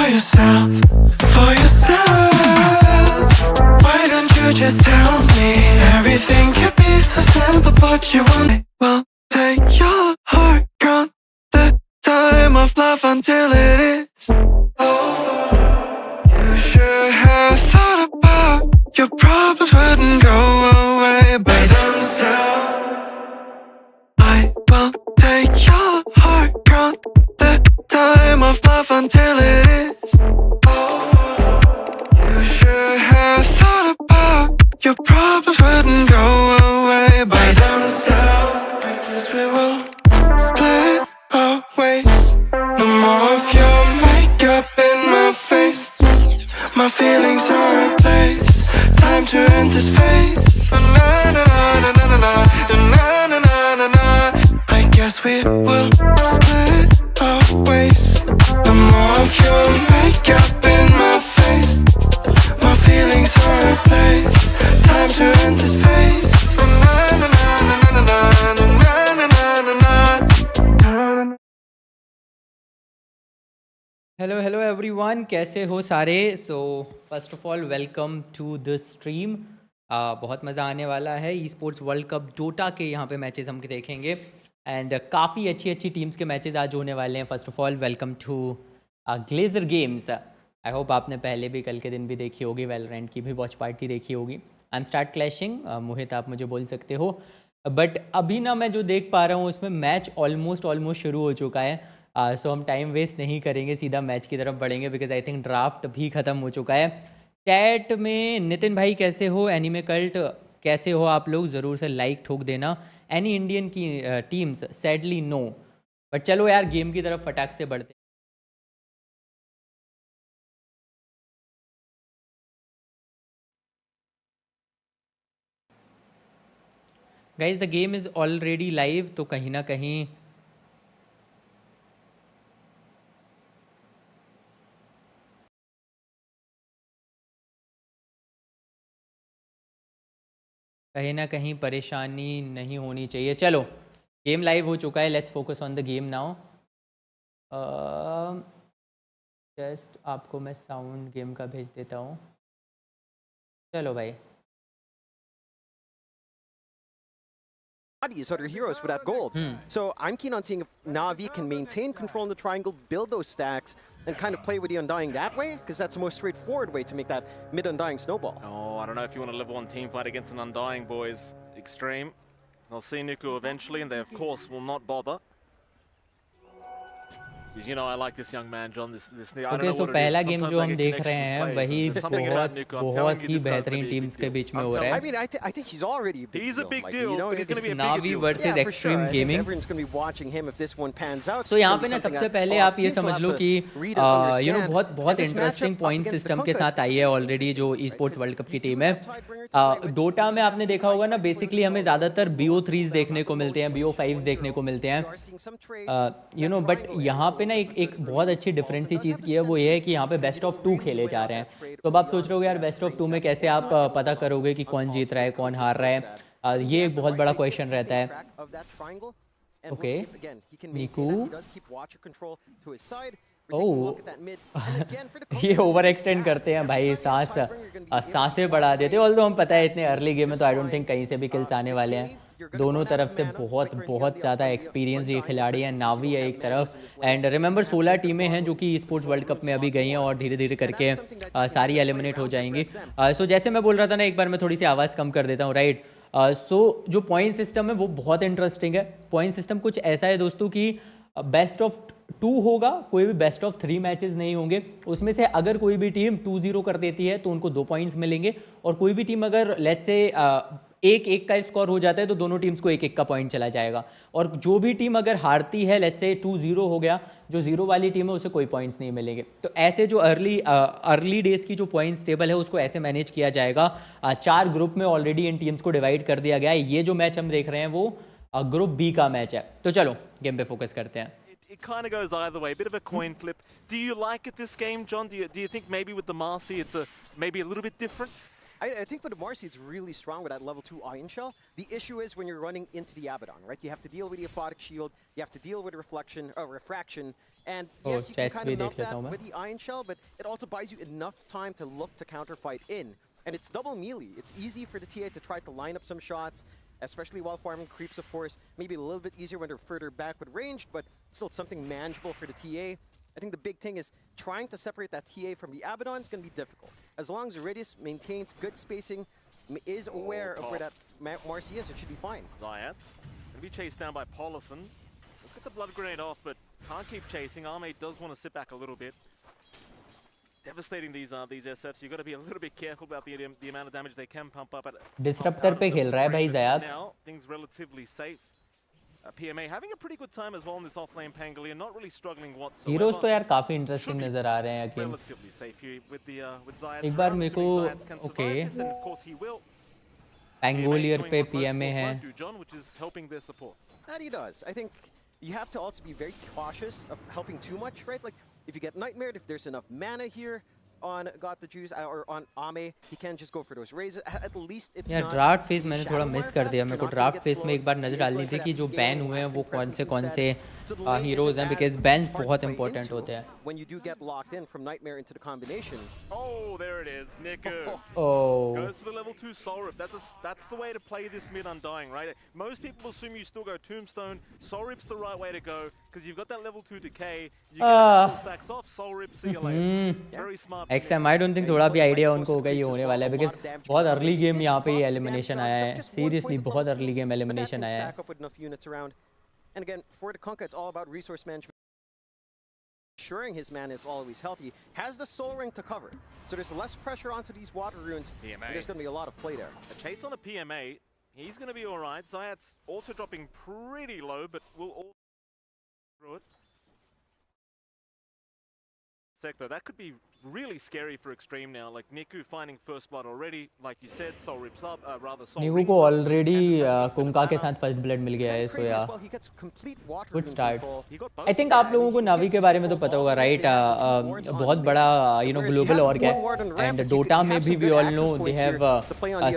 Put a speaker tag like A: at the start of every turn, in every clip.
A: yourself, for yourself. Why don't you just tell me? Everything can be so simple, but you won't. Well, take your heart, count the time of love until it is over. You should have thought about your problems wouldn't go away by themselves. I will take your heart, count the time of love until it is over. You should have thought about your problems wouldn't go away by themselves. Because we will split our ways. No more of your makeup in my face. My feelings are replaced. Time to end this phase. Na na na na na na na na na na na. I guess we will split our ways. No more of your makeup in my face. My feelings are replaced. Time to end this phase. Na na na na na na na na na na na.
B: Hello everyone, कैसे हो सारे? So first of all welcome to the stream. बहुत मज़ा आने वाला है। Esports world cup Dota के यहाँ पे मैचेस हम देखेंगे एंड काफ़ी अच्छी अच्छी टीम्स के मैचेस आज होने वाले हैं। First of all welcome to Glazer games. I hope आपने पहले भी कल के दिन भी देखी होगी, वैलोरेंट की भी वॉच पार्टी देखी होगी। आई एम स्टार्ट क्लैशिंग, मोहित आप मुझे बोल सकते हो। बट अभी ना मैं जो देख पा रहा हूँ उसमें मैच ऑलमोस्ट शुरू हो चुका है। सो हम टाइम वेस्ट नहीं करेंगे, सीधा मैच की तरफ बढ़ेंगे बिकॉज आई थिंक ड्राफ्ट भी ख़त्म हो चुका है। चैट में नितिन भाई कैसे हो, एनीमे कल्ट कैसे हो आप लोग, ज़रूर से लाइक ठोक देना। एनी इंडियन की टीम्स सैडली नो, बट चलो यार गेम की तरफ फटाक से बढ़ते। Guys the game is already live, तो कहीं ना कहीं परेशानी नहीं होनी चाहिए। चलो गेम लाइव हो चुका है, let's focus on the game now. Just आपको मैं साउंड गेम का भेज देता हूँ। चलो भाई।
C: Bodies are your heroes for that gold. So I'm keen on seeing if Na'Vi can maintain control in the triangle, build those stacks, and kind of play with the Undying that way, because that's the most straightforward way to make that mid-Undying snowball.
D: Oh, I don't know if you want to level 1 team fight against an Undying, boys. Extreme. They'll see Nuku eventually, and they, of course, will not bother. You know, I like this young man, John. This
B: Okay, so पहला game जो हम देख रहे हैं वही बहुत ही बेहतरीन teams के बीच में हो रहा है।
C: I mean, I think he's already a big
D: He's a
C: deal,
D: big
C: like,
D: deal,
C: you know,
D: but he's going to be a
B: Na'Vi
D: big deal.
B: versus Xtreme Gaming.
C: Everyone's going to be watching him if this one pans out.
B: So यहाँ पे ना सबसे पहले आप ये समझ लो कि you know बहुत इंटरेस्टिंग पॉइंट सिस्टम के साथ आई है ऑलरेडी जो ई स्पोर्ट्स वर्ल्ड कप की टीम है। डोटा में आपने देखा होगा ना, बेसिकली हमें ज़्यादातर BO3s देखने को मिलते हैं, BO5s देखने को मिलते हैं, यू नो। बट यहाँ पे ना एक बहुत अच्छी डिफरेंट सी चीज़ की है, वो ये है कि यहाँ पे बेस्ट ऑफ 2 खेले जा रहे हैं। तो अब आप सोच रहे हो यार बेस्ट ऑफ 2 में कैसे आप पता करोगे कि कौन जीत रहा है कौन हार रहा है, ये एक बहुत बड़ा क्वेश्चन रहता है। ओके नीकू, ये ओवर एक्सटेंड करते हैं भाई, सांसें बढ़ा देते हैं। ऑल्दो हम पता है इतने अर्ली गेम में तो आई डोंट थिंक कहीं से भी किल्स आने वाले हैं। दोनों तरफ से बहुत ज़्यादा एक्सपीरियंस ये खिलाड़ी हैं। नावी है एक तरफ, एंड रिमेंबर 16 टीमें हैं जो कि स्पोर्ट्स वर्ल्ड कप में अभी गई हैं और धीरे धीरे करके सारी एलिमिनेट हो जाएंगी। सो जैसे मैं बोल रहा था ना, एक बार मैं थोड़ी सी आवाज़ कम कर देता हूँ, राइट। सो जो पॉइंट सिस्टम है वो बहुत इंटरेस्टिंग है। पॉइंट सिस्टम कुछ ऐसा है दोस्तों कि बेस्ट ऑफ 2 होगा, कोई भी बेस्ट ऑफ 3 मैचेस नहीं होंगे। उसमें से अगर कोई भी टीम 2-0 कर देती है तो उनको 2 पॉइंट्स मिलेंगे, और कोई भी टीम अगर लेट्स से 1-1 का स्कोर हो जाता है तो दोनों टीम्स को 1-1 का पॉइंट चला जाएगा। और जो भी टीम अगर हारती है, लेट्स से 2-0 हो गया, जो 0 वाली टीम है उसे कोई पॉइंट्स नहीं मिलेंगे। तो ऐसे जो अर्ली डेज की जो पॉइंट्स टेबल है उसको ऐसे मैनेज किया जाएगा। 4 ग्रुप में ऑलरेडी इन टीम्स को डिवाइड कर दिया गया है। ये जो मैच हम देख रहे हैं वो ग्रुप बी का मैच है। तो चलो गेम पे फोकस करते हैं।
D: It kind of goes either way, a bit of a coin flip. Do you like it this game, John? Do you think maybe with the Marcy it's maybe a little bit different?
C: I think with the Marcy it's really strong with that level 2 Iron Shell. The issue is when you're running into the Abaddon, right? You have to deal with the Aphotic Shield, you have to deal with refraction, And
B: Oh,
C: yes, you can
B: chats
C: kind
B: भी
C: of melt
B: देख लेता
C: that
B: हूँ मैं.
C: with the Iron Shell, but it also buys you enough time to look to counterfight in. And it's double melee. It's easy for the TA to try to line up some shots, especially while farming creeps, of course. Maybe a little bit easier when they're further back with ranged, but still something manageable for the TA. I think the big thing is trying to separate that TA from the Abaddon is going to be difficult. As long as Iridius maintains good spacing, is aware of where that Marcy is, it should be fine.
D: Zayats going to be chased down by Polison. Let's get the blood grenade off, but can't keep chasing. Arme does want to sit back a little bit. Devastating these SFs. You've got to be a little bit careful about the amount of damage they can pump up.
B: Disruptor पे खेल रहा है भाई ज़यात.
D: Now things relatively safe. PMA having a pretty good time as well in this offlane Pangolier, not really struggling whatsoever.
B: Heroes तो यार काफी interesting नजर आ रहे हैं game.
D: Relatively safe here with Zayats.
B: एक बार मेरे को okay.
D: Of course he will.
B: Pangolier पे PMA है.
D: John, which is helping their support.
C: That he does. I think you have to also be very cautious of helping too much, right? Like, if you get nightmared, if there's enough mana here on Got the Juice or on Ame, he can just go for those raises. At least it's
B: यार
C: not
B: draft phase मैंने थोड़ा
C: shadow
B: miss
C: wire
B: कर
C: fest,
B: दिया.
C: you're
B: मेरे को
C: not gonna
B: draft
C: get
B: phase में
C: slowed.
B: एक बार
C: You're
B: नजर
C: just
B: डालनी
C: going
B: थी
C: for
B: कि
C: that
B: जो
C: scaling,
B: बैन हुए हैं वो
C: lasting
B: कौन
C: presence
B: से
C: instead. So the lane
B: heroes
C: isn't
B: हैं,
C: as
B: because bans
C: hard to
B: बहुत
C: play
B: इंपॉर्टेंट
C: into
B: होते हैं.
C: when you do get locked in from Nightmare into the combination.
D: Oh, there it is, Niku.
B: Oh.
D: Goes for the level 2 Soul Rip. That's the way to play this mid Undying, right? Most people assume you still go Tombstone. Soul Rip's the right way to go because you've got that level 2 decay. You get a couple stacks off, Soul Rip, see you later. Very smart.
B: XM I don't think थोड़ा भी idea उनको होगा ये होने वाला है because बहुत early game यहाँ पे ये एलिमिनेशन आया है. सीरियसली बहुत अर्ली गेम एलिमिनेशन आया है.
C: Stack up with enough units around. And again, for the Kunkka, it's all about resource management. Ensuring his mana is always healthy. Has the Soul Ring to cover. So there's less pressure onto these water runes. And there's going to be a lot of play there.
D: A chase on the PMA. He's going to be all right. Zayat's also dropping pretty low, but we'll all through it. Sector, that could be really scary for Extreme now. Like Niku finding first blood already, like you said, Soul Rips up, rather Soul
B: Niku
D: Rings
B: को
D: up, so
B: already
D: he can
B: कुंका के साथ first blood मिल गया है.
C: And
B: so
C: crazy
B: या
C: as well, he gets complete water
B: good
C: rune
B: start.
C: control.
D: He got both.
B: I think आप लोगों को नावी के बारे में तो पता होगा राइट. बहुत बड़ा ग्लोबल ऑर्ग है एंड डोटा में भी we all know they have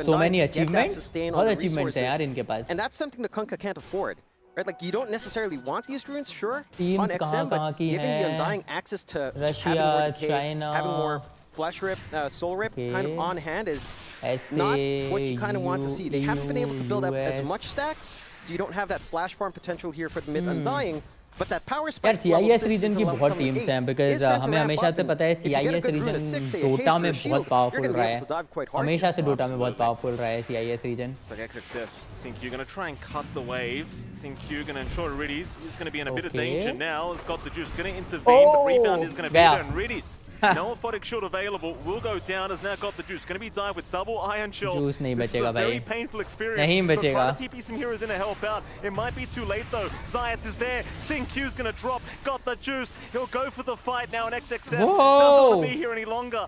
B: so many achievements. बहुत अचीवमेंट्स हैं यार इनके पास.
C: And that's something the Kunkka can't afford. Right? Like, you don't necessarily want these runes, sure,
B: Teams
C: on XM,
B: कहाँ
C: but
B: की
C: giving the
B: हैं?
C: Undying access to just
B: Russia,
C: having more decay,
B: China.
C: having more Flash Rip, Soul Rip kind of
B: Okay.
C: on hand is
B: SA,
C: not what you kind of want to see. They haven't been able to build up as
B: US.
C: much stacks, so you don't have that flash farm potential here for the mid Undying. But that power
B: यार
C: spike level
B: CIS
C: 6
B: region
C: into
B: की
C: level
B: बहुत
C: 7
B: टीम्स
C: 8
B: हैं because
C: is starting to
B: हमें
C: ramp
B: हमेशा
C: up,
B: से
C: and
B: पता है
C: if you get a
B: CIS
C: good rune
B: region
C: at 6, say a
B: Dota
C: haste
B: में
C: or a
B: बहुत
C: shield, you're
B: powerful
C: going to be
B: रहा
C: able to
B: है.
C: dive quite hard.
B: हमेशा से डोटा में बहुत
D: Absolutely.
B: पावरफुल रहा है CIS region.
D: It's like XXS. Think you're going to try and cut the wave. Think you're going to ensure Riddies is going to be in a bit of
B: Okay.
D: danger now. Has got the juice. Going to intervene, but rebound is going to be
B: gaya.
D: there. And Riddies, no orthotic shield available. Will go down. Has now got the juice. Going to be dived with double iron shells.
B: Juice नहीं
D: This is
B: बचेगा
D: a very
B: भाई.
D: painful experience.
B: नहीं
D: But
B: बचेगा.
D: trying to TP some heroes in to help out. It might be too late though. Zayats is there. Sinq's going to drop. Got the juice. He'll go for the fight now. And XXS doesn't want
B: Whoa.
D: to be here any longer.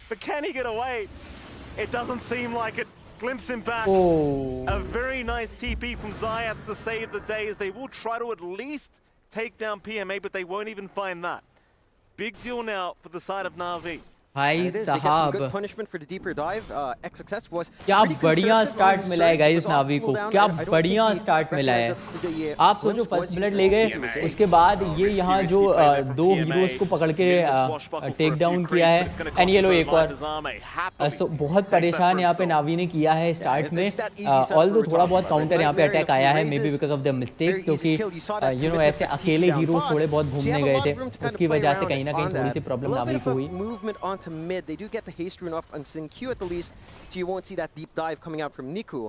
D: But can he get away? It doesn't seem like it. Glimpse him back.
B: Oh.
D: A very nice TP from Zayats to save the day as they will try to at least take down PMA, but they won't even find that. Big deal now for the side of Na'Vi.
B: भाई
C: It is. They get some good
B: साहब
C: punishment for the deeper dive. XXS was
B: क्या
C: pretty
B: बढ़िया
C: conservative
B: start
C: on his
B: मिला है
C: surge.
B: Guys
C: It was off
B: नावी को.
C: cooldown.
B: क्या
C: I don't
B: बढ़िया
C: think he
B: start मिला है.
C: recognized the
B: आप सोचो
C: glimpse
B: first
C: was
B: blood
C: useless
B: ले गए,
C: as he was in.
B: उसके बाद ये
D: Risky,
B: यहाँ
D: risky
B: जो
D: play there from
B: दो
D: PMA.
B: हीरोज को पकड़ के
D: Needed to swashbuckle for
B: take
D: a
B: down
D: few
B: किया
D: creeps,
B: है.
D: but it's gonna
B: एंड ये
D: cost
B: लो
D: his
B: एक
D: own
B: और
D: life as Arme happily
B: सो बहुत
D: takes that
B: परेशान
D: for
B: यहाँ पे
D: himself.
B: नावी ने किया है स्टार्ट में.
C: it's that easy setup
B: although
C: we were
B: थोड़ा
C: talking
B: बहुत
C: about,
B: काउंटर
C: right?
B: यहाँ पे
C: Nightmare
B: अटैक
C: in a
B: आया
C: few
B: है may be
C: raises,
B: because of the mistakes
C: very easy
B: क्योंकि
C: to kill. You saw that
B: you know
C: commitment
B: ऐसे
C: for the
B: अकेले
C: TP down
B: heroes
C: bot.
B: थोड़े बहुत
C: So you
B: घूमने
C: have a
B: गए
C: lot
B: थे
C: of room to kind of
B: उसकी
C: play
B: वजह से
C: around
B: कहीं ना कहीं
C: on
B: थोड़ी
C: that.
B: सी
C: A
B: problem
C: little
B: Navi
C: bit
B: को
C: of
B: हुई.
C: movement onto mid. They do get the haste rune up on Sinq at the least, so you won't see that deep dive coming out from Niku.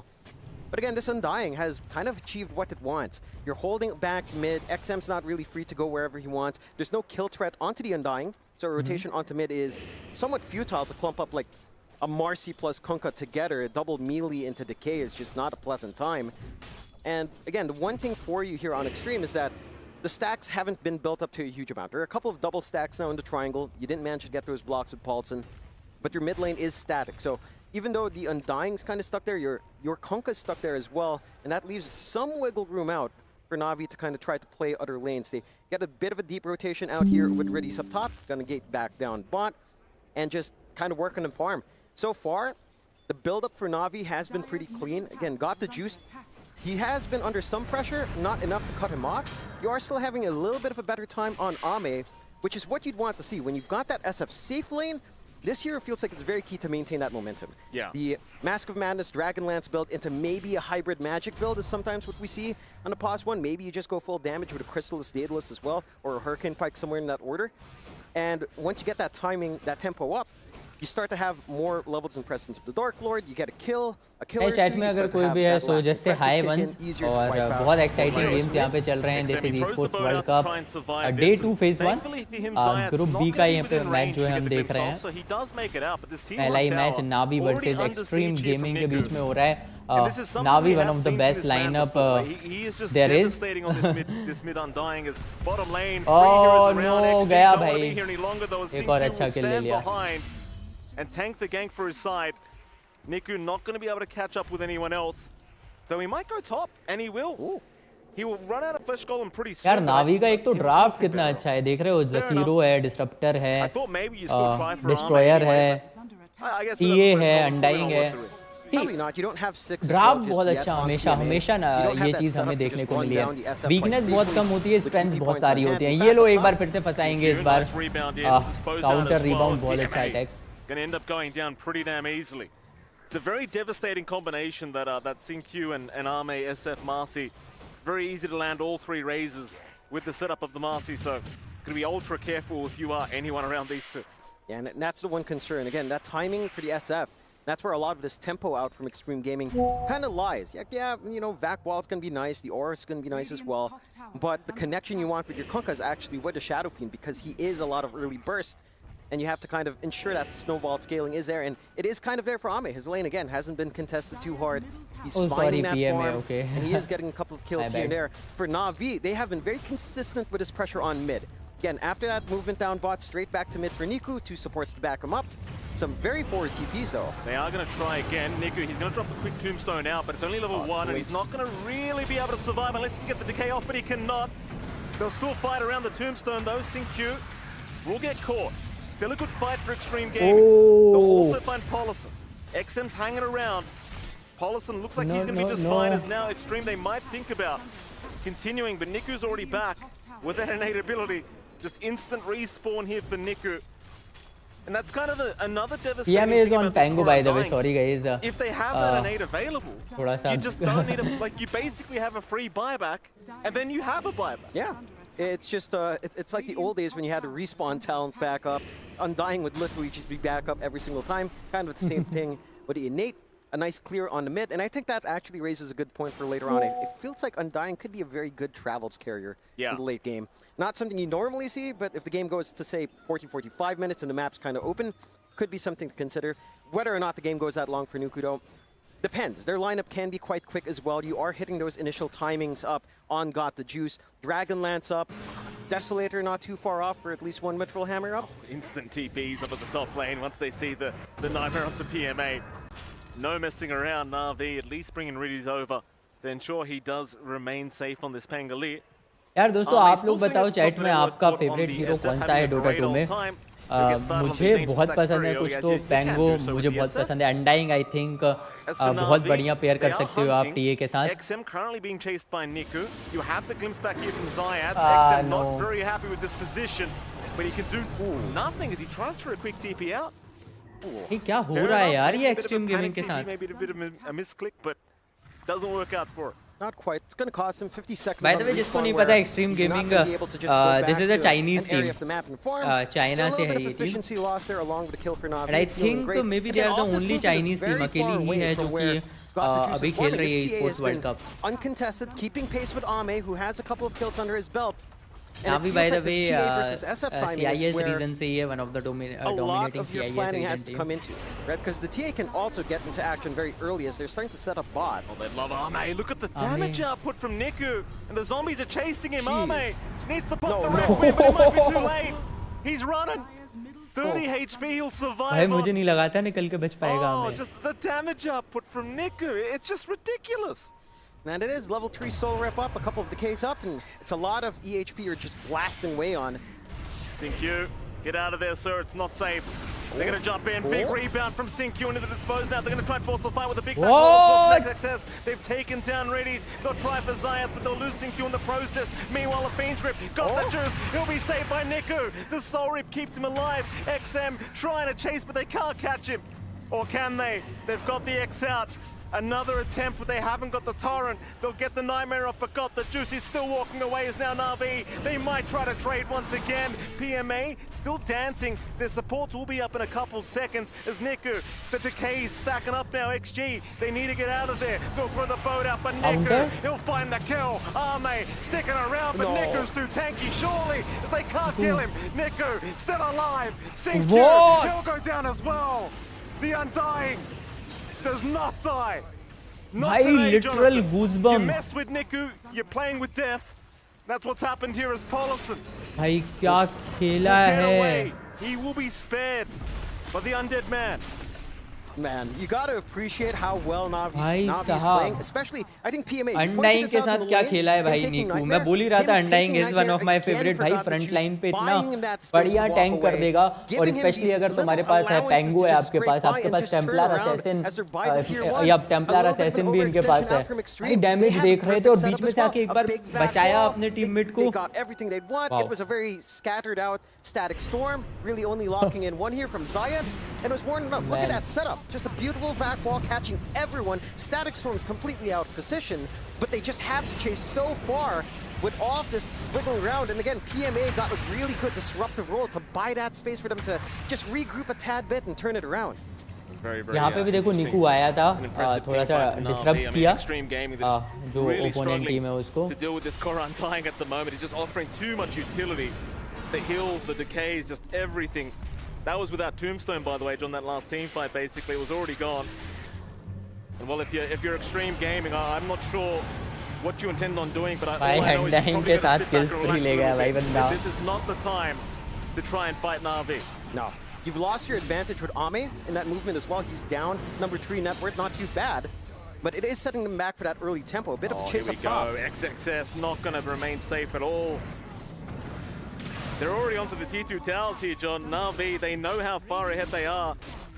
C: But again, this Undying has kind of achieved what it wants. You're holding back mid. XM's not really free to go wherever he wants. There's no kill threat onto the Undying, so a rotation onto mid is somewhat futile to clump up like a Marcy plus Kunkka together. A double melee into decay is just not a pleasant time. And again, the one thing for you here on Extreme is that the stacks haven't been built up to a huge amount. There are a couple of double stacks now in the triangle. You didn't manage to get those blocks with Paulson, but your mid lane is static. So even though the Undying's kind of stuck there, your Kunkka's stuck there as well, and that leaves some wiggle room out for Na'Vi to kind of try to play other lanes. They get a bit of a deep rotation out here with Riddies up top, gonna get back down bot, and just kind of work on the farm. So far, the build-up for Na'Vi has been pretty clean. Again, got the juice, He has been under some pressure, not enough to cut him off. You are still having a little bit of a better time on Ame, which is what you'd want to see. When you've got that SF safe lane, this year it feels like it's very key to maintain that momentum.
D: Yeah.
C: The Mask of Madness Dragonlance build into maybe a hybrid magic build is sometimes what we see on a pause one. Maybe you just go full damage with a Chrysalis Daedalus as well, or a Hurricane Pike somewhere in that order. And once you get that timing, that tempo up, you start to have more levels in presence of the Dark Lord. You get a kill, a killer.
B: Chat में अगर कोई भी है सो जैसे high once और बहुत exciting games यहाँ पे चल रहे हैं जैसे Esports World Cup day 2 phase 1 group B का यहाँ पे मैच जो है हम देख रहे हैं पहला ही मैच नावी वर्सेस एक्सट्रीम गेमिंग के बीच में हो रहा है Navi, one of the best lineup there is. Oh no, गया भाई एक और अच्छा kill ले लिया
D: and tank the gank for his side. Niku not going to be able to catch up with anyone else. So he might go top, and he will. Ooh. He will run out of flesh golem pretty soon.
B: यार नावी का एक तो draft कितना अच्छा है देख रहे हो ज़कीरो है डिस्टरप्टर है डिस्ट्रॉयर है टीए है अनडाइंग है ड्राफ्ट बहुत अच्छा हमेशा ना ये चीज़ हमें देखने को मिली है वीकनेस बहुत कम होती है स्ट्रेंथ बहुत सारी होती है ये लोग एक बार फिर से फंसाएंगे इस बार काउंटर रिबाउंड बहुत अच्छा attack
D: Going to end up going down pretty damn easily. It's a very devastating combination that that Xingqiu and Ame SF Marcy. Very easy to land all three raises with the setup of the Marcy, so going to be ultra careful if you are anyone around these two.
C: Yeah, and that's the one concern. Again, that timing for the SF, that's where a lot of this tempo out from Xtreme Gaming kind of lies. Yeah, you know, Vac Wall's going to be nice, the Aura is going to be nice as well, but the connection you want with your Kunkka is actually with the Shadow Fiend because he is a lot of early burst. And you have to kind of ensure that the snowball scaling is there, and it is kind of there for Ame. His lane, again, hasn't been contested too hard. He's finding that form, and he is getting a couple of kills here and there. For Na'Vi, they have been very consistent with his pressure on mid. Again, after that movement down bot, straight back to mid for Niku, 2 supports to back him up. Some very forward TPs, though.
D: They are going to try again. Niku, he's going to drop a quick tombstone out, but it's only level 1, and he's not going to really be able to survive unless he can get the decay off, but he cannot. They'll still fight around the tombstone, though. Xingqiu will get caught. Still a good fight for Xtreme Gaming. They'll also find Polison. XM's hanging around. Polison looks like he's going to be just fine as now. Xtreme, they might think about continuing, but Niku's already back with that innate ability. Just instant respawn here for Niku. And that's kind of another devastating
B: thing is on Pango, by the way. Sorry, guys.
D: If they have that innate available, you just don't need a, like, you basically have a free buyback, and then you have a buyback.
C: Yeah. It's just, it's like the old days when you had to respawn talent back up. Undying would literally just be back up every single time. Kind of the same thing with the innate. A nice clear on the mid. And I think that actually raises a good point for later on. It feels like Undying could be a very good travels carrier in the late game. Not something you normally see, but if the game goes to, say, 40-45 minutes and the map's kind of open, could be something to consider. Whether or not the game goes that long for Niku, though, depends. Their lineup can be quite quick as well. You are hitting those initial timings up on Got the Juice. Dragonlance up. Desolator not too far off for at least one Mithril Hammer up.
D: Instant TPs up at the top lane once they see the Nightmare onto PMA. No messing around. Na'Vi at least bringing Riddies over to ensure he does remain safe on this Pangalit.
B: यार दोस्तों आप लोग बताओ chat में आपका favourite hero कौन सा है डोटा 2 में मुझे बहुत पसंद है कुछ तो पैंगो मुझे बहुत पसंद है अनडाइंग आई थिंक बहुत बढ़िया पेयर कर सकते हो आप टीए के साथ
D: XM currently being chased by Niku. You have the glimpse back here from Zayat. XM not very happy with this position, but he can do nothing as he tries for a quick TP out.
B: ये क्या हो रहा है यार ये extreme gaming के साथ
D: maybe a bit of a misclick, but doesn't work out for it.
C: Not quite. It's going to cost him 50 seconds.
B: By the way, जिसको नहीं पता Extreme Gaming, this is a Chinese team. China से है ये team. And I think maybe they are the only Chinese team. अकेली ही है जो कि अभी खेल रही है Esports World Cup.
C: Uncontested, keeping pace with Ame, who has a couple of kills under his belt.
B: Navi, by the way, CIS reason से ये one of the dominating CIS
C: has to come into, right? Because the TA can also get into action very early as they're starting to set up bot.
D: Oh, they love Ame. Look at the damage output from Niku, and the zombies are chasing him. Ame needs to pop the red whip, but it might be too late. He's running. 30 HP, he'll survive.
B: भाई मुझे नहीं लगा था निकल के बच पाएगा
D: Ame. Oh, just the damage output from Niku. It's just ridiculous.
C: And it is level 3 soul rep up, a couple of decays up, and it's a lot of EHP you're just blasting away on.
D: Xingqiu, get out of there, sir. It's not safe. They're going to jump in. Big rebound from Syncue into the dispose now. They're going to try and force the fight with a big
B: What?
D: back success. They've taken down Reddies. They'll try for Zayat, but they'll lose Syncue in the process. Meanwhile, the Fiend's Rip got the juice. He'll be saved by Niku. The Soul Rip keeps him alive. XM trying to chase, but they can't catch him. Or can they? They've got the X out. Another attempt, but they haven't got the Torrent. They'll get the Nightmare off, but got the juice. He's still walking away is now Na'Vi. They might try to trade once again. PMA still dancing. Their supports will be up in a couple seconds as Niku, the Decay's stacking up now. XG, they need to get out of there. They'll throw the boat out, but Niku, he'll find the kill. Arme sticking around, but Niku's too tanky, surely, as they can't kill him. Niku still alive. Syncue, he'll go down as well. The Undying does not die. Not today,
B: literal
D: Jonathan.
B: goosebumps.
D: You mess with Niku, you're playing with death. That's what's happened here as Paulison.
B: भाई क्या खेला
D: Get
B: है
D: away. He will be spared by the undead man.
C: Man, you got to appreciate how well Navi
B: भाई
C: is
B: साहब।
C: playing, especially I think PMA. you pointed
B: undying
C: this
B: के
C: out in
B: साथ
C: the
B: क्या
C: lane,
B: खेला है
C: him
B: भाई
C: taking
B: Neeku
C: Nightmare,
B: मैं बोल ही रहा था
C: him
B: undying
C: taking
B: is one of
C: Nightmare
B: my
C: again
B: favourite भाई
C: forgot the
B: front
C: juice,
B: line पे इतना
C: buying him that space
B: बढ़िया
C: to walk
B: टैंक कर
C: away,
B: देगा
C: giving
B: और
C: him
B: स्पेशली
C: these
B: अगर
C: little
B: तुम्हारे पास है
C: allowances
B: पेंगू
C: to
B: है
C: just
B: आपके
C: scrape
B: पास
C: by
B: आपके
C: and
B: pass
C: just
B: Templar
C: turn around
B: assassin
C: as they're by the tier one.
B: या Templar
C: A little bit of
B: assassin
C: an
B: भी इनके पास
C: overextension
B: है
C: out from
B: भाई
C: Extreme. They
B: डैमेज
C: had
B: देख
C: the
B: रहे थे और
C: perfect
B: बीच में
C: setup
B: से
C: as
B: आके एक
C: well,
B: bar
C: a big vac
B: बचाया
C: wall.
B: अपने टीममेट
C: They
B: को
C: got everything they'd want.
B: Wow.
C: It was a very scattered out static storm, really only locking in one here from Zayats, and it was more than enough. Look at
B: Man.
C: that setup. Just a beautiful vac wall catching everyone. Static storm's completely out of position, but they just have to chase so far with all of this wiggling around. And again, PMA got a really good disruptive role to buy that space for them to just regroup a tad bit and turn it around.
B: यहाँ पे भी देखो निकू आया था थोड़ा सा disrupt किया जो ओपोनेंट टीम है उसको
D: to deal with this core Undying at the moment. He's just offering too much utility. It's the heals, the decays, just everything. That was without Tombstone, by the way, John. That last team fight basically was already gone. And well, if you're Xtreme Gaming, I'm not sure what you intend on doing, but all I know is you're probably going to sit back and relax a little bit. But this is not the time to try and fight Na'Vi.
C: No. You've lost your advantage with Ame in that movement as well. He's down, number 3 net worth, not too bad. But it is setting them back for that early tempo. A bit of a chase up top.
D: Here we go. XXS not going to remain safe at all. They're already onto the T2 towers here, John. Na'Vi, they know how far ahead they are.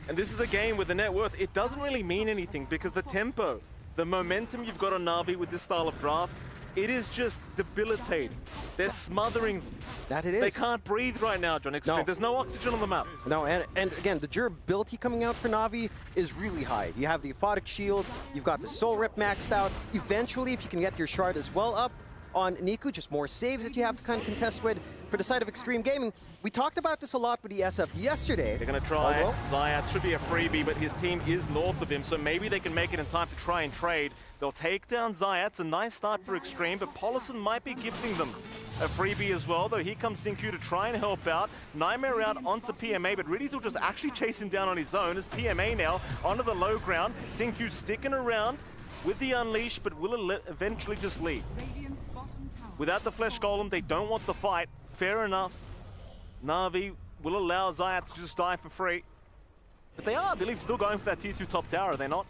D: And this is a game with the net worth. It doesn't really mean anything because the tempo, the momentum you've got on Na'Vi with this style of draft, it is just debilitating. They're smothering.
C: That it is.
D: They can't breathe right now, John. Extreme.
C: No.
D: There's no oxygen on the map.
C: No, and again, the durability coming out for Na'Vi is really high. You have the Aphotic Shield, you've got the Soul Rip maxed out. Eventually, if you can get your Shard as well up on Niku, just more saves that you have to kind of contest with. For the side of Xtreme Gaming, we talked about this a lot with the SF yesterday.
D: They're going to try. Zayat should be a freebie, but his team is north of him, so maybe they can make it in time to try and trade. They'll take down Zayat. It's a nice start for Xtreme, but Paulison might be gifting them a freebie as well, though. Here comes Syncue to try and help out. Nightmare out onto PMA, but Riddies will just actually chase him down on his own as PMA now onto the low ground. Syncue sticking around with the Unleash, but will eventually just leave. Without the Flesh Golem, they don't want the fight. Fair enough. Na'Vi will allow Zayat to just die for free. But they are, I believe, still going for that tier 2 top tower, are they not?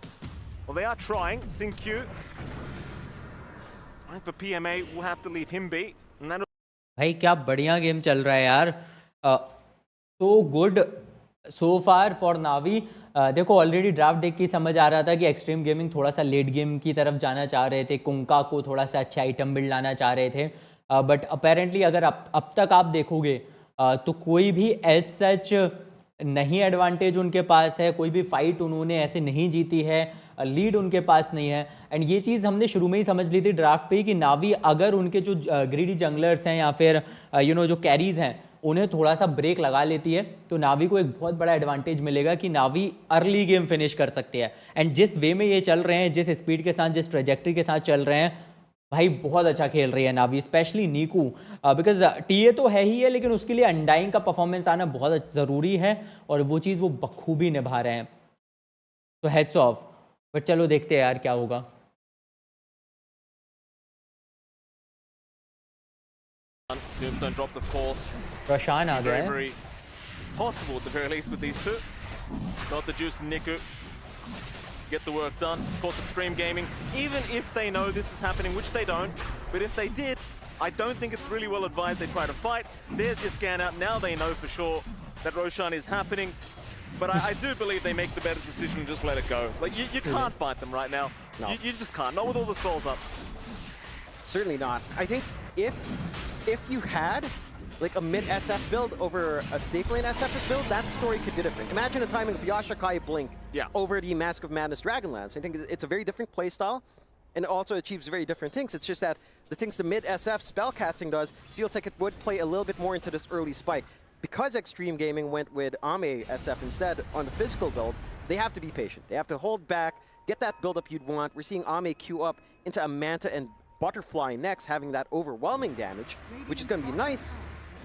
D: Well, they are trying. Syncue. Right, for PMA, we'll have to leave him be. And that'll
B: भाई क्या बढ़िया game चल रहा है यार so good so far for नावी देखो already draft देख के समझ आ रहा था कि एक्सट्रीम गेमिंग थोड़ा सा लेट गेम की तरफ जाना चाह रहे थे कुंका को थोड़ा सा अच्छा आइटम बिल्ड लाना चाह रहे थे बट अपेरेंटली अगर अब तक आप देखोगे तो कोई भी एज सच नहीं एडवांटेज उनके पास है कोई भी फाइट उन्होंने ऐसे नहीं जीती है लीड उनके पास नहीं है एंड ये चीज़ हमने शुरू में ही समझ ली थी ड्राफ्ट पे कि नावी अगर उनके जो ग्रीडी जंगलर्स हैं या फिर जो कैरीज हैं उन्हें थोड़ा सा ब्रेक लगा लेती है तो नावी को एक बहुत बड़ा एडवांटेज मिलेगा कि नावी अर्ली गेम फिनिश कर सकती है एंड जिस वे में ये चल रहे हैं जिस स्पीड के साथ जिस ट्रेजेक्ट्री के साथ चल रहे हैं भाई बहुत अच्छा खेल रही है नावी स्पेशली नीकू बिकॉज टीए तो है ही है लेकिन उसके लिए अंडाइंग का परफॉर्मेंस आना बहुत ज़रूरी है और वो चीज़ वो बखूबी निभा रहे हैं तो हेड्स ऑफ बट चलो देखते हैं यार क्या होगा
D: Tombstone dropped, of course.
B: Roshan आ गया है
D: Very possible at the very least with these two. Got the juice and Niku. Get the work done. Of course, Xtreme Gaming, even if they know this is happening, which they don't, but if they did, I don't think it's really well advised they try to fight. There's your scan out. Now they know for sure that Roshan is happening. But I do believe they make the better decision and just let it go. Like, you can't fight them right now.
C: No.
D: You just can't. Not with all the spells up.
C: Certainly not. I think if you had like a mid SF build over a safe lane SF build, that story could be different. Imagine a timing of Yashakai Blink over the Mask of Madness Dragonlance. I think it's a very different playstyle, and it also achieves very different things. It's just that the things the mid SF spellcasting does feels like it would play a little bit more into this early spike. Because Xtreme Gaming went with Ame SF instead on the physical build, they have to be patient. They have to hold back, get that build-up you'd want. We're seeing Ame queue up into a Manta and Butterfly next, having that overwhelming damage, which is going to be nice,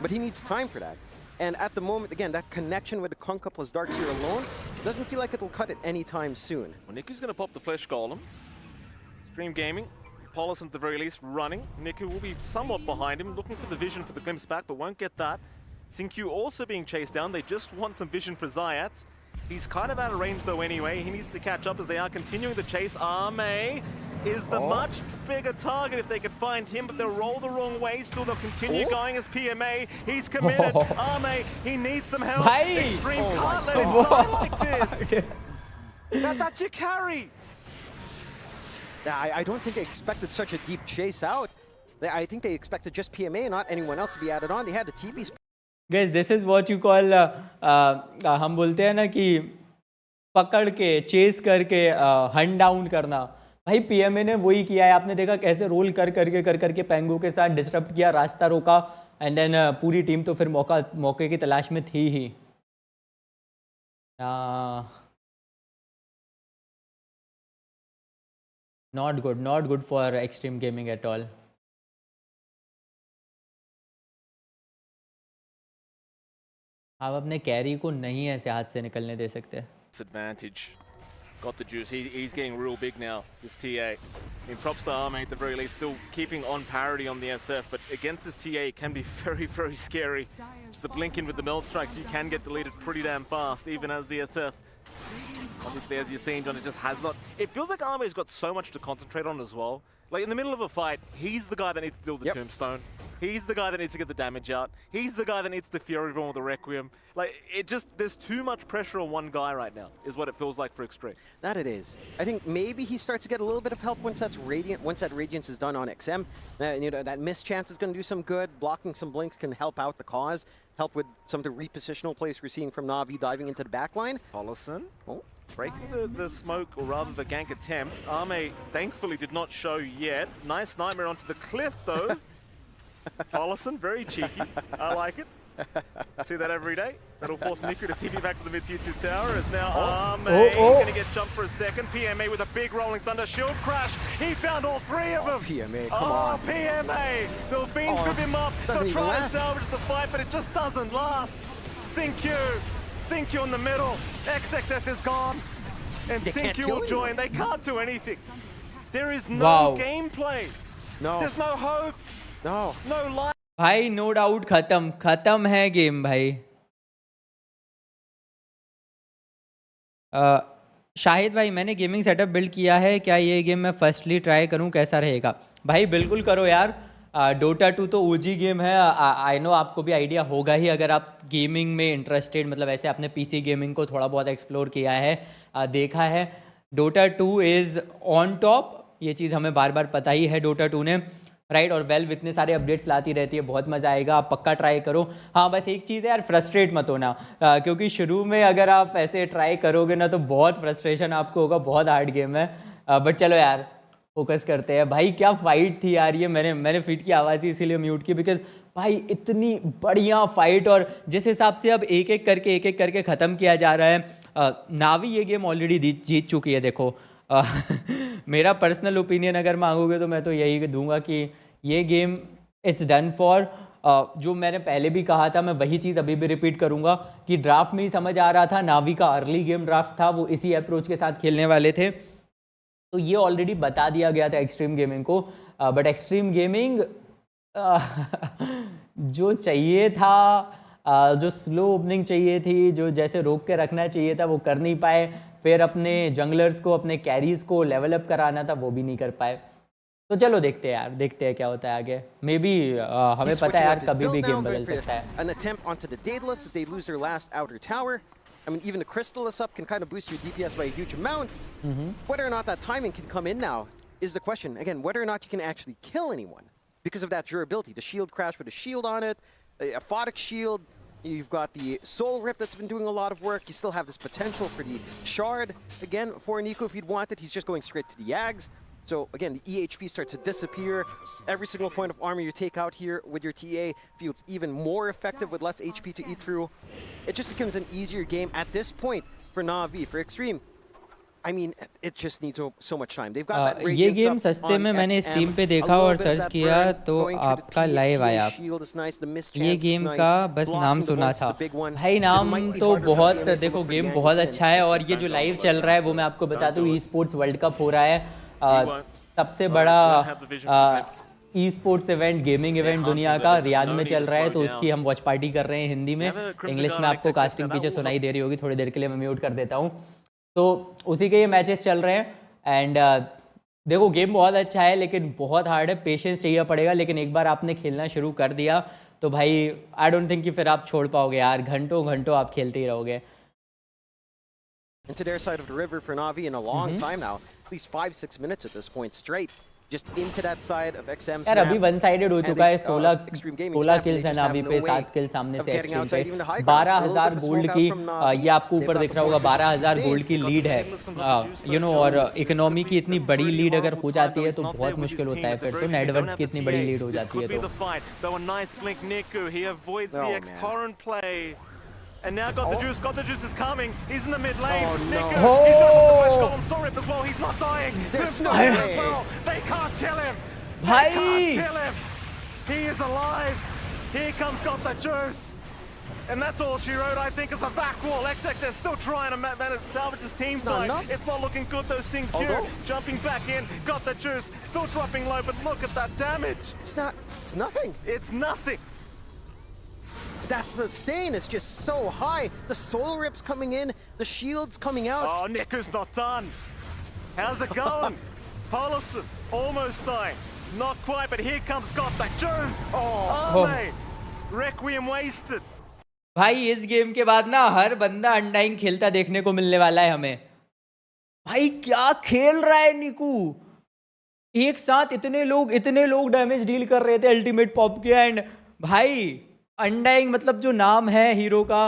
C: but he needs time for that. And at the moment, again, that connection with the Kunkka plus Darkseer alone doesn't feel like it'll cut it anytime soon.
D: Well, Niku's going to pop the Flesh Golem. Xtreme Gaming, Paulus at the very least running. Niku will be somewhat behind him, looking for the vision for the glimpse back, but won't get that. Xingqiu also being chased down. They just want some vision for Zayat. He's kind of out of range though anyway. He needs to catch up as they are continuing the chase. Ame is the much bigger target if they could find him, but they'll roll the wrong way. Still, they'll continue going as PMA. He's committed. Ame, he needs some help. Xtreme can't let him die like this. That's your carry.
C: I don't think they expected such a deep chase out. I think they expected just PMA, not anyone else to be added on. They had the TP.
B: Guys, this is what you call हम बोलते हैं ना कि पकड़ के chess करके Hunt down करना. भाई पीएमए ने वही किया है. आपने देखा कैसे रोल कर करके पेंगो के साथ डिस्टर्ब किया, रास्ता रोका, एंड देन पूरी टीम तो फिर मौके की तलाश में थी ही. Not good for Xtreme Gaming at all. आप अपने कैरी को नहीं ऐसे हाथ से निकलने दे सकते.
D: Advantage. Got the juice. He's getting real big now, this TA. I mean, props to Arme at the very least, still keeping on parity on the SF, but against this TA it can be very, very scary. Just the blink in with the meld strikes, you can get deleted pretty damn fast, even as the SF. Obviously, as you've seen, John, it just has not... It feels like Arme's got so much to concentrate on as well. Like, in the middle of a fight, he's the guy that needs to deal with the Tombstone. He's the guy that needs to get the damage out. He's the guy that needs to Fury everyone with the Requiem. Like, it just... There's too much pressure on one guy right now, is what it feels like for Xtreme.
C: That it is. I think maybe he starts to get a little bit of help once that's Radiant, once that Radiance is done on XM. You know, that missed chance is going to do some good. Blocking some blinks can help out the cause. Help with some of the repositional plays we're seeing from Na'Vi diving into the backline.
D: Paulison. Breaking the smoke, or rather the gank attempt. Arme thankfully did not show yet. Nice Nightmare onto the cliff though. Paulison, very cheeky. I like it. See that every day. That'll force Niku to TP back to the mid-tier 2 tower. As now Arme going to get jumped for a second. PMA with a big rolling thunder shield crash. He found all three of them.
C: PMA, come on.
D: PMA. The Fiends grip him up. They'll try to salvage the fight, but it just doesn't last. Xingqiu in the middle. XXS is gone. And Xingqiu will join. They can't do anything. There is no gameplay.
C: No.
D: There's no hope.
C: No.
D: No life.
B: भाई no doubt खत्म है game भाई. शाहिद भाई, मैंने gaming setup build किया है, क्या ये गेम मैं फर्स्टली ट्राई करूं, कैसा रहेगा? भाई बिल्कुल करो यार. डोटा 2 तो ओजी गेम है. आई नो आपको भी आइडिया होगा ही अगर आप गेमिंग में इंटरेस्टेड, मतलब ऐसे आपने पीसी गेमिंग को थोड़ा बहुत एक्सप्लोर किया है, देखा है. Dota 2 is on top. ये चीज़ हमें बार बार पता ही है डोटा 2 ने, राइट. और वेल्व इतने सारे अपडेट्स लाती रहती है, बहुत मज़ा आएगा. आप पक्का ट्राई करो. हाँ बस एक चीज़ है यार, फ्रस्ट्रेट मत होना, क्योंकि शुरू में अगर आप ऐसे ट्राई करोगे ना तो बहुत फ्रस्ट्रेशन आपको होगा. बहुत हार्ड गेम है. बट चलो यार फोकस करते हैं. भाई क्या फाइट थी यार ये. मैंने फीट की आवाज़ ही इसीलिए म्यूट की, बिकॉज भाई इतनी बढ़िया फाइट. और जिस हिसाब से अब एक एक करके ख़त्म किया जा रहा है. नावी ये गेम ऑलरेडी जीत चुकी है. देखो मेरा पर्सनल ओपिनियन अगर मांगोगे तो मैं तो यही दूंगा कि ये गेम इट्स डन फॉर. जो मैंने पहले भी कहा था, मैं वही चीज़ अभी भी रिपीट करूंगा कि ड्राफ्ट में ही समझ आ रहा था. नावी का अर्ली गेम ड्राफ्ट था, वो इसी अप्रोच के साथ खेलने वाले थे. तो ये ऑलरेडी बता दिया गया था एक्सट्रीम गेमिंग को. बट एक्सट्रीम गेमिंग जो चाहिए था, जो स्लो ओपनिंग चाहिए थी, जो जैसे रोक के रखना चाहिए था, वो कर नहीं पाए. फिर अपने जंगलर्स को, अपने कैरीज को लेवल अप कराना था, वो भी नहीं कर पाए. तो चलो देखते हैं यार, देखते हैं क्या होता है आगे. मे बी हमें पता है यार कभी भी गेम बदल सकता है.
C: An attempt onto the Daedalus as they lose their last outer tower. I mean, even the Crystallis up can kind of boost your DPS by a huge amount. Whether or not that timing can come in now is the question. Again, whether or not you can actually kill anyone because of that durability. The shield crash with a shield on it, a photic shield. You've got the Soul Rip that's been doing a lot of work. You still have this potential for the Shard. Again, for Nico, if you'd want it, he's just going straight to the Yags. So again, the EHP starts to disappear. Every single point of armor you take out here with your TA feels even more effective with less HP to eat through. It just becomes an easier game at this point for Na'Vi. For Xtreme, I mean, it just needs so much time. They've got that
B: ये game सस्ते में मैंने steam पे देखा और search किया तो आपका लाइव आया. ये गेम का बस नाम सुना था. भाई नाम तो बहुत, देखो गेम बहुत अच्छा है और ये जो लाइव चल रहा है वो मैं आपको बता दूं, Esports World Cup हो रहा है. सबसे बड़ा ई-स्पोर्ट्स इवेंट, गेमिंग इवेंट दुनिया का रियाद में चल रहा है, तो उसकी हम वॉच पार्टी कर रहे हैं हिंदी में. इंग्लिश में आपको कास्टिंग पीछे सुनाई दे रही होगी, थोड़ी देर के लिए मैं म्यूट कर देता हूँ. तो उसी के ये मैचेस चल रहे हैं एंड देखो गेम बहुत अच्छा है लेकिन बहुत हार्ड है, पेशेंस चाहिए पड़ेगा. लेकिन एक बार आपने खेलना शुरू कर दिया तो भाई आई डोंट थिंक कि फिर आप छोड़ पाओगे यार. घंटों घंटों आप खेलते ही रहोगे.
C: Into their side of the river for Na'Vi in a long time now, at least 5-6 minutes at this point straight, just into that side of XM's
B: यार अभी वन साइडेड हो चुका है. 16 किल्स है नावी पे, 7 किल सामने से एक्सट्रीम पे. 12,000 गोल्ड की ये आपको ऊपर दिख रहा होगा, 12,000 गोल्ड की लीड है यू नो. और इकोनॉमी की इतनी बड़ी लीड अगर हो जाती है तो बहुत मुश्किल होता है फिर तो. नेटवर्क की इतनी बड़ी लीड हो जाती है तो.
D: And now got the juice is coming. He's in the mid lane. Nico, he's got the push column. Sorip as well. He's not dying. Tombstone as well. They can't kill him. They can't kill him. He is alive. Here comes got the juice. And that's all she wrote, I think, is the back wall. XXS still trying to salvage his team's life. It's not looking good though. Syncure jumping back in. Got the juice. Still dropping low, but look at that damage.
C: It's nothing.
D: It's nothing.
C: That sustain is just so high. The soul rips coming in, the shields coming out.
D: Oh, Niku's not done. How's it going? Paulson almost dying. Not quite, but here comes got the juice. Oh, mate. Requiem wasted.
B: भाई इस game के बाद ना हर बंदा undying खेलता देखने को मिलने वाला है हमें. भाई क्या खेल रहा है निकू. एक साथ इतने लोग डैमेज डील कर रहे थे अल्टीमेट पॉप के. एंड भाई अनडाइंग मतलब जो नाम है हीरो का,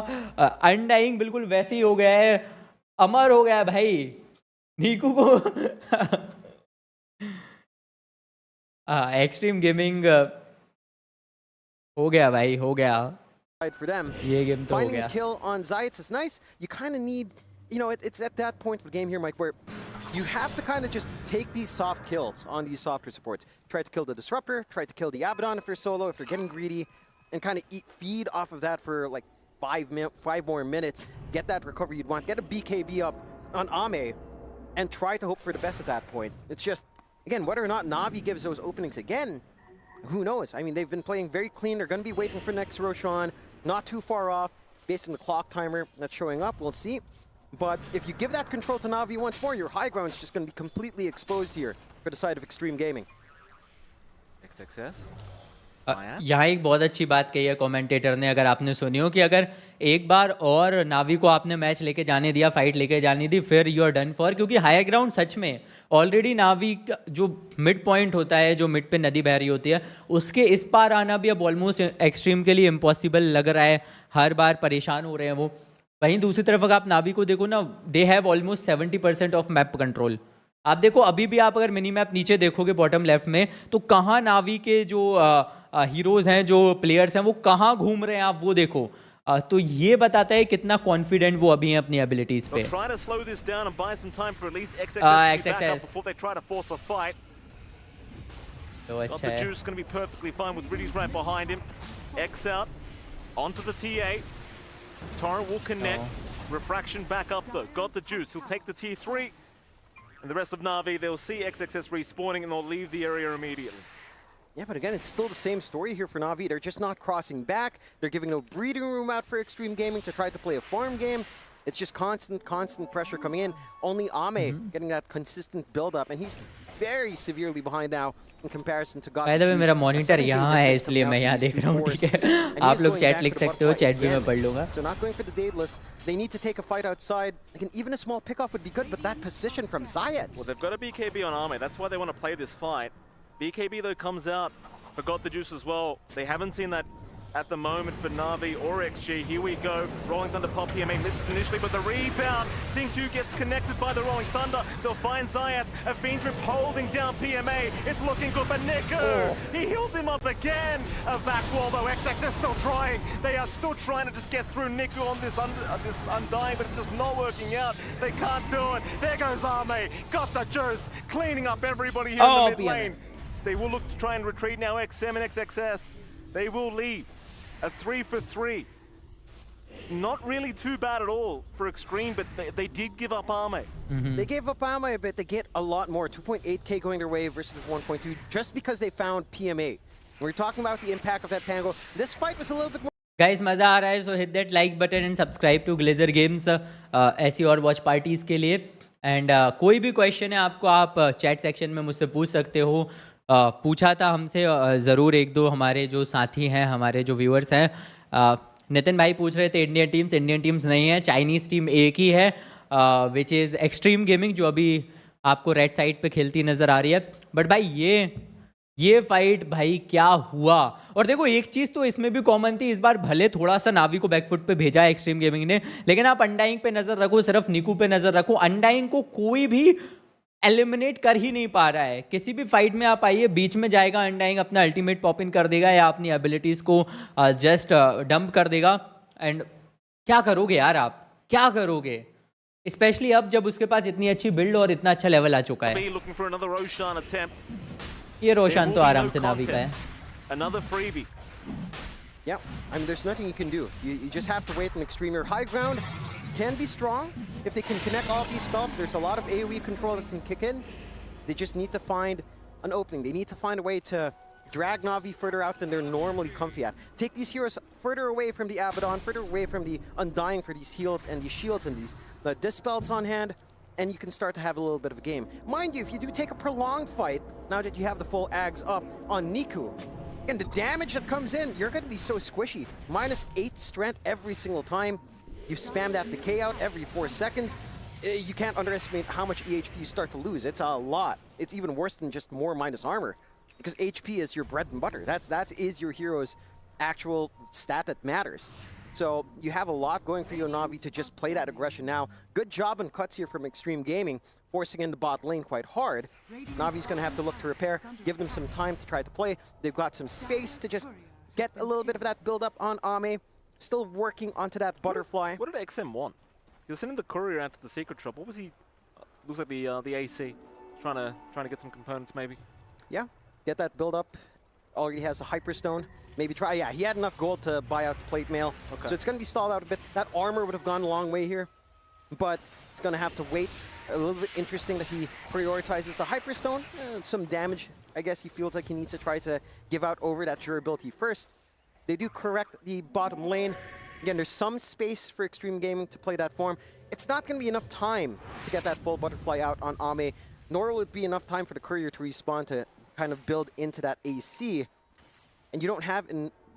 B: अनडाइंग बिल्कुल वैसे ही हो गया है, अमर हो गया है भाई नीकू को. एक्सट्रीम गेमिंग हो गया भाई, हो गया.
C: For them,
B: ये गेम तो हो
C: finding
B: गया.
C: a kill on Zaitz is nice. You kind of need, you know, it's at that point of the game here, Mike, where you have to kind of just take these soft kills on these softer supports. Try to kill the Disruptor, try to kill the Abaddon if they're solo, if they're getting greedy, and kind of feed off of that for like 5 more minutes. Get that recovery you'd want. Get a BKB up on Ame, and try to hope for the best at that point. It's just, again, whether or not Na'Vi gives those openings again, who knows? I mean, they've been playing very clean. They're going to be waiting for next Roshan. Not too far off, based on the clock timer that's showing up. We'll see. But if you give that control to Na'Vi once more, your high ground is just going to be completely exposed here for the side of Xtreme Gaming.
D: XXS.
B: यहाँ एक बहुत अच्छी बात कही है commentator ने, अगर आपने सुनी हो, कि अगर एक बार और नावी को आपने मैच लेके जाने दिया, फाइट लेके जाने दी, फिर यू आर डन फॉर. क्योंकि हायर ग्राउंड सच में ऑलरेडी नावी का जो मिड पॉइंट होता है, जो मिड पे नदी बह रही होती है, उसके इस पार आना भी अब ऑलमोस्ट एक्सट्रीम के लिए इम्पॉसिबल लग रहा है. हर बार परेशान हो रहे हैं वो. वहीं दूसरी तरफ अगर आप नावी को देखो ना, they have almost 70% of map control. आप देखो अभी भी आप अगर मिनी मैप नीचे देखोगे बॉटम लेफ्ट में, तो कहाँ नावी के जो हीरोज़ हैं, जो प्लेयर्स हैं, वो कहाँ घूम रहे हैं आप वो देखो. तो ये बताता है कितना कॉन्फिडेंट वो अभी हैं अपनी एबिलिटीज पे. तो अच्छा है.
D: Torrent will connect. Refraction back up though. Got the juice. He'll take the tier 3. And the rest of Na'Vi, they'll see XXS respawning and they'll leave the area immediately.
C: Yeah, but again, it's still the same story here for Na'Vi. They're just not crossing back. They're giving no breathing room out for Xtreme Gaming to try to play a farm game. It's just constant pressure coming in. Only Ame getting that consistent build-up. And he's, very severely behind now in comparison to God.
B: By the way, मेरा monitor यहाँ है इसलिए मैं यहाँ देख रहा हूँ, ठीक है? आप लोग चैट लिख सकते हो, चैट भी मैं पढ़ लूँगा.
C: So not going for the Daedalus. They need to take a fight outside. Again, even a small pickoff would be good, but that position from Zayats.
D: Well, they've got a BKB on Arme. That's why they want to play this fight. BKB, though, comes out. Forgot the juice as well. They haven't seen that at the moment for Na'Vi or XG. Here we go. Rolling Thunder pop PMA misses initially, but the rebound. Xingqiu gets connected by the Rolling Thunder. They'll find Zayats. A Fiend Drip holding down PMA. It's looking good, but Niku, he heals him up again. A back wall, though. XX is still trying. They are still trying to just get through Niku on this Undying, but it's just not working out. They can't do it. There goes Arme. Got the juice. Cleaning up everybody here in the mid lane. They will look to try and retreat now. XM and XXS. They will leave. A 3 for 3. Not really too bad at all for Xtreme, but they did give up Arme.
C: They gave up Arme a bit. They get a lot more. 2.8k going their way versus 1.2 just because they found PMA. We're talking about the impact of that Pango. This fight was a little bit more.
B: Guys, मज़ा आ रहा है, so hit that like button and subscribe to Glazer Games ऐसी और watch parties के लिए. And कोई भी question है आपको, आप चैट सेक्शन में मुझसे पूछ सकते हो. पूछा था हमसे ज़रूर एक दो हमारे जो साथी हैं, हमारे जो व्यूअर्स हैं. नितिन भाई पूछ रहे थे इंडियन टीम्स नहीं है, चाइनीज़ टीम एक ही है, विच इज़ एक्सट्रीम गेमिंग, जो अभी आपको रेड साइड पे खेलती नज़र आ रही है. बट भाई ये फाइट भाई क्या हुआ. और देखो एक चीज़ तो इसमें भी कॉमन थी, इस बार भले थोड़ा सा नावी को बैकफुट पे भेजा है एक्सट्रीम गेमिंग ने, लेकिन आप अनडाइंग पे नज़र रखो, सिर्फ निकू पे नज़र रखो, अनडाइंग को कोई भी एलिमिनेट कर ही नहीं पा रहा है. किसी भी फाइट में आप आइए, बीच में जाएगा अनडाइंग, अपना अल्टीमेट पॉप इन कर देगा या अपनी एबिलिटीज़ को जस्ट डंप कर देगा. एंड क्या करोगे यार, आप क्या करोगे, स्पेशली अब जब उसके पास इतनी अच्छी बिल्ड और इतना अच्छा लेवल आ चुका है. ये रोशन तो आराम से नावी का है.
C: Yeah, I mean, there's nothing you can do. You just have to wait and Xtreme. Your high ground can be strong if they can connect all of these spells. There's a lot of AoE control that can kick in. They just need to find an opening. They need to find a way to drag Na'Vi further out than they're normally comfy at. Take these heroes further away from the Abaddon, further away from the Undying for these heals and these shields and these Dispels on hand, and you can start to have a little bit of a game. Mind you, if you do take a prolonged fight, now that you have the full Ags up on Niku, and the damage that comes in, you're going to be so squishy. -8 strength every single time. You spam that decay out every 4 seconds. You can't underestimate how much EHP you start to lose. It's a lot. It's even worse than just more minus armor, because HP is your bread and butter. That is your hero's actual stat that matters. So you have a lot going for you, Na'Vi, to just play that aggression now. Good job on cuts here from Xtreme Gaming, forcing in the bot lane quite hard. Navi's going to have to look to repair, give them some time to try to play. They've got some space to just get a little bit of that build up on Ame. Still working onto that butterfly.
D: What did XM want? He was sending the courier out to the secret shop. What was he? Looks like the AC, trying to get some components maybe.
C: Yeah, get that build up. Already has a Hyperstone. Maybe try. Yeah, he had enough gold to buy out the plate mail. Okay. So it's going to be stalled out a bit. That armor would have gone a long way here, but it's going to have to wait. A little bit interesting that he prioritizes the Hyperstone. Some damage. I guess he feels like he needs to try to give out over that durability first. They do correct the bottom lane. Again, there's some space for Xtreme Gaming to play that form. It's not going to be enough time to get that full butterfly out on Ame, nor will it be enough time for the courier to respawn to kind of build into that AC. And you don't have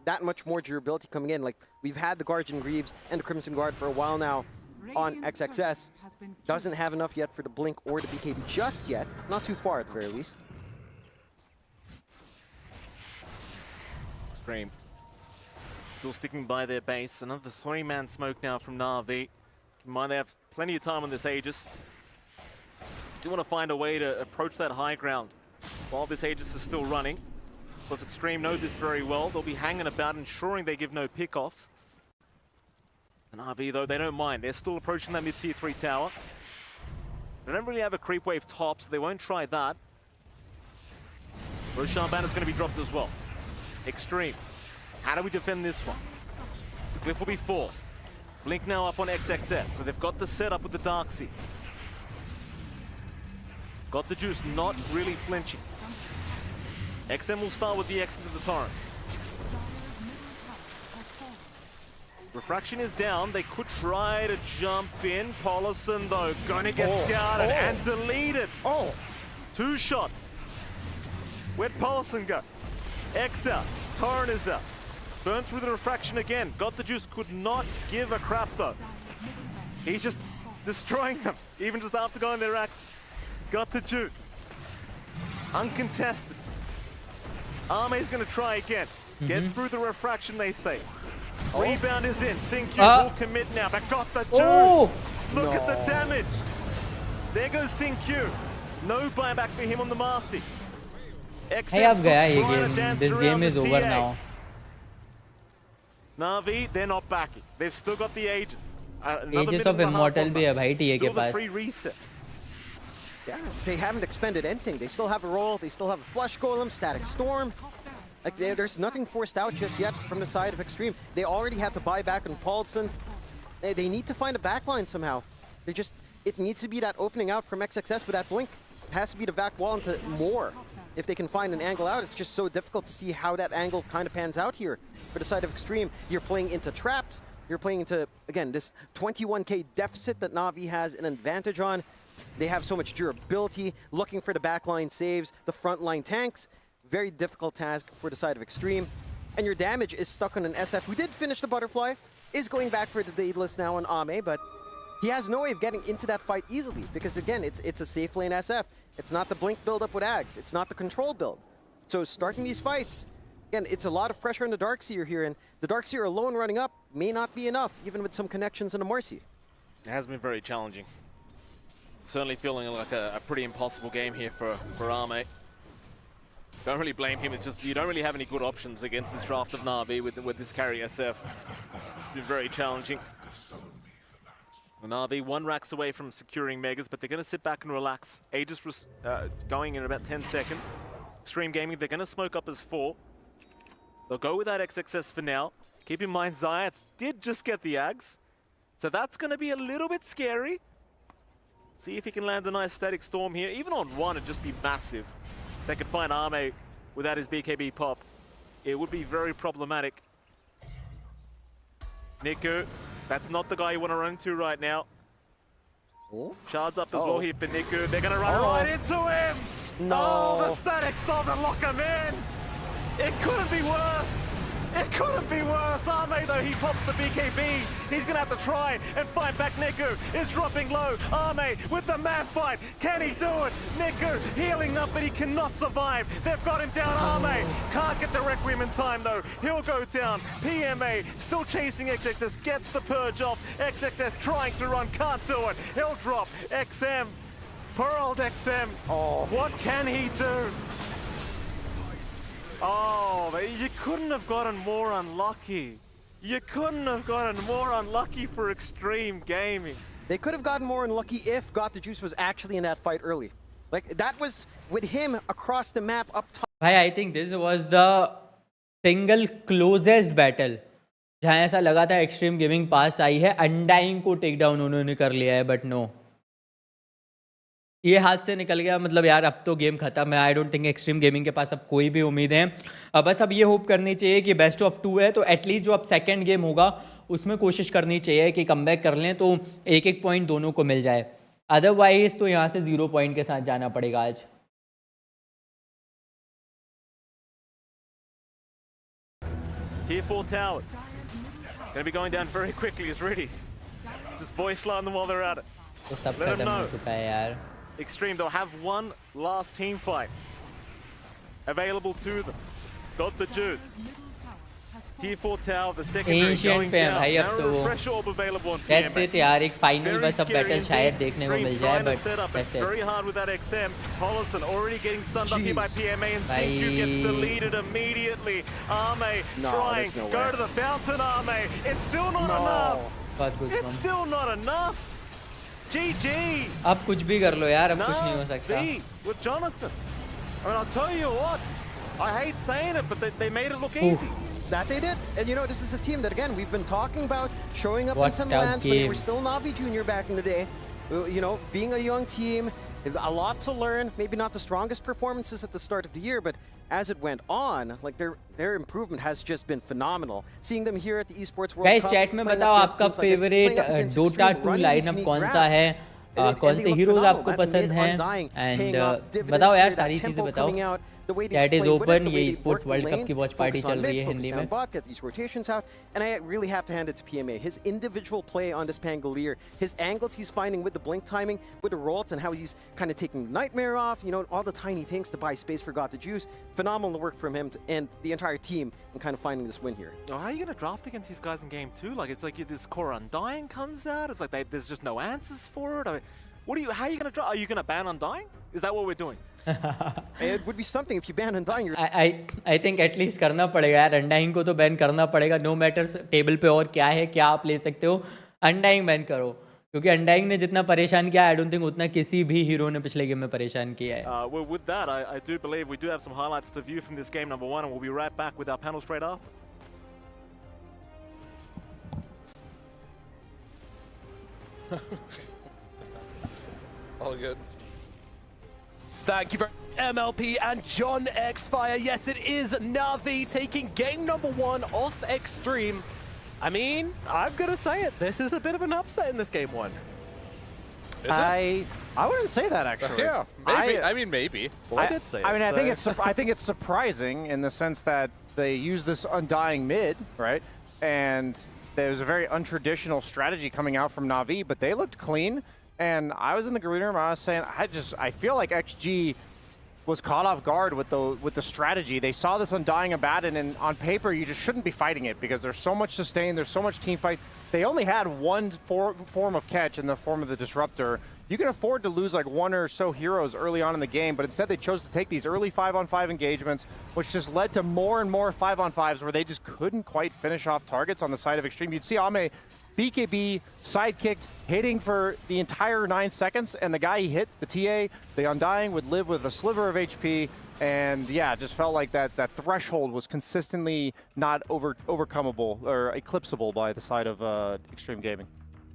C: that much more durability coming in. Like, we've had the Guardian Greaves and the Crimson Guard for a while now on XXS. Doesn't have enough yet for the Blink or the BKB just yet. Not too far at the very least.
D: Xtreme still sticking by their base. Another 3-man smoke now from Na'Vi. Keep in mind they have plenty of time on this Aegis. Do want to find a way to approach that high ground while this Aegis is still running. Because Xtreme know this very well. They'll be hanging about, ensuring they give no pickoffs. And Na'Vi, though, they don't mind. They're still approaching that mid-tier 3 tower. They don't really have a creep wave top, so they won't try that. Roshan Banner's going to be dropped as well. Xtreme, how do we defend this one? The glyph will be forced. Blink now up on XXS, so they've got the setup with the Darkseid. Got the juice, not really flinching. XM will start with the X into the torrent. Refraction is down. They could try to jump in. Paulison, though, gonna get scouted and deleted. 2 shots. Where'd Paulson go? X out. Torrent is out. Burned through the refraction again. Got the juice, could not give a crap though. He's just destroying them, even just after going their axes. Got the juice. Uncontested. Arme's gonna try again. Get through the refraction, they say. Rebound is in. Xingqiu will commit now, but got the juice. Look at the damage. There goes Xingqiu. No buyback for him on the Marcy.
B: Hey, अब गया ये game. This game is over now.
D: Na'Vi, they're not backing. They've still got the Aegis.
B: Aegis of Immortal भी है भाई TA के पास.
D: Free reset.
C: Yeah, they haven't expended anything. They still have a roll. They still have a flush golem, static storm. Like there's nothing forced out just yet from the side of Xtreme. They already had to buy back on Paulson. They need to find a backline somehow. It needs to be that opening out from XXS with that blink. It has to be the back wall into more. If they can find an angle out, it's just so difficult to see how that angle kind of pans out here. For the side of Xtreme, you're playing into traps. You're playing into, again, this 21k deficit that Na'Vi has an advantage on. They have so much durability, looking for the backline saves, the frontline tanks. Very difficult task for the side of Xtreme. And your damage is stuck on an SF who did finish the butterfly, is going back for the Daedalus now on Ame, but he has no way of getting into that fight easily because, again, it's a safe lane SF. It's not the blink build-up with Ags. It's not the control build. So starting these fights, again, it's a lot of pressure on the Darkseer here, and the Darkseer alone running up may not be enough, even with some connections in the Marcy.
D: It has been very challenging. Certainly feeling like a pretty impossible game here for Ame. Don't really blame him, it's just you don't really have any good options against this draft of Na'Vi with this carry SF. It's been very challenging. Na'Vi 1 racks away from securing Megas, but they're going to sit back and relax. Aegis going in about 10 seconds. Xtreme Gaming, they're going to smoke up as 4. They'll go with that XXS for now. Keep in mind, Zayats did just get the Ags, so that's going to be a little bit scary. See if he can land a nice static storm here. Even on 1, it'd just be massive. They could find Ame without his BKB popped. It would be very problematic. Niku, that's not the guy you want to run to right now. Shards up as well here for Niku. They're going to run right into him.
C: No.
D: Oh, the static storm to lock him in. It couldn't be worse. It couldn't be worse. Ame, though, he pops the BKB. He's going to have to try and fight back. Niku is dropping low. Ame with the man fight. Can he do it? Niku healing up, but he cannot survive. They've got him down. Ame can't get the Requiem in time, though. He'll go down. PMA still chasing XXS. Gets the purge off. XXS trying to run. Can't do it. He'll drop. XM. Poor old XM. Oh, what can he do? Oh, you couldn't have gotten more unlucky. You couldn't have gotten more unlucky for Xtreme Gaming.
C: They could have gotten more unlucky if Got the Juice was actually in that fight early. Like, that was with him across the map up top.
B: I think this was the single closest battle. जहाँ ऐसा लगा था Xtreme Gaming पास आई है, Undying को take down उन्होंने कर लिया है, बट नो. ये हाथ से निकल गया, मतलब यार अब तो गेम खत्म है. I don't think Xtreme Gaming के पास अब कोई भी उम्मीद है. बस अब ये होप करनी चाहिए कि बेस्ट ऑफ 2 है, तो एटलीस्ट जो अब सेकंड गेम होगा उसमें कोशिश करनी चाहिए कि कमबैक कर लें, तो एक एक पॉइंट दोनों को मिल जाए. अदरवाइज तो यहाँ से 0 पॉइंट के साथ जाना पड़ेगा आज.
D: Tier 4 towers. Going to be going down very quickly as Riddies. Just voice line them while they're at it.
B: तो सब
D: Let them
B: खत्म हो
D: know.
B: चुका है यार.
D: Xtreme, they'll have one last team fight available to them. Got the juice. Tier 4 tower, the secondary
B: Ancient
D: going
B: पे है
D: down.
B: भाई अब
D: Now
B: तो वो.
D: refresh orb available on
B: That's
D: PMA.
B: it यार, एक फाइनल
D: Very
B: बस अब
D: scary
B: बैटल शायद
D: indeed.
B: देखने को
D: Xtreme
B: मिल जाए,
D: trying to
B: but
D: set up. It's
B: that's it.
D: very hard with that XM. Paulson already getting stunned up here by
C: Jeez.
D: PMA, and Xingqiu gets
B: Bye.
D: deleted immediately. Ame
C: No,
D: trying,
C: there's no
D: go
C: way.
D: to the fountain, Ame. It's still not
C: No.
D: enough.
B: बहुत कुछ
D: It's still not enough. GG.
B: अब कुछ भी कर लो यार, अब कुछ नहीं हो सकता.
D: V with Jonathan. I mean, I'll tell you what, I hate saying it, but they made it look easy.
C: That they did. And you know, this is a team that, again, we've been talking about showing up in
B: What
C: some
B: a
C: lands when they
B: game.
C: were still Na'Vi Junior back in the day. You know, being a young team, is a lot to learn. Maybe not the strongest performances at the start of the year, but as it went on, like their improvement has just been phenomenal. Seeing them here at the Esports World
B: Guys,
C: Cup,
B: chat में
C: playing
B: बताओ
C: up against
B: आपका
C: teams like this,
B: favourite
C: playing up against
B: Dota
C: Xtreme,
B: 2
C: running these
B: lineup
C: unique
B: कौन सा
C: graphs.
B: है. कौन से heroes आपको पसंद हैं एंड बताओ यार सारी चीज़ें बताओ क्या इट इज ओपन ये स्पोर्ट्स वर्ल्ड कप की वॉच पार्टी चल रही है हिंदी में
C: get these rotations out, and I really have to hand it to PMA. His individual play on this Pangolier, his angles he's finding with the blink timing, with the rolls, and how he's kind of taking Nightmare off, you know, all the tiny things to buy space for God the Juice. Phenomenal work from him and the entire team in kind of finding this win here.
D: Oh, how are you going to draft against these guys in game 2? Like, it's like this core Undying comes out, it's like there's just no answers for it. I mean, how are you going to draft? Are you going to ban Undying? Is that what we're doing?
C: It would be something if you ban Undying.
B: I think at least करना पड़ेगा यार Undying को तो ban करना पड़ेगा no matters table पे और क्या है क्या आप ले सकते हो Undying बैन करो क्योंकि Undying ने जितना परेशान किया I don't think उतना किसी भी हीरो ने पिछले गेम में परेशान किया है
D: Well, with that, I do believe we do have some highlights to view from this game number 1, and we'll be right back with our panel straight after.
E: All good.
F: Thank you very much, MLP and John Xfire. Yes, it is Na'Vi taking game number 1 off Xtreme. I mean, I'm going to say it. This is a bit of an upset in this game 1.
E: Is it?
G: I wouldn't say that actually.
E: Yeah, maybe. I mean, maybe.
F: Well, I did say it.
G: I mean, I think it's surprising in the sense that they use this Undying mid, right? And there's a very untraditional strategy coming out from Na'Vi, but they looked clean. And I was in the green room. I was saying, I feel like XG was caught off guard with the strategy. They saw this Undying Abaddon, and on paper, you just shouldn't be fighting it because there's so much sustain, there's so much team fight. They only had one form of catch in the form of the Disruptor. You can afford to lose like one or so heroes early on in the game, but instead they chose to take these early 5-on-5 engagements, which just led to more and more 5-on-5s where they just couldn't quite finish off targets on the side of Xtreme. You'd see Ame BKB sidekicked, hitting for the entire 9 seconds, and the guy he hit, the TA, the Undying, would live with a sliver of HP, and yeah, just felt like that threshold was consistently not overcomable or eclipsable by the side of Xtreme Gaming.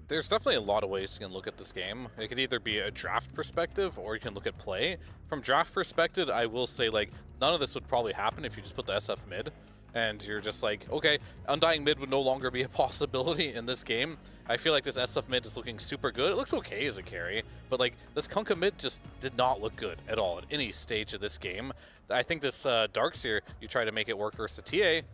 E: There's definitely a lot of ways you can look at this game. It could either be a draft perspective or you can look at play. From draft perspective, I will say like none of this would probably happen if you just put the SF mid. And you're just like, okay, Undying mid would no longer be a possibility in this game. I feel like this SF mid is looking super good. It looks okay as a carry, but like this Kunkka mid just did not look good at all at any stage of this game. I think this Darkseer, you try to make it work versus the TA,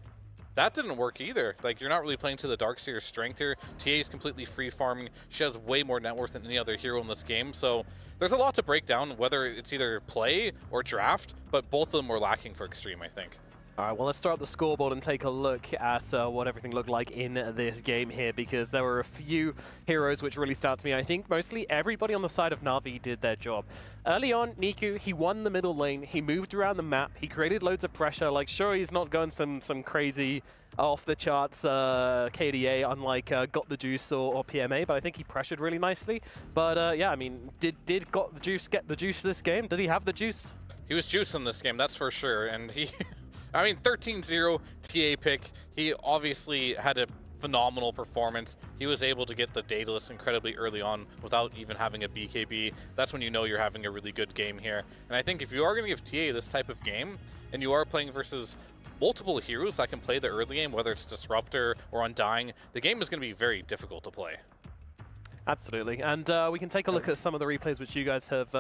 E: that didn't work either. Like, you're not really playing to the Darkseer's strength here. TA is completely free farming. She has way more net worth than any other hero in this game. So there's a lot to break down, whether it's either play or draft, but both of them were lacking for Xtreme, I think.
F: All right, well, let's start the scoreboard and take a look at what everything looked like in this game here, because there were a few heroes which really stood out to me. I think mostly everybody on the side of Na'Vi did their job. Early on, Niku, he won the middle lane. He moved around the map. He created loads of pressure. Like, sure, he's not going some crazy off-the-charts KDA, unlike Got the Juice or PMA, but I think he pressured really nicely. But yeah, I mean, did Got the Juice get the juice this game? Did he have the juice?
E: He was juicing this game, that's for sure, and he... I mean, 13-0 TA pick. He obviously had a phenomenal performance. He was able to get the Daedalus incredibly early on without even having a BKB. That's when you know you're having a really good game here. And I think if you are going to give TA this type of game, and you are playing versus multiple heroes that can play the early game, whether it's Disruptor or Undying, the game is going to be very difficult to play.
F: Absolutely, and we can take a look at some of the replays which you guys have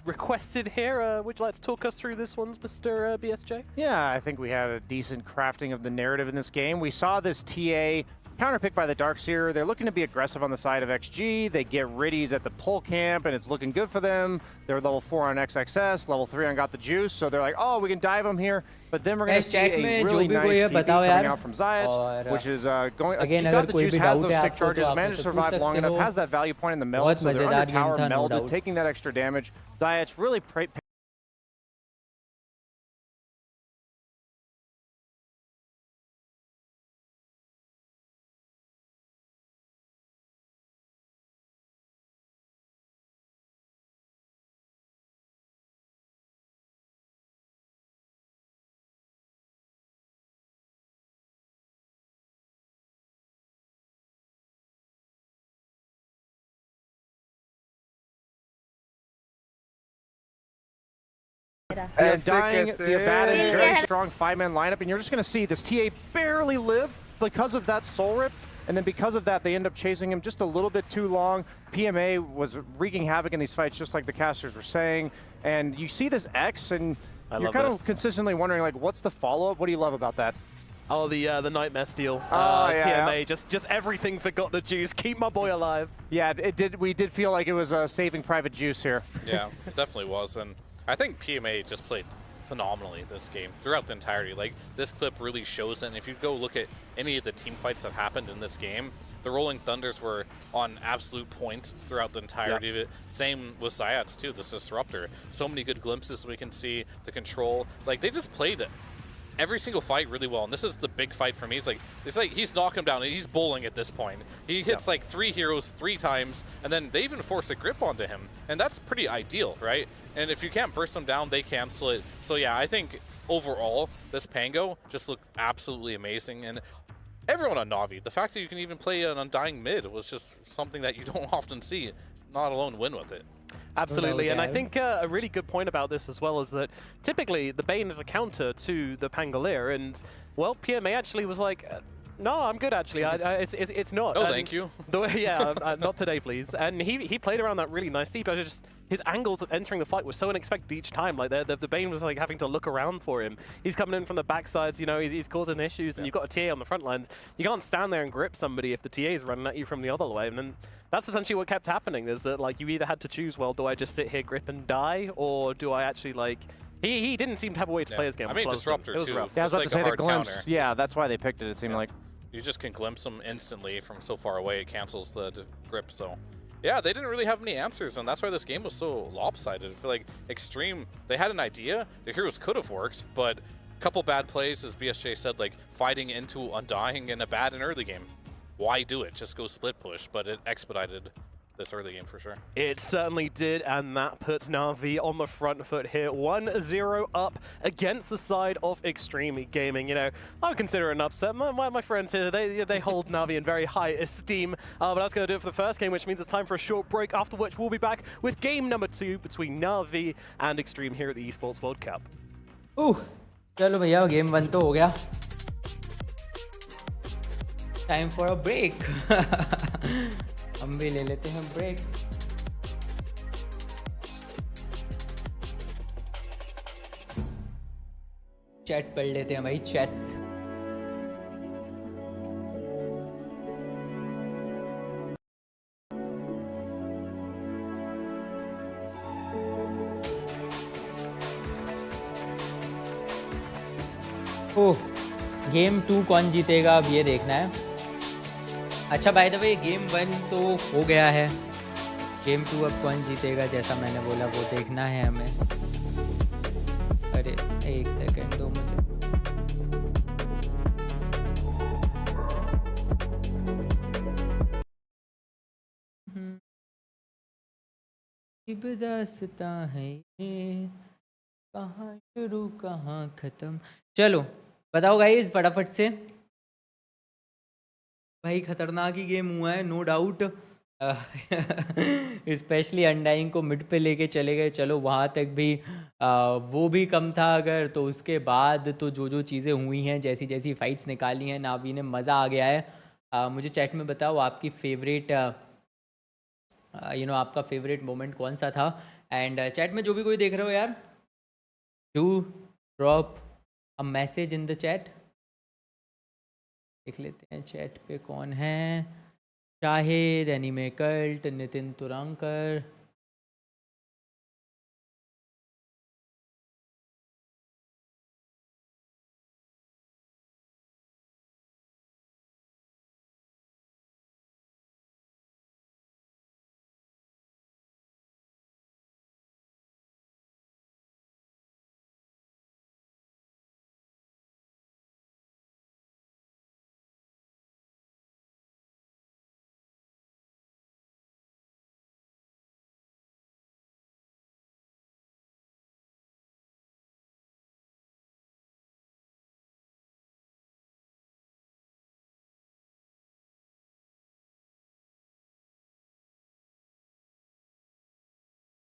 F: requested here. Would you like to talk us through this one, Mr. BSJ?
G: Yeah, I think we had a decent crafting of the narrative in this game. We saw this TA counterpicked by the Darkseer. They're looking to be aggressive on the side of XG. They get Riddies at the pull camp, and it's looking good for them. They're level 4 on XXS, level 3 on Got the Juice, so they're like, oh, we can dive them here. But then we're going to see a really nice TP coming out from Zayat, which is going... Got the Juice has those stick charges, managed to survive long enough, has that value point in the meld, so they're under tower melded, taking that extra damage. Zayat's really... Dying, the Abaddon, very strong 5-man lineup, and you're just going to see this TA barely live because of that soul rip. And then because of that, they end up chasing him just a little bit too long. PMA was wreaking havoc in these fights, just like the casters were saying. And you see this X, and you're kind of consistently wondering, like, what's the follow-up? What do you love about that?
F: Oh, the Nightmare steal.
G: Yeah.
F: PMA, just everything forgot the juice. Keep my boy alive.
G: Yeah, it did. We did feel like it was saving Private Juice here.
E: Yeah, it definitely was. And I think PMA just played phenomenally this game throughout the entirety. Like, this clip really shows it. And if you go look at any of the team fights that happened in this game, the Rolling Thunders were on absolute point throughout the entirety of it. Same with Zayats too, this Disruptor. So many good glimpses we can see, the control. Like, they just played every single fight really well, and this is the big fight for me. It's like he's knocking him down, and he's bowling at this point. He hits like 3 heroes 3 times, and then they even force a grip onto him, and that's pretty ideal, right? And if you can't burst them down, they cancel it. So yeah, I think overall, this Pango just looked absolutely amazing, and everyone on Na'Vi, the fact that you can even play an Undying mid was just something that you don't often see, not alone win with it.
F: Absolutely, and I think a really good point about this as well is that typically the Bane is a counter to the Pangolier, and well, PMA actually was like, no, I'm good actually. It's not.
E: Oh, thank you.
F: Not today, please. And he played around that really nicely, but just his angles of entering the fight were so unexpected each time. Like the Bane was like having to look around for him. He's coming in from the backsides, you know, he's causing issues, and you've got a TA on the front lines. You can't stand there and grip somebody if the TA is running at you from the other way. And then that's essentially what kept happening. Is that like you either had to choose, well, do I just sit here, grip and die, or do I actually like? He didn't seem to have a way to play his game.
E: I mean, Disruptor too.
G: Yeah, I was about to say the glimpse. Yeah, that's why they picked it. It seemed like.
E: You just can glimpse them instantly from so far away. It cancels the grip. So, yeah, they didn't really have any answers, and that's why this game was so lopsided. I feel like Xtreme, they had an idea. The heroes could have worked, but a couple bad plays, as BSJ said, like fighting into Undying in a bad and early game. Why do it? Just go split push, but it expedited this early game for sure.
F: It certainly did, and that puts Na'Vi on the front foot here. 1-0 up against the side of Xtreme Gaming. You know, I would consider it an upset. My friends here, they hold Na'Vi in very high esteem. But that's going to do it for the first game, which means it's time for a short break, after which we'll be back with game number 2 between Na'Vi and Xtreme here at the Esports World Cup.
B: चलो भैया game 1 तो हो गया. Time for a break. हम भी ले लेते हैं ब्रेक. चैट पढ़ लेते हैं भाई, चैट्स. ओह, गेम 2 कौन जीतेगा अब ये देखना है. अच्छा, बाय द वे गेम 1 तो हो गया है. गेम 2 अब कौन जीतेगा, जैसा मैंने बोला, वो देखना है हमें. अरे एक सेकंड दो मुझे. दास्ता है ये, कहाँ शुरू कहाँ ख़त्म. चलो बताओ गाइस फटाफट से. भाई खतरनाक ही गेम हुआ है, नो डाउट. स्पेशली अनडाइंग को मिड पे लेके चले गए. चलो वहाँ तक भी वो भी कम था अगर, तो उसके बाद तो जो चीज़ें हुई हैं, जैसी जैसी फाइट्स निकाली हैं नावी ने, मज़ा आ गया है. मुझे चैट में बताओ आपकी फेवरेट आपका फेवरेट मोमेंट कौन सा था. एंड चैट में जो भी कोई देख रहे हो यार, do drop a message in the chat. देख लेते हैं चैट पे कौन है. Shahid, anime cult, Nitin Turankar.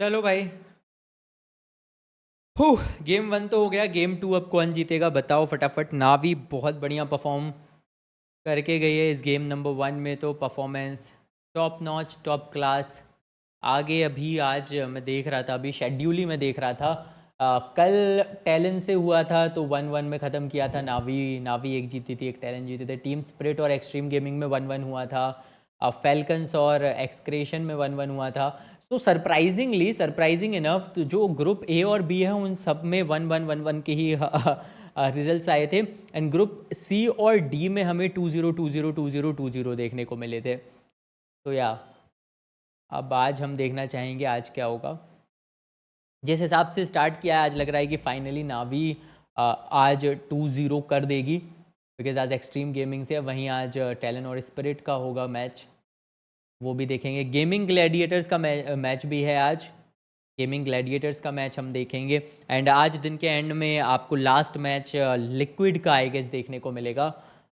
B: चलो भाई, गेम 1 तो हो गया. गेम 2 अब कौन जीतेगा बताओ फटाफट. नावी बहुत बढ़िया परफॉर्म करके गई है इस गेम नंबर 1 में, तो performance top notch, top class. आगे अभी आज मैं देख रहा था, अभी शेड्यूल ही मैं देख रहा था, कल टैलेंट से हुआ था तो 1-1 में ख़त्म किया था। नावी एक जीती थी, एक टैलेंट जीते थे। टीम स्पिरिट और एक्सट्रीम गेमिंग में 1-1 हुआ था। फैल्कन्स और एक्सक्रेशन में 1-1 हुआ था। तो सरप्राइजिंग इनफ तो जो ग्रुप ए और बी है उन सब में 1-1 के ही रिजल्ट्स आए थे। एंड ग्रुप सी और डी में हमें 2-0 2-0 2-0 2-0 देखने को मिले थे। तो या अब आज हम देखना चाहेंगे आज क्या होगा। जिस हिसाब से स्टार्ट किया है, आज लग रहा है कि फाइनली नावी आज 2-0 कर देगी, बिकॉज आज एक्सट्रीम गेमिंग से। वहीं आज टैलेंट और स्पिरिट का होगा मैच, वो भी देखेंगे। गेमिंग ग्लैडिएटर्स का मैच भी है आज, गेमिंग ग्लैडिएटर्स का मैच हम देखेंगे। एंड आज दिन के एंड में आपको लास्ट मैच लिक्विड का आई गेस देखने को मिलेगा,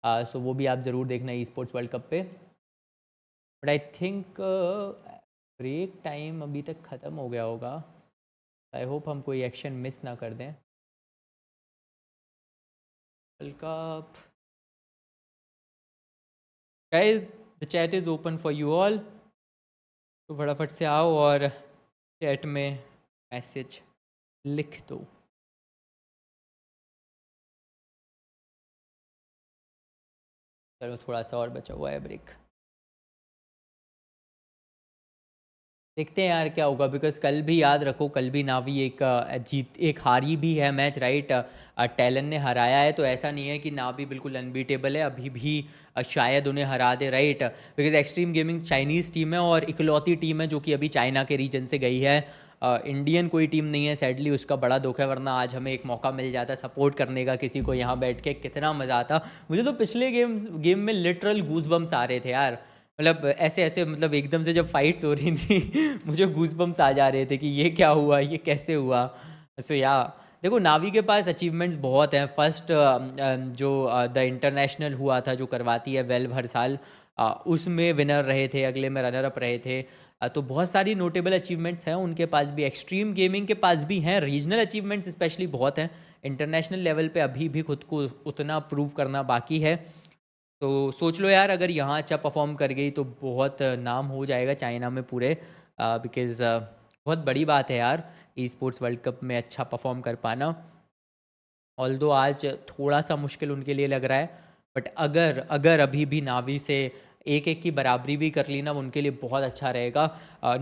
B: सो वो भी आप ज़रूर देखना ई स्पोर्ट्स वर्ल्ड कप पे। But I think break time अभी तक ख़त्म हो गया होगा। आई होप हम कोई एक्शन मिस ना कर दें। World cup guys, the chat is open for you all, तो फटाफट से आओ और चैट में मैसेज लिख दो। चलो थोड़ा सा और बचा हुआ है ब्रेक, देखते हैं यार क्या होगा। बिकॉज कल भी याद रखो, कल भी नावी एक हारी भी है मैच, राइट। टैलेंट ने हराया है, तो ऐसा नहीं है कि नावी बिल्कुल अनबीटेबल है, अभी भी शायद उन्हें हरा दे, right. Because extreme gaming Chinese team है और इकलौती टीम है जो कि अभी चाइना के रीजन से गई है। इंडियन कोई टीम नहीं है सैडली, उसका बड़ा दुख है। वरना आज हमें एक मौका मिल जाता सपोर्ट करने का किसी को यहाँ बैठ के, कितना मज़ा आता। मुझे तो पिछले गेम में लिटरल गूज़बम्स आ रहे थे यार, मतलब ऐसे मतलब एकदम से जब फाइट्स हो रही थी मुझे गूज़बम्स आ जा रहे थे कि ये क्या हुआ, ये कैसे हुआ। सो या देखो, नावी के पास अचीवमेंट्स बहुत हैं। फर्स्ट जो द इंटरनेशनल हुआ था, जो करवाती है वेल्व हर साल, उसमें विनर रहे थे, अगले में रनर अप रहे थे। तो बहुत सारी नोटेबल अचीवमेंट्स हैं उनके पास भी। एक्सट्रीम गेमिंग के पास भी हैं, रीजनल अचीवमेंट्स स्पेशली बहुत हैं। इंटरनेशनल लेवल पे अभी भी खुद को उतना प्रूव करना बाकी है। तो सोच लो यार, अगर यहाँ अच्छा परफॉर्म कर गई तो बहुत नाम हो जाएगा चाइना में पूरे, बिकॉज़ बहुत बड़ी बात है यार ई स्पोर्ट्स वर्ल्ड कप में अच्छा परफॉर्म कर पाना। ऑल्दो आज थोड़ा सा मुश्किल उनके लिए लग रहा है, बट अगर अभी भी नावी से 1-1 की बराबरी भी कर ली ना, उनके लिए बहुत अच्छा रहेगा।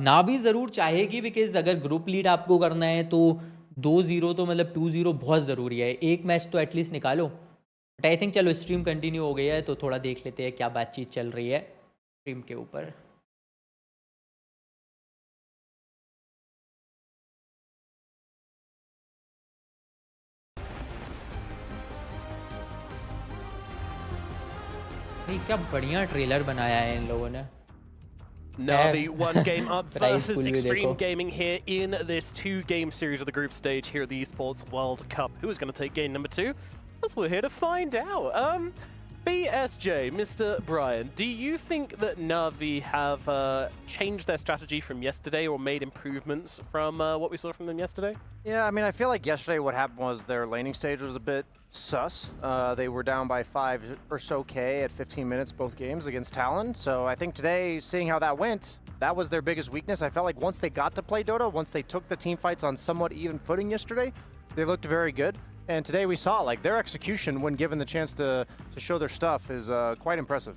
B: नावी ज़रूर चाहेगी, बिकॉज अगर ग्रुप लीड आपको करना है तो 2-0 तो मतलब 2-0 बहुत ज़रूरी है। एक मैच तो एटलीस्ट निकालो। बट आई थिंक चलो स्ट्रीम कंटिन्यू हो गई है, तो थोड़ा देख लेते हैं क्या बातचीत चल रही है स्ट्रीम के ऊपर। भाई क्या बढ़िया ट्रेलर बनाया है इन लोगों ने।
F: Navi one game up
B: Prize
F: versus
B: pool भी
F: Xtreme
B: देखो।
F: Gaming here in this 2-game series of the group stage here at the Esports World Cup. Who is going to take game number 2? That's what we're here to find out. BSJ, Mr. Brian, do you think that Navi have changed their strategy from yesterday or made improvements from what we saw from them yesterday?
G: Yeah, I mean, I feel like yesterday what happened was their laning stage was a bit sus. They were down by 5 or so K at 15 minutes both games against Talon. So I think today, seeing how that went, that was their biggest weakness. I felt like once they got to play Dota, once they took the team fights on somewhat even footing yesterday, they looked very good. And today we saw like their execution when given the chance to show their stuff is quite impressive.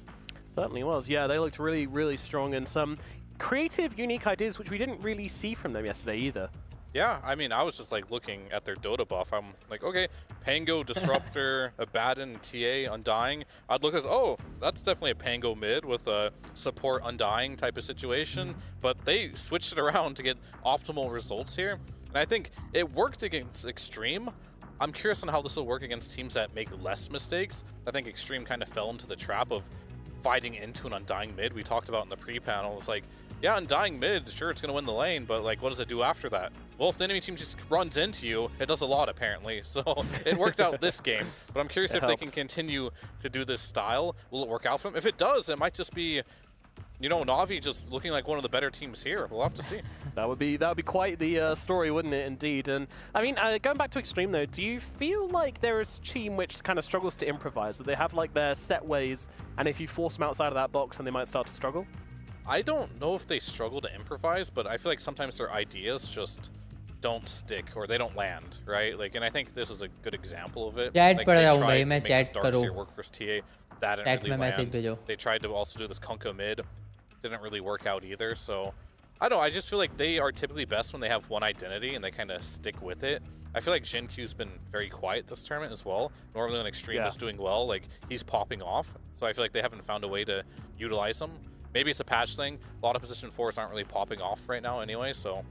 F: Certainly was. Yeah, they looked really, really strong, and some creative, unique ideas which we didn't really see from them yesterday either.
E: Yeah, I mean, I was just like looking at their Dota buff. I'm like, okay, Pango, Disruptor, Abaddon, TA, Undying. I'd look as, oh, that's definitely a Pango mid with a support Undying type of situation. But they switched it around to get optimal results here. And I think it worked against Extreme. I'm curious on how this will work against teams that make less mistakes. I think Extreme kind of fell into the trap of fighting into an Undying mid. We talked about in the pre-panel. It's like, yeah, Undying mid, sure, it's going to win the lane, but like, what does it do after that? Well, if the enemy team just runs into you, it does a lot, apparently. So it worked out this game, but I'm curious if they can continue to do this style. Will it work out for them? If it does, it might just be you know, Na'Vi just looking like one of the better teams here. We'll have to see.
F: That would be quite the story, wouldn't it? Indeed. And I mean, going back to Xtreme though, do you feel like there is a team which kind of struggles to improvise? That they have like their set ways, and if you force them outside of that box, then they might start to struggle?
E: I don't know if they struggle to improvise, but I feel like sometimes their ideas just don't stick or they don't land, right? Like, and I think this is a good example of it.
B: Chat
E: Like,
B: पढ़
E: they
B: रहा हूँ
E: tried
B: भाई,
E: to
B: मैं
E: make this
B: chat करूँ.
E: Darkseer work versus TA. That didn't
B: Chat
E: really
B: में message
E: land.
B: भेजो.
E: They tried to also do this Kunkka mid. Didn't really work out either. So I don't know. I just feel like they are typically best when they have one identity and they kind of stick with it. I feel like Jinq's been very quiet this tournament as well. Normally when Xtreme is doing well, like he's popping off. So I feel like they haven't found a way to utilize him. Maybe it's a patch thing. A lot of position 4s aren't really popping off right now anyway, so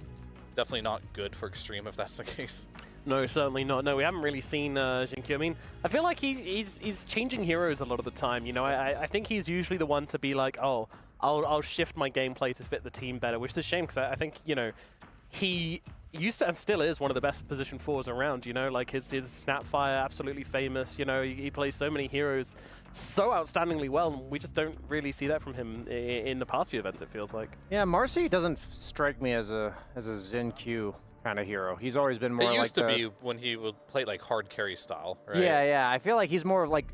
E: definitely not good for Xtreme if that's the case.
F: No, certainly not. No, we haven't really seen Jinq. I mean, I feel like he's changing heroes a lot of the time. You know, I think he's usually the one to be like, oh, I'll shift my gameplay to fit the team better, which is a shame because I think, you know, he used to and still is one of the best position 4s around. You know, like his Snapfire, absolutely famous. You know, he plays so many heroes so outstandingly well, and we just don't really see that from him in the past few events, it feels like.
G: Yeah, Marcy doesn't strike me as a Zenq kind of hero. He's always been more like
E: It used to be when he would play like hard carry style, right?
G: Yeah. I feel like he's more like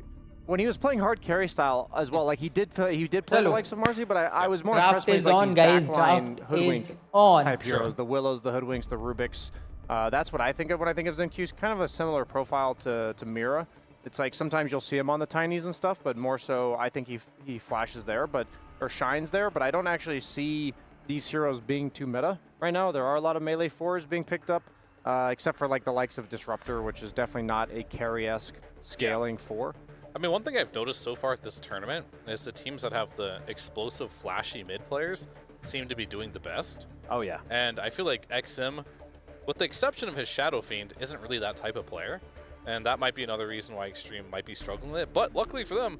G: when he was playing hard carry style as well. Like he did play the likes of Marcy, but I was more
B: Draft
G: impressed with
B: is
G: like,
B: on,
G: these
B: guys.
G: backline
B: Draft
G: hoodwink
B: is on.
G: type heroes, the Willows, the Hoodwinks, the Rubiks. That's what I think of when I think of Zenq. He's kind of a similar profile to Mira. It's like sometimes you'll see him on the tinies and stuff, but more so I think he flashes there, or shines there. But I don't actually see these heroes being too meta right now. There are a lot of melee 4s being picked up, except for like the likes of Disruptor, which is definitely not a carry-esque scaling 4.
E: I mean, one thing I've noticed so far at this tournament is the teams that have the explosive, flashy mid players seem to be doing the best.
F: Oh yeah.
E: And I feel like XM, with the exception of his Shadow Fiend, isn't really that type of player. And that might be another reason why Xtreme might be struggling with it. But luckily for them,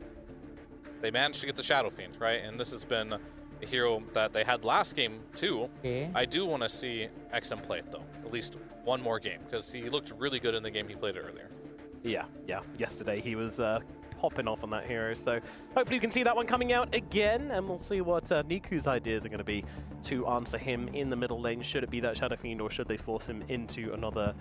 E: they managed to get the Shadow Fiend, right? And this has been a hero that they had last game too.
B: Okay.
E: I do want to see XM play it though, at least one more game, because he looked really good in the game he played earlier.
F: Yeah. Yesterday he was popping off on that hero, so hopefully you can see that one coming out again, and we'll see what Niku's ideas are going to be to answer him in the middle lane. Should it be that Shadow Fiend, or should they force him into another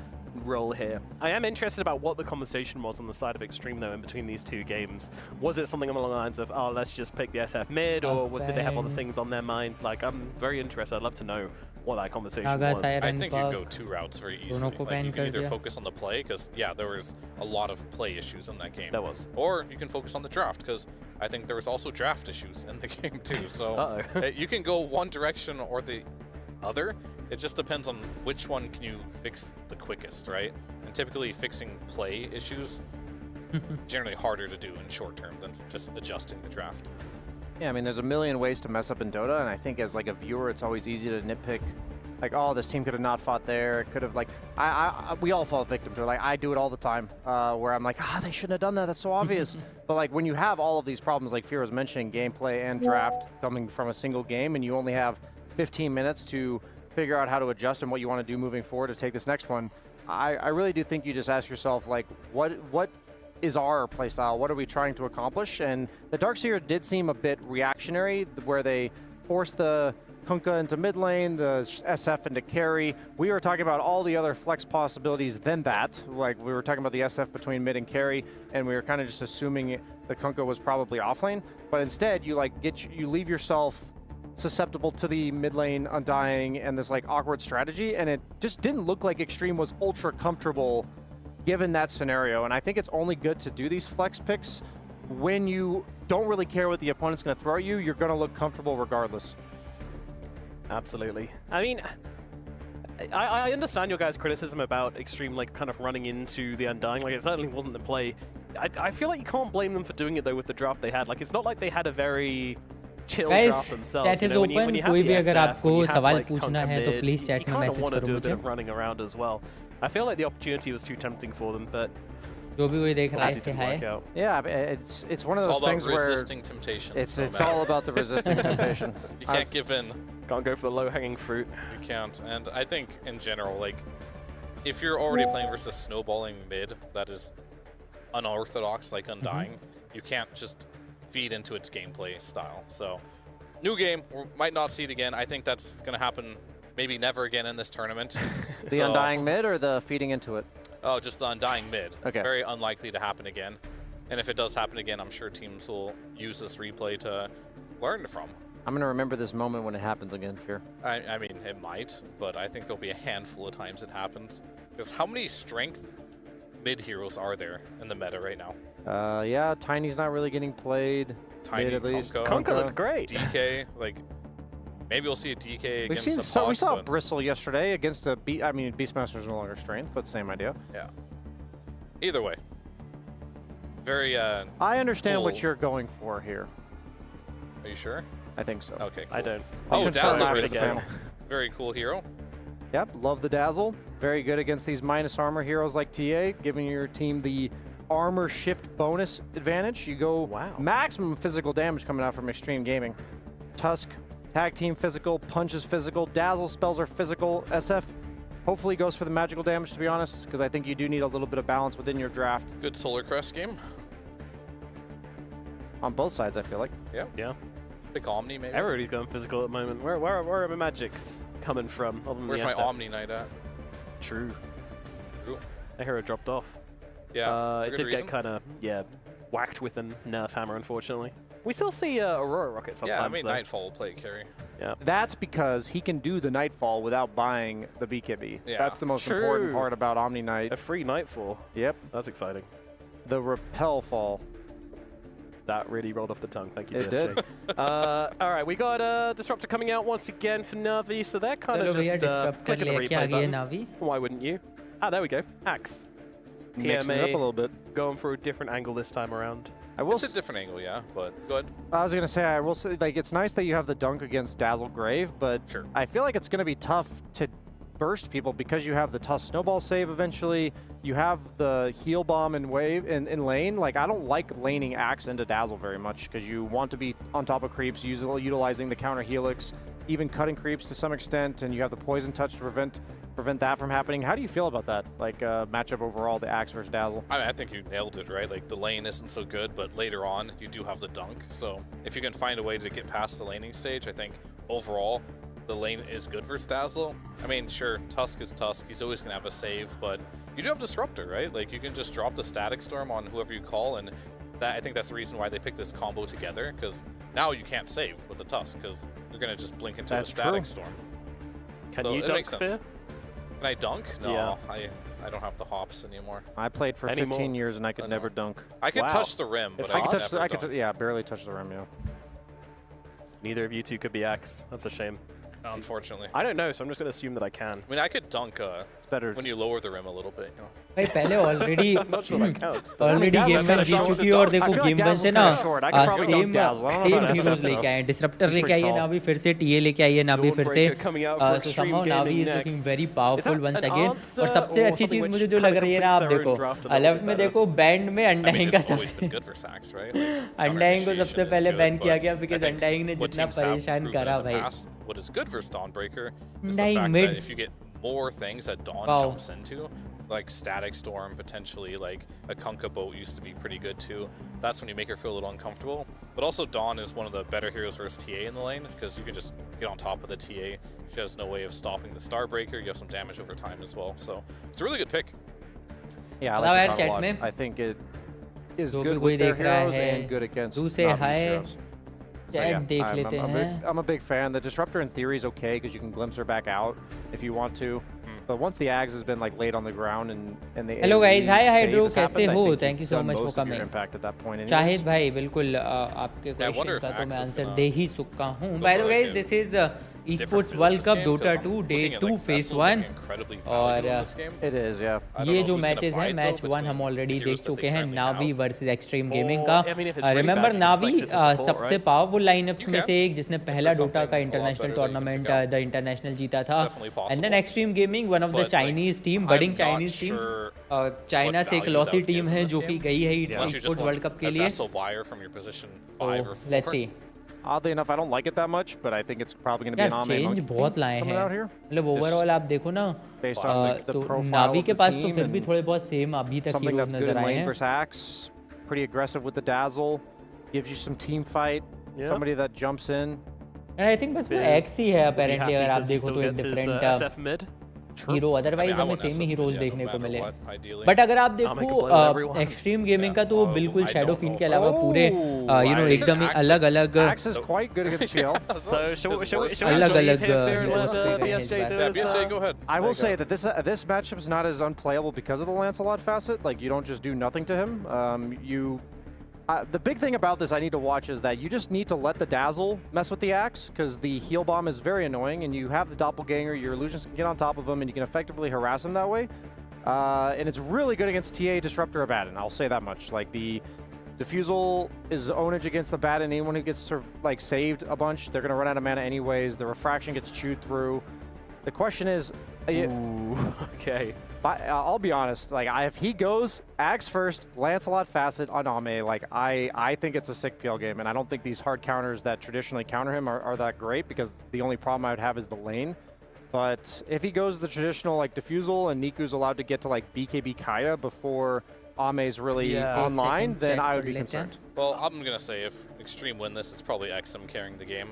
F: role here? I am interested about what the conversation was on the side of Xtreme though in between these two games. Was it something along the lines of, oh, let's just pick the SF mid, or did they have other things on their mind? Like, I'm very interested. I'd love to know what that conversation was.
E: I think you go two routes very easily. Like, you can either focus on the play, because yeah, there was a lot of play issues in that game.
F: There was.
E: Or you can focus on the draft, because I think there was also draft issues in the game too. So you can go one direction or the other. It just depends on which one can you fix the quickest, right? And typically fixing play issues generally harder to do in short term than just adjusting the draft.
G: Yeah, I mean, there's a million ways to mess up in Dota, and I think as like a viewer, it's always easy to nitpick, like, oh, this team could have not fought there. It could have, like, we all fall victim to it. Like, I do it all the time, where I'm like, they shouldn't have done that. That's so obvious. But like, when you have all of these problems, like Fear was mentioning, gameplay and draft coming from a single game, and you only have 15 minutes to figure out how to adjust and what you want to do moving forward to take this next one, I really do think you just ask yourself, like, what is our playstyle? What are we trying to accomplish? And the Darkseer did seem a bit reactionary, where they forced the Kunkka into mid lane, the SF into carry. We were talking about all the other flex possibilities than that. Like, we were talking about the SF between mid and carry, and we were kind of just assuming the Kunkka was probably offlane. But instead, you leave yourself susceptible to the mid lane undying and this like awkward strategy, and it just didn't look like Xtreme was ultra comfortable given that scenario. And I think it's only good to do these flex picks when you don't really care what the opponent's going to throw at you. You're going to look comfortable regardless.
F: Absolutely. I mean, I understand your guys' criticism about Xtreme, like, kind of running into the Undying. Like, it certainly wasn't the play. I feel like you can't blame them for doing it, though, with the draft they had. Like, it's not like they had a very chill draft themselves.
B: Chat is open. कोई भी अगर आपको सवाल पूछना है तो please chat में message
F: want to
B: करो
F: do a bit
B: मुझे.
F: of running around as well. I feel like the opportunity was too tempting for them, but
B: जो भी कोई देख रहा है
F: obviously
B: say
F: didn't
B: hi.
F: work out.
G: Yeah, it's one of
E: It's
G: those
E: all
G: things
E: about
G: where
E: resisting temptation.
G: it's
E: no matter.
G: all about the resisting temptation.
E: You can't give in.
F: Can't go for the low-hanging fruit.
E: You can't. And I think in general, like, if you're already playing versus snowballing mid that is unorthodox, like Undying, you can't just feed into its gameplay style. So New game, we might not see it again. I think that's going to happen maybe never again in this tournament.
G: The Undying mid or the feeding into it?
E: Oh, just the Undying mid.
G: Okay.
E: Very unlikely to happen again. And if it does happen again, I'm sure teams will use this replay to learn from.
G: I'm going to remember this moment when it happens again, Fear.
E: I mean, it might, but I think there'll be a handful of times it happens. Because how many strength mid heroes are there in the meta right now?
G: Yeah, Tiny's not really getting played.
E: Tiny,
G: mid at least.
F: Conker looked great.
E: DK, like, maybe we'll see a DK
G: We've
E: against
G: seen
E: the
G: we saw
E: but
G: Bristle yesterday against a Beastmaster's no longer strength, but same idea.
E: yeah. Either way. Very,
G: I understand
E: cool.
G: what you're going for here.
E: Are you sure?
G: I think so.
E: Okay, cool.
F: I don't.
E: Oh,
G: Confirm
E: Dazzle
G: after
E: is
G: the
E: a
G: panel.
E: very cool hero.
G: Yep, love the Dazzle. Very good against these minus armor heroes like TA, giving your team the armor shift bonus advantage. You go maximum physical damage coming out from Xtreme Gaming. Tusk, tag team physical, punches physical, Dazzle spells are physical. SF hopefully goes for the magical damage, to be honest, because I think you do need a little bit of balance within your draft.
E: Good Solar Crest game.
G: On both sides, I feel like.
E: Yeah.
F: Yeah.
E: Pick Omni, maybe.
F: Everybody's going physical at the moment. Where are my magics coming from? Other than
E: Where's
F: the
E: my
F: SF?
E: Omni Knight at?
F: True.
E: True.
F: That hero dropped off.
E: Yeah, for
F: It
E: good
F: did
E: reason.
F: get kind of, whacked with a nerf hammer, unfortunately. We still see Aurora Rocket sometimes,
E: Yeah, I mean,
F: though.
E: Nightfall will play carry.
F: Yeah.
G: That's because he can do the Nightfall without buying the BKB.
E: Yeah.
G: That's the most
F: True.
G: important part about Omni Knight.
F: A free Nightfall.
G: Yep,
F: That's exciting.
G: the Repel Fall.
F: That really rolled off the tongue. Thank you,
G: It
F: DSJ. All right, we got Disruptor coming out once again for Navi, so they're kind of
B: चलो भैया
F: just
B: disturb कर
F: clicking the
B: लेके आ
F: replay
B: गए
F: button.
B: Navi
F: Why wouldn't you? Ah, there we go. Axe.
G: Mixing it up a little bit.
F: Going for a different angle this time around.
G: I will.
E: It's a different angle, yeah, but good.
G: I was gonna say, I will say, like, it's nice that you have the dunk against Dazzle Grave, but
E: Sure.
G: I feel like it's gonna be tough to burst people because you have the tough snowball save eventually. You have the heal bomb and wave in lane. Like, I don't like laning Axe into Dazzle very much because you want to be on top of creeps, utilizing the counter helix, even cutting creeps to some extent, and you have the poison touch to prevent that from happening. How do you feel about that? Like, matchup overall, the Axe versus Dazzle?
E: I think you nailed it, right? Like, the lane isn't so good, but later on, you do have the dunk. So if you can find a way to get past the laning stage, I think overall, the lane is good versus Dazzle. I mean, sure, Tusk is Tusk. He's always going to have a save, but you do have Disruptor, right? Like, you can just drop the Static Storm on whoever you call, and I think that's the reason why they picked this combo together, because now you can't save with the Tusk, because you're going to just blink into
G: That's
E: a Static
G: true.
E: Storm.
F: Can
E: So
F: you
E: it
F: dunk
E: makes sense.
F: Fear?
E: Can I dunk? No,
F: Yeah.
E: I don't have the hops anymore.
G: I played for
F: Anymore.
G: 15 years and I could
E: I
G: never
E: know.
G: dunk.
E: I could
F: Wow.
E: touch the rim,
F: It's
E: but I
F: hard.
E: could
G: touch.
E: never
G: I could.
E: dunk.
G: Yeah, barely touch the rim. Yeah.
F: Neither of you two could be Axe. That's a shame.
E: Unfortunately.
F: I don't know, so I'm just going to assume that I can.
E: I mean, I could dunk
G: It's better.
E: when you lower the rim a little bit, you know.
B: भाई पहले already
F: I'm not sure that counts.
B: Already
G: Dazzle
B: game
G: is
B: में
G: kinda
B: जीत
G: short.
B: चुकी है और
G: I
B: देखो
G: feel like
B: game one
G: Dazzle's
B: से ना
G: kinda short. I could probably dunk Dazzle. I don't know
B: same
G: about
B: heroes
G: SF
B: लेके
G: though.
B: आए हैं डिसरप्टर
G: He's
B: लेके
G: pretty
B: आई है
G: tall.
B: नावी फिर से टीए लेके आई है नावी फिर से
F: Dawnbreaker coming out for
B: so
F: Extreme
B: somehow
F: Gaming
B: Navi is
F: next.
B: Looking very
F: Is
B: powerful
F: that
B: once
F: an
B: again
F: answer
B: और सबसे
F: or
B: अच्छी
F: something
B: चीज
F: which
B: मुझे जो
F: kind
B: लग
F: of
B: रही है ना आप
F: completes their
B: देखो
F: own draft a little
B: left
F: bit
B: में
F: better?
B: देखो बैंड में
E: I mean,
B: अंडाइंग
E: it's
B: का
E: always been good for Sax, right? Like,
B: undying को
E: counter
B: सबसे
E: initiation
B: पहले
E: is
B: बैन
E: good,
B: किया
E: but
B: गया
E: I
B: बिकॉज
E: think
B: अंडाइंग ने
E: what
B: जितना
E: teams have
B: परेशान
E: proven
B: करा
E: in the
B: भाई
E: past, what is good versus Dawnbreaker is the
B: Undying
E: fact
B: mid.
E: that if you get more things that Dawn
B: Wow.
E: jumps into, like Static Storm potentially, like a Kunkka boat used to be pretty good too. That's when you make her feel a little uncomfortable. But also Dawn is one of the better heroes versus TA in the lane because you can just get on top of the TA. She has no way of stopping the Starbreaker. You have some damage over time as well. So it's a really good pick.
G: Yeah, I
B: बताओ
G: like
B: यार
G: the
B: chat
G: card a lot.
B: में।
G: I think it is
B: जो भी
G: good
B: कोई
G: with their
B: देख रहा
G: heroes
B: है,
G: and good against
B: जू से
G: Navi's
B: हाय
G: heroes. So,
B: चैट
G: yeah,
B: देख
G: I'm-
B: लेते
G: I'm
B: हैं
G: I'm a big fan. The Disruptor in theory is okay because you can glimpse her back out if you want to. But once the Ags has been like laid on the ground and the
B: Hello guys, hi
G: save
B: Hydro,
G: has
B: कैसे
G: happened, I
B: हो?
G: think
B: Thank you
G: you've
B: so
G: done
B: much for
G: most of your
B: coming.
G: impact at that point anyways.
B: Shahid भाई बिल्कुल आपके
E: I wonder
B: question
E: if
B: का तो मैं
E: Axe is
B: answer
E: gonna
B: दे ही चुका हूँ
E: go
B: by the
E: for
B: way
E: like a
B: this is
E: different
B: Esports
E: build
B: World
E: this
B: Cup
E: game,
B: Dota
E: 'cause I'm
B: 2 Day
E: looking at,
B: 2
E: like,
B: Phase
E: Vessel
B: 1
E: looking incredibly
B: और
E: valuable in this game.
G: It is, yeah.
E: I don't
B: ये
E: know
B: जो
E: who's gonna
B: matches
E: buy
B: हैं
E: it,
B: match
E: though,
B: 1
E: between
B: हम already
E: the
B: देख
E: heroes that
B: चुके
E: they
B: हैं
E: currently
B: Navi
E: have.
B: Versus extreme
F: Or,
B: gaming का
F: I mean, if it's really
B: remember
F: bad, you can
B: Navi
F: flex it to support,
B: सबसे
F: right?
B: Powerful line-ups
E: You
B: में
E: can.
B: से एक जिसने
E: If
B: पहला
E: there's
B: डोटा का
E: something a lot
B: international
E: better that you can
B: tournament
E: pick out.
B: The international जीता था
E: Definitely
B: and
E: possible.
B: Then extreme gaming one of the
E: But, like,
B: Chinese team
E: I'm
B: budding
E: not
B: Chinese team
E: sure
B: China
E: what
B: से
E: value
B: इकलौती
E: that would
B: team
E: give
B: है
E: in this
B: जो कि
E: game.
B: गई है
E: Unless you just
B: Esports
E: want
B: World Cup के
E: a
B: लिए
E: vessel buyer from your position 5 or 4.
B: Let's see
G: Oddly enough, I don't like it that much, but I think it's probably going to be
B: यार
G: an Ame
B: change
G: monkey
B: बहुत लाए
G: coming
B: हैं
G: out here.
B: मतलब overall आप देखो ना
G: Based on like, the
B: तो
G: profile
B: Navi
G: of
B: के
G: the
B: पास तो
G: team
B: फिर भी
G: and
B: थोड़े बहुत सेम अभी तक
G: something
B: हीरोज
G: that's good
B: नजर
G: in
B: आए
G: lane
B: हैं
G: versus Axe, pretty aggressive with the Dazzle, gives you some team fight,
F: Yeah.
G: somebody that jumps in.
B: And I think बस वो X ही है apparently अगर आप देखो तो एक different
F: SF mid.
B: Hero, otherwise
E: I
B: हमें
E: want
B: सेम ही
E: SF
B: हीरोज
E: yeah,
B: देखने
E: no
B: को
E: matter
B: मिले।
E: what, ideally.
B: बट अगर आप
F: can
B: देखो
F: play with everyone.
B: Extreme gaming का तो वो बिल्कुल
E: I
B: shadow
E: don't
B: fiend
E: know
B: के
E: if
B: अलावा पूरे
G: I
B: एकदम ही
E: Axe-
B: अलग-अलग
G: Axe is quite good against PL.
F: So shall we
B: अलग
F: leave
B: अलग
F: here Fear, and
B: heroes
F: let
B: पे गए हैं
F: BSJ
B: इस
F: do
B: bar.
E: Yeah,
F: his,
E: BSJ, go ahead.
G: I will say that this matchup is not as unplayable because of the Lancelot facet. Like, you don't just do nothing to him. The big thing about this I need to watch is that you just need to let the Dazzle mess with the Axe, because the heal bomb is very annoying, and you have the doppelganger, your illusions can get on top of him, and you can effectively harass him that way. And it's really good against TA, Disruptor, Abaddon. I'll say that much. Like, the Diffusal is ownage against Abaddon. Anyone who gets like saved a bunch, they're going to run out of mana anyways. The refraction gets chewed through. The question is,
F: Ooh, okay.
G: I'll be honest. Like, if he goes Axe first, Lancelot facet on Ame, like I think it's a sick PL game, and I don't think these hard counters that traditionally counter him are that great, because the only problem I would have is the lane. But if he goes the traditional like Diffusal and Niku's allowed to get to like BKB Kaya before Ame's really
F: Yeah.
G: online, then
B: check
G: I would
B: कर
G: be
B: लेते हैं।
G: concerned.
E: Well, I'm gonna say if Extreme win this, it's probably XM carrying the game.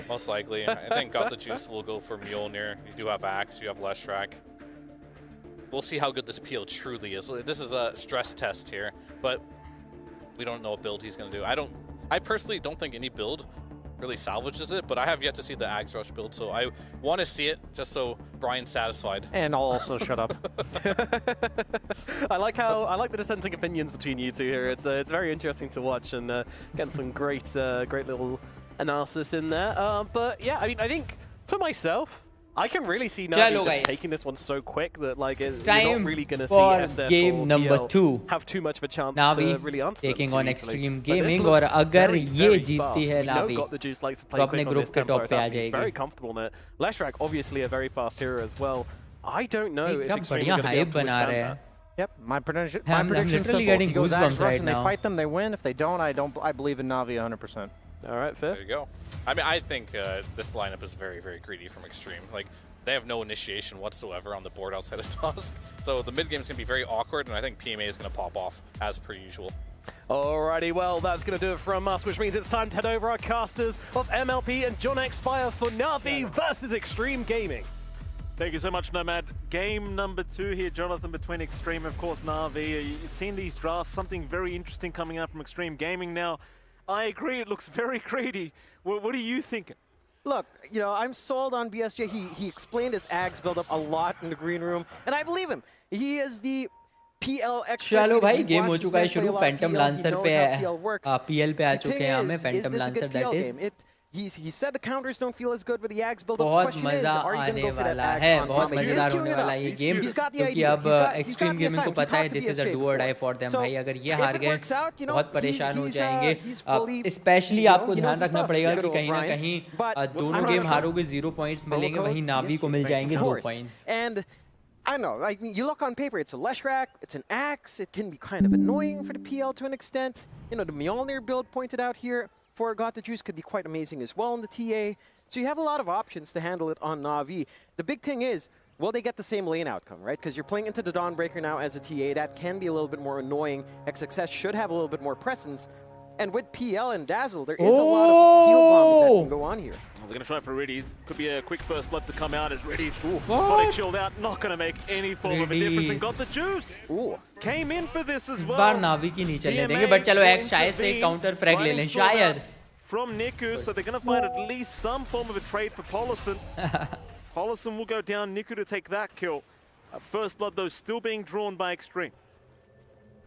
E: Most likely. I think Got the Juice will go for Mjolnir. You do have Axe, you have Leshrac. We'll see how good this PL truly is. This is a stress test here, but we don't know what build he's gonna do. I personally don't think any build really salvages it, but I have yet to see the Axe Rush build, so I want to see it just so Brian's satisfied.
G: And I'll also shut up.
F: I like the dissenting opinions between you two here. It's very interesting to watch, and getting some great little analysis in there. But yeah, I mean, I think for myself, I can really see Navi
B: Chalo,
F: just
B: guys.
F: taking this one so quick that like you're
B: Time
F: not really gonna see
B: for
F: SF
B: game
F: or
B: number
F: PL
B: 2.
F: have too much of a chance
B: Navi
F: to really answer
B: taking
F: them
B: on
F: too easily.
B: Extreme
F: But this
B: Gaming,
F: looks
B: और अगर
F: very,
B: ये
F: very
B: जीतती
F: fast.
B: है
F: We know
B: Navi,
F: Got the Juice likes to play
B: तो
F: quick
B: अपने
F: on
B: group
F: this
B: के
F: tempo.
B: top
F: It's
B: पे आ
F: asking, he's
B: जाएगी।
F: very comfortable in it. Leshrac obviously a very fast hero as well. I don't know if
B: क्या
F: Extreme
B: बढ़िया
F: are going to be
B: hype
F: able to
B: बना
F: withstand
B: रहे
F: that.
B: हैं।
G: Yep, my prediction.
B: I'm
G: My prediction
B: literally
G: simple. If
B: getting
G: he goes
B: goosebumps
G: Axe Rush
B: right
G: and they
B: now.
G: fight them, they win. If they don't, I believe in Navi 100%.
F: All right, fair.
E: There you go. I mean, I think this lineup is very, very greedy from Extreme. Like, they have no initiation whatsoever on the board outside of Tusk. So the mid game is going to be very awkward, and I think PMA is going to pop off as per usual.
F: Alrighty, well, that's going to do it from us, which means it's time to head over our casters of MLP and John X Fire for Navi versus Extreme Gaming.
D: Thank you so much, Nomad. Game number 2 here, Jonathan, between Extreme, of course, Navi. You've seen these drafts, something very interesting coming out from Extreme Gaming now. I agree, it looks very greedy. What are you thinking?
C: Look, you know, I'm sold on BSJ. He explained his Axe build-up a lot in the green room, and I believe him. He is the PL expert.
B: चलो भाई
C: He
B: game हो
C: watches
B: चुका है
C: men play a
B: शुरू
C: lot of
B: Phantom
C: PL. He
B: lancer
C: knows
B: पे
C: how PL works.
B: PL पे आ
C: The thing
B: चुके हैं हमें
C: is
B: Phantom
C: this a
B: lancer
C: good
B: that
C: PL
B: is
C: game? He said the counters don't feel as good, but the Axe build-up. The
B: बहुत
C: question is,
B: मजा
C: are you going to
B: आने
C: go for that
B: वाला
C: Axe
B: है
C: on
B: बहुत
C: Mama? He is
B: मजेदार
C: queuing
B: होने
C: it
B: वाला
C: up.
B: है ये गेम
C: He's got the
B: क्योंकि
C: idea.
B: अब
C: He's got
B: extreme
C: the
B: gaming को
C: assignment. He
B: पता है
C: talked to
B: this is a
C: BSJ
B: do और die
C: before.
B: For them
C: So,
B: भाई अगर ये
C: if
B: हार
C: it
B: गए
C: works out, you know,
B: बहुत परेशान हो
C: he's
B: जाएंगे
C: fully,
B: स्पेशली
C: you know,
B: आपको
C: he
B: ध्यान
C: knows his
B: रखना
C: stuff.
B: पड़ेगा
C: Good
B: कि
C: old
B: कहीं ना
C: Brian.
B: कहीं
C: But
B: दोनों
C: I'm
B: गेम
C: not-
B: हारोगे 0 पॉइंट्स मिलेंगे वहीं नावी को मिल जाएंगे
C: Of
B: 2
C: course.
B: Points
C: And I don't know, like you look on paper, it's a Leshrac, it's an Axe, it can be kind of annoying for the PL to an extent. You know, the Mjolnir build pointed out here for Got the Juice could be quite amazing as well in the TA. So you have a lot of options to handle it on Navi. The big thing is, will they get the same lane outcome, right? Because you're playing into the Dawnbreaker now as a TA. That can be a little bit more annoying. XXS should have a little bit more presence. And with PL and Dazzle, there is a lot of heal bombing that can go on here.
D: They're going to try for Riddies. Could be a quick first blood to come out as Riddies. Body chilled out, not going to make any form of a difference. And Got the Juice.
C: Ooh.
D: Came in for this as
B: इस
D: well.
B: बार नावी की नहीं चलने देंगे but चलो x शायद से counter frag ले लें शायद
D: From Niku, so they're going to find at least some form of a trade for Polison. Polison will go down, Niku to take that kill. First blood, though, still being drawn by Extreme.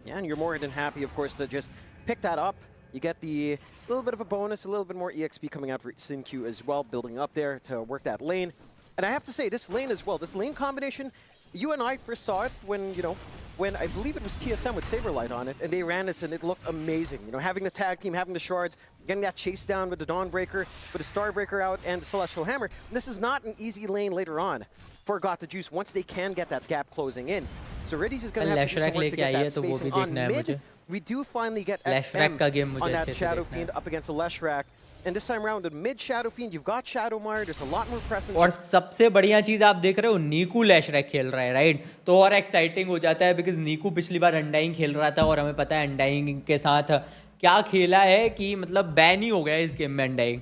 C: Yeah, and you're more than happy, of course, to just pick that up. You get the little bit of a bonus, a little bit more EXP coming out for SinQ as well, building up there to work that lane. And I have to say, this lane as well, this lane combination, you and I first saw it when, you know, when I believe it was TSM with Saberlight on it, and they ran this and it looked amazing. You know, having the tag team, having the shards, getting that chase down with the Dawnbreaker, with the Starbreaker out, and the Celestial Hammer. This is not an easy lane later on for Got the Juice once they can get that gap closing in. So Reddy's is going to have to do some work to get that spacing on mid. We do finally get XM on that Shadow Fiend up against a Leshrac. And this time around, the mid Shadow Fiend, you've got Shadowmire, there's a lot more presence.
B: और सबसे बढ़िया चीज आप देख रहे हो नीकू लैशरैक खेल रहा है राइट तो और एक्साइटिंग हो जाता है बिकॉज नीकू पिछली बार अंडाइंग खेल रहा था और हमें पता है अंडाइंग के साथ क्या खेला है कि मतलब बैन ही हो गया इस गेम में undying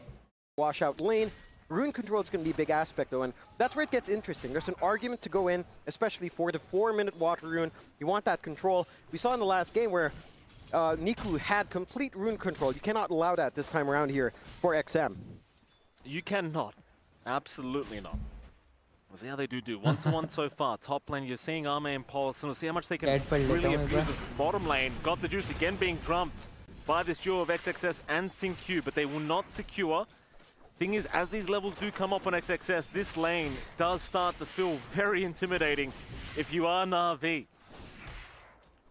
C: wash out lane. Rune control is going to be a big aspect though, and that's where it gets interesting. There's an argument to go in, especially for the 4-minute water rune. You want that control. We saw in the last game where Niku had complete rune control. You cannot allow that this time around here for XM.
D: You cannot. Absolutely not. We'll see how they do. 1-1 so far. Top lane, you're seeing Ame and Paulson. We'll see how much they can really abuse this bottom lane. Got the juice again being drummed by this duo of XXS and SyncQ, but they will not secure. Thing is, as these levels do come up on XXS, this lane does start to feel very intimidating if you are Na'Vi.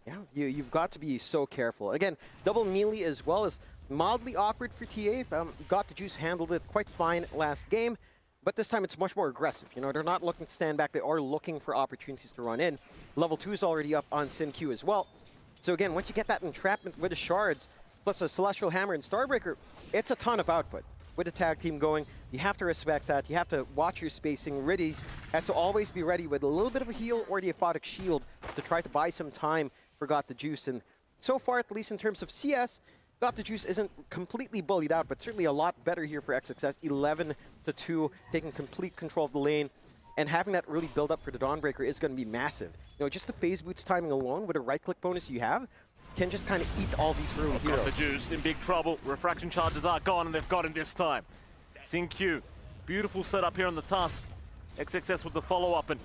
C: Yeah, you've got to be so careful. Again, double melee as well is mildly awkward for TA. Got the juice, handled it quite fine last game, but this time it's much more aggressive. You know, they're not looking to stand back. They are looking for opportunities to run in. Level 2 is already up on SyncQ as well. So again, once you get that entrapment with the shards, plus a Celestial Hammer and Starbreaker, it's a ton of output. With the tag team going, you have to respect that. You have to watch your spacing. Riddies has to always be ready with a little bit of a heal or the aphotic shield to try to buy some time for Got the Juice. And so far, at least in terms of CS, Got the Juice isn't completely bullied out, but certainly a lot better here for XXS. 11-2, taking complete control of the lane. And having that really build up for the Dawnbreaker is going to be massive. You know, just the phase boots timing alone with a right-click bonus you have can just kind of eat all these early heroes.
D: Got the juice in big trouble. Refraction charges are gone, and they've got him this time. SyncQ, beautiful setup here on the Tusk. XXS with the follow-up, and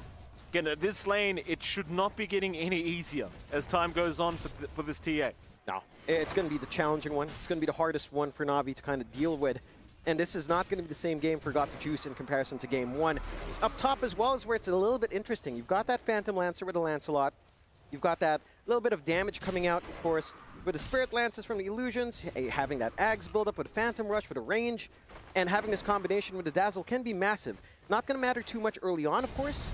D: again, at this lane, it should not be getting any easier as time goes on for this TA.
C: No, it's going to be the challenging one. It's going to be the hardest one for Na'Vi to kind of deal with. And this is not going to be the same game for Got the Juice in comparison to game 1. Up top as well is where it's a little bit interesting. You've got that Phantom Lancer with a Lancelot. You've got that little bit of damage coming out, of course, with the Spirit Lances from the Illusions, having that Ags build up with a Phantom Rush with a range, and having this combination with the Dazzle can be massive. Not going to matter too much early on, of course,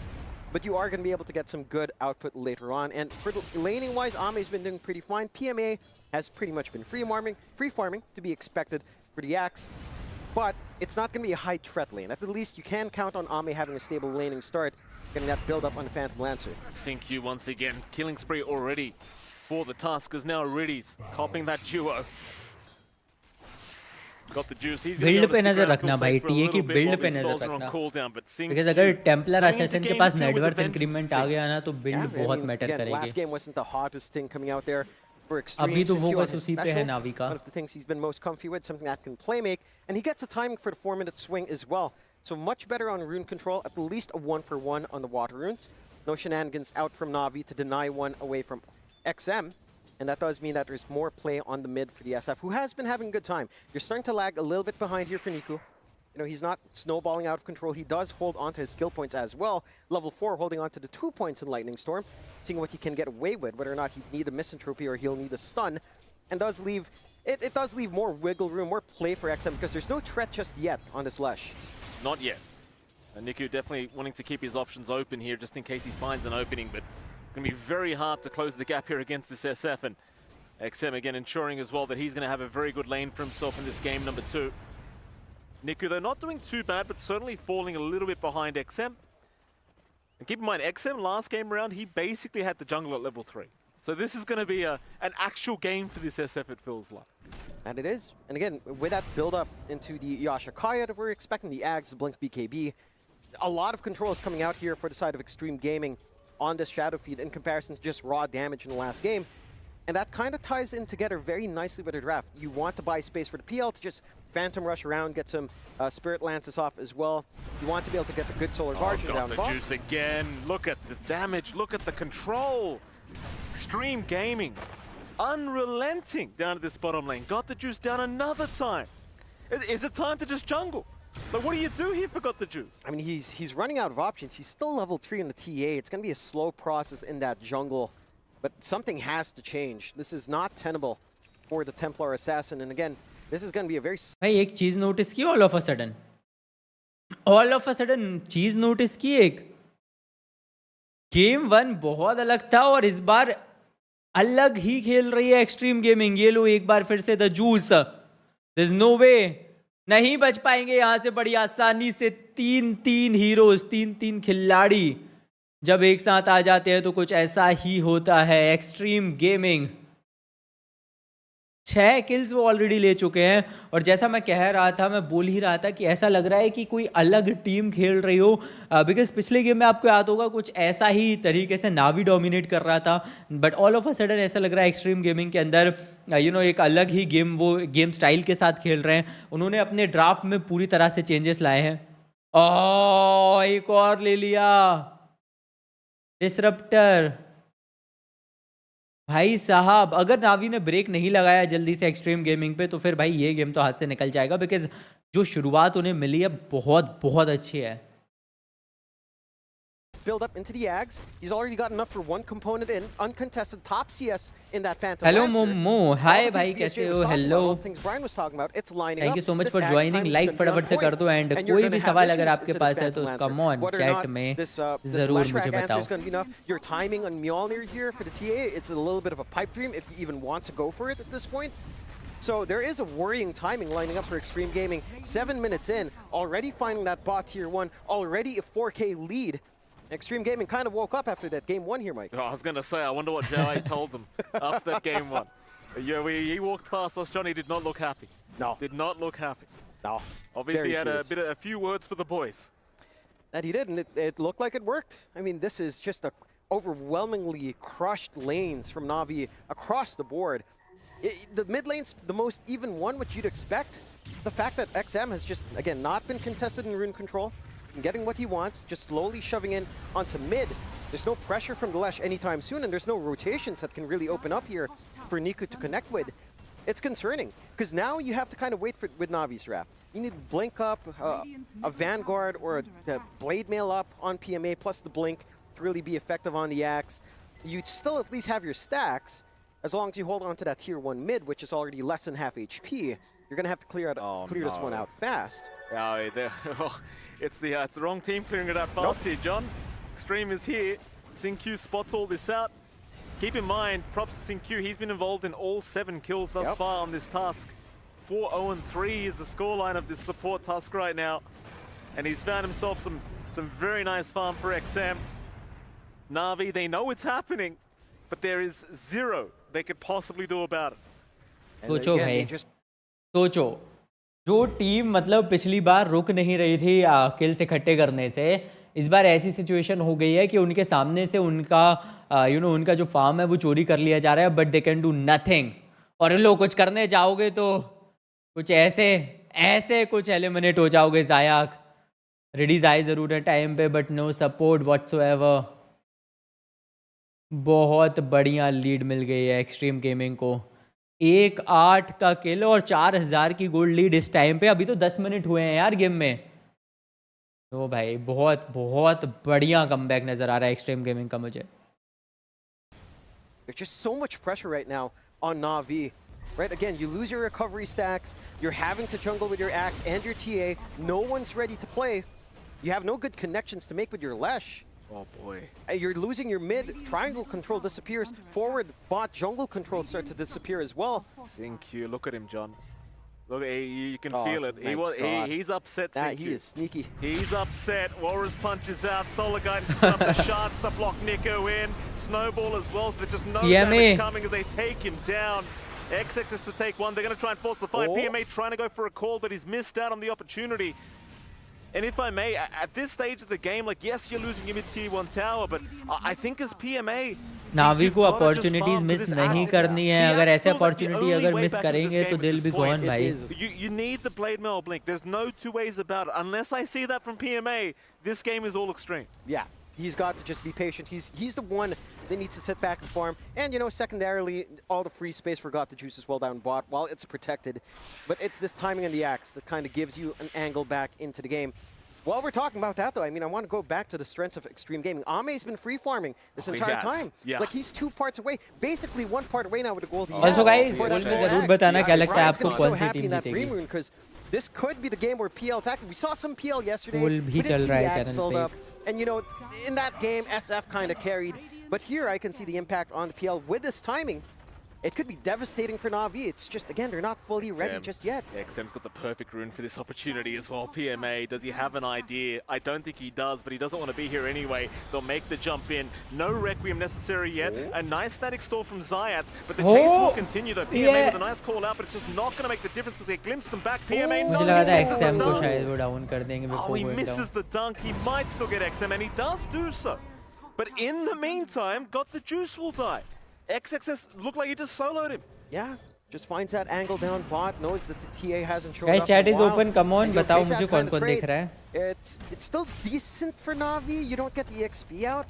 C: but you are going to be able to get some good output later on. And for the laning-wise, Ame's been doing pretty fine. PMA has pretty much been free farming to be expected for the Axe, but it's not going to be a high threat lane. At the least, you can count on Ame having a stable laning start, getting that build up on the Phantom Lancer.
D: SyncQ once again, killing spree already for the Tuskers. Now Riddies copying that duo. Got the juice. He's
B: build पे नजर रखना भाई, TA की build पे नजर रखना, because अगर Templar assassin के पास नेटवर्थ इंक्रीमेंट आ गया ना तो बिल्ड बहुत मैटर करेगी.
C: Last game wasn't the hottest thing coming out there for Xtreme.
B: अभी तो
C: SyncQ
B: फोकस
C: on his
B: उसी पे है
C: special,
B: नावी का.
C: one of the things he's been most comfy with, something that can play make, and he gets a timing for the 4-minute swing as well. So much better on rune control, at least a 1-for-1 on the water runes. No shenanigans out from Na'Vi to deny one away from XM. And that does mean that there's more play on the mid for the SF, who has been having a good time. You're starting to lag a little bit behind here for Niku. You know, he's not snowballing out of control. He does hold onto his skill points as well. Level 4 holding onto the 2 points in Lightning Storm, seeing what he can get away with, whether or not he'd need a misanthropy or he'll need a stun. And does leave, it does leave more wiggle room, more play for XM, because there's no threat just yet on this Lesh.
D: Not yet. And Niku definitely wanting to keep his options open here just in case he finds an opening, but it's going to be very hard to close the gap here against this SF. And XM again ensuring as well that he's going to have a very good lane for himself in this game number 2. Niku, they're not doing too bad, but certainly falling a little bit behind XM. And keep in mind, XM last game round, he basically had the jungle at level 3. So this is going to be an actual game for this SF, it feels like.
C: And it is. And again, with that build-up into the Yashakaya that we're expecting, the Ags, the Blink BKB, a lot of control is coming out here for the side of Xtreme Gaming on this Shadow Feed in comparison to just raw damage in the last game. And that kind of ties in together very nicely with the draft. You want to buy space for the PL to just Phantom Rush around, get some Spirit Lances off as well. You want to be able to get the good Solar Guardian down.
D: Got the juice again. Look at the damage. Look at the control. Xtreme Gaming, unrelenting down to this bottom lane. Got the juice down another time. Is it time to just jungle? Like, what do you do here for Got the Juice?
C: I mean, he's running out of options. He's still level 3 in the TA. It's going to be a slow process in that jungle. But something has to change. This is not tenable for the Templar Assassin. And again, this is going to be a very...
B: भाई एक चीज notice की all of a sudden चीज notice की एक game 1 बहुत अलग था और इस बार अलग ही खेल रही है एक्सट्रीम गेमिंग. ये लो एक बार फिर से the juice. There is no way, नहीं बच पाएंगे यहाँ से बड़ी आसानी से. 3 हीरोज, 3 खिलाड़ी जब एक साथ आ जाते हैं तो कुछ ऐसा ही होता है. एक्सट्रीम गेमिंग 6 किल्स वो ऑलरेडी ले चुके हैं। और जैसा मैं कह रहा था, मैं बोल ही रहा था कि ऐसा लग रहा है कि कोई अलग टीम खेल रही हो, बिकॉज पिछले गेम में आपको याद होगा कुछ ऐसा ही तरीके से नावी डोमिनेट कर रहा था, but all of a sudden ऐसा लग रहा है एक्सट्रीम गेमिंग के अंदर एक अलग ही वो गेम स्टाइल के साथ खेल रहे हैं। उन्होंने अपने ड्राफ्ट में पूरी तरह से चेंजेस लाए हैं। एक और ले लिया डिसरप्टर। भाई साहब, अगर नावी ने ब्रेक नहीं लगाया जल्दी से एक्सट्रीम गेमिंग पे, तो फिर भाई ये गेम तो हाथ से निकल जाएगा, बिकॉज जो शुरुआत उन्हें मिली है बहुत बहुत अच्छी है।
C: Build up into the Ags. He's already got enough for one component in uncontested top CS in that Phantom
B: Hello
C: Lancer.
B: Momo, hi भाई कैसे हो? Hello,
C: Brian was talking about. It's lining
B: thank
C: up.
B: you so much
C: This
B: for
C: Ags
B: joining.
C: time is
B: Like
C: gonna be on
B: फटाफट से
C: point.
B: कर दो and
C: And you're
B: कोई
C: gonna
B: भी
C: have
B: सवाल अगर
C: issues
B: आपके
C: into
B: पास
C: this
B: है तो
C: Phantom
B: come
C: Lancer.
B: On
C: Whether or
B: chat
C: not
B: में
C: this
B: जरूर
C: Slash
B: मुझे
C: Rack answer
B: बताओ।
C: is going to be enough. Your timing on Mjolnir here for the TA, it's a little bit of a pipe dream if you even want to go for it at this point. So there is a worrying timing lining up for Xtreme Gaming. 7 minutes in, already finding that bot tier 1, already a 4K lead. Xtreme Gaming kind of woke up after that game 1 here, Mike.
D: Oh, I was going to say, I wonder what Joey told them after that game 1. Yeah, he walked past us. Johnny did not look happy.
C: No.
D: Did not look happy.
C: No.
D: Obviously,
C: Very
D: he had
C: serious.
D: a few words for the boys.
C: That he did, and it looked like it worked. I mean, this is just a overwhelmingly crushed lanes from Na'Vi across the board. The mid lane's the most even one, which you'd expect. The fact that XM has just, again, not been contested in rune control, getting what he wants, just slowly shoving in onto mid. There's no pressure from the Lesh anytime soon, and there's no rotations that can really open up here for Niku to connect with. It's concerning, because now you have to kind of wait for with Navi's draft. You need Blink up, a Vanguard or a Blade Mail up on PMA, plus the Blink to really be effective on the Axe. You'd still at least have your stacks, as long as you hold on to that tier 1 mid, which is already less than half HP. You're going to have to clear this one out fast.
D: It's the wrong team clearing it out fast here, John. Xtreme is here. SingQ spots all this out. Keep in mind, props to SingQ, he's been involved in all 7 kills thus far on this task. 4-0-3 is the scoreline of this support task right now. And he's found himself some very nice farm for XM. Na'Vi, they know it's happening, but there is zero they could possibly do about it.
B: सोचो भाई, सोचो जो team मतलब पिछली बार रुक नहीं रही थी किल्स इकट्ठे करने से, इस बार ऐसी सिचुएशन हो गई है कि उनके सामने से उनका उनका जो फार्म है वो चोरी कर लिया जा रहा है, but they can do nothing. और इन लोग कुछ करने जाओगे तो कुछ ऐसे कुछ एलिमिनेट हो जाओगे। ज़ायाक रेडीज आए ज़रूर है टाइम पे, बट नो सपोर्ट व्हाट्सोएवर। बहुत बढ़िया लीड मिल गई है एक्सट्रीम गेमिंग को, 1-8 का किल और 4000 की गोल्ड लीड इस टाइम पे। अभी तो 10 मिनट हुए हैं यार गेम में। तो भाई बहुत बहुत बढ़िया कमबैक नजर आ रहा है एक्सट्रीम गेमिंग का मुझे।
C: There's just so much pressure right now on Na'Vi. Right, again, you lose your recovery stacks, you're having to jungle with your Axe and your TA, no one's ready to play. You have no good connections to make with your Lesh.
D: Oh boy.
C: You're losing your mid, triangle control disappears, forward bot jungle control starts to disappear as well.
D: SingQ, look at him, John. Look, you can
C: Oh,
D: feel it. He's upset, SingQ.
C: He is sneaky.
D: He's upset. Walrus punches out. Solar Guide set up the shards to block Nico in. Snowball as well, so there's just no damage coming as they take him down. XX is to take one. They're going to try and force the fight. PMA trying to go for a call, but he's missed out on the opportunity. And if I may, at this stage of the game, like, yes, you're losing your mid-tier 1 tower, but I think as PMA...
B: नावी को opportunities miss नहीं करनी है। अगर ऐसे opportunity अगर miss करेंगे तो दिल भी गॉन भाई।
D: You need the Blade Mail Blink. There's no two ways about it. Unless I see that from PMA, this game is all Xtreme.
C: Yeah, he's got to just be patient. He's the one that needs to sit back and farm. And, secondarily, all the free space for Got the Juice as well down bot while it's protected. But it's this timing on the Axe that kind of gives you an angle back into the game. While we're talking about that, though, I mean, I want to go back to the strengths of Xtreme Gaming. Ame's been free farming this entire time.
D: Yeah.
C: Like, he's 2 parts away, basically 1 part away now with the gold he has.
B: Also, guys,
C: for that
B: जरूर
C: Axe.
B: बताना क्या लगता है
C: Brian's
B: आपको
C: gonna be
B: कौन
C: so
B: सी
C: happy
B: team
C: in that
B: जीतेगी?
C: green rune, because this could be the game where PL attacked. We saw some PL yesterday.
B: Poll भी
C: We didn't
B: चल
C: see
B: रहा
C: the
B: है
C: Axe
B: channel
C: build
B: पे।
C: up. And, in that game, SF kind of carried. But here I can see the impact on the PL with this timing. it could be devastating for Na'Vi. It's just, again, they're not fully ready just yet.
D: Yeah, XM's got the perfect rune for this opportunity as well. PMA, does he have an idea? I don't think he does, but he doesn't want to be here anyway. They'll make the jump in. No Requiem necessary yet. A nice static storm from Zayats, but the chase will continue though. PMA with a nice call out, but it's just not going to make the difference because they glimpsed them back. PMA,
B: मुझे लगा था XM को शायद वो down कर देंगे
D: Oh,
B: before
D: he
B: going
D: misses
B: down.
D: the dunk. He might still get XM, and he does do so. But in the meantime, got the juice will die. XXS looked like he just soloed him.
C: Yeah, just finds that angle down bot, knows that the TA hasn't shown
B: Guys,
C: up
B: chat
C: in a
B: is
C: while,
B: open. Come on,
C: and you'll
B: बताओ
C: take
B: मुझे
C: that kind of
B: कौन-कौन देख
C: trade.
B: रहा है.
C: It's still decent for Na'Vi. You don't get the XP out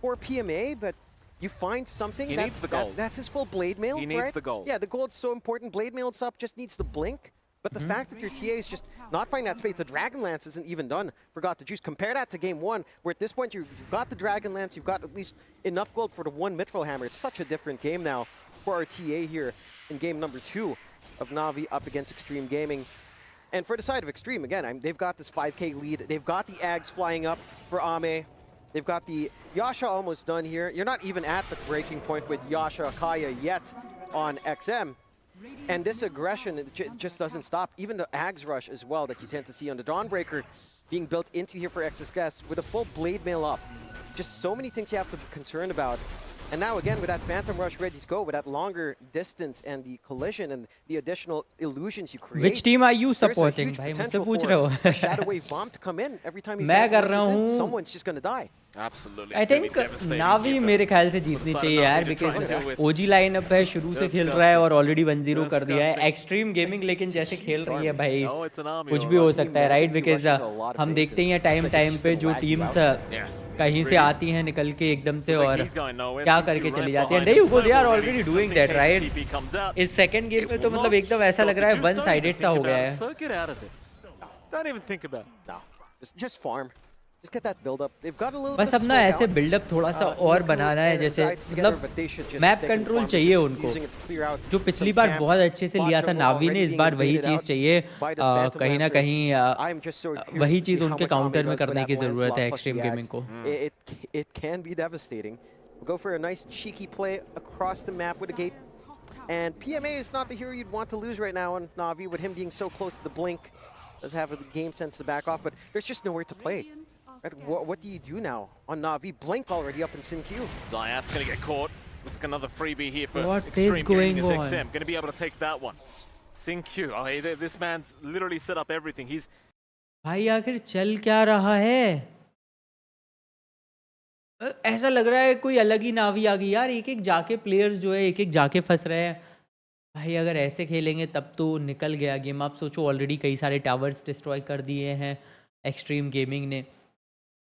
C: for PMA, but you find something.
D: He needs the gold.
C: That's his full blade mail,
D: He needs
C: right?
D: the gold.
C: Yeah, the gold's so important. Blade mail's up, just needs the blink. But the fact that your TA is just not finding that space, the Dragon Lance isn't even done. Forgot the juice. Compare that to game one, where at this point you've got the Dragon Lance, you've got at least enough gold for the one Mithril Hammer. It's such a different game now for our TA here in game number 2 of Na'Vi up against Xtreme Gaming. And for the side of Xtreme, again, they've got this 5k lead. They've got the Ags flying up for Ame. They've got the Yasha almost done here. You're not even at the breaking point with Yasha Kaya yet on XM. And this aggression, it just doesn't stop. Even the Ags rush as well that you tend to see on the Dawnbreaker being built into here for XSS with a full blade mail up. Just so many things you have to be concerned about. And now again, with that Phantom Rush ready to go, with that longer distance and the collision and the additional illusions you create.
B: Which team are you
C: there's a
B: supporting?
C: huge
B: भाई मुझसे
C: potential
B: पूछ
C: for
B: रहे हो.
C: a Shadow Wave bomb to come in every time you
B: मैं
C: Phantom
B: कर रहा
C: Rushes in,
B: हूँ.
C: someone's just gonna die.
D: Absolutely.
B: I
D: it's gonna be
B: think
D: devastating
B: Na'Vi
D: here for-
B: मेरे ख्याल से
D: for the
B: जीतनी
D: side of
B: चाहिए
D: Na'Vi
B: यार,
D: to try and
B: because
D: deal with.
B: OG lineup है, शुरू से खेल रहा है और ऑलरेडी 1-0 कर दिया है.
D: Disgusting.
B: एक्सट्रीम गेमिंग लेकिन जैसे खेल रही है भाई,
D: Oh, it's an army,
B: कुछ
D: all
B: भी हो
D: right.
B: सकता है, right? Because
C: Rush into a lot of
B: हम
C: things
B: देखते ही हैं
C: and
B: time
C: it's like it's
B: time
C: just
B: पे
C: gonna
B: जो
C: lag you
B: teams
C: out.
D: Yeah.
B: कहीं से
D: Breeze.
B: आती हैं निकल के एकदम से
D: Looks like
B: और
D: he's going nowhere.
B: क्या
D: CQ
B: करके
D: right
B: चली जाती हैं.
D: behind
B: नहीं
D: him.
B: वो they are
D: Snowball
B: already
D: ready,
B: doing
D: just in
B: that,
D: case
B: right?
D: TP comes out.
B: इस सेकंड गेम
D: It
B: में तो
D: will
B: मतलब
D: not
B: एकदम ऐसा
D: stop
B: लग
D: the
B: रहा है
D: juice.
B: One
D: Don't even
B: sided सा
D: think
B: हो गया
D: about
B: है.
D: it. So get out of it. Don't even think about it.
C: No, just farm. Just get that build up. They've got a little
B: बस
C: bit of
B: अपना
C: slow
B: ऐसे
C: down.
B: Buildup थोड़ा सा और
C: Niku
B: बनाना है,
C: and
B: जैसे
C: Zayats together,
B: मतलब
C: but they should just
B: map
C: stick and
B: control
C: farm,
B: चाहिए
C: just
B: उनको.
C: using it to clear out
B: जो पिछली
C: some
B: बार
C: camps.
B: बहुत अच्छे से
C: Bot
B: लिया था
C: jungle
B: नावी ने,
C: already
B: इस
C: being
B: बार वही
C: invaded
B: चीज़
C: out
B: चाहिए.
C: by this Phantom
B: कहीं ना
C: Lancer.
B: कहीं
C: I'm just so curious
B: वही
C: to
B: चीज़
C: see how
B: उनके
C: much
B: काउंटर
C: Ame
B: में
C: does with
B: करने
C: that
B: की ज़रूरत है
C: Lancelot plus
B: extreme
C: the
B: gaming
C: Ags.
B: को.
C: It can be devastating. We'll go for a nice cheeky play across the map with a gate. And PMA is not the hero you'd want to lose right now on Na'Vi, with him being so close to the blink. Does have a game sense to back off, but there's just nowhere to play. Right? What do you do now on Na'Vi? Blink already up in SinQ.
D: Zayat's going to get caught. Looks like another freebie here for
B: What is
D: Extreme
B: going
D: Gaming as
B: on?
D: XM. Going to be able to take that one. SinQ. Oh, hey, this man's literally set up everything. He's
B: भाई आखिर चल क्या रहा है? ऐसा लग रहा है कोई अलग ही नावी आ गई यार. एक एक जाके प्लेयर्स जो है एक एक जाके फंस रहे हैं भाई. अगर ऐसे खेलेंगे तब तो निकल गया गेम. आप सोचो ऑलरेडी कई सारे टावर्स डिस्ट्रॉय कर दिए हैं एक्सट्रीम गेमिंग ने.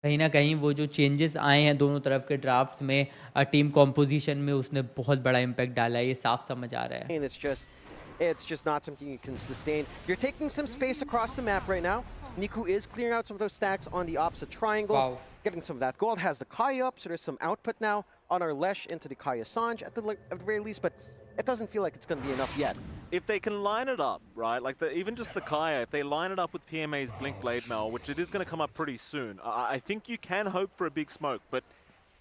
B: कहीं ना कहीं वो जो चेंजेस आए हैं दोनों तरफ के ड्राफ्ट्स में, टीम कॉम्पोजिशन में, उसने बहुत बड़ा इम्पैक्ट डाला है. ये साफ समझ आ रहा है.
C: And it's just not something you can sustain. You're taking some space across the map right now. Niku is clearing out some of those stacks on the opposite triangle.
B: Wow.
C: Getting some of that gold, has the Kaya up, so there's some output now on our Lesh into the Kaya Sanj at the very least, but it doesn't feel like it's going to be enough yet.
D: if they can line it up, right, like even just the Kaya, if they line it up with PMA's Blink Blade Mail, which it is going to come up pretty soon, I think you can hope for a big smoke, but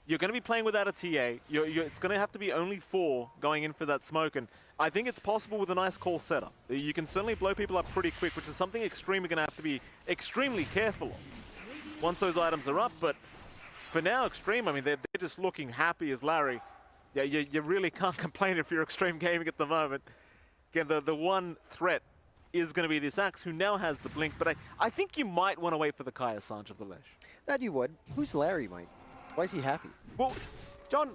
D: you're going to be playing without a TA. It's going to have to be only 4 going in for that smoke, and I think it's possible with a nice call setup. You can certainly blow people up pretty quick, which is something Extreme are going to have to be extremely careful of once those items are up, but for now, Extreme, I mean, they're just looking happy as Larry. Yeah, you really can't complain if you're Extreme Gaming at the moment. Again, the one threat is going to be this Axe, who now has the Blink, but I think you might want to wait for the Kaya Sanj of the Lesh.
C: That you would. Who's Larry, Mike? Why is he happy?
D: Well, John,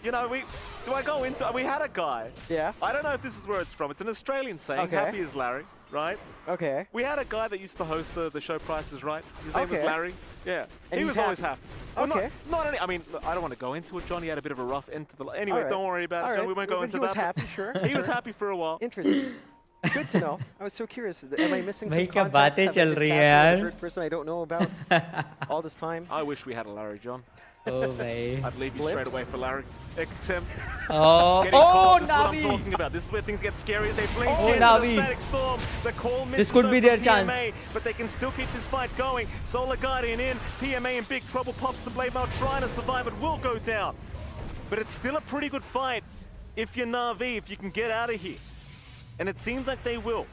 D: you know, we had a guy.
C: Yeah.
D: I don't know if this is where it's from. It's an Australian saying,
C: Okay.
D: happy as Larry, right?
C: Okay.
D: We had a guy that used to host the show Price is Right. His name was
C: Okay.
D: Larry. Yeah.
C: And
D: he
C: he's
D: was always
C: happy.
D: happy. Well,
C: Okay.
D: Not any, I mean, look, I don't want to go into it, John. He had a bit of a rough end to the... Anyway,
C: All right.
D: don't worry about
C: All
D: it, John.
C: right.
D: We won't go
C: But
D: into
C: he
D: that.
C: was
D: but
C: happy, sure.
D: He was happy for a while.
C: Interesting. Good to know. I was so curious. Am I missing some
B: भाई क्या
C: context?
B: बातें
C: Have I
B: चल
C: been
B: रही
C: cast
B: हैं
C: as a
B: यार.
C: third person I don't know about all this time.
D: I wish we had a Larry, John.
B: ओ भाई.
D: I'd leave you straight
C: Blips.
D: away for Larry. XM.
B: Oh,
D: Getting caught. This is what I'm
B: Navi.
D: talking about. This is where things get scary as they blink
B: Oh,
D: into
B: Navi.
D: the static storm. The call misses
B: could be
D: though
B: their
D: from
B: chance.
D: PMA, but they can still keep this fight going. Solar Guardian in. PMA in big trouble. Pops the blade mail, trying to survive. It will go down. But it's still a pretty good fight if you're Na'Vi, if you can get out of here. And it seems like they will.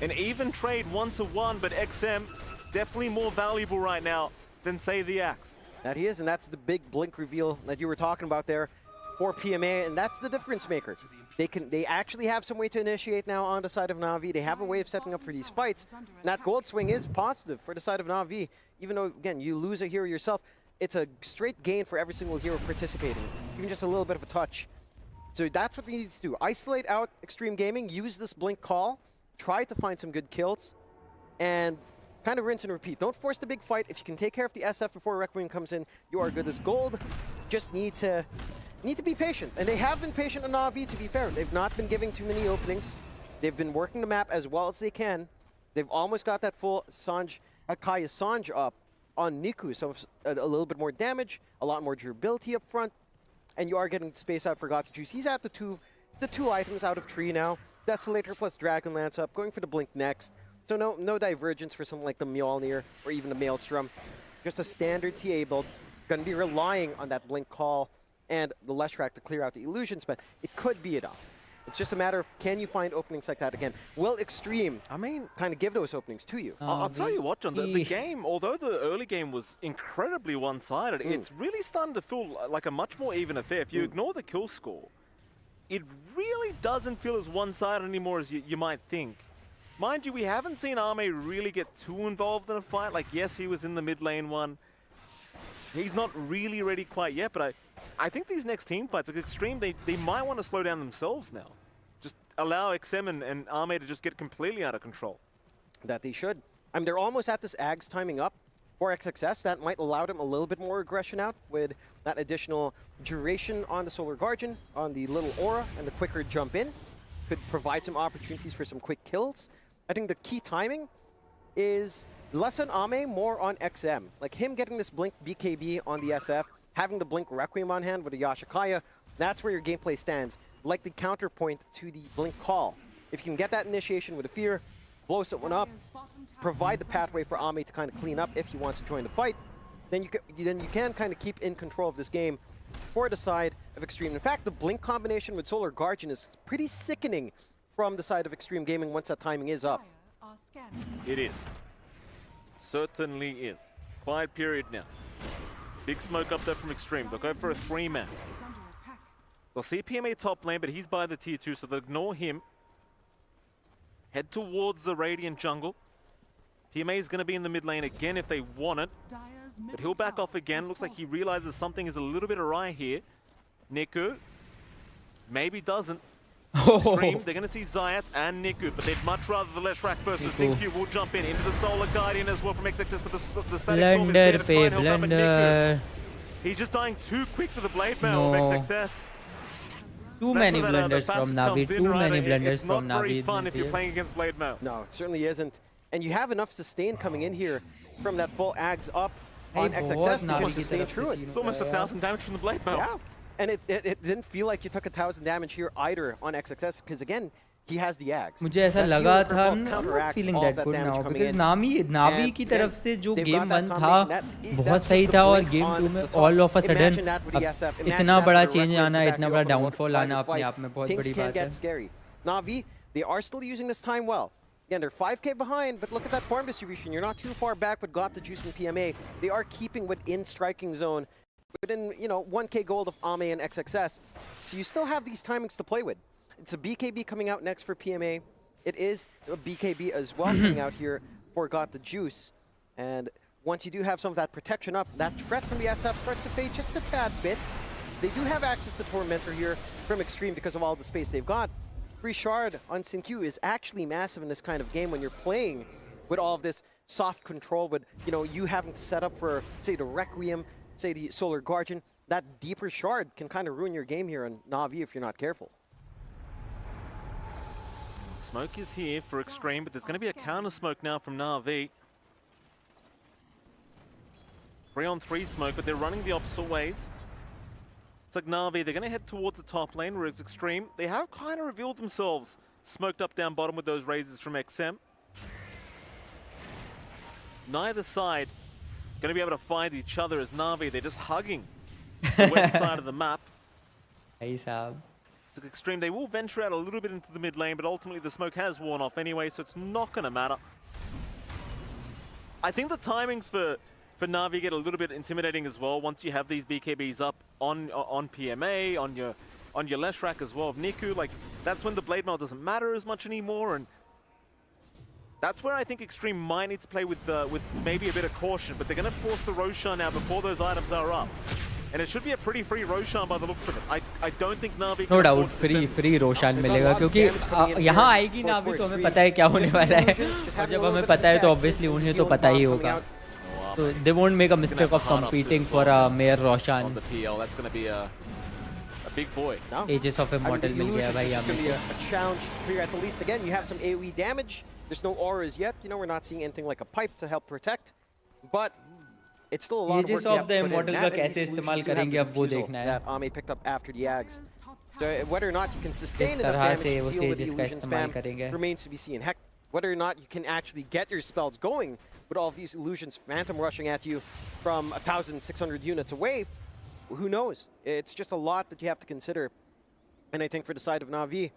D: An even trade 1-to-1, but XM definitely more valuable right now than, say, the Axe.
C: That he is, and that's the big blink reveal that you were talking about there for PMA, and that's the difference maker. They actually have some way to initiate now on the side of Na'Vi. They have a way of setting up for these fights. And that gold swing is positive for the side of Na'Vi. Even though, again, you lose a hero yourself, it's a straight gain for every single hero participating. Even just a little bit of a touch. So that's what they need to do. Isolate out Xtreme Gaming, use this blink call, try to find some good kills, and kind of rinse and repeat. Don't force the big fight. If you can take care of the SF before Requiem comes in, you are good as gold. Just need to be patient. And they have been patient on Na'Vi, to be fair. They've not been giving too many openings. They've been working the map as well as they can. They've almost got that full Kaya Sanj up on Niku, so a little bit more damage, a lot more durability up front, and you are getting space out for Gata Juice. He's at the two items out of tree now. Desolator plus Dragonlance up, going for the Blink next. So no divergence for something like the Mjolnir or even the Maelstrom. Just a standard TA build. Going to be relying on that Blink call and the Leshrac to clear out the illusions, but it could be enough. It's just a matter of, can you find openings like that again? Will Xtreme, kind of give those openings to you?
D: I'll tell you what, John, the game, although the early game was incredibly one-sided, it's really starting to feel like a much more even affair. If you ignore the kill score, it really doesn't feel as one-sided anymore as you might think. Mind you, we haven't seen Ame really get too involved in a fight. Like, yes, he was in the mid lane one. He's not really ready quite yet, but I think these next team fights, like Xtreme, they might want to slow down themselves now. Just allow XM and Ame to just get completely out of control.
C: That they should. I mean, they're almost at this Ags timing up for XXS. That might allow them a little bit more aggression out with that additional duration on the Solar Guardian, on the little aura, and the quicker jump in. Could provide some opportunities for some quick kills. I think the key timing is less on Ame, more on XM. Like him getting this Blink BKB on the SF, having the Blink Requiem on hand with a Yashikaya, that's where your gameplay stands. Like the counterpoint to the Blink call. If you can get that initiation with a Fear, blow someone up, provide the pathway for Ame to kind of clean up if you want to join the fight, then you can kind of keep in control of this game for the side of Xtreme. In fact, the Blink combination with Solar Guardian is pretty sickening from the side of Xtreme Gaming once that timing is up.
D: It is. Certainly is. Quiet period now. Big smoke up there from Xtreme. They'll go for a 3-man. They'll see PMA top lane, but he's by the tier 2, so they'll ignore him. Head towards the Radiant jungle. PMA is going to be in the mid lane again if they want it. But he'll back off again. Looks like he realizes something is a little bit awry here. Niku maybe doesn't. Xtreme, they're going to see Zayats and Niku, but they'd much rather the Leshrac versus Xingqiu will jump into the Solar Guardian as well from XXS, but the Static Storm is there to try and help out, but Niku, he's just dying too quick to the Blade Mail of XXS.
B: Too many blunders from Navi, too many blunders from Navi.
D: It's not very fun if you're playing against Blade Mail.
C: No, it certainly isn't. And you have enough sustain coming in here from that full Ags up on XXS to just sustain through it.
D: It's almost 1,000 damage from the Blade Mail.
C: Yeah, and it didn't feel like you took 1,000 damage here either on XXS, because again, he has the Ags.
B: मुझे ऐसा लगा था, I'm not feeling that good now, because Navi की तरफ से जो game 1 था बहुत सही था, और game 2 में all of a sudden इतना बड़ा change आना, इतना बड़ा downfall आना अपने आप में बहुत बड़ी बात है.
C: Navi, they are still using this time well. Again, they're 5k behind, but look at that farm distribution. You're not too far back with Got the Juice and PMA. They are keeping within striking zone, within 1k gold of Ame and XXS. So you still have these timings to play with. It's a BKB coming out next for PMA. It is a BKB as well coming out here for Got the Juice. And once you do have some of that protection up, that threat from the SF starts to fade just a tad bit. They do have access to Tormentor here from Xtreme because of all the space they've got. Free Shard on Xingqiu is actually massive in this kind of game when you're playing with all of this soft control, with you having to set up for, say, the Requiem, say the Solar Guardian. That deeper Shard can kind of ruin your game here on Navi if you're not careful.
D: Smoke is here for Xtreme, but there's going to be a counter smoke now from Navi. 3-on-3 smoke, but they're running the opposite ways. It's like Navi, they're going to head towards the top lane, whereas Xtreme, they have kind of revealed themselves smoked up down bottom with those raises from XM. Neither side going to be able to find each other as Navi, they're just hugging the west side of the map.
B: Hey, Saab.
D: Xtreme, they will venture out a little bit into the mid lane, but ultimately the smoke has worn off anyway, so it's not going to matter. I think the timings for Na'Vi get a little bit intimidating as well once you have these BKBs up on PMA, on your left rack as well of Niku. Like, that's when the blade mail doesn't matter as much anymore, and that's where I think Xtreme might need to play with maybe a bit of caution, but they're going to force the Roshan now before those items are up. And it should be a pretty free Roshan by the looks of it. I don't think Na'Vi
B: no doubt free Roshan मिलेगा क्योंकि यहाँ आएगी नावी तो हमें पता है क्या होने वाला है और जब हमें पता है तो ऑब्वियसली उन्हें तो पता ही होगा तो they won't make a mistake of competing for a mere Roshan.
D: On the PL, that's going to be a big boy.
C: No.
B: Aegis of Immortal मिल गया भाई
C: It's going to be
B: हमें
C: a challenge to clear at the least. Again, you have some AoE damage. There's no auras yet. You know, we're not seeing anything like a pipe to help protect. But it's still a lot of work
B: Aegis
C: you have
B: of the
C: to put in.
B: Immortal
C: That
B: का
C: and
B: कैसे
C: these
B: इस्तेमाल
C: solutions you have
B: करेंगे
C: the
B: अब वो
C: refusal
B: देखना है
C: that Ame picked up after the Ags. So whether or not you can sustain
B: किस
C: enough
B: तरह
C: damage
B: से
C: to
B: वो
C: deal with the
B: Aegis का
C: illusion
B: इस्तेमाल
C: spam
B: करेंगे
C: remains to be seen. Heck, whether or not you can actually get your spells going with all of these illusions phantom rushing at you from 1,600 units away, who knows? It's just a lot that you have to consider. And I think for the side of Na'Vi,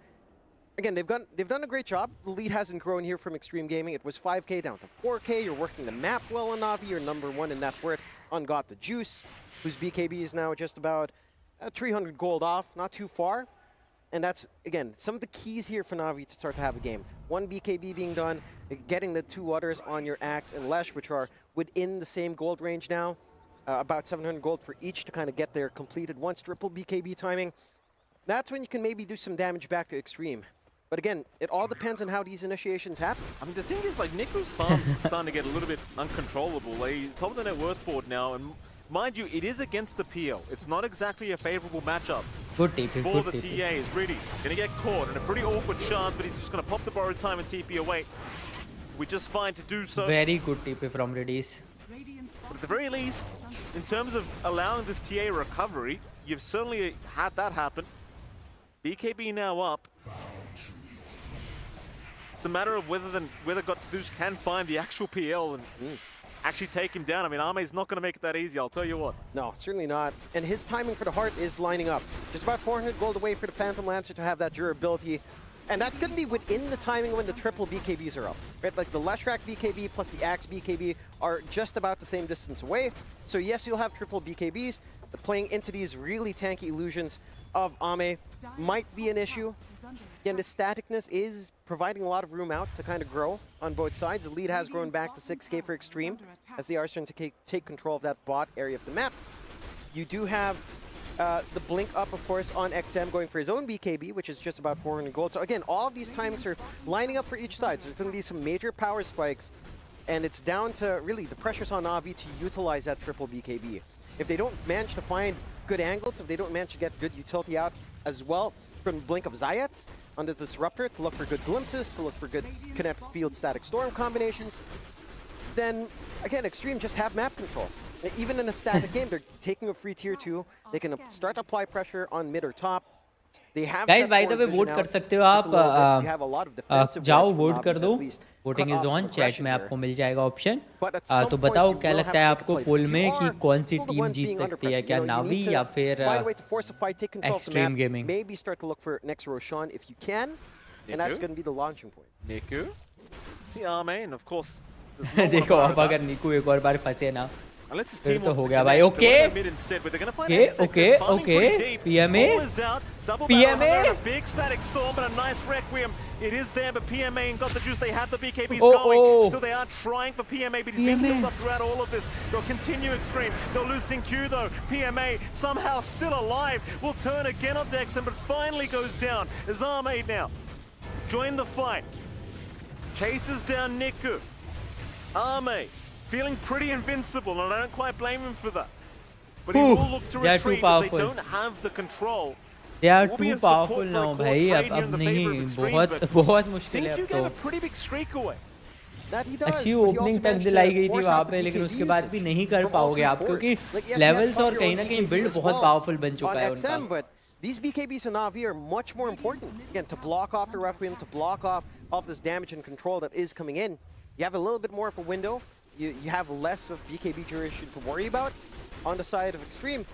C: again, they've done a great job. The lead hasn't grown here from Xtreme Gaming. It was 5K down to 4K. You're working the map well on Na'Vi. You're #1 in net worth on Got the Juice, whose BKB is now just about 300 gold off, not too far. And that's, again, some of the keys here for Na'Vi to start to have a game. 1 BKB being done, getting the 2 others on your Axe and Lesh, which are within the same gold range now. About 700 gold for each to kind of get their completed once triple BKB timing. That's when you can maybe do some damage back to Xtreme. But again, it all depends on how these initiations happen.
D: I mean, the thing is, like, Niku's farm's starting to get a little bit uncontrollable. Like, he's top of the net worth board now, and mind you, it is against the PL. It's not exactly a favorable matchup
B: good TP
D: for
B: good
D: the
B: TP
D: TAs. Riddy's gonna get caught in a pretty awkward chance, but he's just gonna pop the borrowed time and TP away. We're just fine to do so.
B: very good TP from Redis.
D: But at the very least, in terms of allowing this TA recovery, you've certainly had that happen. BKB now up. It's a matter of whether Got the Juice can find the actual PL and actually take him down. I mean, Ame's not going to make it that easy, I'll tell you what.
C: No, certainly not. And his timing for the heart is lining up. Just about 400 gold away for the Phantom Lancer to have that durability. And that's going to be within the timing when the triple BKBs are up. Right? Like the Leshrac BKB plus the Axe BKB are just about the same distance away. So yes, you'll have triple BKBs, but playing into these really tanky illusions of Ame might be an issue. Again, the staticness is providing a lot of room out to kind of grow on both sides. The lead has grown back to 6K for Xtreme as they are starting to take control of that bot area of the map. You do have the blink up, of course, on XM going for his own BKB, which is just about 400 gold. So again, all of these timings are lining up for each side. So there's going to be some major power spikes, and it's down to really the pressures on Na'Vi to utilize that triple BKB. If they don't manage to find good angles, if they don't manage to get good utility out as well from Blink of Zayats on the Disruptor to look for good glimpses, to look for good kinetic field static storm combinations, then again, Xtreme just have map control. Even in a static game, they're taking a free tier 2. They can start to apply pressure on mid or top. They have
B: Guys, by the way, vote कर सकते हो आप जाओ vote कर दो voting is on chat में आपको मिल जाएगा ऑप्शन तो बताओ क्या लगता है आपको पोल में कि कौन सी टीम जीत सकती है क्या नावी या फिर extreme gaming
C: maybe start to look for next Roshan if you can, and that's going to be the launching point.
D: Niku, see Armain, of course.
B: देखो अब अगर निकू एक और बार फंसे ना
D: Unless his
B: फिर
D: team
B: तो
D: wants
B: हो
D: to
B: गया
D: connect,
B: भाई
D: they want
B: okay
D: to mid instead, but they're gonna find Execration.
B: Okay
D: It's farming
B: okay
D: pretty deep.
B: PMA
D: Ball is out. Double barrel
B: PMA
D: hunter, a big static storm, but a nice Requiem. It is there, but PMA and Got the Juice, they have the BKBs going. Still, they are trying for PMA, but he's been built up throughout all of this. They'll continue Xtreme. They'll lose Q though. PMA, somehow still alive, will turn again onto XM, but finally goes down. Azame now join the fight. Chases down Niku. Arme feeling pretty invincible, and I don't quite blame him for that. But he will look to
B: They are too
D: retreat as they
B: powerful.
D: don't have the control.
B: They are
D: Will be
B: too
D: a support
B: powerful
D: for a
B: now
D: core
B: भाई
D: trade here
B: अब
D: in the
B: नहीं
D: favor of Xtreme,
B: बहुत
D: but
B: बहुत मुश्किल है
D: Sinq
B: अब
D: gave
B: तो
D: a pretty big streak away.
C: That he does,
B: अच्छी
C: but he
B: ओपनिंग
C: also
B: तक
C: managed to
B: दिलाई गई थी
C: force
B: वहाँ
C: out the
B: पे लेकिन
C: BKB
B: उसके बाद भी
C: usage
B: नहीं कर
C: from all
B: पाओगे
C: three
B: आप क्योंकि
C: cores. Like, yes, you have
B: levels और
C: your
B: कहीं
C: own
B: ना कहीं
C: BKB
B: बिल्ड
C: as
B: बहुत
C: well
B: पावरफुल बन चुका
C: on
B: है
C: XM,
B: उनका
C: but these BKBs in Na'Vi are much more important. Again, to block off the Requiem, to block off this damage and control that is coming in. You have a little bit more of a window. You have less of BKB duration to worry about on the side of Xtreme,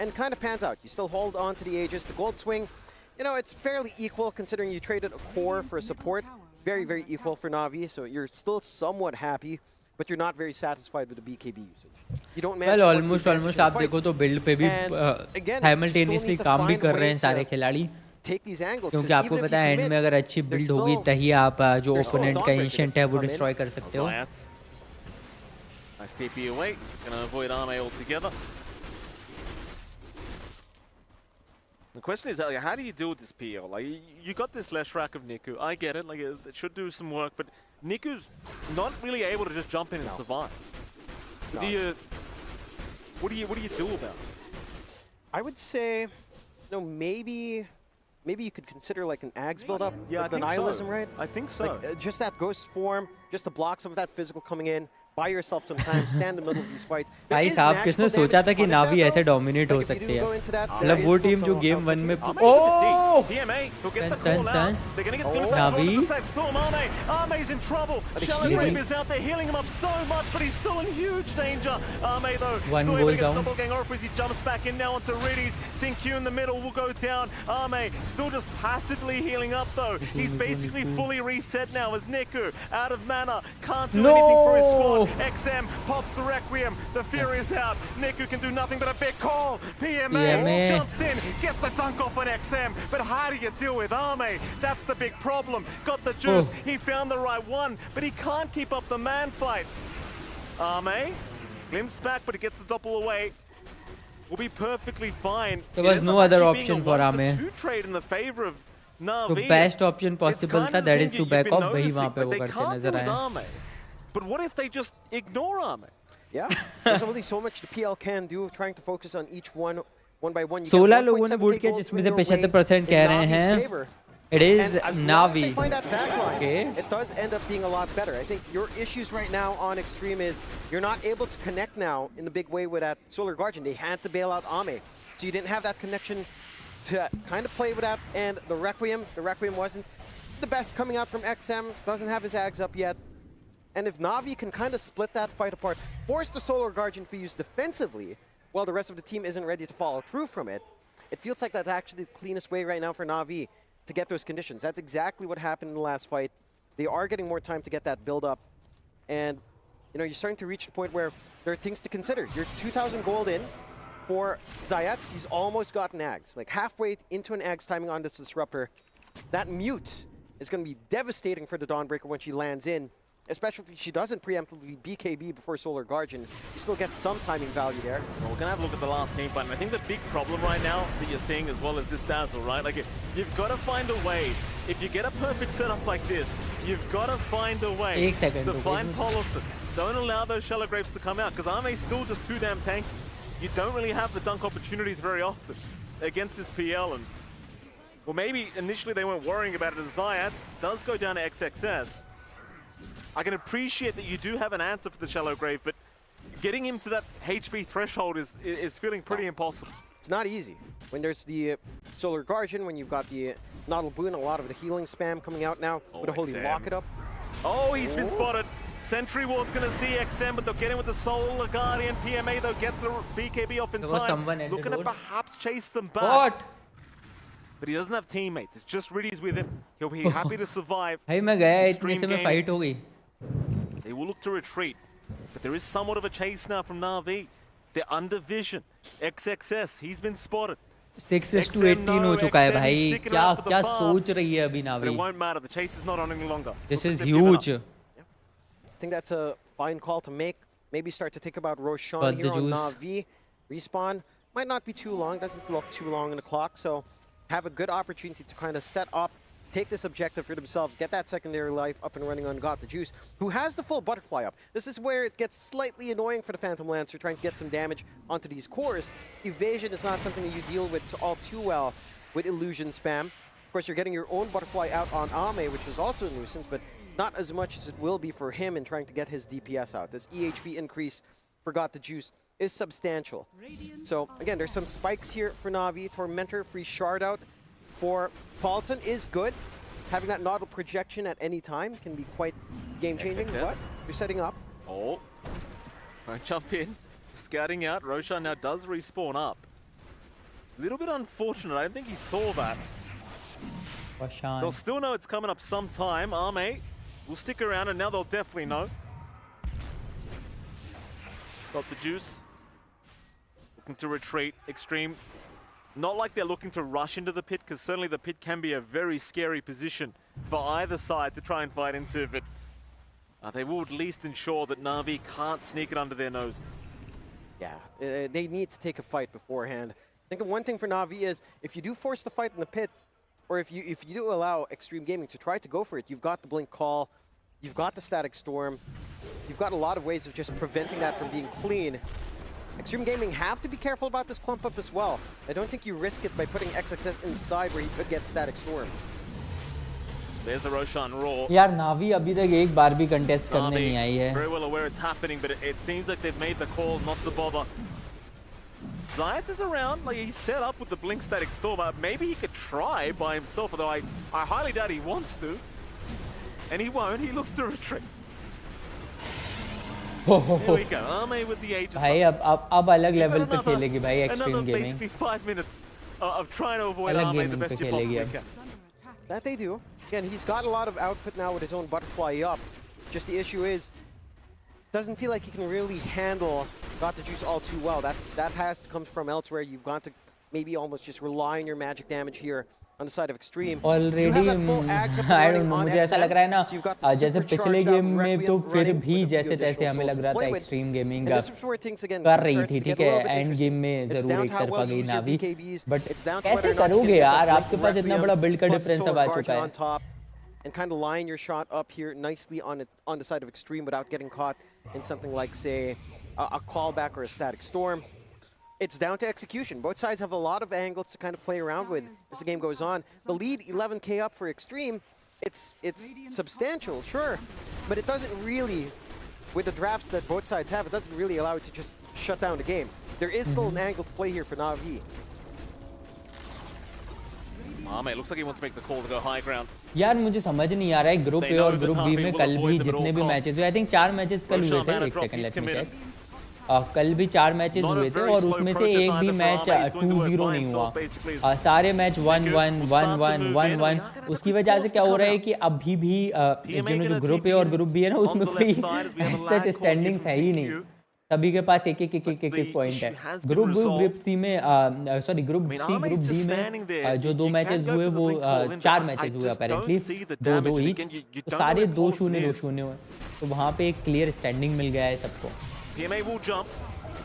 C: and kind of pans out. You still hold on to the Aegis. The gold swing you know, it's fairly equal considering you traded a core for a support. Very, very equal for Na'Vi, so you're still somewhat happy, but you're not very satisfied with the BKB usage. You don't manage
B: well,
C: to work the advantage
B: almost
C: in the
B: आप
C: fight.
B: देखो तो build पे भी
C: And again,
B: simultaneously
C: still need to
B: काम भी
C: find
B: कर रहे हैं
C: ways
B: सारे
C: to
B: खिलाड़ी
C: take these angles,
B: क्योंकि
C: 'cause
B: आपको
C: even if
B: पता
C: you
B: है एंड
C: commit,
B: में अगर अच्छी
C: there's
B: बिल्ड होगी
C: still-
B: तभी आप जो
C: there's still
B: ओपोनेंट का
C: Dawnbreaker
B: एंशिएंट
C: that
B: है
C: can
B: वो
C: come in.
B: डिस्ट्रॉय कर सकते हो
D: Zayats. Nice TP away. Gonna avoid Ame altogether. The question is, how do you deal with this PL? Like, you got this less rack of Niku. I get it. Like, it should do some work, but Niku's not really able to just jump in and survive.
C: No.
D: What do you do about it?
C: I would say, maybe you could consider like an Ags build-up,
D: Yeah,
C: like
D: I
C: the
D: think
C: nihilism,
D: so.
C: right?
D: I think so.
C: Like just that ghost form, just to block some of that physical coming in. Buy yourself some time, stand in the middle of these fights. There
B: भाई
C: is
B: साहब
C: magical
B: किसने
C: damage
B: सोचा
C: to
B: था कि
C: punish
B: Navi
C: that,
B: ऐसे
C: though.
B: Dominate हो
C: Like, if you
B: सकते
C: do
B: हैं
C: go into that, there
B: मतलब
C: is
B: वो
C: still
B: टीम जो
C: some
B: गेम 1 में
D: Ame
B: oh
D: with the D. PMA, he'll get the
B: Dun,
D: call
B: dun,
D: out. They're going to get the
B: Navi.
D: the side storm. Ame's in trouble.
C: But
D: Shallow
C: healing.
D: Grave is out there healing him up so much, but he's still in huge danger. Ame, though,
B: One
D: still able
B: goal
D: to get
B: down.
D: the double gang off as he jumps back in now onto Riddies. Sinq in the middle will go down. Ame still just passively healing up, though. He's basically fully reset now as Niku out of mana. Can't do anything for his squad. XM pops the Requiem. The Fury is out. Niku can do nothing but a big call. PMA jumps in, gets the dunk off on XM. But how do you deal with Ame? That's the big problem. Got the juice. He found the right one, but he can't keep up the man fight. Ame glimpses back, but he gets the double away. Will be perfectly fine.
B: There was no other option for Ame.
D: Two trade in the favor of
B: तो
D: Na'Vi.
B: Best option possible था that is to back off वही वहां पे वो
D: But they
B: करते
D: can't
B: नजर
D: deal with
B: आए
D: Ame. But what if they just ignore Ame?
C: Yeah, there's only so much the PL can do, trying to focus on each one by one. You get
B: 16 लोगों ने
C: 1.7K
B: vote किया
C: goals
B: जिसमें से
C: swing your way
B: 75% कह
C: in
B: रहे
C: Navi's
B: हैं
C: favor.
B: It is
C: And as long as
B: Navi
C: they find that backline,
B: Okay.
C: it does end up being a lot better. I think your issues right now on Xtreme is you're not able to connect now in the big way with that Solar Guardian. They had to bail out Ame. So you didn't have that connection to kind of play with that. And the Requiem wasn't the best coming out from XM. Doesn't have his Ags up yet. And if Navi can kind of split that fight apart, force the Solar Guardian to be used defensively, while the rest of the team isn't ready to follow through from it, it feels like that's actually the cleanest way right now for Navi to get those conditions. That's exactly what happened in the last fight. They are getting more time to get that build up. And, you're starting to reach the point where there are things to consider. You're 2,000 gold in for Zayats. He's almost gotten Ags. Like halfway into an Ags timing on this Disruptor. That mute is going to be devastating for the Dawnbreaker when she lands in. Especially if she doesn't preemptively BKB before Solar Guardian. You still get some timing value there.
D: Well, we're going to have a look at the last team fight. And I think the big problem right now that you're seeing as well as this Dazzle, right? Like, you've got to find a way. If you get a perfect setup like this, you've got to find a way
B: Ek second,
D: to
B: okay.
D: find Polison. Don't allow those Shallow Graves to come out, because Ame's still just too damn tanky. You don't really have the dunk opportunities very often against this PL. And, well, maybe initially they weren't worrying about it as Zayats does go down to XXS. I can appreciate that you do have an answer for the Shallow Grave, but getting him to that HP threshold is feeling pretty impossible.
C: It's not easy. When there's the Solar Guardian, when you've got the Nodal Boon, a lot of the healing spam coming out now with a Holy
D: XM.
C: Lock It Up.
D: Oh, he's been spotted. Sentry Ward's going to see XM, but they'll get in with the Solar Guardian. PMA, though, gets the BKB off in
B: There was
D: time.
B: someone in the
D: Looking to
B: door.
D: perhaps chase them back.
B: What
D: But he doesn't have teammates. It's just Riddies with him. He'll be happy to survive.
B: भाई मैं गया इतने
D: Extreme
B: से में
D: Gaming.
B: Fight हो गई
D: They will look to retreat, but there is somewhat of a chase now from Na'Vi. They're under vision. XXS, he's been spotted.
B: 6-18 हो चुका है भाई क्या क्या सोच रही है अभी
D: But
B: Navi
D: it won't matter. The chase is not on any longer.
B: This
D: Looks
B: is
D: like they've given
B: huge.
D: up.
C: I think that's a fine call to make. Maybe start to think about Roshan
B: But
C: here
B: the
C: on
B: juice.
C: Na'Vi. Respawn might not be too long. Doesn't look too long in the clock. So have a good opportunity to kind of set up, take this objective for themselves, get that secondary life up and running on Got the Juice, who has the full butterfly up. This is where it gets slightly annoying for the Phantom Lancer trying to get some damage onto these cores. Evasion is not something that you deal with all too well with illusion spam. Of course, you're getting your own butterfly out on Ame, which is also a nuisance, but not as much as it will be for him in trying to get his DPS out. This EHP increase for Got the Juice is substantial. So again, there's some spikes here for Na'Vi. Tormentor, free shard out for Paulson is good. Having that Nodal projection at any time can be quite game-changing.
D: XXS.
C: But you're setting up.
D: Oh. Don't jump in. Just scouting out. Roshan now does respawn up. A little bit unfortunate. I don't think he saw that. They'll still know it's coming up sometime. Arme will stick around, and now they'll definitely know. Got the juice. Looking to retreat. Xtreme. Not like they're looking to rush into the pit, because certainly the pit can be a very scary position for either side to try and fight into, but they will at least ensure that Na'Vi can't sneak it under their noses.
C: Yeah, they need to take a fight beforehand. I think the one thing for Na'Vi is, if you do force the fight in the pit, or if you do allow Xtreme Gaming to try to go for it, you've got the Blink Call, you've got the Static Storm, you've got a lot of ways of just preventing that from being clean. Xtreme Gaming have to be careful about this clump up as well. I don't think you risk it by putting XXS inside where he could get Static Storm.
D: There's the Roshan Raw.
B: यार नावी अभी तक एक बार भी contest करने नहीं आई है.
D: Very well aware it's happening, but it seems like they've made the call not to bother. Zayats is around, like he's set up with the Blink Static Storm. Maybe he could try by himself, although I highly doubt he wants to. And he won't, he looks to retreat. Here we go, Arme with the Aegis.
B: भाई अब अलग level पे खेलेगी भाई extreme gaming.
D: Basically 5 minutes of trying to avoid Arme the best you possibly can.
C: That they do. Again, he's got a lot of output now with his own butterfly up. Just the issue is, doesn't feel like he can really handle Got the Juice all too well. That has to come from elsewhere. You've got to maybe almost just rely on your magic damage here on the side of Xtreme.
B: Already, I don't know, मुझे ऐसा लग रहा है ना जैसे पिछले game में तो फिर भी जैसे तैसे हमें लग रहा था एक्सट्रीम गेमिंग कर रही थी, ठीक है, एंड गेम में जरूर एक तरफा गई नावी, बट कैसे करोगे यार, आपके पास इतना बड़ा बिल्ड का डिफरेंस अब आ चुका है.
C: And kind of line your shot up here nicely on the side of Xtreme without getting caught in something like, say, a callback or a Static Storm. It's down to execution. Both sides have a lot of angles to kind of play around with as the game goes on. The lead, 11K up for Xtreme, it's substantial, sure, but it doesn't really, with the drafts that both sides have, it doesn't really allow it to just shut down the game. There is still an angle to play here for Na'Vi.
D: Arme looks like he wants to make the call to go high ground.
B: यार मुझे समझ नहीं आ रहा है group A और group B में कल भी जितने भी मैचेस हुए, आई थिंक 4 मैचेस कल हुए थे, एक सेकंड लेट मी चेक. कल भी 4 मैचेस हुए थे और उसमें से एक भी मैच 2-0 नहीं हुआ. सारे मैच 1-1 1-1 1-1. उसकी वजह से क्या हो रहा है कि अभी भी जो ग्रुप ए और ग्रुप बी है ना, उसमें कोई सच स्टैंडिंग्स है ही नहीं. सभी के पास एक पॉइंट है. ग्रुप सी में सॉरी ग्रुप डी में जो 2 मैचेस हुए वो 4 मैचेस हुए अपेरेंटली, 2-2 ईच, तो सारे 2-0 हुए, तो वहाँ पे एक क्लियर स्टैंडिंग मिल गया है सबको.
D: PMA will jump.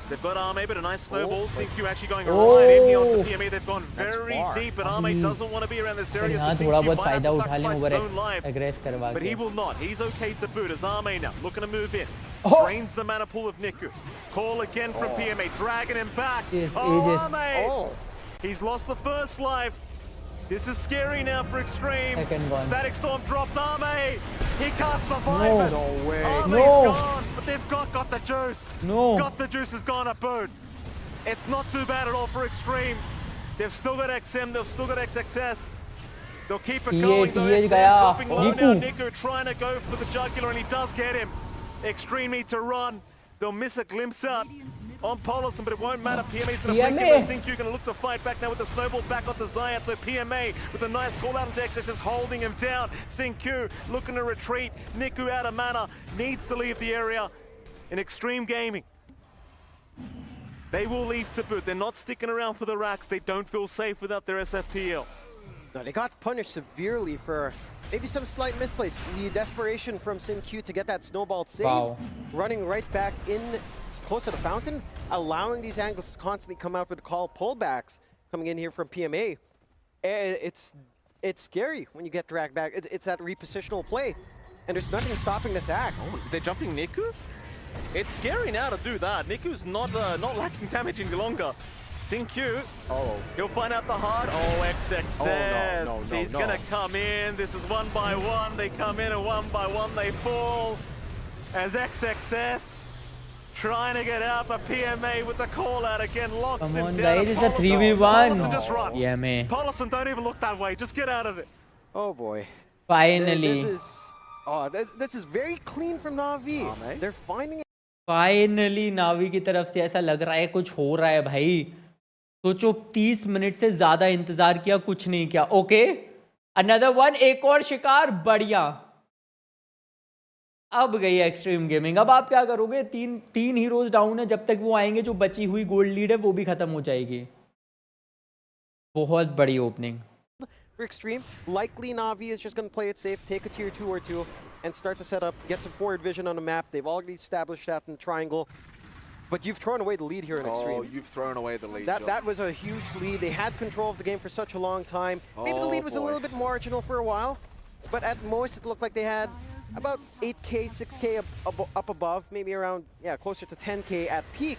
D: They've got Arme, but a nice snowball. CQ actually going right in here onto PMA. They've gone very deep, and Arme doesn't want to be around this area. So CQ might have to sacrifice his own life, but he will not. He's okay to boot as Arme now looking to move in. Drains the mana pool of Niku. Call again from PMA, dragging him back. Arme! He's lost the first life. This is scary now for Xtreme. Static Storm dropped Arme. He can't survive it.
C: No way.
D: Arme's gone, but they've got the juice.
B: No.
D: Got the juice has gone a boot. It's not too bad at all for Xtreme. They've still got XM, they've still got XXS. They'll keep it going though. XM dropping low now. Niku trying to go for the jugular, and he does get him. Xtreme need to run. They'll miss a glimpse out on Polison, but it won't matter. PMA's going to break it. Sinkyu going to look to fight back now with the snowball back off the Zayat. So PMA with a nice call out into XXS, holding him down. Sinkyu looking to retreat. Niku out of mana, needs to leave the area. In Xtreme Gaming, they will leave to boot. They're not sticking around for the racks. They don't feel safe without their SFPL.
C: No, they got punished severely for maybe some slight misplays. The desperation from Sinkyu to get that snowball save, running right back in close to the fountain, allowing these angles to constantly come out with call pullbacks coming in here from PMA. It's scary when you get dragged back. It's that repositional play, and there's nothing stopping this axe.
D: Oh, they're jumping Niku? It's scary now to do that. Niku's not lacking damage any longer. Sinkyu, he'll find out the hard. Oh, XXS. No, he's gonna come in. This is 1 by 1. They come in, and 1 by 1 they fall. As XXS trying to get out, but PMA with the call out again locks him down.
B: Guys, it's a 3v1.
D: Polison, just run.
B: Yeah, man.
D: Polison, don't even look that way. Just get out of it.
C: Oh boy.
B: Finally.
C: This is very clean from Na'Vi. They're finding it.
B: Finally, Na'Vi की तरफ से ऐसा लग रहा है कुछ हो रहा है भाई. सोचो 30 मिनट से ज्यादा इंतजार किया, कुछ नहीं किया. ओके, अनदर वन, एक और शिकार, बढ़िया। अब गई एक्सट्रीम गेमिंग। अब आप क्या करोगे? तीन हीरोज डाउन है, जब तक वो आएंगे जो बची हुई गोल्ड लीड है वो भी खत्म हो जाएगी। बहुत बड़ी opening
C: For Extreme, likely Na'Vi is just going to play it safe, take a tier 2 or 2, and start to set up, get some forward vision on the map. They've already established that in the triangle. But you've thrown away the lead here in Extreme.
H: Oh, you've thrown away the lead,
C: That was a huge lead. They had control of the game for such a long time. Maybe the lead was a little bit marginal for a while, but at most it looked like they had about 8K, 6K up above, maybe around, closer to 10K at peak.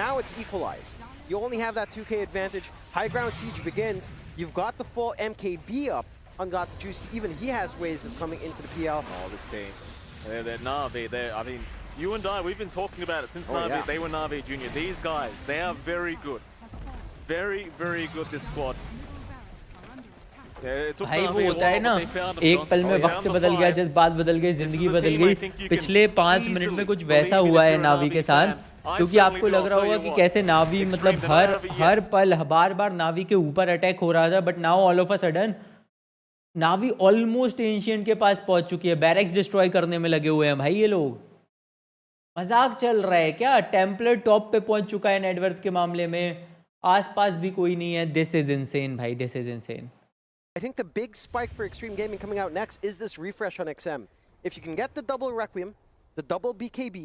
C: Now it's equalized. You only have that 2K advantage. High ground siege begins. You've got the full MKB up on Got the Juicy. Even he has ways of coming into the PL.
D: Oh, this team. They're Na'Vi. I mean, you and I, we've been talking about it since Na'Vi. They were Na'Vi Junior. These guys, they are very good. Very, very good, this squad.
B: भाई वो होता है ना, एक पल में वक्त बदल गया, जज्बात बदल गए, जिंदगी बदल गई। पिछले 5 मिनट में कुछ वैसा हुआ है नावी के साथ, क्योंकि आपको लग रहा होगा कि कैसे नावी मतलब हर पल बार नावी के ऊपर अटैक हो रहा था, but now all of a sudden Navi almost ancient के पास पहुंच चुकी है। बैरक्स डिस्ट्रॉय करने में लगे हुए हैं भाई ये लोग। मजाक चल रहा है क्या? टेम्पलर टॉप पे पहुंच चुका है नेटवर्थ के मामले में, आसपास भी कोई नहीं है। दिस इज इनसेन भाई, this is insane.
C: I think the big spike for Xtreme Gaming coming out next is this refresh on XM. If you can get the double Requiem, the double BKB,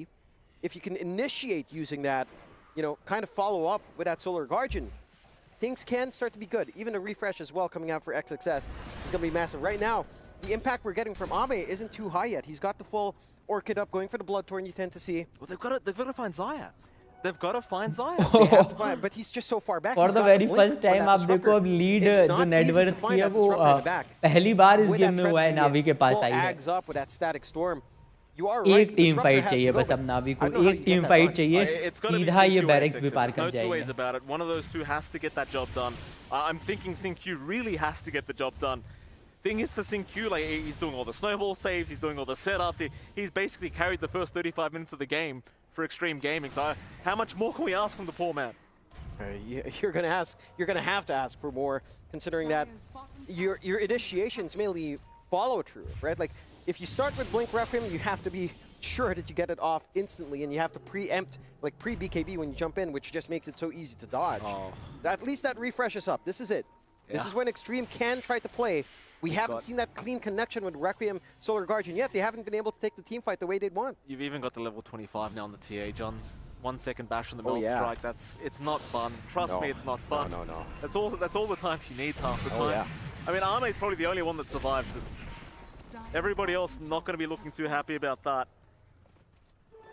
C: if you can initiate using that, kind of follow up with that Solar Guardian, things can start to be good. Even a refresh as well coming out for XXS. It's going to be massive. Right now, the impact we're getting from Ame isn't too high yet. He's got the full Orchid up, going for the Bloodthorn you tend to see.
D: Well, they've got to find Zayat. They've got to find Zion.
C: They have to find, but he's just so far back.
B: For the very first time आप देखो अब lead जो net worth की है वो पहली बार इस game में हुआ है नावी के पास आई है। एक टीम फाइट चाहिए बस अब नावी को, एक टीम फाइट चाहिए, सीधा ये बैरक्स भी पार कर जाएगा।
D: One of those two has to get that job done. I'm thinking Sin-Q really has to get the job done. Thing is for Sin-Q, like he's doing all the snowball saves, he's doing all the setups. He's basically carried the first 35 minutes of the game for Xtreme Gaming. So how much more can we ask from the poor man?
C: You're gonna have to ask for more, considering that your initiations mainly follow through, right? Like if you start with Blink Requiem, you have to be sure that you get it off instantly, and you have to preempt, like pre-BKB when you jump in, which just makes it so easy to dodge. At least that refreshes up. This is it. This is when Xtreme can try to play. We haven't seen that clean connection with Requiem Solar Guardian yet. They haven't been able to take the team fight the way they'd want.
D: You've even got the level 25 now on the TA, John. 1 second bash on the middle strike. It's not fun. Trust me, it's not fun.
C: No.
D: That's all the time she needs half the time. I mean, Ame is probably the only one that survives it. Everybody else not going to be looking too happy about that.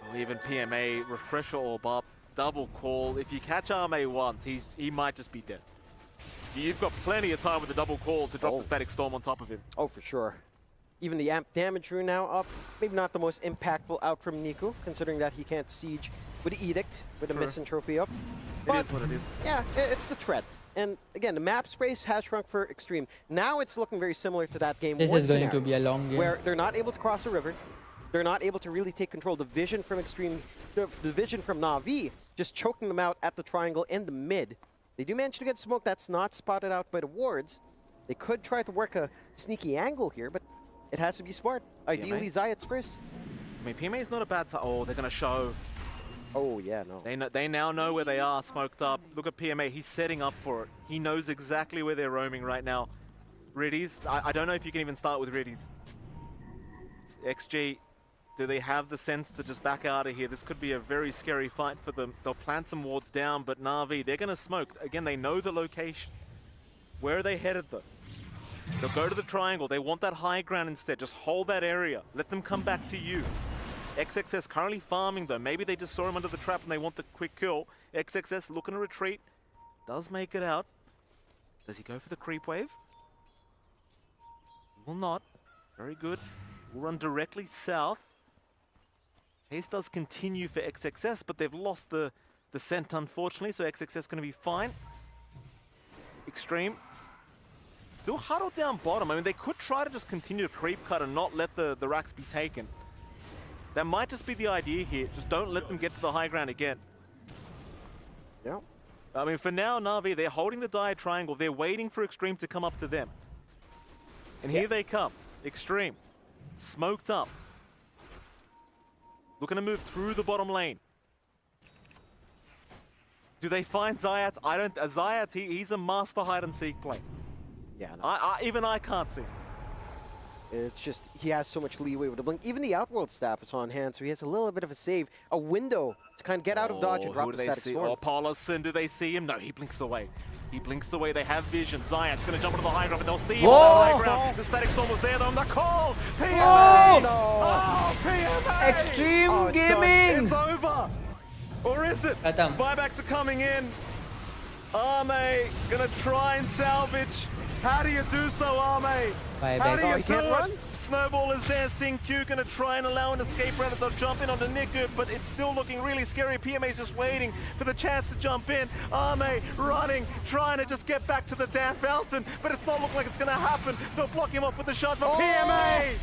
D: Oh, even PMA, refresher orb up, double call. If you catch Ame once, he might just be dead. You've got plenty of time with the double call to drop the Static Storm on top of him.
C: Oh, for sure. Even the amp damage rune now up. Maybe not the most impactful out from Niku, considering that he can't siege with Edict, with a Misanthropy up.
D: But it is what it is.
C: Yeah, it's the threat. And again, the map space has shrunk for Extreme. Now it's looking very similar to that game.
B: This is going to be a long game.
C: Where they're not able to cross a river. They're not able to really take control. The vision from Extreme, the vision from Na'Vi, just choking them out at the triangle and the mid. They do manage to get smoke that's not spotted out by the wards. They could try to work a sneaky angle here, but it has to be smart. Ideally, Zayat's first.
D: I mean, PMA is not a bad time. Oh, they're going to show.
C: Oh, yeah, no.
D: They now know where they are, smoked up. Look at PMA. He's setting up for it. He knows exactly where they're roaming right now. Riddies, I don't know if you can even start with Riddies. XG, do they have the sense to just back out of here? This could be a very scary fight for them. They'll plant some wards down, but Na'Vi, they're going to smoke. Again, they know the location. Where are they headed, though? They'll go to the triangle. They want that high ground instead. Just hold that area. Let them come back to you. XXS currently farming, though. Maybe they just saw him under the trap and they want the quick kill. XXS looking to retreat. Does make it out. Does he go for the creep wave? Will not. Very good. Will run directly south. Chase does continue for XXS, but they've lost the scent, unfortunately, so XXS going to be fine. Extreme. Still huddled down bottom. I mean, they could try to just continue to creep cut and not let the racks be taken. That might just be the idea here. Just don't let them get to the high ground again.
C: Yeah.
D: I mean, for now, Na'Vi, they're holding the dire triangle. They're waiting for Extreme to come up to them. And here they come. Xtreme. Smoked up. Looking to move through the bottom lane. Do they find Zayat? I don't. Zayat, he's a master hide and seek player.
C: Yeah, no.
D: Even I can't see.
C: It's just, he has so much leeway with the blink. Even the Outworld staff is on hand, so he has a little bit of a save, a window to kind of get out of dodge and drop
D: who
C: the
D: do they
C: static
D: see?
C: storm.
D: Oh, Paulison, do they see him? No, he blinks away. He blinks away. They have vision. Zayat's going to jump into the high ground, but they'll see him on the high ground. The static storm was there, though. The call! PMA!
B: Oh,
C: no.
D: Oh, PMA!
B: Extreme
C: Oh, it's done.
B: Gaming.
D: It's over! Or is it?
B: Khatam.
D: Buybacks are coming in. Arme gonna try and salvage. How do you do so, Arme?
B: Buyback.
D: How do
C: Oh,
D: you
C: he
D: do
C: can't
D: it?
C: run?
D: Snowball is there. Sing-Q gonna try and allow an escape round. They'll jump in onto Niku, but it's still looking really scary. PMA's just waiting for the chance to jump in. Arme running, trying to just get back to the damn fountain, but it's not looking like it's gonna happen. They'll block him off with the shot, but PMA!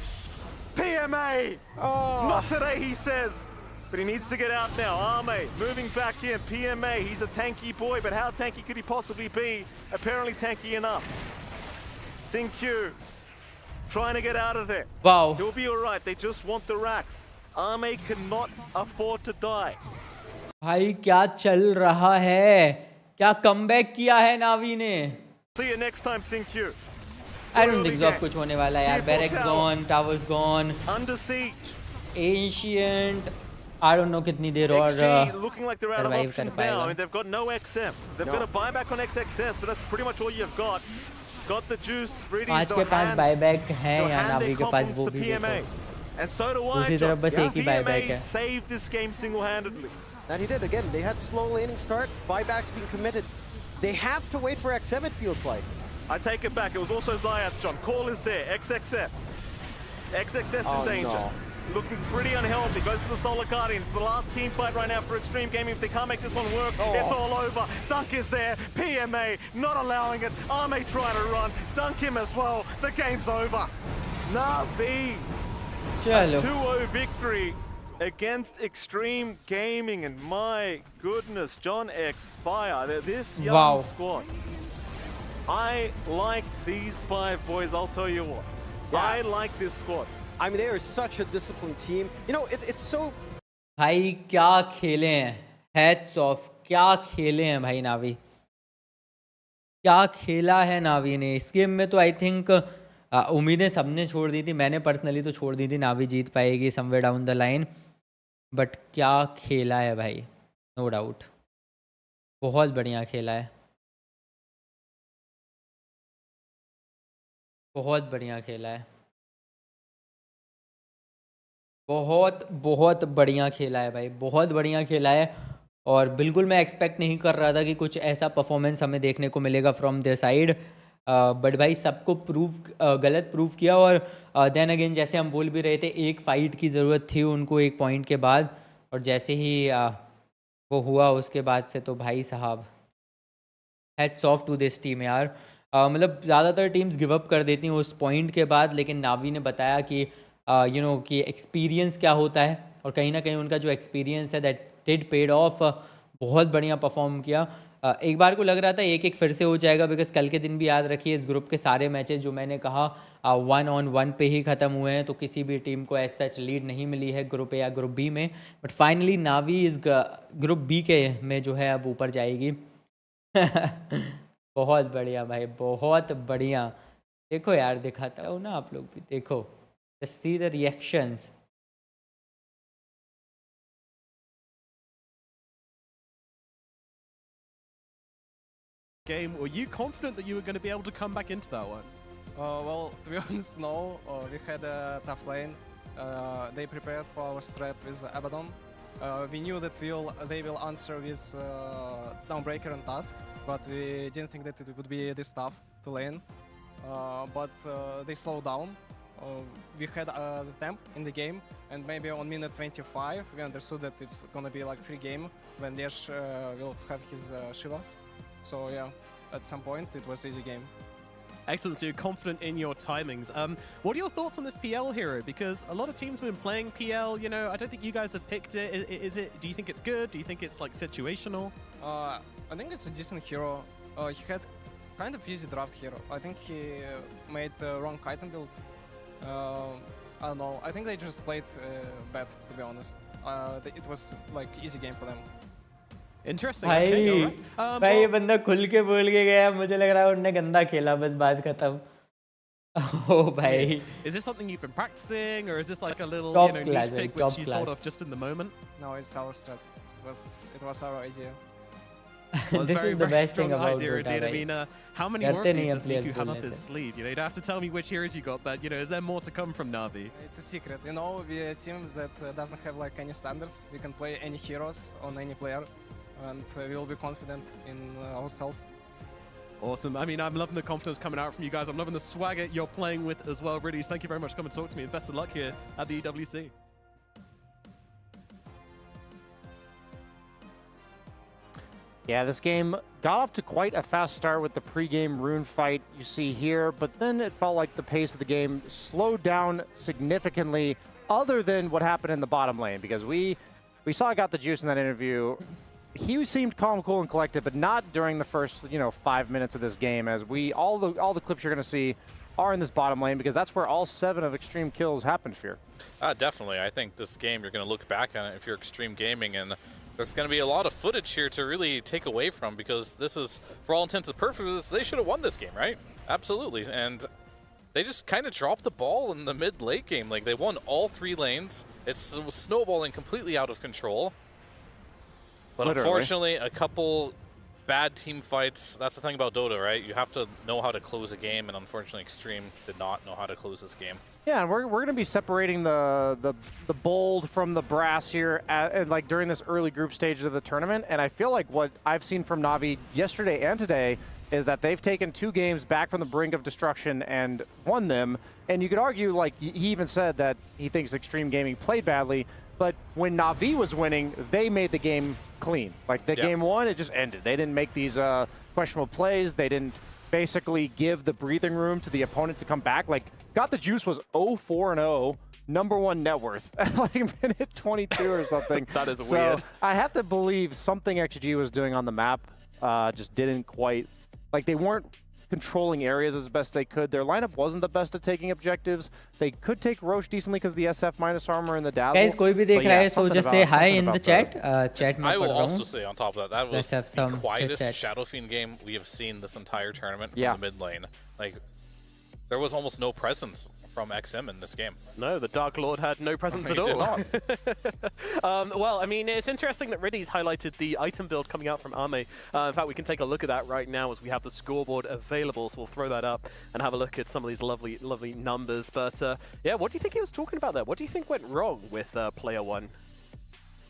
D: PMA!
C: Oh.
D: Not today, he says. But he needs to get out now. Arme moving back in. PMA, he's a tanky boy, but how tanky could he possibly be? Apparently tanky enough. Sing-Q trying to get out of there.
B: Wow.
D: He'll be all right. They just want the racks. Arme cannot afford to die.
B: भाई क्या चल रहा है? क्या comeback किया है नावी ने?
D: See you next time, Sing-Q.
B: I don't think so अब कुछ होने वाला है यार. Barracks gone, towers gone,
D: Under siege.
B: ancient. I don't know कितनी देर और
D: XG looking like they're out of
B: survive
D: options
B: कर
D: now. I
B: पाएगा.
D: mean, they've got no XM. They've got a buyback on XXS, but that's pretty much all you've got. Got the juice ready.
B: पांच के पांच buyback हैं
D: They'll
B: या
D: hand
B: Navi
D: their
B: के पास
D: compliments
B: वो
D: to
B: भी
D: PMA.
B: देखो.
D: And so do I,
B: दूसरी
D: John.
B: तरफ बस एक ही बायबैक
D: PMA
B: है.
D: saved this game single-handedly.
C: And he did again. They had slow laning start, buybacks being committed. They have to wait for XM, it feels like.
D: I take it back. It was also Zayat's, John. Call is there. XXS. XXS
C: Oh,
D: in danger.
C: no.
D: Looking pretty unhealthy. Goes for the Solar Guardian. It's the last team fight right now for Xtreme Gaming. If they can't make this one work, it's all over. Dunk is there. PMA not allowing it. Arme trying to run. Dunk him as well. The game's over. Na'Vi.
B: चलो.
D: 2-0 victory against Xtreme Gaming. And my goodness, John X Fire. This young
B: Wow.
D: squad. I like these five boys, I'll tell you what.
C: Yeah.
D: I like this squad.
C: I mean, they are such a disciplined team. You know, it's so...
B: भाई क्या खेले हैं. Hats off. क्या खेले हैं भाई नावी. क्या खेला है नावी ने. इस गेम में तो आई थिंक उम्मीदें सबने छोड़ दी थी. मैंने पर्सनली तो छोड़ दी थी नावी जीत पाएगी somewhere down the line. But क्या खेला है भाई. No doubt. बहुत बढ़िया खेला है. बहुत बढ़िया खेला है. बहुत बहुत बढ़िया खेला है भाई. बहुत बढ़िया खेला है. और बिल्कुल मैं एक्सपेक्ट नहीं कर रहा था कि कुछ ऐसा परफॉर्मेंस हमें देखने को मिलेगा फ्रॉम देयर साइड. बट भाई सबको गलत प्रूव किया. और देन अगेन जैसे हम बोल भी रहे थे, एक फ़ाइट की ज़रूरत थी उनको एक पॉइंट के बाद. और जैसे ही वो हुआ उसके बाद से तो भाई साहब hats off to this team यार. मतलब ज़्यादातर टीम्स गिव अप कर देती हैं उस पॉइंट के बाद, लेकिन नावी ने बताया कि यू नो कि एक्सपीरियंस क्या होता है. और कहीं ना कहीं उनका जो एक्सपीरियंस है दैट डिड पेड ऑफ. बहुत बढ़िया परफॉर्म किया. एक बार को लग रहा था एक फिर से हो जाएगा, बिकॉज कल के दिन भी याद रखिए इस ग्रुप के सारे मैचेस जो मैंने कहा 1-on-1 पे ही ख़त्म हुए हैं. तो किसी भी टीम को एज सच लीड नहीं मिली है ग्रुप ए या ग्रुप बी में. बट फाइनली नावी इस ग्रुप बी के में जो है अब ऊपर जाएगी. बहुत बढ़िया भाई, बहुत बढ़िया. देखो यार, दिखाता हूँ ना आप लोग भी देखो. Just see the reactions.
H: Game, were you confident that you were going to be able to come back into that one?
I: Well, to be honest, no. We had a tough lane. They prepared for our strat with Abaddon. We knew that they will answer with Dawnbreaker and Tusk, but we didn't think that it would be this tough to lane. But they slowed down. We had the temp in the game, and maybe on minute 25 we understood that it's gonna be like free game when Yesh will have his Shivas. So yeah, at some point it was easy game.
H: Excellent, so you're confident in your timings. What are your thoughts on this PL hero? Because a lot of teams have been playing PL, you know, I don't think you guys have picked it. Do you think it's good? Do you think it's like situational?
I: I think it's a decent hero. He had kind of easy draft hero. I think he made the wrong item build. I don't know. I think they just played bad, to be honest. It was like easy game for them.
H: Interesting.
B: भाई
H: Okay, all right.
B: भाई ये
H: Well,
B: बंदा खुल के बोल के गया, मुझे लग रहा है उन्होंने गंदा खेला, बस बात खत्म. Oh भाई.
H: is this something you've been practicing, or is this like a little
B: Top
H: niche
B: class,
H: pick
B: top
H: which you
B: class.
H: thought of just in the moment?
I: No, it's our strat. It was our idea.
H: Well, it's
B: This
H: very,
B: is the
H: very
B: best thing
H: strong
B: about
H: idea,
B: Dota,
H: indeed. I
B: भाई.
H: mean, how many more of
B: करते
H: these
B: नहीं
H: does
B: हैं players
H: Niku have up
B: बोलने
H: his
B: से.
H: sleeve? You know, you'd have to tell me which heroes you got, but you know, is there more to come from Na'Vi?
I: It's a secret. You know, we're a team that doesn't have like any standards. We can play any heroes on any player, and we will be confident in ourselves.
H: Awesome. I mean, I'm loving the confidence coming out from you guys. I'm loving the swagger you're playing with as well. Riddies, thank you very much for coming to talk to me, and best of luck here at the EWC.
G: Yeah, this game got off to quite a fast start with the pre-game rune fight you see here, but then it felt like the pace of the game slowed down significantly, other than what happened in the bottom lane, because we saw Got the Juice in that interview. He seemed calm, cool, and collected, but not during the first 5 minutes of this game, as all the clips you're going to see are in this bottom lane, because that's where all 7 of Xtreme kills happened, Fear.
E: Definitely. I think this game, you're going to look back on it if you're Xtreme Gaming, and there's going to be a lot of footage here to really take away from, because this is, for all intents and purposes, they should have won this game, right? Absolutely. And they just kind of dropped the ball in the mid-late game. Like, they won all 3 lanes. It was snowballing completely out of control. But
G: Literally.
E: Unfortunately, a couple bad team fights. That's the thing about Dota, right? You have to know how to close a game, and unfortunately, Xtreme did not know how to close this game.
G: Yeah, and we're going to be separating the bold from the brass here like during this early group stage of the tournament. And I feel like what I've seen from Na'Vi yesterday and today is that they've taken 2 games back from the brink of destruction and won them. And you could argue, like he even said, that he thinks Xtreme Gaming played badly. But when Na'Vi was winning, they made the game clean. Like the game 1, it just ended. They didn't make these questionable plays. They didn't basically give the breathing room to the opponent to come back. Like, Got the Juice was 0-4-0, #1 net worth at like minute 22 or something.
F: That is
G: so
F: weird.
G: I have to believe something XG was doing on the map just didn't quite, like they weren't controlling areas as best they could. Their lineup wasn't the best at taking objectives. They could take Roche decently because of the SF minus armor and the dazzle.
B: Guys, कोई भी देख रहा है, so just say hi in the chat. Chat में
E: I will
B: पढ़ रहा
E: also
B: हूँ.
E: say on top of that, that
B: Let's
E: was
B: have
E: the
B: some
E: quietest
B: chit-chat.
E: Shadow Fiend game we have seen this entire tournament from
G: Yeah.
E: the mid lane. Like, there was almost no presence from XM in this game.
F: No, the Dark Lord had no presence at
E: He did
F: all.
E: not.
F: Well, I mean, it's interesting that Riddies highlighted the item build coming out from Ame. In fact, we can take a look at that right now as we have the scoreboard available, so we'll throw that up and have a look at some of these lovely, lovely numbers. But yeah, what do you think he was talking about there? What do you think went wrong with Player 1?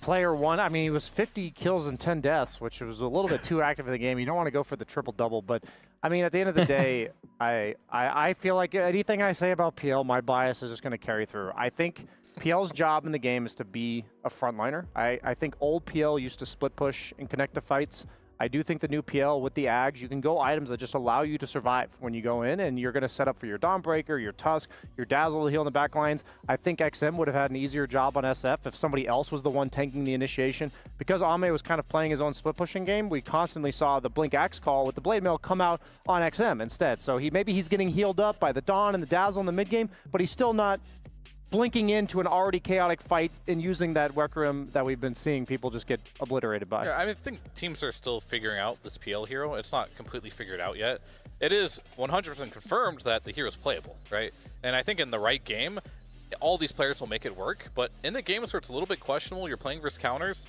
G: Player 1, I mean, he was 50 kills and 10 deaths, which was a little bit too active in the game. You don't want to go for the triple-double, but I mean, at the end of the day, I feel like anything I say about PL, my bias is just going to carry through. I think PL's job in the game is to be a frontliner. I think old PL used to split push and connect to fights. I do think the new PL with the Ags, you can go items that just allow you to survive when you go in, and you're going to set up for your Dawnbreaker, your Tusk, your Dazzle to heal in the back lines. I think XM would have had an easier job on SF if somebody else was the one tanking the initiation. Because Ame was kind of playing his own split pushing game, we constantly saw the Blink Axe call with the Blade Mail come out on XM instead. So maybe he's getting healed up by the Dawn and the Dazzle in the mid game, but he's still not blinking into an already chaotic fight and using that Requiem that we've been seeing people just get obliterated by.
E: Yeah, I think teams are still figuring out this PL hero. It's not completely figured out yet. It is 100% confirmed that the hero is playable, right? And I think in the right game, all these players will make it work. But in the games where it's a little bit questionable, you're playing versus counters,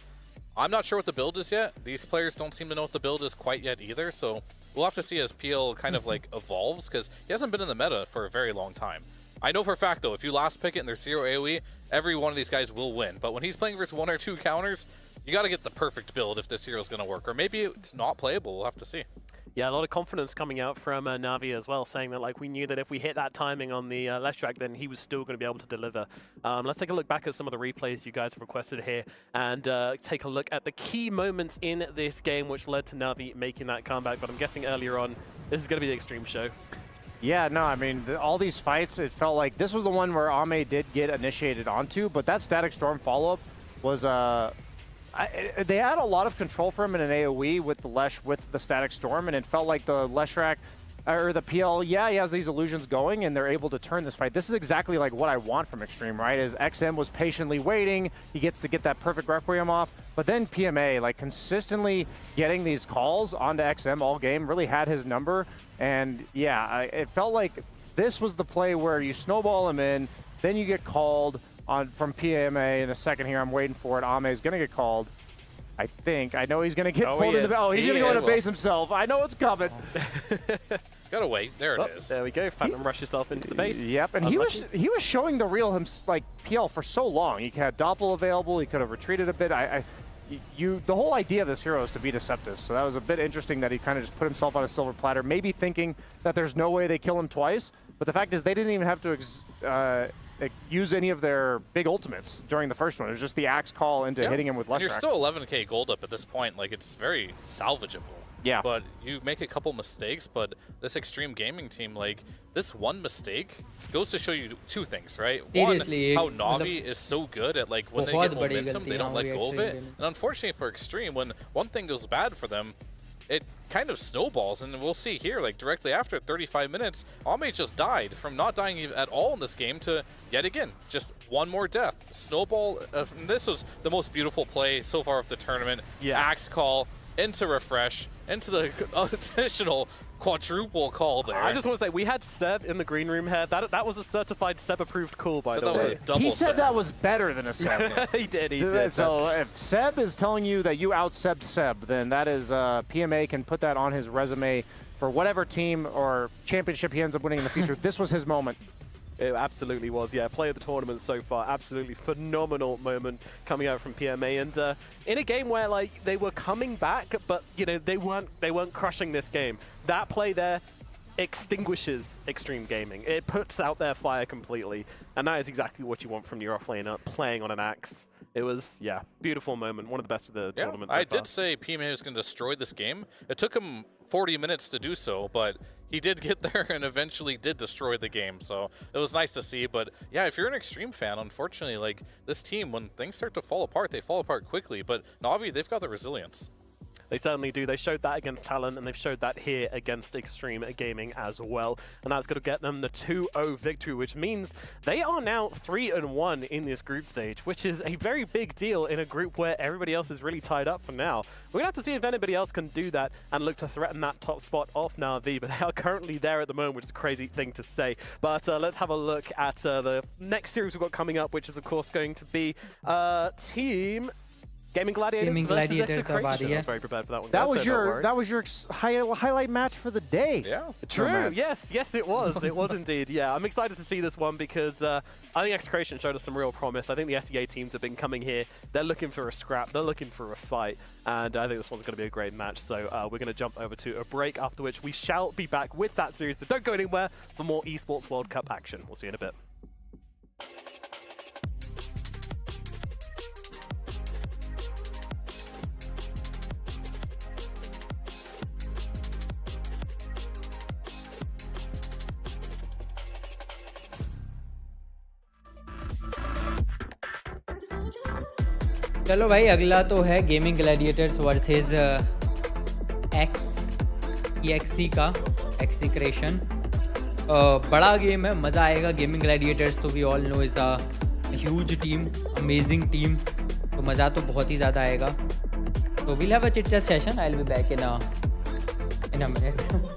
E: I'm not sure what the build is yet. These players don't seem to know what the build is quite yet either. So we'll have to see as PL kind of like evolves, because he hasn't been in the meta for a very long time. I know for a fact, though, if you last pick it and there's 0 AoE, every one of these guys will win. But when he's playing versus 1 or 2 counters, you got to get the perfect build if this hero is going to work. Or maybe it's not playable. We'll have to see.
F: Yeah, a lot of confidence coming out from Na'Vi as well, saying that like we knew that if we hit that timing on the left track, then he was still going to be able to deliver. Let's take a look back at some of the replays you guys have requested here and take a look at the key moments in this game which led to Na'Vi making that comeback. But I'm guessing earlier on, this is going to be the Xtreme show.
G: Yeah, no, I mean, all these fights, it felt like this was the one where Ame did get initiated onto, but that Static Storm follow-up was, I they had a lot of control for him in an AoE with the Lesh, with the Static Storm, and it felt like the Leshrac, or the PL, yeah, he has these illusions going, and they're able to turn this fight. This is exactly like what I want from Xtreme, right? Is XM was patiently waiting, he gets to get that perfect Requiem off, but then PMA, like consistently getting these calls onto XM all game, really had his number, and yeah, it felt like this was the play where you snowball him in, then you get called on from PMA in a second here. I'm waiting for it. Ame is going to get called. I think. I know he's going to get pulled into the... Oh, he's going to go into base himself. I know it's coming.
E: He's got to wait. There it is.
F: There we go. Phantom rush yourself into the base.
G: Yep, and he was showing the real like PL for so long. He had Doppel available. He could have retreated a bit. The whole idea of this hero is to be deceptive, so that was a bit interesting that he kind of just put himself on a silver platter, maybe thinking that there's no way they kill him twice, but the fact is they didn't even have to use any of their big ultimates during the first one. It was just the axe call into hitting him with Leshrac.
E: You're still 11k gold up at this point. Like, it's very salvageable.
G: Yeah.
E: But you make a couple mistakes, but this Xtreme Gaming team, like, this one mistake goes to show you two things, right?
B: Seriously,
E: one, how Na'Vi is so good at, like, when they get momentum, they don't let go of it. And unfortunately for Xtreme, when one thing goes bad for them, it kind of snowballs, and we'll see here, like directly after 35 minutes, Ame just died from not dying at all in this game to, yet again, just one more death. Snowball, this was the most beautiful play so far of the tournament.
F: Yeah.
E: Axe call, into refresh, into the additional quadruple call there.
F: I just want to say, we had Seb in the green room here. That was a certified Seb-approved call, by the way.
E: That was a double
G: He said
E: Seb.
G: that was better than a Seb.
F: He did.
G: So if Seb is telling you that you out-Sebbed Seb, then that is, PMA can put that on his resume for whatever team or championship he ends up winning in the future. This was his moment.
F: It absolutely was, yeah. Play of the tournament so far, absolutely phenomenal moment coming out from PMA, and in a game where like they were coming back, but you know they weren't crushing this game. That play there extinguishes Xtreme Gaming. It puts out their fire completely, and that is exactly what you want from your offlaner playing on an axe. It was, yeah, beautiful moment, one of the best of the tournament so
E: I
F: far.
E: did say PMA was going to destroy this game. It took him 40 minutes to do so, but he did get there and eventually did destroy the game. So it was nice to see. But yeah, if you're an Xtreme fan, unfortunately, like this team, when things start to fall apart, they fall apart quickly. But Na'Vi, they've got the resilience.
F: They certainly do. They showed that against Talon, and they've showed that here against Xtreme Gaming as well. And that's going to get them the 2-0 victory, which means they are now 3-1 in this group stage, which is a very big deal in a group where everybody else is really tied up for now. We're going to have to see if anybody else can do that and look to threaten that top spot off Na'Vi, but they are currently there at the moment, which is a crazy thing to say. But let's have a look at the next series we've got coming up, which is, of course, going to be Team Gaimin Gladiators versus Execration. I was very prepared for that one.
G: That was your highlight match for the day.
E: Yeah.
F: True. Yes, it was. It was indeed. Yeah, I'm excited to see this one because I think Execration showed us some real promise. I think the SEA teams have been coming here. They're looking for a scrap. They're looking for a fight. And I think this one's going to be a great match. So we're going to jump over to a break, after which we shall be back with that series. So don't go anywhere for more Esports World Cup action. We'll see you in a bit.
B: चलो भाई, अगला तो है gaming Gladiators versus EXE का एक्सिक्रेशन। बड़ा game है, मज़ा आएगा। गेमिंग ग्लैडिएटर्स तो we all know is a huge team, amazing team, तो मज़ा तो बहुत ही ज़्यादा आएगा। तो we'll have a chit chat session, I will be back in a minute.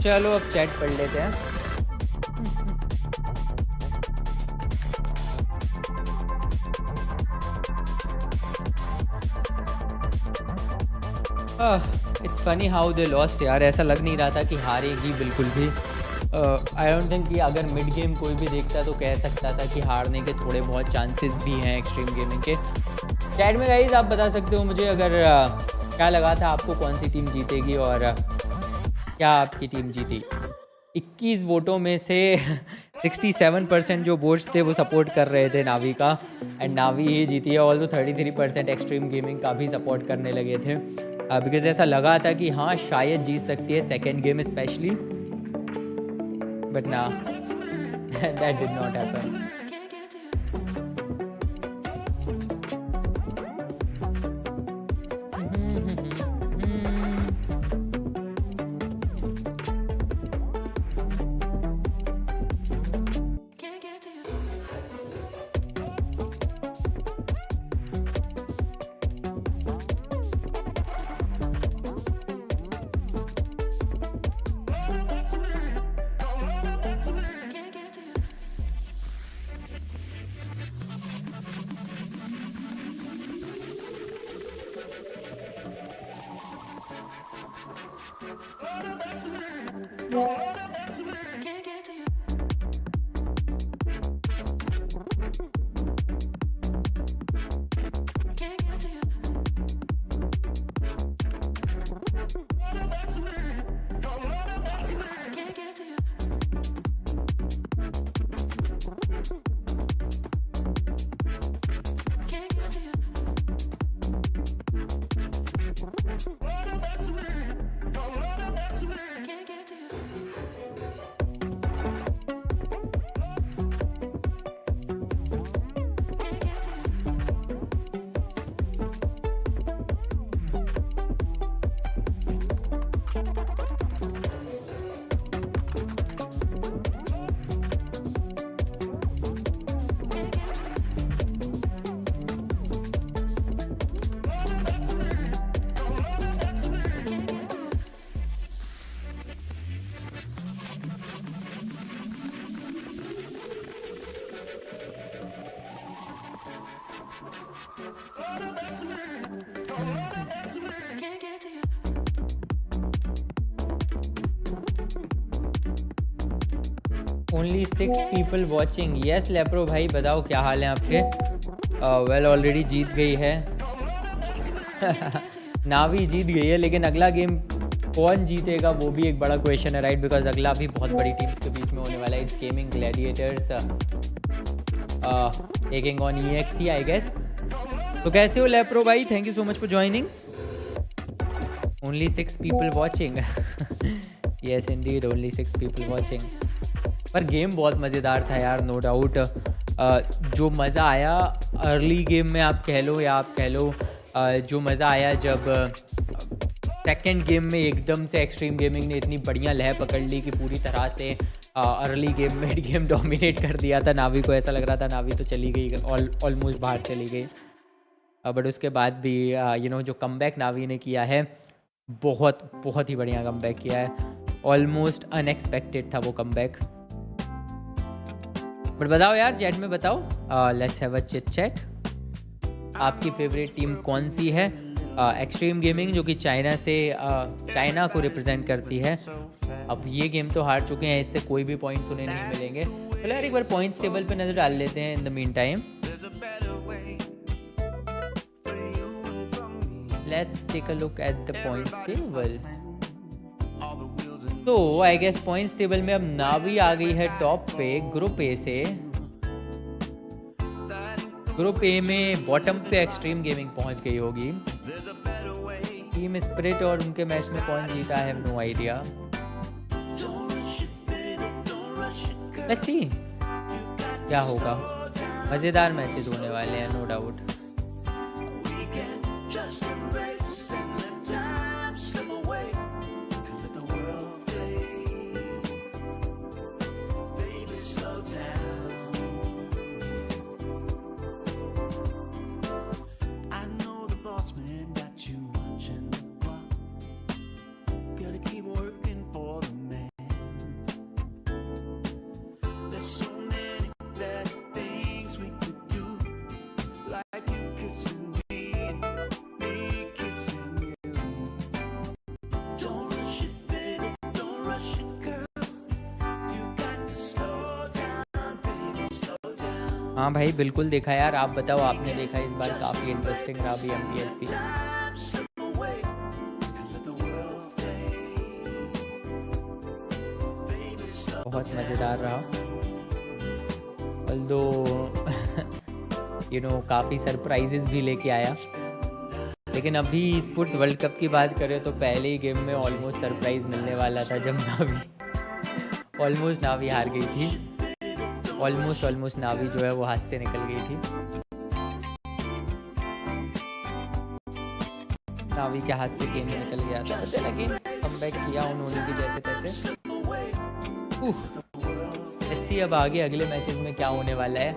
B: चलो अब चैट पढ़ लेते हैं। It's funny how they lost यार, ऐसा लग नहीं रहा था कि हारेगी बिल्कुल भी। आई डोंट थिंक कि अगर मिड गेम कोई भी देखता तो कह सकता था कि हारने के थोड़े बहुत चांसेस भी हैं एक्सट्रीम गेमिंग के। चैट में गाइस आप बता सकते हो मुझे अगर क्या लगा था आपको, कौन सी टीम जीतेगी और क्या आपकी टीम जीती। 21 वोटों में से 67% जो वोट्स थे वो सपोर्ट कर रहे थे नावी का, एंड नावी ही जीती है। ऑल्दो 33% एक्सट्रीम गेमिंग का भी सपोर्ट करने लगे थे, बिकॉज ऐसा लगा था कि हाँ शायद जीत सकती है सेकेंड गेम स्पेशली, बट ना that did not happen. Only 6 people watching. Yes lapro भाई बताओ क्या हाल है आपके। वेल ऑलरेडी जीत गई है नावी जीत गई है, लेकिन अगला गेम कौन जीतेगा वो भी एक बड़ा क्वेश्चन है, राइट। बिकॉज अगला भी बहुत बड़ी टीम्स के बीच में होने वाला है। It's gaming gladiators taking on EXT I guess. तो कैसे हो लेप्रो भाई, thank you so much for joining. Only 6 people watching yes indeed only 6 people watching. पर गेम बहुत मज़ेदार था यार, नो डाउट। जो मज़ा आया अर्ली गेम में आप कह लो या आप कह लो जो मज़ा आया जब सेकेंड गेम में एकदम से एक्सट्रीम गेमिंग ने इतनी बढ़िया लय पकड़ ली कि पूरी तरह से early game mid game dominate कर दिया था नावी को। ऐसा लग रहा था नावी तो चली गई, ऑलमोस्ट बाहर चली गई। बट उसके बाद भी जो कमबैक नावी ने किया है बहुत ही बढ़िया कमबैक किया है। ऑलमोस्ट अनएक्सपेक्टेड था वो कमबैक। बट बताओ यार चैट में बताओ, let's have a chit chat. आपकी फेवरेट टीम कौन सी है? एक्सट्रीम गेमिंग जो कि चाइना को रिप्रेजेंट करती है। अब ये गेम तो हार चुके हैं, इससे कोई भी पॉइंट्स उन्हें नहीं मिलेंगे। चलो यार एक बार पॉइंट्स टेबल पे नज़र डाल लेते हैं in the meantime. Let's take a look at the points table. तो आई गेस पॉइंट्स टेबल में अब नावी आ गई है टॉप पे ग्रुप ए से। ग्रुप ए में बॉटम पे एक्सट्रीम गेमिंग पहुंच गई होगी। टीम स्पिरिट और उनके मैच में कौन जीता है, नो आइडिया। लेट्स सी क्या होगा। मज़ेदार मैचेस होने वाले हैं नो डाउट। हाँ भाई बिल्कुल देखा यार, आप बताओ आपने देखा इस बार काफ़ी इंटरेस्टिंग रहा भी MPSP। बहुत मज़ेदार रहा, ऑल्दो काफ़ी सरप्राइजेस भी लेके आया। लेकिन अभी स्पोर्ट्स वर्ल्ड कप की बात करें तो पहले ही गेम में ऑलमोस्ट सरप्राइज मिलने वाला था, जब नावी हार गई थी। ऑलमोस्ट नावी जो है वो हाथ से निकल गई थी। नावी के हाथ से गेम निकल गया था, लेकिन कमबैक किया उन्होंने भी जैसे तैसे। लेट्स सी अब आगे अगले मैचेस में क्या होने वाला है।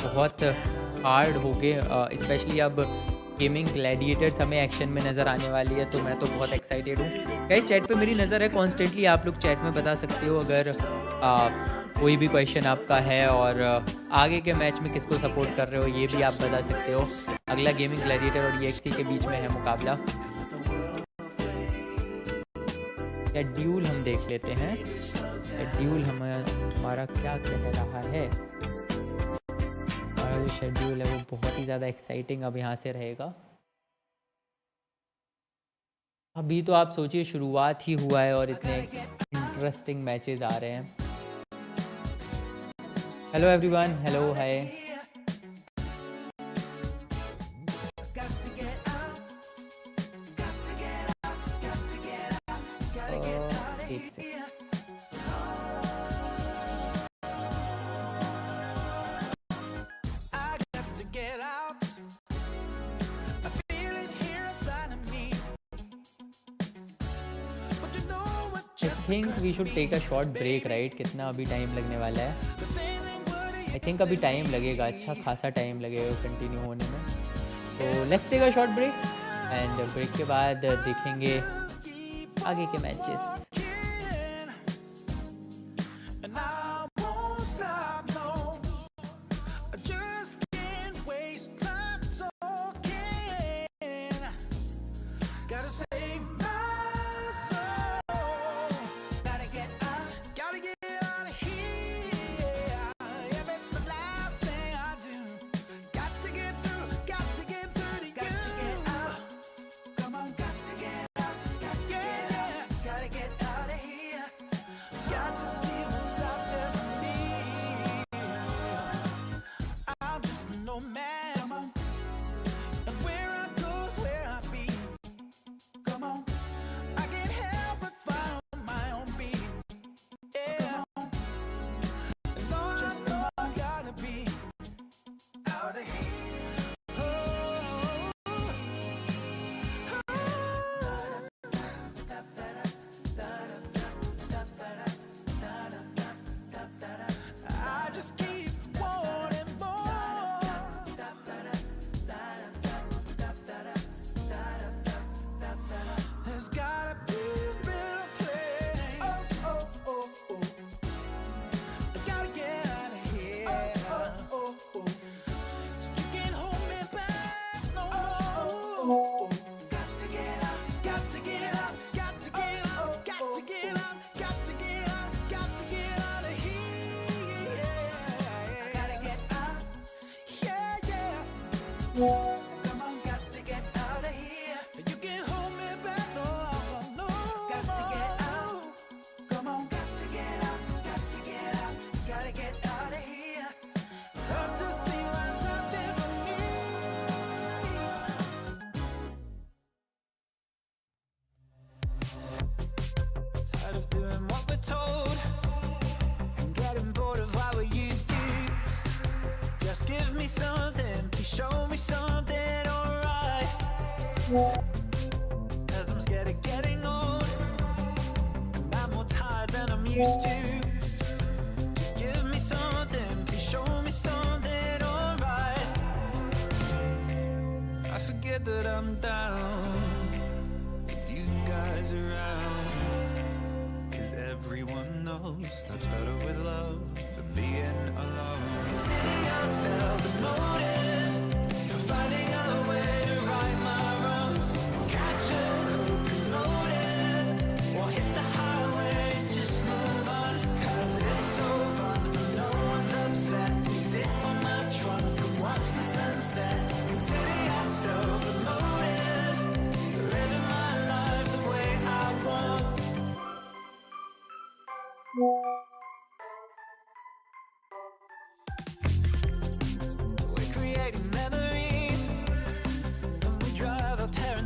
B: बहुत हार्ड हो गए, स्पेशली अब गेमिंग ग्लैडिएटर्स हमें एक्शन में नज़र आने वाली है, तो मैं तो बहुत एक्साइटेड हूँ। गाइस चैट पे मेरी नज़र है कॉन्स्टेंटली, आप लोग चैट में बता सकते हो अगर कोई भी क्वेश्चन आपका है, और आगे के मैच में किसको सपोर्ट कर रहे हो ये भी आप बता सकते हो। अगला गेमिंग ग्लैडिएटर और EXC के बीच में है मुकाबला। शेड्यूल हम देख लेते हैं, शेड्यूल हमारा क्या कह रहा है। हमारा जो शेड्यूल है वो बहुत ही ज़्यादा एक्साइटिंग अब यहाँ से रहेगा। अभी तो आप सोचिए शुरुआत ही हुआ है और इतने इंटरेस्टिंग मैचेस आ रहे हैं। Hello everyone, hello hi. एक से I think we should take a short break right. कितना अभी टाइम लगने वाला है? आई थिंक अभी टाइम लगेगा, अच्छा खासा टाइम लगेगा कंटिन्यू होने में। तो let's take a short break, and break के बाद देखेंगे आगे के matches.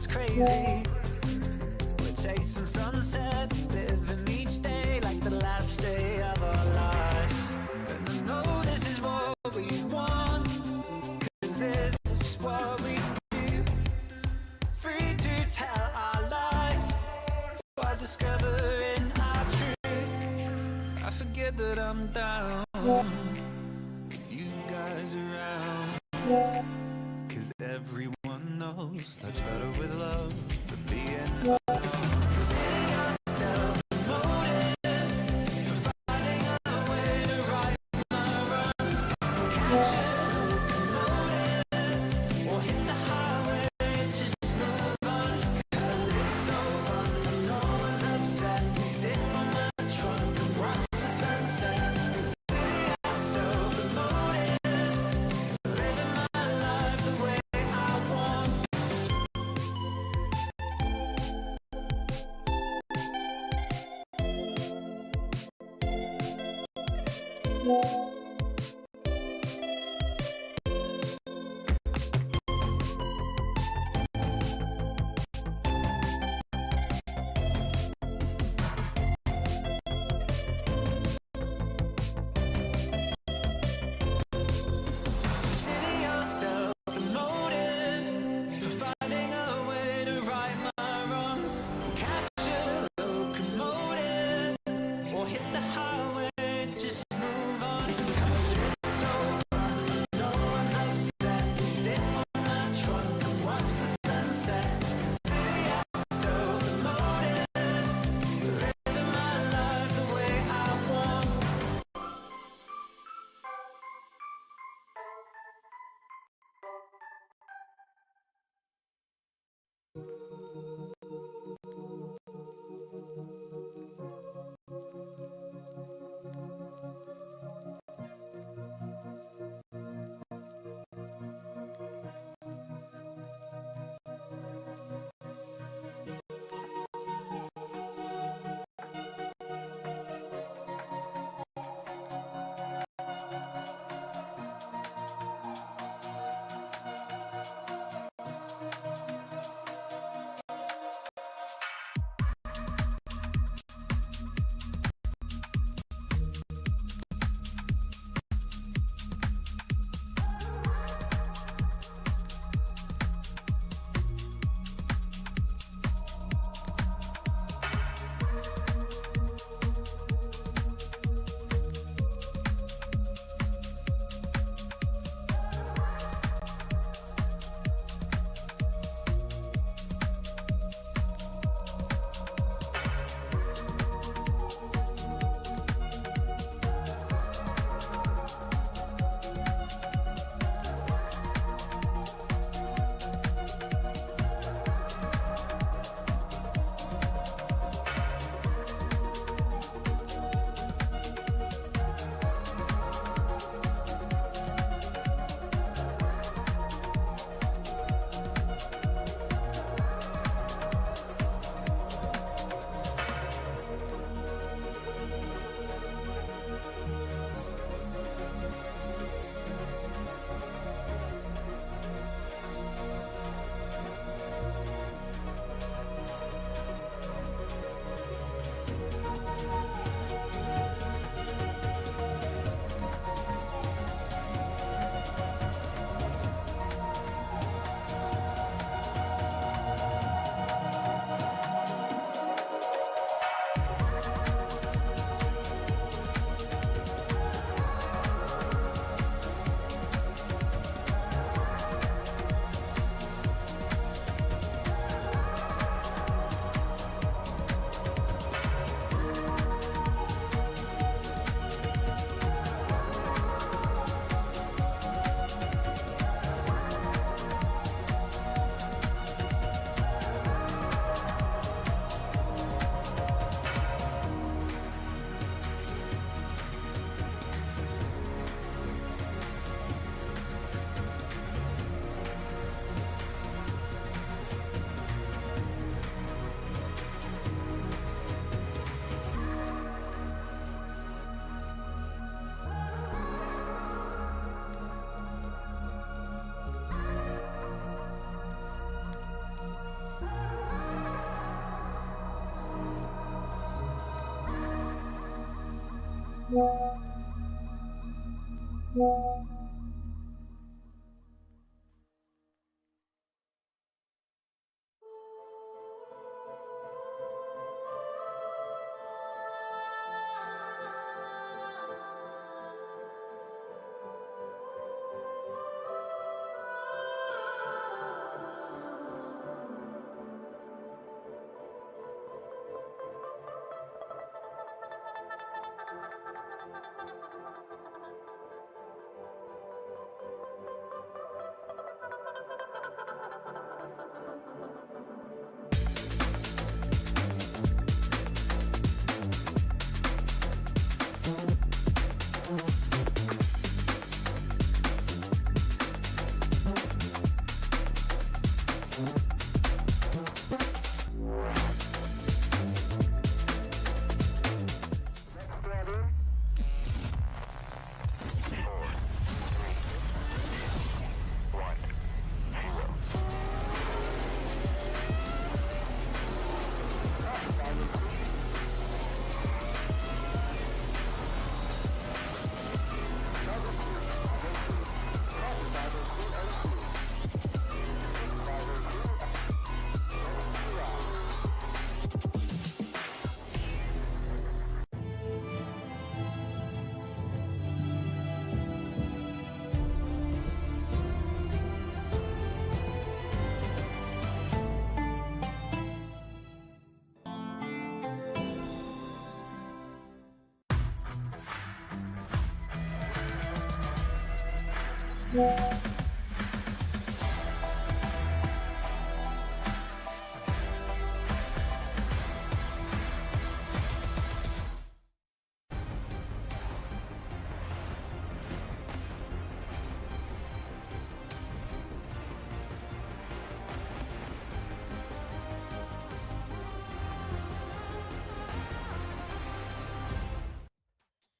A: crazy. We're chasing sunsets, living each day like the last day of our life. And I know this is what we want, 'cause this is what we do. Free to tell our lies, while discovering our truth. I forget that I'm down with you guys around, 'cause everyone knows life's better with love than being alone. Consider yourself promoted for finding a way to right my wrongs. Catch it, promoted, or hit the highway, just move on. 'Cause it's so fun and no one's upset. We sit on my trunk and watch the sunset. Consider yourself promoted, living my life the way I want. Consider yourself the motive for finding a way to right my wrongs. Catch a locomotive or hit the highway, just move on.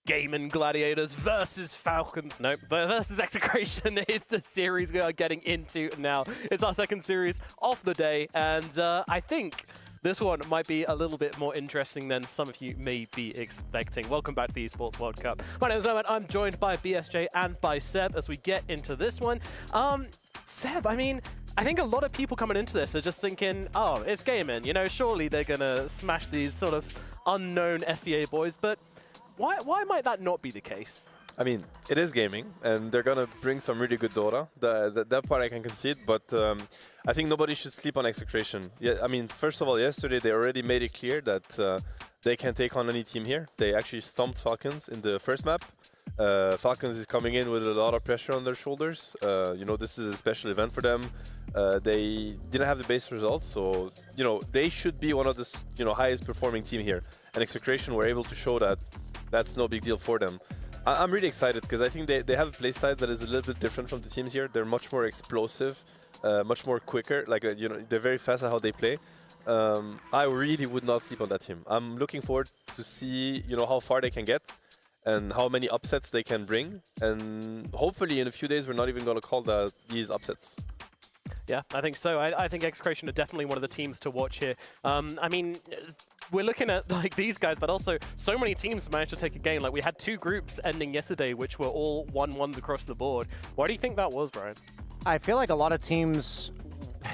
F: Gaimin Gladiators versus Falcons. Nope, versus Execration. It's the series we are getting into now. It's our second series of the day, and I think this one might be a little bit more interesting than some of you may be expecting. Welcome back to the Esports World Cup. My name is Owen. I'm joined by BSJ and by Seb as we get into this one. Seb, I mean, I think a lot of people coming into this are just thinking, oh, it's Gaimin. You know, surely they're going to smash these sort of unknown SEA boys, but why might that not be the case?
J: I mean, it is gaming, and they're going to bring some really good Dota. That part I can concede, but I think nobody should sleep on Execration. Yeah, I mean, first of all, yesterday they already made it clear that they can take on any team here. They actually stomped Falcons in the first map. Falcons is coming in with a lot of pressure on their shoulders. You know, this is a special event for them. They didn't have the base results, so, you know, they should be one of the, you know, highest performing team here. And Execration were able to show that that's no big deal for them. I'm really excited because I think they have a playstyle that is a little bit different from the teams here. They're much more explosive, much more quicker. Like, you know, they're very fast at how they play. I really would not sleep on that team. I'm looking forward to see, you know, how far they can get and how many upsets they can bring. And hopefully in a few days, we're not even going to call these upsets.
F: Yeah, I think so. I think Execration are definitely one of the teams to watch here. I mean, we're looking at like these guys, but also so many teams managed to take a game. Like we had 2 groups ending yesterday, which were all 1-1s across the board. Why do you think that was, Brian?
G: I feel like a lot of teams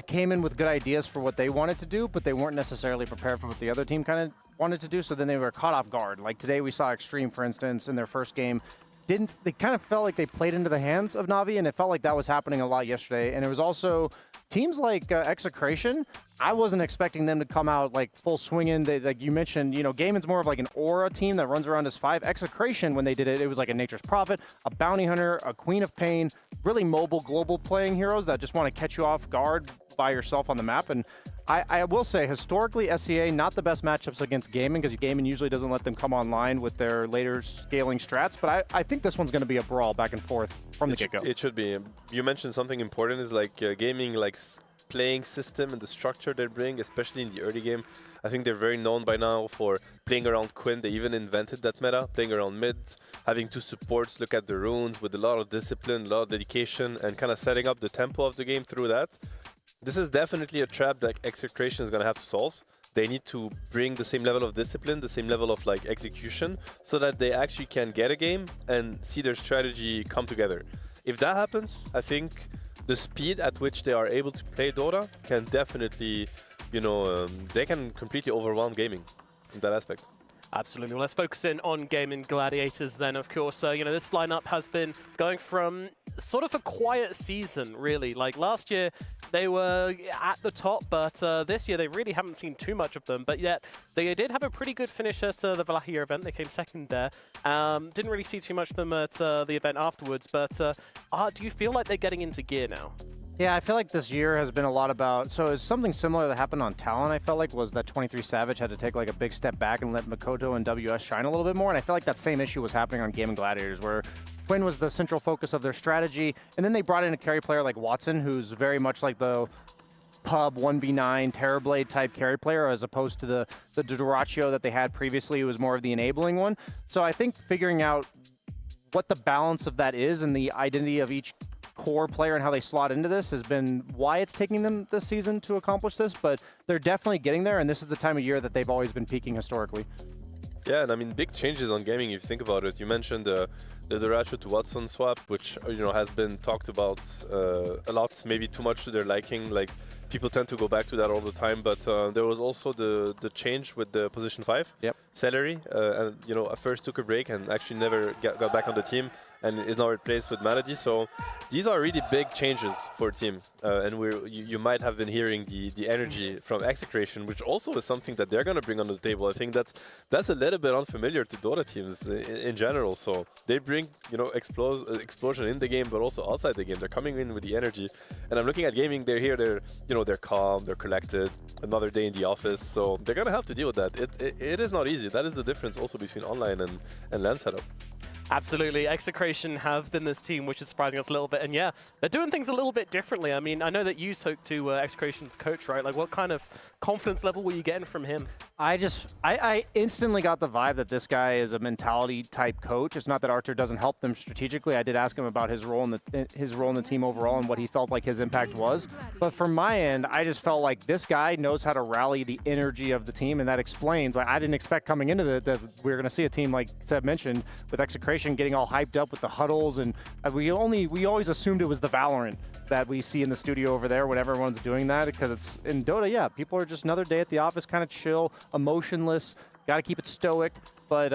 G: came in with good ideas for what they wanted to do, but they weren't necessarily prepared for what the other team kind of wanted to do, so then they were caught off guard. Like today we saw Xtreme, for instance, in their first game. They kind of felt like they played into the hands of Na'Vi, and it felt like that was happening a lot yesterday. And it was also teams like Execration. I wasn't expecting them to come out like full swinging. Like you mentioned, you know, Gaimin's more of like an aura team that runs around as 5. Execration, when they did it, it was like a Nature's Prophet, a Bounty Hunter, a Queen of Pain, really mobile, global playing heroes that just want to catch you off guard by yourself on the map. And I will say, historically, SEA, not the best matchups against Gaimin, because Gaimin usually doesn't let them come online with their later scaling strats, but I think this one's going to be a brawl back and forth from the get-go.
J: It should be. You mentioned something important, is like Gaming, like playing system and the structure they bring, especially in the early game. I think they're very known by now for playing around Quinn. They even invented that meta, playing around mid, having 2 supports, look at the runes with a lot of discipline, a lot of dedication, and kind of setting up the tempo of the game through that. This is definitely a trap that Execration is going to have to solve. they need to bring the same level of discipline, the same level of like execution, so that they actually can get a game and see their strategy come together. If that happens, I think the speed at which they are able to play Dota can definitely, you know, they can completely overwhelm gaming in that aspect.
F: Absolutely. Well, let's focus in on Gaimin Gladiators then, of course. You know, this lineup has been going from sort of a quiet season, really. Like last year, they were at the top, but this year they really haven't seen too much of them. But yet, they did have a pretty good finish at the Valahia event. They came second there. Didn't really see too much of them at the event afterwards. But do you feel like they're getting into gear now?
G: Yeah, I feel like this year has been a lot about, so it's something similar that happened on Talon, I felt like, was that 23 Savage had to take like a big step back and let Makoto and WS shine a little bit more, and I feel like that same issue was happening on Gaimin Gladiators, where Quinn was the central focus of their strategy, and then they brought in a carry player like Watson, who's very much like the pub 1v9 Terrorblade type carry player, as opposed to the Duraccio that they had previously, who was more of the enabling one. So I think figuring out what the balance of that is and the identity of each core player and how they slot into this has been why it's taking them this season to accomplish this, but they're definitely getting there, and this is the time of year that they've always been peaking historically.
J: Yeah, and I mean, big changes on gaming if you think about it. You mentioned the Duraccio to Watson swap, which, you know, has been talked about a lot, maybe too much to their liking. Like, people tend to go back to that all the time, but there was also the change with the position 5.
G: Yep.
J: Celery, and, you know, first took a break and actually never got back on the team, and is now replaced with Malady. So these are really big changes for a team, and you might have been hearing the energy from Execration, which also is something that they're going to bring on the table. I think that's a little bit unfamiliar to Dota teams in general. So they bring, you know, explosion in the game, but also outside the game. They're coming in with the energy, and I'm looking at gaming. They're here. They're, you know, they're calm. They're collected. Another day in the office, so they're going to have to deal with that. It is not easy. That is the difference also between online and LAN setup.
F: Absolutely. Execration have been this team, which is surprising us a little bit. And yeah, they're doing things a little bit differently. I mean, I know that you spoke to Execration's coach, right? Like, what kind of confidence level were you getting from him?
G: I instantly got the vibe that this guy is a mentality type coach. It's not that Archer doesn't help them strategically. I did ask him about his role in the team overall and what he felt like his impact was. But from my end, I just felt like this guy knows how to rally the energy of the team, and that explains. Like, I didn't expect coming into that we were going to see a team like Seb mentioned with Execration getting all hyped up with the huddles, and we always assumed it was the Valorant that we see in the studio over there when everyone's doing that, because it's in Dota. Yeah, people are just another day at the office, kind of chill, emotionless, got to keep it stoic. But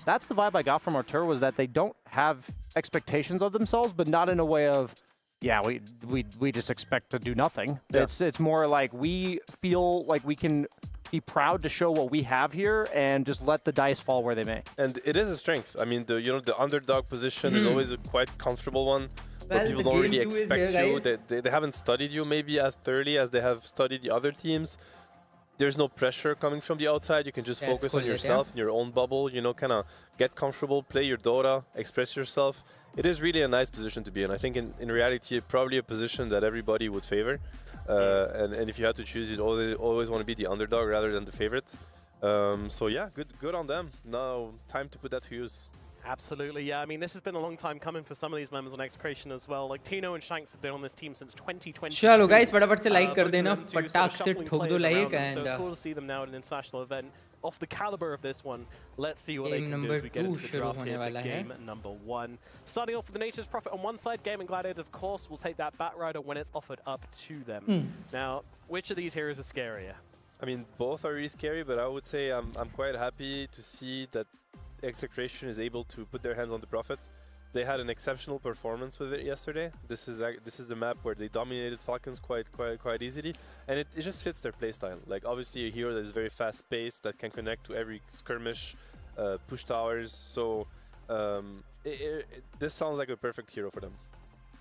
G: that's the vibe I got from Artur, was that they don't have expectations of themselves, but not in a way of, yeah, we just expect to do nothing. Yeah. It's more like we feel like we can be proud to show what we have here and just let the dice fall where they may.
J: And it is a strength. I mean, the underdog position is always a quite comfortable one. But people don't really expect you. They haven't studied you maybe as thoroughly as they have studied the other teams. There's no pressure coming from the outside. You can just focus on yourself, in your own bubble, you know, kind of get comfortable, play your Dota, express yourself. It is really a nice position to be in. I think in reality, probably a position that everybody would favor. And if you had to choose, you'd always want to be the underdog rather than the favorite. So yeah, good on them. Now, time to put that to use.
F: Absolutely, yeah. I mean, this has been a long time coming for some of these members on Execration as well. Like, Tino and Shanks have been on this team since 2020.
B: चलो guys, फटाफट से like कर देना, फटाक से ठोक दो like, and
F: so it's cool to see them now at an international event. Off the caliber of this one, let's see what they can do as we get into the draft here for game number 1. Starting off with the Nature's Prophet on one side, Gaimin Gladiators, of course, will take that Batrider when it's offered up to them. Now, which of these heroes is scarier?
J: I mean, both are really scary, but I would say I'm quite happy to see that Execration is able to put their hands on the Prophet. They had an exceptional performance with it yesterday. This is the map where they dominated Falcons quite easily, and it just fits their playstyle. Like, obviously a hero that is very fast-paced, that can connect to every skirmish, push towers. So this sounds like a perfect hero for them.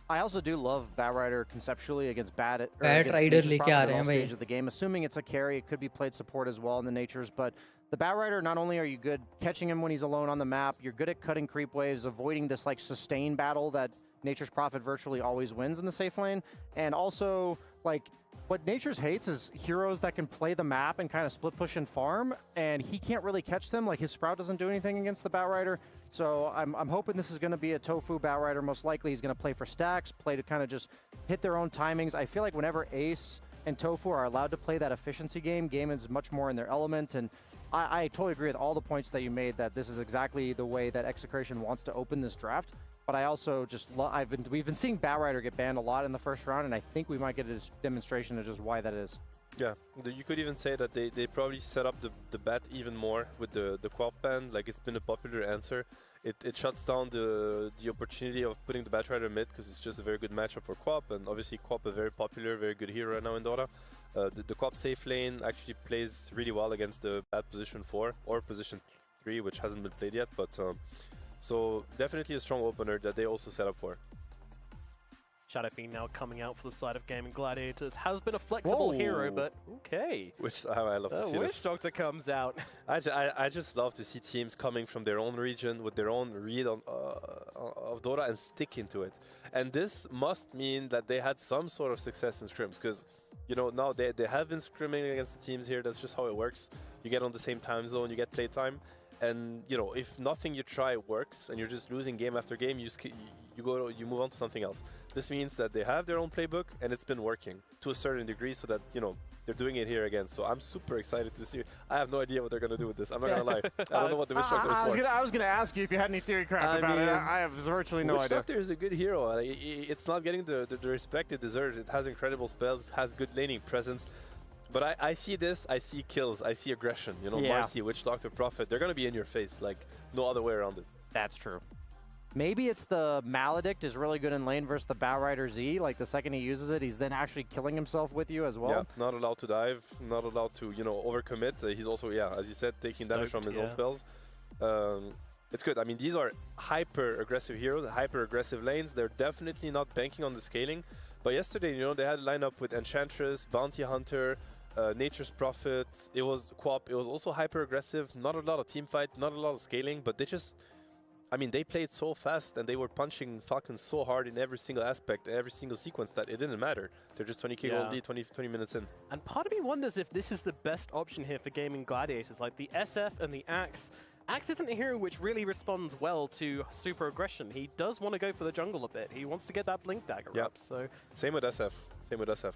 G: I also do love Batrider conceptually against
B: Batrider लेके आ रहे हैं भाई.
G: Stage of the game. Assuming it's a carry, it could be played support as well in the Natures, but the Batrider, not only are you good catching him when he's alone on the map, you're good at cutting creep waves, avoiding this like sustain battle that Nature's Prophet virtually always wins in the safe lane, and also like what Nature's hates is heroes that can play the map and kind of split push and farm, and he can't really catch them. Like, his Sprout doesn't do anything against the Batrider. So I'm hoping this is going to be a Tofu Batrider. Most likely he's going to play for stacks, play to kind of just hit their own timings. I feel like whenever Ace and Tofu are allowed to play that efficiency game, Gaimin's much more in their element. And I totally agree with all the points that you made, that this is exactly the way that Execration wants to open this draft. But I also just we've been seeing Batrider get banned a lot in the first round, and I think we might get a demonstration of just why that is.
J: Yeah, you could even say that they probably set up the bet even more with the Quap ban. Like, it's been a popular answer. It shuts down the opportunity of putting the Batrider mid, because it's just a very good matchup for Quap, and obviously Quap a very popular, very good hero right now in Dota. The Quap safe lane actually plays really well against the bad position 4 or position 3, which hasn't been played yet, but so definitely a strong opener that they also set up for.
F: Shadow Fiend now coming out for the side of Gaimin Gladiators. Has been a flexible hero, but okay.
J: I love to see
F: Witch
J: this.
F: Doctor comes out.
J: I just love to see teams coming from their own region with their own read on, of Dota and stick into it. And this must mean that they had some sort of success in scrims, because you know, now they have been scrimming against the teams here. That's just how it works. You get on the same time zone, you get playtime. And you know, if nothing you try works and you're just losing game after game, you move on to something else. This means that they have their own playbook and it's been working to a certain degree, so that, you know, they're doing it here again. So I'm super excited to see. I have no idea what they're gonna do with this. I'm not gonna lie. I don't know what the Witch Doctor is for.
G: I was gonna ask you if you had any theory crap about it. I have virtually no idea.
J: Witch Doctor is a good hero. It's not getting the respect it deserves. It has incredible spells, has good laning presence. But I see this, I see kills, I see aggression. You know, Marcy, Witch Doctor, Prophet, they're going to be in your face, like no other way around it.
G: That's true. Maybe it's the Maledict is really good in lane versus the Batrider Z. Like, the second he uses it, he's then actually killing himself with you as well.
J: Yeah, not allowed to dive, not allowed to, you know, overcommit. He's also, as you said, taking damage from his own spells. It's good. I mean, these are hyper-aggressive heroes, hyper-aggressive lanes. They're definitely not banking on the scaling. But yesterday, you know, they had a lineup with Enchantress, Bounty Hunter, Nature's Prophet. It was Quap. It was also hyper-aggressive. Not a lot of team fight, not a lot of scaling, but they just... I mean, they played so fast and they were punching Falcons so hard in every single aspect, every single sequence, that it didn't matter. They're just 20k gold lead, 20 minutes in.
F: And part of me wonders if this is the best option here for Gaimin Gladiators. Like, the SF and the Axe. Axe isn't a hero which really responds well to super aggression. He does want to go for the jungle a bit. He wants to get that Blink Dagger up. So
J: same with SF. Same with SF.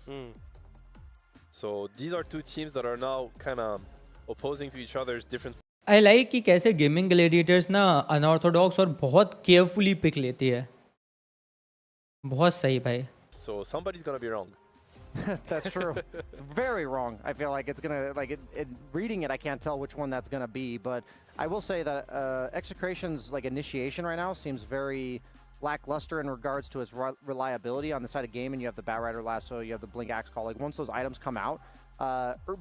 J: So these are two teams that are now kind of opposing to each other's different.
B: I like कि कैसे gaming Gladiators ना unorthodox और बहुत carefully pick लेती है. बहुत सही भाई.
J: So somebody's gonna be wrong.
G: That's true. Very wrong. I feel like it's gonna, like, reading it, I can't tell which one that's gonna be, but I will say that Execration's like initiation right now seems very lackluster in regards to its reliability. On the side of Gaimin, you have the Batrider Lasso, you have the Blink Axe Call. Like, once those items come out,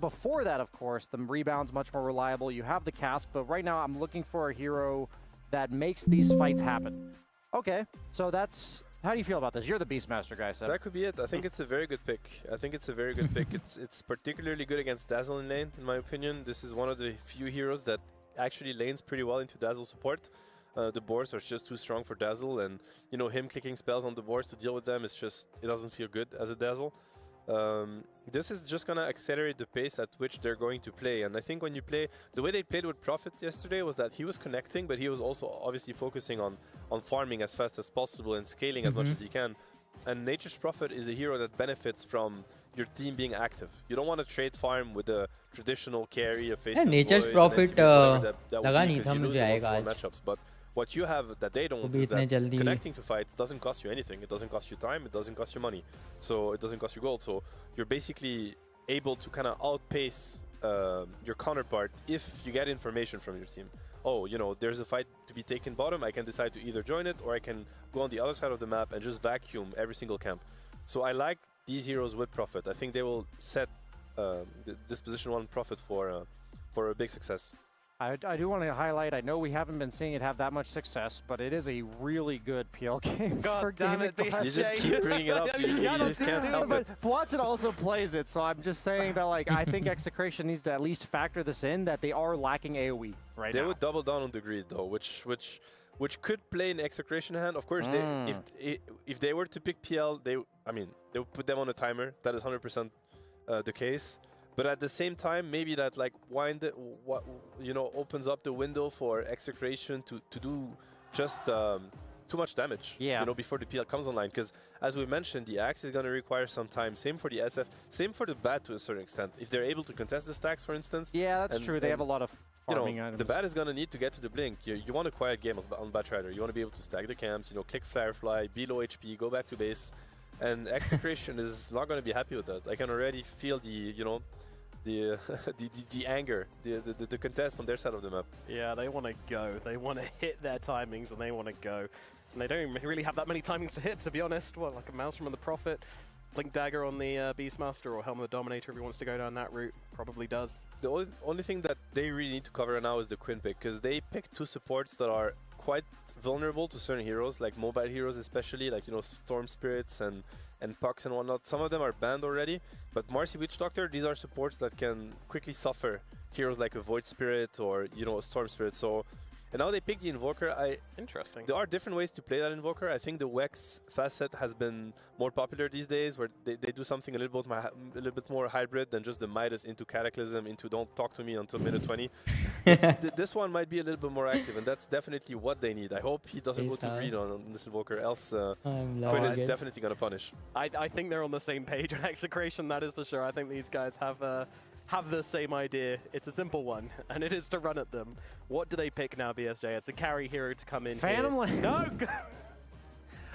G: before that, of course, the rebound's much more reliable. You have the cask, but right now I'm looking for a hero that makes these fights happen. Okay, so that's... How do you feel about this? You're the Beastmaster guy, so.
J: That could be it. I think it's a very good pick. It's particularly good against Dazzle in lane, in my opinion. This is one of the few heroes that actually lanes pretty well into Dazzle support. The boards are just too strong for Dazzle, and you know, him clicking spells on the boards to deal with them is just, it doesn't feel good as a Dazzle. This is just gonna accelerate the pace at which they're going to play, and I think when you play, the way they played with Prophet yesterday was that he was connecting, but he was also obviously focusing on farming as fast as possible and scaling as much as he can. And Nature's Prophet is a hero that benefits from your team being active. You don't want to trade farm with a traditional carry, a face.
B: Nature's Prophet लगा नहीं था मुझे आएगा आज.
J: Matchups, but what you have that they don't is that connecting to fights doesn't cost you anything. It doesn't cost you time, it doesn't cost you money. So it doesn't cost you gold. So you're basically able to kind of outpace your counterpart if you get information from your team. Oh, you know, there's a fight to be taken bottom, I can decide to either join it or I can go on the other side of the map and just vacuum every single camp. So I like these heroes with Prophet. I think they will set this position 1 Prophet for a big success.
G: I do want to highlight, I know we haven't been seeing it have that much success, but it is a really good PL game.
F: God damn it,
J: you just keep bringing it up. You just can't help it.
G: Watson also plays it, so I'm just saying that, like, I think Execration needs to at least factor this in, that they are lacking AoE right now.
J: They would double down on the grid, though, which could play in Execration hand. Of course, if they were to pick PL, they would put them on a timer. That is 100% the case. But at the same time, maybe that, like, opens up the window for Execration to do just too much damage.
G: Yeah.
J: You know, before the PL comes online, because as we mentioned, the Axe is going to require some time. Same for the SF. Same for the Bat to a certain extent. If they're able to contest the stacks, for instance.
G: Yeah, that's true. They have a lot of farming items.
J: The Bat is going to need to get to the Blink. You want a quiet game on Batrider. You want to be able to stack the camps. You know, click Firefly, be low HP, go back to base. And Execration is not going to be happy with that. I can already feel the the anger, the contest on their side of the map.
F: Yeah, they want to go. They want to hit their timings, and they want to go. And they don't really have that many timings to hit, to be honest. Well, like a Maelstrom on the Prophet, Blink Dagger on the Beastmaster, or Helm of the Dominator if he wants to go down that route. Probably does.
J: The only thing that they really need to cover now is the Quinn pick, because they picked two supports that are quite vulnerable to certain heroes, like mobile heroes especially, like, you know, Storm Spirits and Pucks and whatnot. Some of them are banned already, but Marcy Witch Doctor, these are supports that can quickly suffer heroes like a Void Spirit or, you know, a Storm Spirit. So, and now they picked the Invoker.
F: Interesting.
J: There are different ways to play that Invoker. I think the Wex facet has been more popular these days, where they do something a little bit more hybrid than just the Midas into Cataclysm, into don't talk to me until minute 20. This one might be a little bit more active, and that's definitely what they need. I hope he doesn't go too green on this Invoker, else Quinn is definitely going to punish.
F: I think they're on the same page on Execration, that is for sure. I think these guys have the same idea. It's a simple one, and it is to run at them. What do they pick now, BSJ? It's a carry hero to come in.
G: Phantom Lane.
F: No!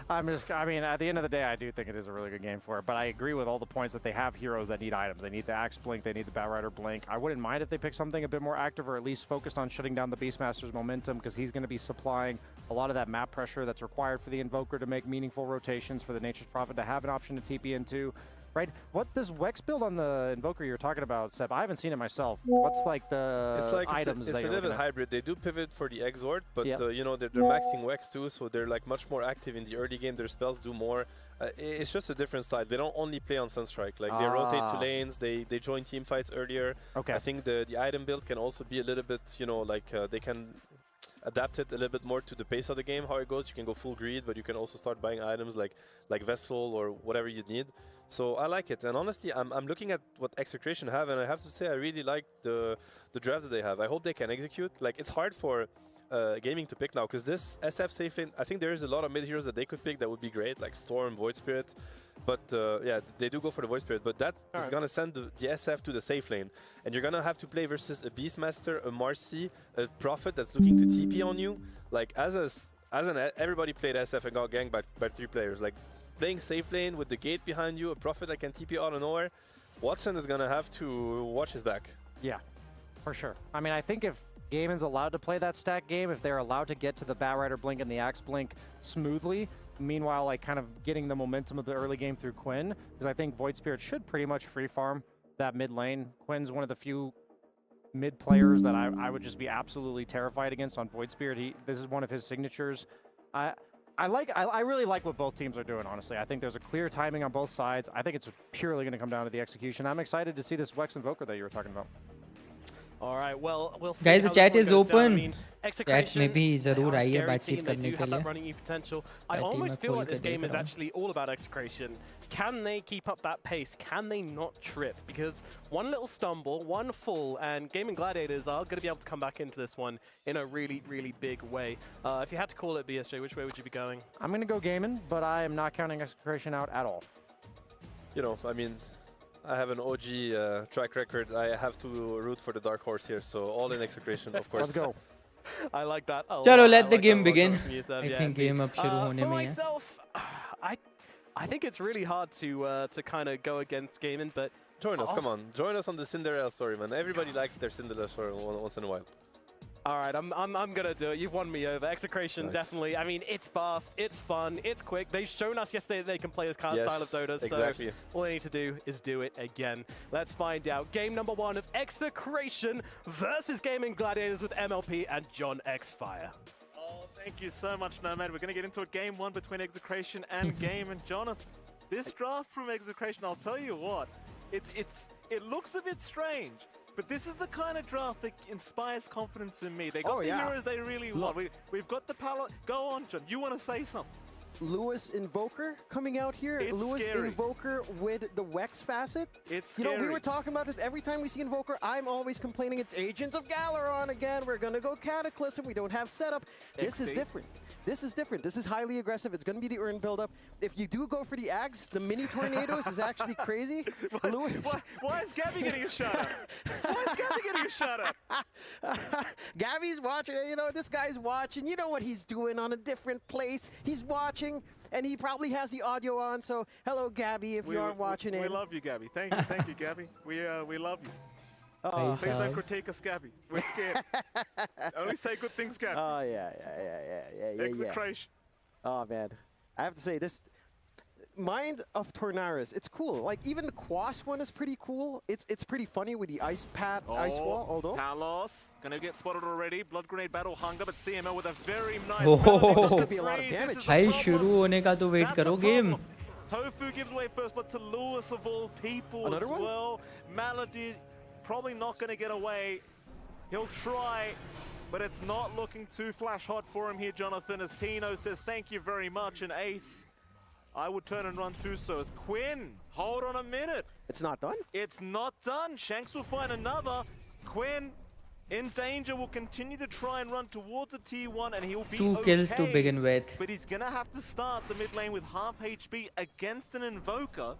G: I mean, at the end of the day, I do think it is a really good game for it, but I agree with all the points that they have heroes that need items. They need the Axe Blink, they need the Batrider Blink. I wouldn't mind if they pick something a bit more active, or at least focused on shutting down the Beastmaster's momentum, because he's going to be supplying a lot of that map pressure that's required for the Invoker to make meaningful rotations, for the Nature's Prophet to have an option to TP into. Right? What this Wex build on the Invoker you're talking about, Seb? I haven't seen it myself. What's like the items?
J: It's a little bit hybrid. They do pivot for the Exort, but you know, they're maxing Wex too, so they're like much more active in the early game. Their spells do more. It's just a different style. They don't only play on Sunstrike. Like they rotate to lanes. They join team fights earlier.
G: Okay.
J: I think the item build can also be a little bit, you know, like they can adapt it a little bit more to the pace of the game, how it goes. You can go full greed, but you can also start buying items like Vessel or whatever you need. So I like it, and honestly, I'm looking at what Execration have, and I have to say I really like the draft that they have. I hope they can execute. Like, it's hard for Gaming to pick now, because this SF safe lane, I think there is a lot of mid heroes that they could pick that would be great, like Storm, Void Spirit, but yeah, they do go for the Void Spirit, but that is going to send the SF to the safe lane, and you're going to have to play versus a Beastmaster, a Marcy, a Prophet that's looking to TP on you. Like, everybody played SF and got ganked by 3 players. Like, playing safe lane with the gate behind you, a Prophet that can TP out of nowhere, Watson is going to have to watch his back.
G: Yeah, for sure. I mean, I think if Gaimin's allowed to play that stack game, if they're allowed to get to the Batrider Blink and the Axe Blink smoothly, meanwhile, like, kind of getting the momentum of the early game through Quinn, because I think Void Spirit should pretty much free farm that mid lane. Quinn's one of the few mid players that I would just be absolutely terrified against on Void Spirit. This is one of his signatures. I really like what both teams are doing, honestly. I think there's a clear timing on both sides. I think it's purely going to come down to the execution. I'm excited to see this Wex Invoker that you were talking about.
F: All right, well, we'll see.
B: Guys, the chat is open.
F: I mean,
B: Chat में भी जरूर आइए बातचीत करने के लिए.
F: Running potential. I almost feel like this game is actually all about Execration. Can they keep up that pace? Can they not trip? Because one little stumble, one fall, and Gaimin Gladiators are going to be able to come back into this one in a really, really big way. If you had to call it, BSJ, which way would you be going?
G: I'm going to go Gaimin, but I am not counting Execration out at all.
J: You know, I mean, I have an OG track record. I have to root for the dark horse here, so all in Execration, of course.
G: Let's go.
F: I like that.
B: Chalo, let the game begin. I think game अब शुरू होने
F: For
B: में है.
F: myself, I think it's really hard to kind of go against Gaimin, but
J: join us, come on. Join us on the Cinderella story, man. Everybody likes their Cinderella story once in a while.
F: All right, I'm gonna do it. You've won me over. Execration, definitely. I mean, it's fast, it's fun, it's quick. They've shown us yesterday that they can play this kind of style of Dota.
J: Exactly.
F: So all they need to do is do it again. Let's find out. Game number 1 of Execration versus Gaimin Gladiators with MLP and John X Fire.
D: Oh, thank you so much, Nomad. We're going to get into a game 1 between Execration and Gaimin. Jonathan, this draft from Execration, I'll tell you what, it looks a bit strange. But this is the kind of draft that inspires confidence in me. They got the heroes they really want. We've got the palette. Go on, John. You want to say something?
C: Lewis Invoker coming out here.
D: It's
C: Lewis
D: scary.
C: Invoker with the Wex facet.
D: It's
C: You know, we
D: scary.
C: were talking about this every time we see Invoker. I'm always complaining it's Agents of Galeron again. We're going to go Cataclysm. We don't have setup. This is
D: XD.
C: different. This is different. This is highly aggressive. It's going to be the Urn build-up. If you do go for the Ags, the mini Tornadoes is actually crazy. Lewis.
D: Why is Gabby getting a shot up? Why is Gabby getting a shot up?
C: Gabby's watching. You know, this guy's watching. You know what he's doing on a different place. He's watching, and he probably has the audio on. So, hello, Gabby, if you are watching
D: we
C: it.
D: love you, Gabby. Thank you, Gabby. We love you.
C: Oh,
D: Please don't critique us, Gabby. We're scared. Only say good things, Gabby.
C: oh yeah.
D: Execration.
C: Oh man, I have to say this. Mind of Tornaris, it's cool. Like even the Quas one is pretty cool. It's pretty funny with the ice wall. Although
D: Palos gonna get spotted already. Blood grenade battle hunger, but CML with a very nice.
B: Oh.
C: This could be a lot of damage.
B: भाई शुरू होने का तो wait करो game.
D: Tofu gives away first blood to Lewis of all people
C: Another
D: as
C: one?
D: well. Malady probably not going to get away. He'll try, but it's not looking too flash hot for him here, Jonathan, as Tino says thank you very much. And Ace, I would turn and run too, so as Quinn, hold on a minute.
C: it's not done.
D: It's not done. Shanks will find another. Quinn in danger, will continue to try and run towards a T1, and he'll be
B: 2 kills to
D: okay,
B: begin with.
D: but he's gonna have to start the mid lane with half HP against an Invoker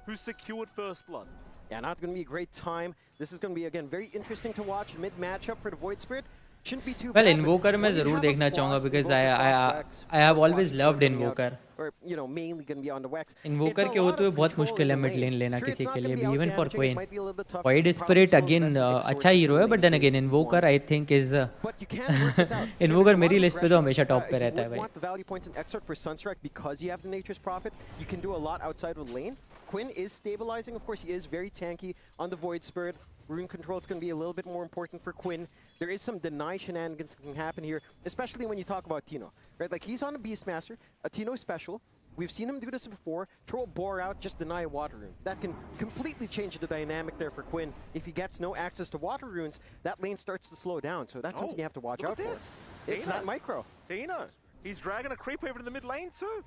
D: who secured first blood.
C: Yeah, not going to be a great time. This is going to be again very interesting to watch. Mid matchup for the Void Spirit. Shouldn't be too
B: Well,
C: bad.
B: Invoker मैं
C: when you
B: ज़रूर
C: have a
B: देखना चाहूँगा
C: Quas,
B: because
C: Invoker,
B: I
C: Quas, Wex,
B: have
C: Quas
B: always
C: is
B: loved
C: coming out,
B: Invoker.
C: Or you know, mainly going to be on the Wex.
B: Invoker
C: It's a
B: के
C: lot
B: होते हुए
C: of
B: बहुत
C: control
B: मुश्किल है
C: in the
B: mid lane लेना
C: Sure, it's
B: किसी
C: not
B: के
C: gonna
B: लिए
C: be
B: भी, even for
C: out-damaging, it
B: Queen.
C: might be a little bit tough.
B: Void
C: Probably
B: Spirit
C: still
B: again
C: best Exort
B: अच्छा
C: is
B: हीरो है,
C: the
B: but then
C: lane
B: again
C: phase
B: Invoker
C: one.
B: I think is
C: But you can work this out. Again,
B: Invoker
C: there's a
B: मेरी
C: lot of
B: list पे तो
C: aggression.
B: हमेशा top पे
C: You
B: रहता है
C: would
B: भाई.
C: want the value points in Exort for Sunstrike because you have the Nature's Prophet. You can do a lot outside of the lane. Quinn is stabilizing. Of course, he is very tanky on the Void Spirit. Rune control is going to be a little bit more important for Quinn. There is some deny shenanigans that can happen here, especially when you talk about Tino. Right? Like, he's on a Beastmaster, a Tino special. We've seen him do this before. Throw a Boar out, just deny a Water Rune. That can completely change the dynamic there for Quinn. If he gets no access to Water Runes, that lane starts to slow down. So that's something you have to watch
D: Look
C: out
D: at
C: for.
D: this.
C: It's
D: Tino.
C: that micro.
D: Tino, he's dragging a creep over to the mid lane too.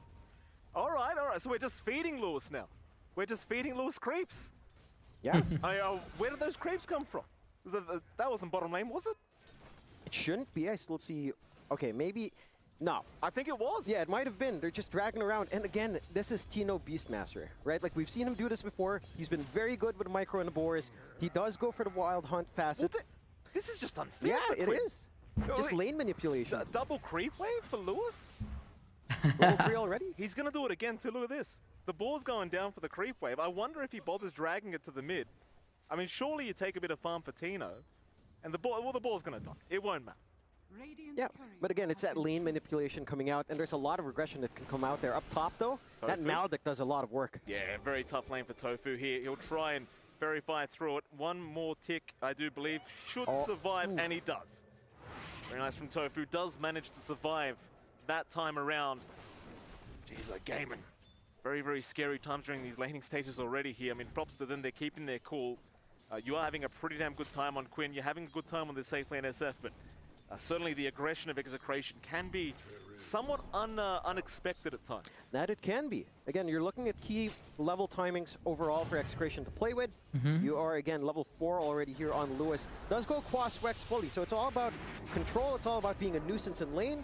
D: All right. So we're just feeding Lewis now. We're just feeding Lewis creeps.
C: Yeah.
D: Where did those creeps come from? That wasn't bottom lane, was it?
C: It shouldn't be. I still see... Okay, maybe... No.
D: I think it was.
C: Yeah, it might have been. They're just dragging around. And again, this is Tino Beastmaster, right? Like, we've seen him do this before. He's been very good with the micro and the boars. He does go for the wild hunt facet.
D: Well, this is just unfair.
C: Yeah,
D: for
C: it
D: Quinn.
C: is. Just lane manipulation.
D: Double creep wave for Lewis?
C: Level 3 already?
D: He's going to do it again too. Look at this. The ball's going down for the creep wave. I wonder if he bothers dragging it to the mid. I mean, surely you take a bit of farm for Tino. And the ball's going to die. It won't matter.
C: Yeah, but again, it's that lane manipulation coming out, and there's a lot of regression that can come out there. Up top, though, that
D: Tofu.
C: Maledict does a lot of work.
D: Yeah, very tough lane for Tofu here. He'll try and verify through it. One more tick, I do believe, should survive, and he does. Very nice from Tofu. Does manage to survive that time around. Jeez, Gaimin. Very, very scary times during these laning stages already here. I mean, props to them. They're keeping their cool. You are having a pretty damn good time on Quinn. You're having a good time on the safe lane SF, but certainly the aggression of Execration can be somewhat unexpected at times.
C: That it can be. Again, you're looking at key level timings overall for Execration to play with. You are, again, level 4 already here on Lewis. Does go Quas Wex fully, so it's all about control. It's all about being a nuisance in lane.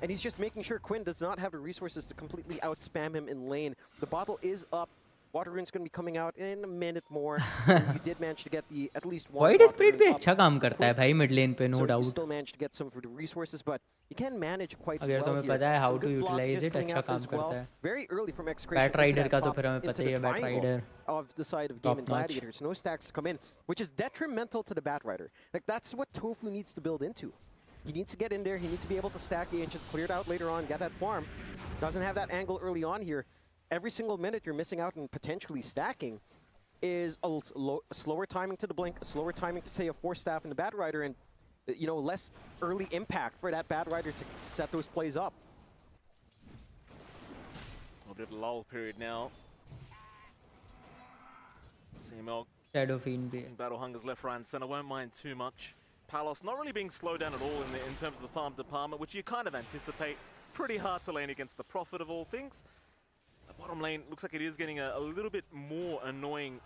C: And he's just making sure Quinn does not have the resources to completely outspam him in lane. The bottle is up. Water Rune's going to be coming out in a minute more. You did manage to get the at least one.
B: Void
C: Water
B: Spirit
C: Rune
B: भी
C: up.
B: अच्छा काम करता है भाई mid lane पे, no
C: So you
B: doubt.
C: still managed to get some for the resources, but you can manage quite
B: अगर
C: well
B: तुम्हें
C: here.
B: पता है how
C: Some
B: to
C: good
B: utilize
C: blockages
B: it,
C: coming
B: अच्छा
C: out
B: काम
C: as well.
B: करता है.
C: Very early from Execration.
B: Bat Rider
C: into
B: का
C: that
B: तो
C: top,
B: फिर हमें
C: into
B: पता ही
C: the
B: है, Bat
C: triangle
B: Rider.
C: of the side of
B: Top
C: Gaimin
B: notch.
C: Gladiators. No stacks to come in, which is detrimental to the Bat Rider. Like, that's what Tofu needs to build into. He needs to get in there. He needs to be able to stack the Ancients, clear it out later on, get that farm. Doesn't have that angle early on here. Every single minute you're missing out and potentially stacking is a slower timing to the blink, a slower timing to, say, a 4-staff in the Bat Rider, and, you know, less early impact for that Bat Rider to set those plays up.
D: A little bit of a lull period now. CML
B: Shadow Fiend भी है.
D: in battle hungers left, right, and center. Won't mind too much. Palos not really being slowed down at all in terms of the farm department, which you kind of anticipate. pretty hard to lane against the Prophet of all things. The bottom lane looks like it is getting a little bit more annoying.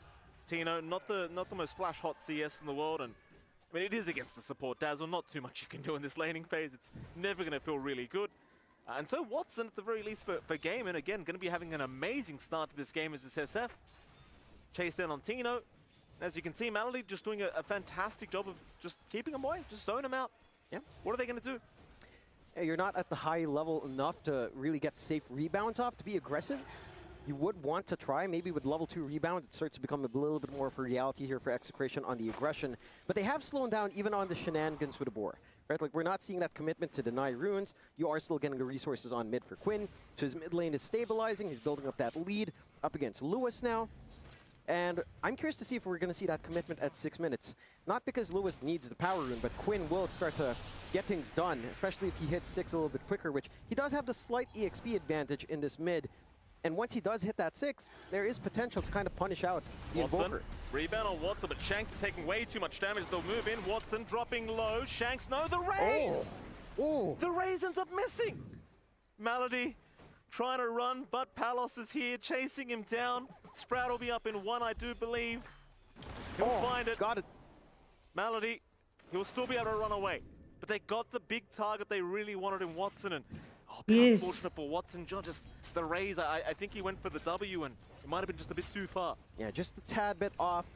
D: Tino, not the most flash hot CS in the world, and I mean it is against the support Dazzle. Not too much you can do in this laning phase. It's never going to feel really good. And so Watson, at the very least for Gaimin, again, going to be having an amazing start to this game as this SF. Chase down on Tino. As you can see, Malady just doing a fantastic job of just keeping him away, just zoning him out. Yeah. What are they going to do?
C: You're not at the high level enough to really get safe rebounds off to be aggressive. You would want to try, maybe with level 2 rebound, it starts to become a little bit more of a reality here for Execration on the aggression. But they have slowed down even on the shenanigans with the boar. Right? Like, we're not seeing that commitment to deny runes. You are still getting the resources on mid for Quinn. So his mid lane is stabilizing. He's building up that lead up against Lewis now. And I'm curious to see if we're going to see that commitment at 6 minutes. Not because Lewis needs the power rune, but Quinn will start to get things done, especially if he hits 6 a little bit quicker, which he does have the slight EXP advantage in this mid. And once he does hit that 6, there is potential to kind of punish out the Invoker.
D: Rebound on Watson, but Shanks is taking way too much damage. They'll move in. Watson dropping low. Shanks, no, the raise!
C: Oh.
D: The raise ends up missing. Malady trying to run, but Palos is here chasing him down. Sprout will be up in 1, I do believe. He'll find it.
C: Got it.
D: Malady, he'll still be able to run away. But they got the big target they really wanted in Watson, and unfortunate for Watson. Just the raise, I think he went for the W, and it might have been just a bit too far.
C: Yeah, just a tad bit off.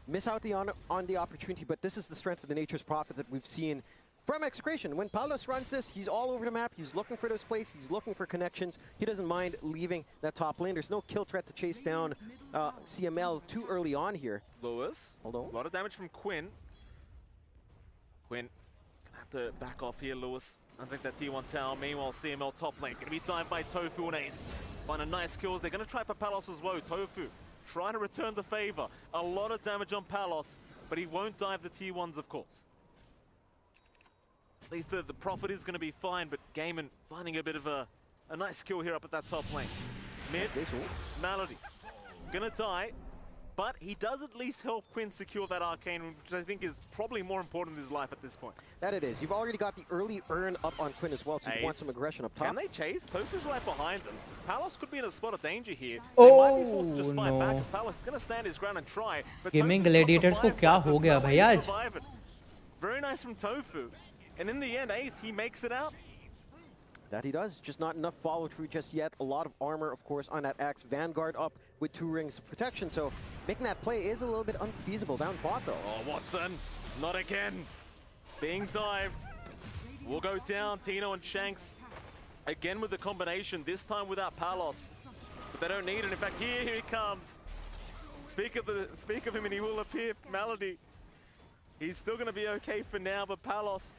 C: Miss out on the opportunity, but this is the strength of the Nature's Prophet that we've seen from Execration. When Palos runs this, he's all over the map. He's looking for those plays. He's looking for connections. He doesn't mind leaving that top lane. There's no kill threat to chase down CML too early on here.
D: Lewis,
C: hold on.
D: A lot of damage from Quinn. Quinn gonna have to back off here, Lewis. I think that T1 tower. Meanwhile, CML top lane gonna be dived by Tofu and Ace. Find a nice kills. They're gonna try for Palos as well. Tofu trying to return the favor. A lot of damage on Palos, but he won't dive the T1s, of course. At least the Prophet is going to be fine, but Gaimin finding a bit of a nice kill here up at that top lane. Mid, Malady gonna die, but he does at least help Quinn secure that arcane, which I think is probably more important in his life at this point.
C: That it is. You've already got the early earn up on Quinn as well, so you want some aggression up top.
D: Can they chase? Tofu's right behind them. Palos could be in a spot of danger here. They might be forced to just fight back, as Palos is going to stand his ground and try. But
B: Gaimin Gladiators को क्या हो गया भैया आज?
D: Very nice from Tofu. And in the end, Ace, he makes it out.
C: That he does, just not enough follow through just yet. A lot of armor, of course, on that Axe. Vanguard up with 2 rings of protection, so making that play is a little bit unfeasible down bot, though.
D: Oh, Watson, not again. Being dived. Will go down, Tino and Shanks. Again with the combination, this time without Palos. But they don't need it. In fact, here he comes. Speak of him and he will appear. Malady. He's still going to be okay for now, but Palos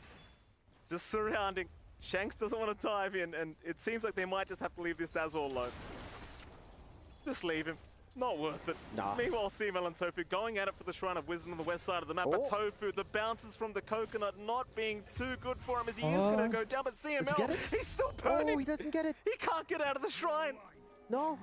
D: just surrounding. Shanks doesn't want to dive in, and it seems like they might just have to leave this Dazzle alone. Just leave him. Not worth it.
C: Nah.
D: Meanwhile, CML and Tofu going at it for the Shrine of Wisdom on the west side of the map, but Tofu, the bounces from the coconut not being too good for him as he is going to go down, but CML, he's still burning.
C: Oh, he doesn't get it.
D: He can't get out of the Shrine.
C: No.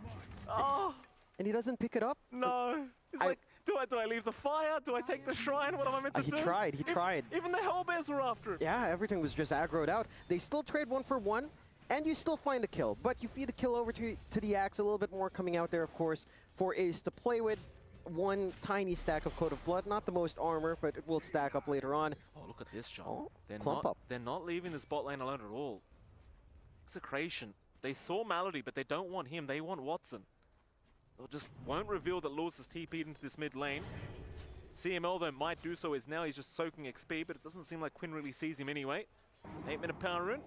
D: Oh.
C: And he doesn't pick it up?
D: No. It's like, do I leave the fire? Do I take the Shrine? What am I meant to do?
C: He tried.
D: Even the Hellbears were after him.
C: Yeah, everything was just aggroed out. They still trade 1 for 1, and you still find a kill. But you feed the kill over to the Axe, a little bit more coming out there, of course, for Ace to play with. 1 tiny stack of Code of Blood. Not the most armor, but it will stack up later on.
D: Oh, look at this, John.
C: Oh,
D: They're not leaving the bot lane alone at all. Execration. They saw Malady, but they don't want him. They want Watson. They'll just won't reveal that Lewis is TP'd into this mid lane. CML, though, might do so as now he's just soaking XP, but it doesn't seem like Quinn really sees him anyway. 8-minute power rune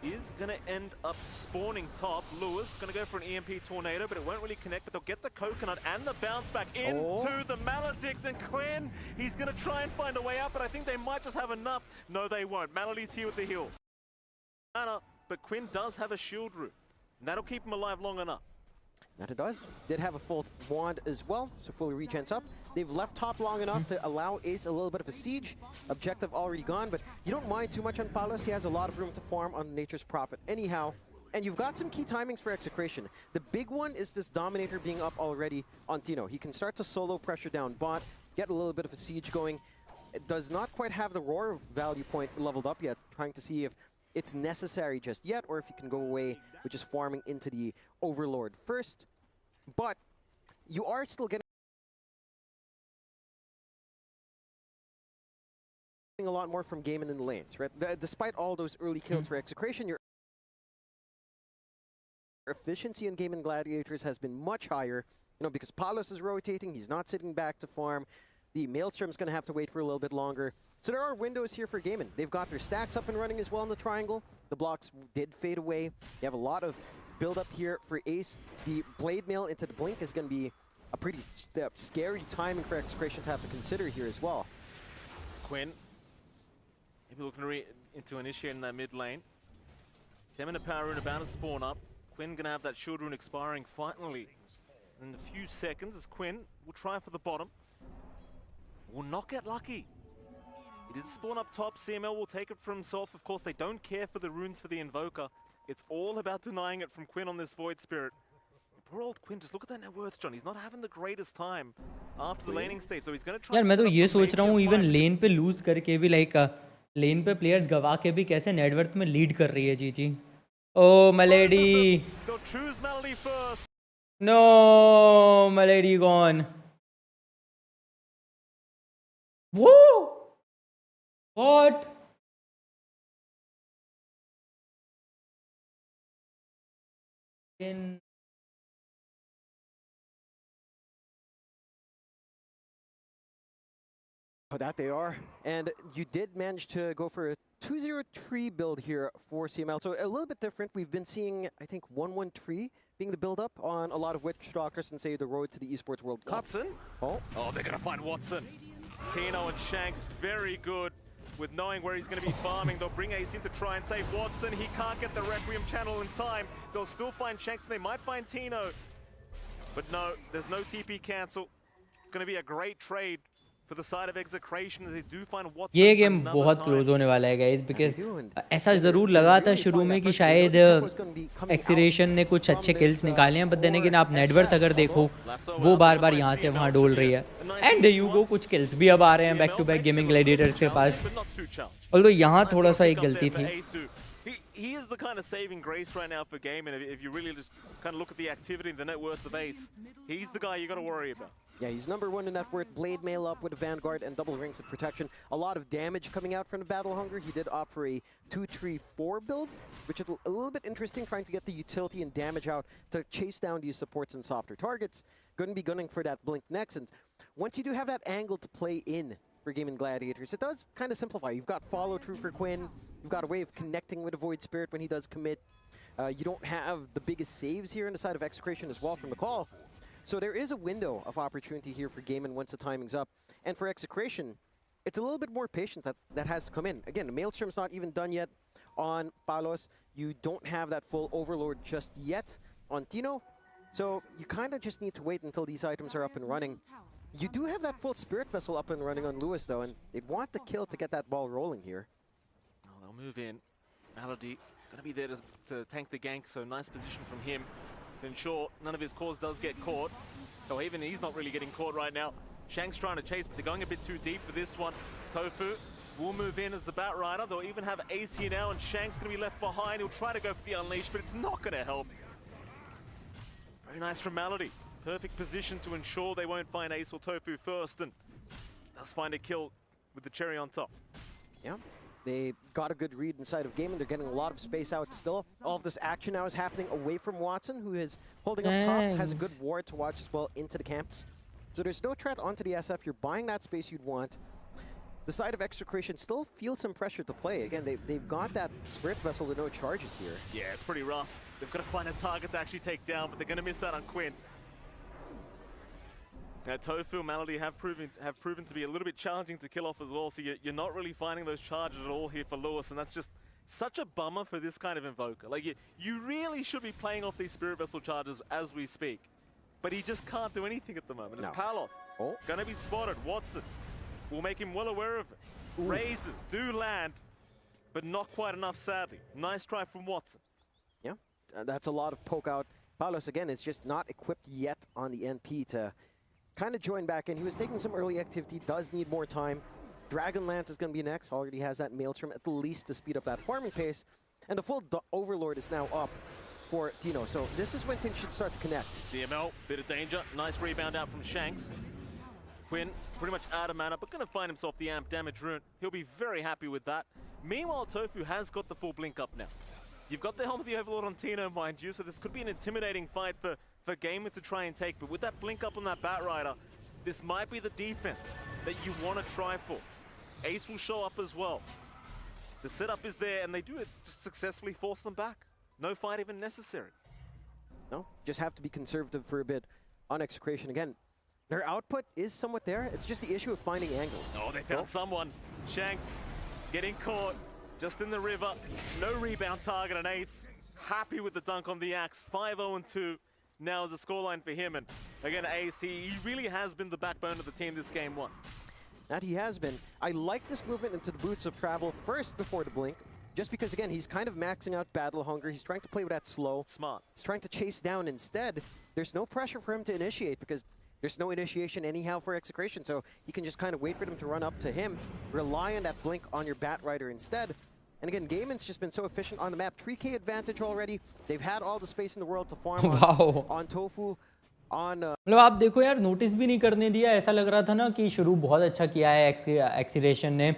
D: is going to end up spawning top. Lewis going to go for an EMP tornado, but it won't really connect, but they'll get the coconut and the bounce back into the Maledict, and Quinn, he's going to try and find a way out, but I think they might just have enough. No, they won't. Malady's here with the heals. But Quinn does have a shield root, and that'll keep him alive long enough.
C: That it does. Did have a full wand as well, so fully regens up. They've left top long enough to allow Ace a little bit of a siege. Objective already gone, but you don't mind too much on Palos. He has a lot of room to farm on Nature's Prophet anyhow. And you've got some key timings for Execration. The big one is this Dominator being up already on Tino. He can start to solo pressure down bot, get a little bit of a siege going. It does not quite have the Roar value point leveled up yet, trying to see if it's necessary just yet, or if you can go away with just farming into the Overlord first. But you are still getting a lot more from Gaimin in the lanes, right? Despite all those early kills for Execration, your efficiency in Gaimin Gladiators has been much higher, you know, because Palos is rotating, he's not sitting back to farm. The Maelstrom's going to have to wait for a little bit longer. So there are windows here for Gaimin. They've got their stacks up and running as well in the triangle. The blocks did fade away. You have a lot of build-up here for Ace. The Blade Mail into the Blink is going to be a pretty scary timing for Execration to have to consider here as well.
D: Quinn, maybe looking into initiating that mid lane. 10-minute power rune about to spawn up. Quinn going to have that shield rune expiring finally in a few seconds as Quinn will try for the bottom. Will not get lucky. It is spawn up top. CML will take it for himself. Of course, they don't care for the runes for the Invoker. It's all about denying it from Quinn on this Void Spirit. Poor old Quinn, just look at that net worth, John. He's not having the greatest time after the laning stage, so he's going to try.
B: यार मैं तो ये सोच रहा हूँ even लेन पे loose करके भी लाइक लेन पे प्लेयर्स गवा के भी कैसे नेटवर्थ में लीड कर रही है जीजी. Oh, Malady.
D: They'll choose Malady first.
B: No, Malady gone. Whoa! What? In
C: Oh, that they are. And you did manage to go for a 2-0-3 build here for CML. So a little bit different. We've been seeing, I think, 1-1-3 being the build-up on a lot of Witch Stalkers and, say, the road to the Esports World Cup.
D: Watson?
C: Oh,
D: they're going to find Watson. Tino and Shanks, very good with knowing where he's going to be farming. They'll bring Ace in to try and save Watson. He can't get the Requiem channel in time. They'll still find Shanks, and they might find Tino. But no, there's no TP cancel. It's going to be a great trade for the side of Execration as they do find Watson.
B: ये game बहुत close होने वाला है guys because ऐसा ज़रूर लगा था शुरू में कि शायद एक्सीरेशन ने कुछ अच्छे किल्स निकाले हैं, बट देन अगेन आप नेटवर्थ अगर देखो वो बार बार यहाँ से वहाँ डोल रही है. एंड दे यू गो कुछ किल्स भी अब आ रहे हैं back to back gaming gladiators के पास, ऑल्दो यहाँ थोड़ा सा एक गलती थी.
D: He is the kind of saving grace right now for Gaimin. If you really just kind of look at the activity and the net worth of Ace, he's the guy you got to worry about.
C: Yeah, he's number one in net worth. Blade Mail up with a Vanguard and double rings of protection. A lot of damage coming out from the Battle Hunger. He did opt for a 2-3-4 build, which is a little bit interesting, trying to get the utility and damage out to chase down these supports and softer targets. Going to be gunning for that Blink next. And once you do have that angle to play in for Gaimin Gladiators, it does kind of simplify. You've got follow-through for Quinn. You've got a way of connecting with a Void Spirit when he does commit. You don't have the biggest saves here on the side of Execration as well from the call. So there is a window of opportunity here for Gaimin once the timing's up. And for Execration, it's a little bit more patience that has to come in. Again, Maelstrom's not even done yet on Palos. You don't have that full Overlord just yet on Tino. So you kind of just need to wait until these items are up and running. You do have that full Spirit Vessel up and running on Lewis, though, and they'd want the kill to get that ball rolling here.
D: Oh, they'll move in. Malady going to be there to tank the gank, so nice position from him to ensure none of his cores does get caught. Oh, even he's not really getting caught right now. Shank's trying to chase, but they're going a bit too deep for this one. Tofu will move in as the Bat Rider. They'll even have Ace here now, and Shank's going to be left behind. He'll try to go for the Unleash, but it's not going to help. Very nice from Malady. Perfect position to ensure they won't find Ace or Tofu first, and does find a kill with the cherry on top.
C: Yeah. They got a good read inside of Gaimin. They're getting a lot of space out still. All of this action now is happening away from Watson, who is holding up top, has a good ward to watch as well into the camps. So there's no threat onto the SF. You're buying that space you'd want. The side of Execration still feels some pressure to play. Again, they've got that Spirit Vessel with no charges here.
D: Yeah, it's pretty rough. They've got to find a target to actually take down, but they're going to miss out on Quinn. Now, Tofu and Malady have proven to be a little bit challenging to kill off as well, so you're not really finding those charges at all here for Lewis, and that's just such a bummer for this kind of Invoker. Like, you really should be playing off these Spirit Vessel charges as we speak, but he just can't do anything at the moment. It's Palos. Gonna be spotted. Watson will make him well aware of it. Razors do land, but not quite enough, sadly. Nice try from Watson.
C: Yeah, that's a lot of poke out. Palos, again, is just not equipped yet on the NP to kind of join back in. He was taking some early activity, does need more time. Dragonlance is going to be next. Already has that Maelstrom at least to speed up that farming pace. And the full Overlord is now up for Tino. So this is when things should start to connect.
D: CML, bit of danger. Nice rebound out from Shanks. Quinn, pretty much out of mana, but going to find himself the amp damage rune. He'll be very happy with that. Meanwhile, Tofu has got the full blink up now. You've got the Helm of the Overlord on Tino, mind you, so this could be an intimidating fight for Gaimin to try and take. But with that blink up on that Batrider, this might be the defense that you want to try for. Ace will show up as well. The setup is there, and they do it, just successfully force them back. No fight even necessary.
C: No, just have to be conservative for a bit on Execration. Again, their output is somewhat there. It's just the issue of finding angles.
D: Oh, they found someone. Shanks getting caught just in the river. No rebound target, and Ace happy with the dunk on the axe. 5-0-2 now is the scoreline for him. And again, Ace, he really has been the backbone of the team this game one.
C: That he has been. I like this movement into the boots of travel first before the blink. Just because, again, he's kind of maxing out battle hunger. He's trying to play with that slow.
D: Smart.
C: He's trying to chase down instead. There's no pressure for him to initiate because there's no initiation anyhow for Execration. So he can just kind of wait for them to run up to him, rely on that blink on your Batrider instead. And again, Gaimin's just been so efficient on the map. 3K advantage already. They've had all the space in the world to farm on Tofu.
B: मतलब आप देखो यार, notice भी नहीं करने दिया. ऐसा लग रहा था ना कि शुरू बहुत अच्छा किया है एक्सीरेशन ने,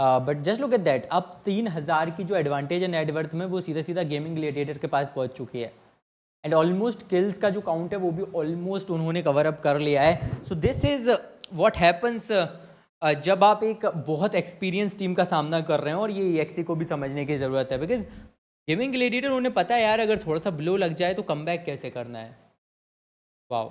B: but just look at that. अब 3000 की जो एडवांटेज है नेटवर्थ में, वो सीधा सीधा गेमिंग ग्लेडिएटर के पास पहुंच चुकी है. एंड ऑलमोस्ट किल्स का जो काउंट है वो भी ऑलमोस्ट उन्होंने कवर अप कर लिया है. So this is what happens जब आप एक बहुत एक्सपीरियंस टीम का सामना कर रहे हैं. और ये EXE को भी समझने की ज़रूरत है, बिकॉज गेमिंग ग्लेडिएटर उन्हें पता है यार, अगर थोड़ा सा ब्लो लग जाए तो कमबैक कैसे करना है. Wow.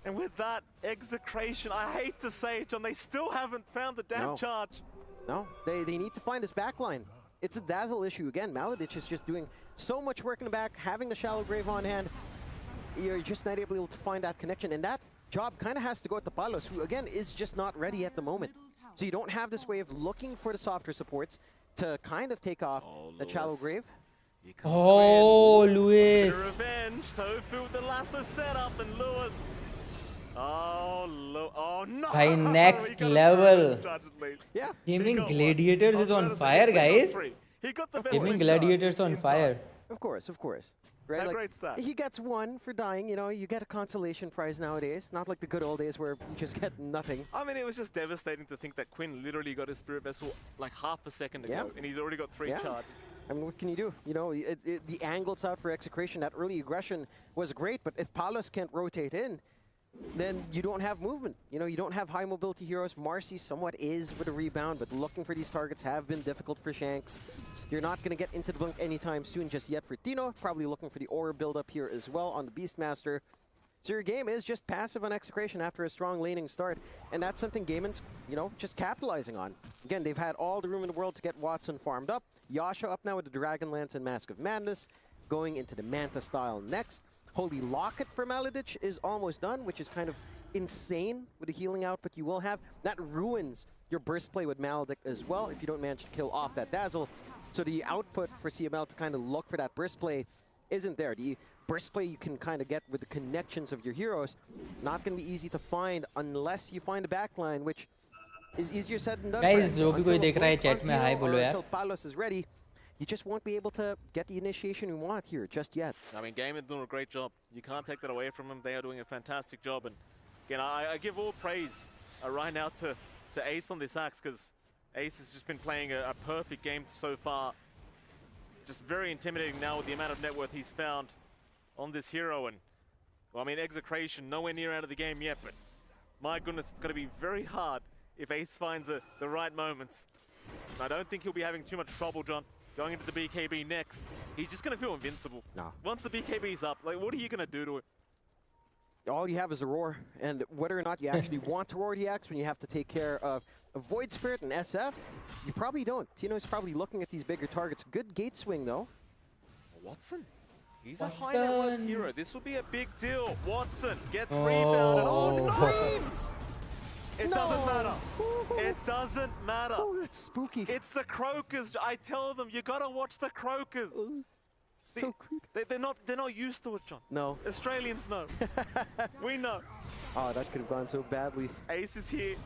D: And with that, Execration, I hate to say it, John, they still haven't found the damn charge.
C: No, they need to find this backline. It's a Dazzle issue again. Maladich is just doing so much work in the back, having the shallow grave on hand. You're just not able to find that connection. And that job kind of has to go to Palos, who again is just not ready at the moment. So you don't have this way of looking for the softer supports to kind of take off the shallow grave.
B: Oh, Lewis.
D: Revenge, Tofu with the lasso setup, and Lewis. Oh no!
B: By next level.
C: Yeah.
B: Gaming Gladiators is on fire, guys. Gaming Gladiators on fire.
C: Of course. Right? Like, he gets one for dying, you know, you get a consolation prize nowadays. Not like the good old days where you just get nothing.
D: I mean, it was just devastating to think that Quinn literally got his Spirit Vessel like half a second ago, and he's already got 3 charges.
C: I mean, what can you do? You know, the angles out for Execration, that early aggression was great, but if Palos can't rotate in, then you don't have movement. You know, you don't have high mobility heroes. Marcy somewhat is with a rebound, but looking for these targets have been difficult for Shanks. You're not going to get into the blink anytime soon just yet for Tino. Probably looking for the aura build-up here as well on the Beastmaster. So your game is just passive on Execration after a strong laning start, and that's something Gaimin's, you know, just capitalizing on. Again, they've had all the room in the world to get Watson farmed up. Yasha up now with the Dragon Lance and Mask of Madness, going into the Manta style next. Holy Locket for Maladich is almost done, which is kind of insane with the healing output you will have. That ruins your burst play with Maladich as well if you don't manage to kill off that Dazzle. So the output for CML to kind of look for that burst play isn't there. The burst play you can kind of get with the connections of your heroes, not going to be easy to find unless you find a backline, which is easier said than done.
B: Guys, जो भी कोई देख रहा है chat में hi बोलो यार.
C: Until Palos is ready, you just won't be able to get the initiation you want here just yet.
D: I mean, Gaimin doing a great job. You can't take that away from them. They are doing a fantastic job. And again, I give all praise right now to Ace on this axe, because Ace has just been playing a perfect game so far. Just very intimidating now with the amount of net worth he's found on this hero. And, well, I mean, Execration nowhere near out of the game yet, but my goodness, it's going to be very hard if Ace finds the right moments. And I don't think he'll be having too much trouble, John. Going into the BKB next, he's just going to feel invincible.
C: No.
D: Once the BKB's up, like, what are you going to do to him?
C: All you have is a roar, and whether or not you actually want to roar the axe when you have to take care of a Void Spirit and SF, you probably don't. Tino's probably looking at these bigger targets. Good gate swing, though.
D: Watson? He's a high net worth hero. This will be a big deal. Watson gets rebounded. Oh, the creams! It doesn't matter. It doesn't matter.
C: Oh, that's spooky.
D: It's the Croakers. I tell them, you gotta watch the Croakers.
C: So crude.
D: They're not used to it, John.
C: No.
D: Australians know. We know.
C: Oh, that could have gone so badly.
D: Ace is here.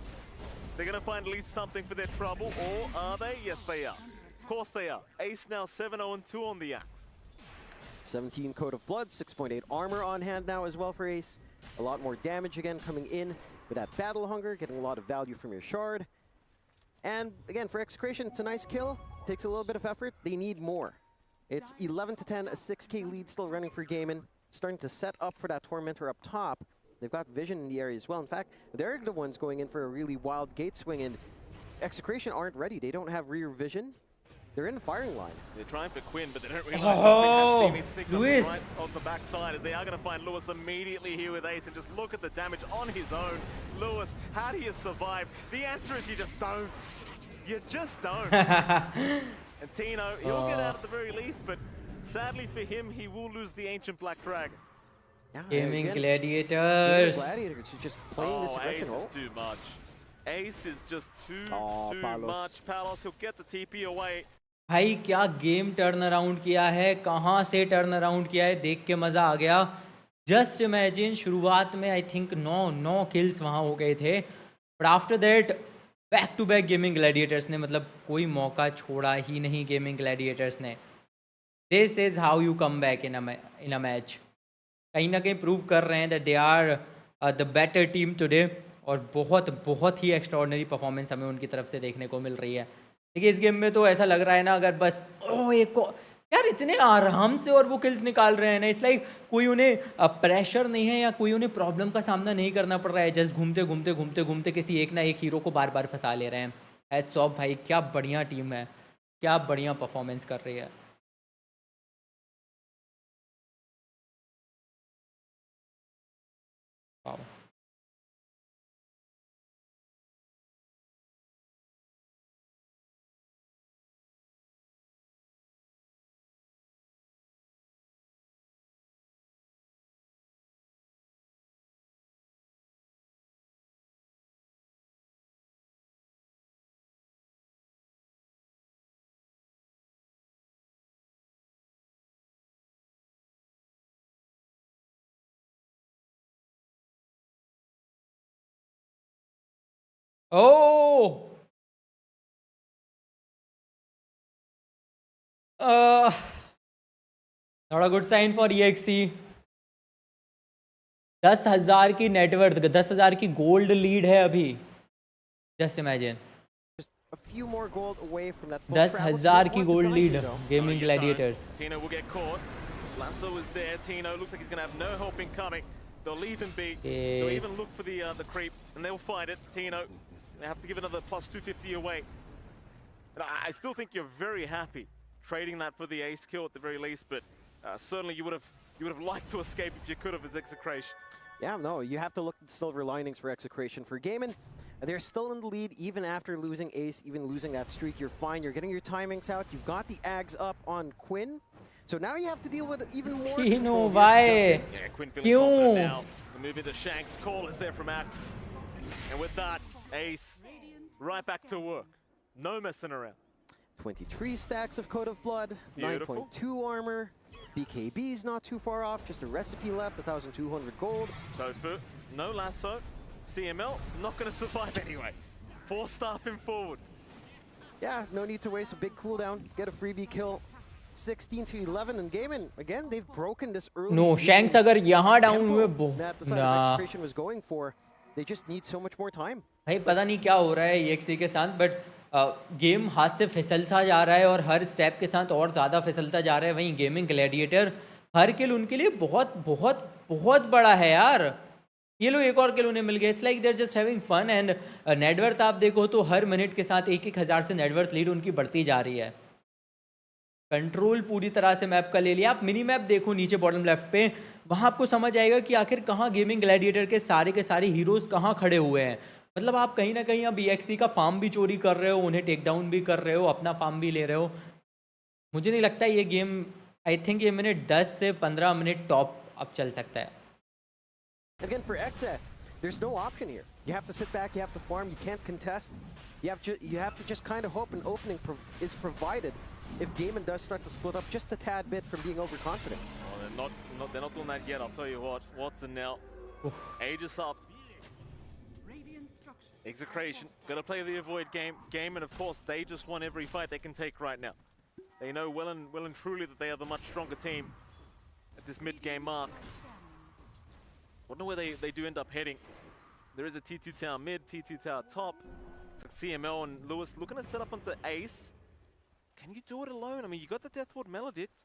D: They're going to find at least something for their trouble, or are they? Yes, they are. Of course they are. Ace now 7-0-2 on the axe.
C: 17 Code of Blood, 6.8 armor on hand now as well for Ace. A lot more damage again coming in with that battle hunger, getting a lot of value from your shard. And again, for Execration, it's a nice kill. Takes a little bit of effort. They need more. It's 11-10, a 6k lead still running for Gaimin. Starting to set up for that Tormentor up top. They've got vision in the area as well. In fact, they're the ones going in for a really wild gate swing, and Execration aren't ready. They don't have rear vision. They're in the firing line.
D: They're trying for Quinn, but they don't realize Quinn has teammates
B: Lewis.
D: right on the backside, as they are going to find Lewis immediately here with Ace, and just look at the damage on his own. Lewis, how do you survive? The answer is you just don't. You just don't. And Tino, he'll get out at the very least, but sadly for him, he will lose the Ancient Black Dragon.
C: Yeah,
B: Gaming
C: again,
B: Gladiators.
C: Gaimin Gladiators is just playing this aggression
D: Ace
C: role.
D: is too much. Ace is just too
C: Palos.
D: much. Palos, he'll get the TP away.
B: भाई क्या game turn around किया है, कहाँ से turn around किया है, देख के मज़ा आ गया. जस्ट इमेजिन, शुरुआत में आई थिंक 9 किल्स वहाँ हो गए थे, but after that back to back gaming gladiators ने, मतलब कोई मौका छोड़ा ही नहीं गेमिंग ग्लैडिएटर्स ने. This is how you come back in a match. कहीं ना कहीं प्रूव कर रहे हैं that they are the better team today, और बहुत ही एक्स्ट्राऑर्डिनरी परफॉर्मेंस हमें उनकी तरफ से देखने को मिल रही है. देखिए इस गेम में तो ऐसा लग रहा है ना, अगर बस एक को यार इतने आराम से और वो किल्स निकाल रहे हैं ना, इट्स लाइक कोई उन्हें प्रेशर नहीं है या कोई उन्हें प्रॉब्लम का सामना नहीं करना पड़ रहा है. जस्ट घूमते किसी एक ना एक हीरो को बार बार फंसा ले रहे हैं. हैट्स ऑफ भाई, क्या बढ़िया टीम है, क्या बढ़िया परफॉर्मेंस कर रही है. Wow. Oh! Not a good sign for EXC. 10,000 की नेटवर्थ, 10,000 की गोल्ड लीड है अभी. Just imagine,
C: Just a few more gold away from that full
B: 10,000 की gold lead gaming
D: Time.
B: Gladiators.
D: Tino will get caught. Lasso is there. Tino looks like he's going to have no help in coming. They'll leave him be. They'll
B: Yes.
D: even look for the creep, and they'll find it. Tino, they have to give another plus 250 away. And I still think you're very happy trading that for the ace kill at the very least, but certainly you would have liked to escape if you could have as Execration.
C: Yeah, no, you have to look at silver linings for Execration. For Gaimin, they're still in the lead even after losing Ace, even losing that streak. You're fine. You're getting your timings out. You've got the Ags up on Quinn. So now you have to deal with even more
B: Tino,
C: control.
B: why?
D: Yeah, Quinn feeling confident now. The move into Shanks. Call is there from Axe. And with that, Ace right back to work. No messing around.
C: 23 stacks of Code of Blood,
D: Beautiful.
C: 9.2 armor. BKB's not too far off, just a recipe left, 1,200 gold.
D: Tofu, no lasso. CML, not going to survive anyway. 4-star him forward.
C: Yeah, no need to waste a big cooldown. Get a freebie kill. 16 to 11, and Gaimin, again, they've broken this early.
B: No, Shanks अगर यहाँ down हुए
C: that the side of Execration was going for. They just need so much more time.
B: भाई पता नहीं क्या हो रहा है EXC के साथ, बट गेम हाथ से फिसलता जा रहा है और हर स्टेप के साथ और ज़्यादा फिसलता जा रहा है. वहीं गेमिंग ग्लैडिएटर हर किल उनके लिए बहुत बहुत बहुत बड़ा है यार. ये लो एक और किल उन्हें मिल गया. It's like they're just having fun. And net worth आप देखो तो हर मिनट के साथ 1-1 हज़ार से नेटवर्थ लीड उनकी बढ़ती जा रही है. कंट्रोल पूरी तरह से मैप का ले लिया. आप मिनी मैप देखो नीचे बॉटम लेफ्ट पे, वहाँ आपको समझ आएगा कि आखिर कहाँ गेमिंग ग्लैडिएटर के सारे हीरोज़ कहाँ खड़े हुए हैं. मतलब आप कहीं ना कहीं अब EXC का फार्म भी चोरी कर रहे हो, उन्हें टेक डाउन भी कर रहे हो, अपना फार्म भी ले रहे हो. मुझे नहीं लगता ये गेम, आई थिंक ये मिनट 10 से 15 मिनट टॉप अब चल सकता है.
C: Again, for Exe, there's no option here. You have to sit back, you have to farm, you can't contest. You have to just kind of hope an opening is provided if Gaimin does start to split up just a tad bit from being overconfident.
D: Oh, they're not doing that yet, I'll tell you what. Watson now. Aegis up. Execration, gotta play the avoid game, and of course, they just won every fight they can take right now. They know well and truly that they are the much stronger team at this mid-game mark. Wonder where they do end up heading. There is a T2 tower mid, T2 tower top. It's like CML and Lewis looking to set up onto Ace. Can you do it alone? I mean, you got the Deathward Maledict.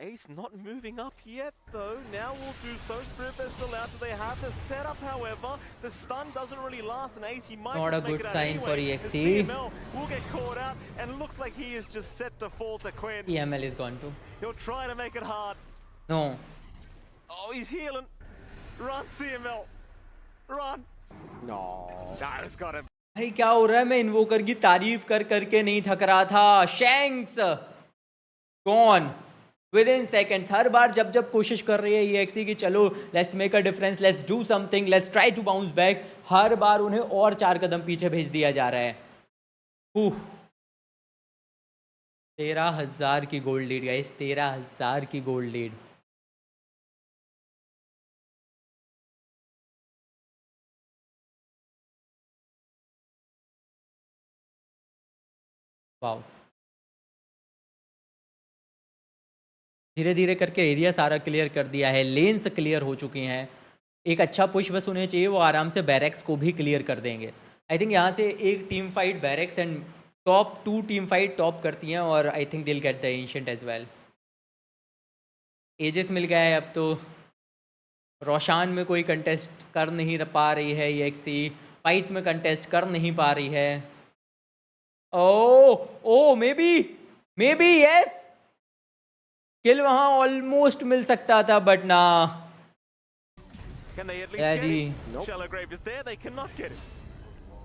D: Ace not moving up yet, though. Now we'll do so. Spirit Vessel out. Do they have the setup, however? The stun doesn't really last, and Ace, he might
B: Not
D: just
B: a
D: make
B: good
D: it out
B: sign
D: anyway.
B: for EXE.
D: The CML will get caught out, and it looks like he is just set to fall to Quinn.
B: EML is gone too.
D: He'll try to make it hard.
B: No.
D: Oh, he's healing. Run, CML. Run.
C: No.
D: Natus got him.
B: भाई क्या हो रहा है? मैं इन्वोकर की तारीफ कर करके नहीं थक रहा था. Shanks gone within seconds. हर बार जब कोशिश कर रही है EXE की चलो let's make a difference, let's do something, let's try to bounce back, हर बार उन्हें और 4 कदम पीछे भेज दिया जा रहा है. 13,000 की गोल्ड लीड गाइस, 13,000 की गोल्ड लीड. वाओ. धीरे धीरे करके एरिया सारा क्लियर कर दिया है, लेन्स क्लियर हो चुकी हैं. एक अच्छा पुश बस उन्हें चाहिए, वो आराम से बैरक्स को भी क्लियर कर देंगे. आई थिंक यहाँ से एक team fight barracks and top 2 team fight top करती हैं, और I think they'll get the ancient as well. एजेस मिल गया है. अब तो रोशान में कोई कंटेस्ट कर नहीं पा रही है, EXE फाइट्स में कंटेस्ट कर नहीं पा रही है. ओ मे बी यस, किल वहां ऑलमोस्ट मिल सकता था, बट ना.
D: Can they at least get it? Nope. Shallow Grave is there. They cannot get it.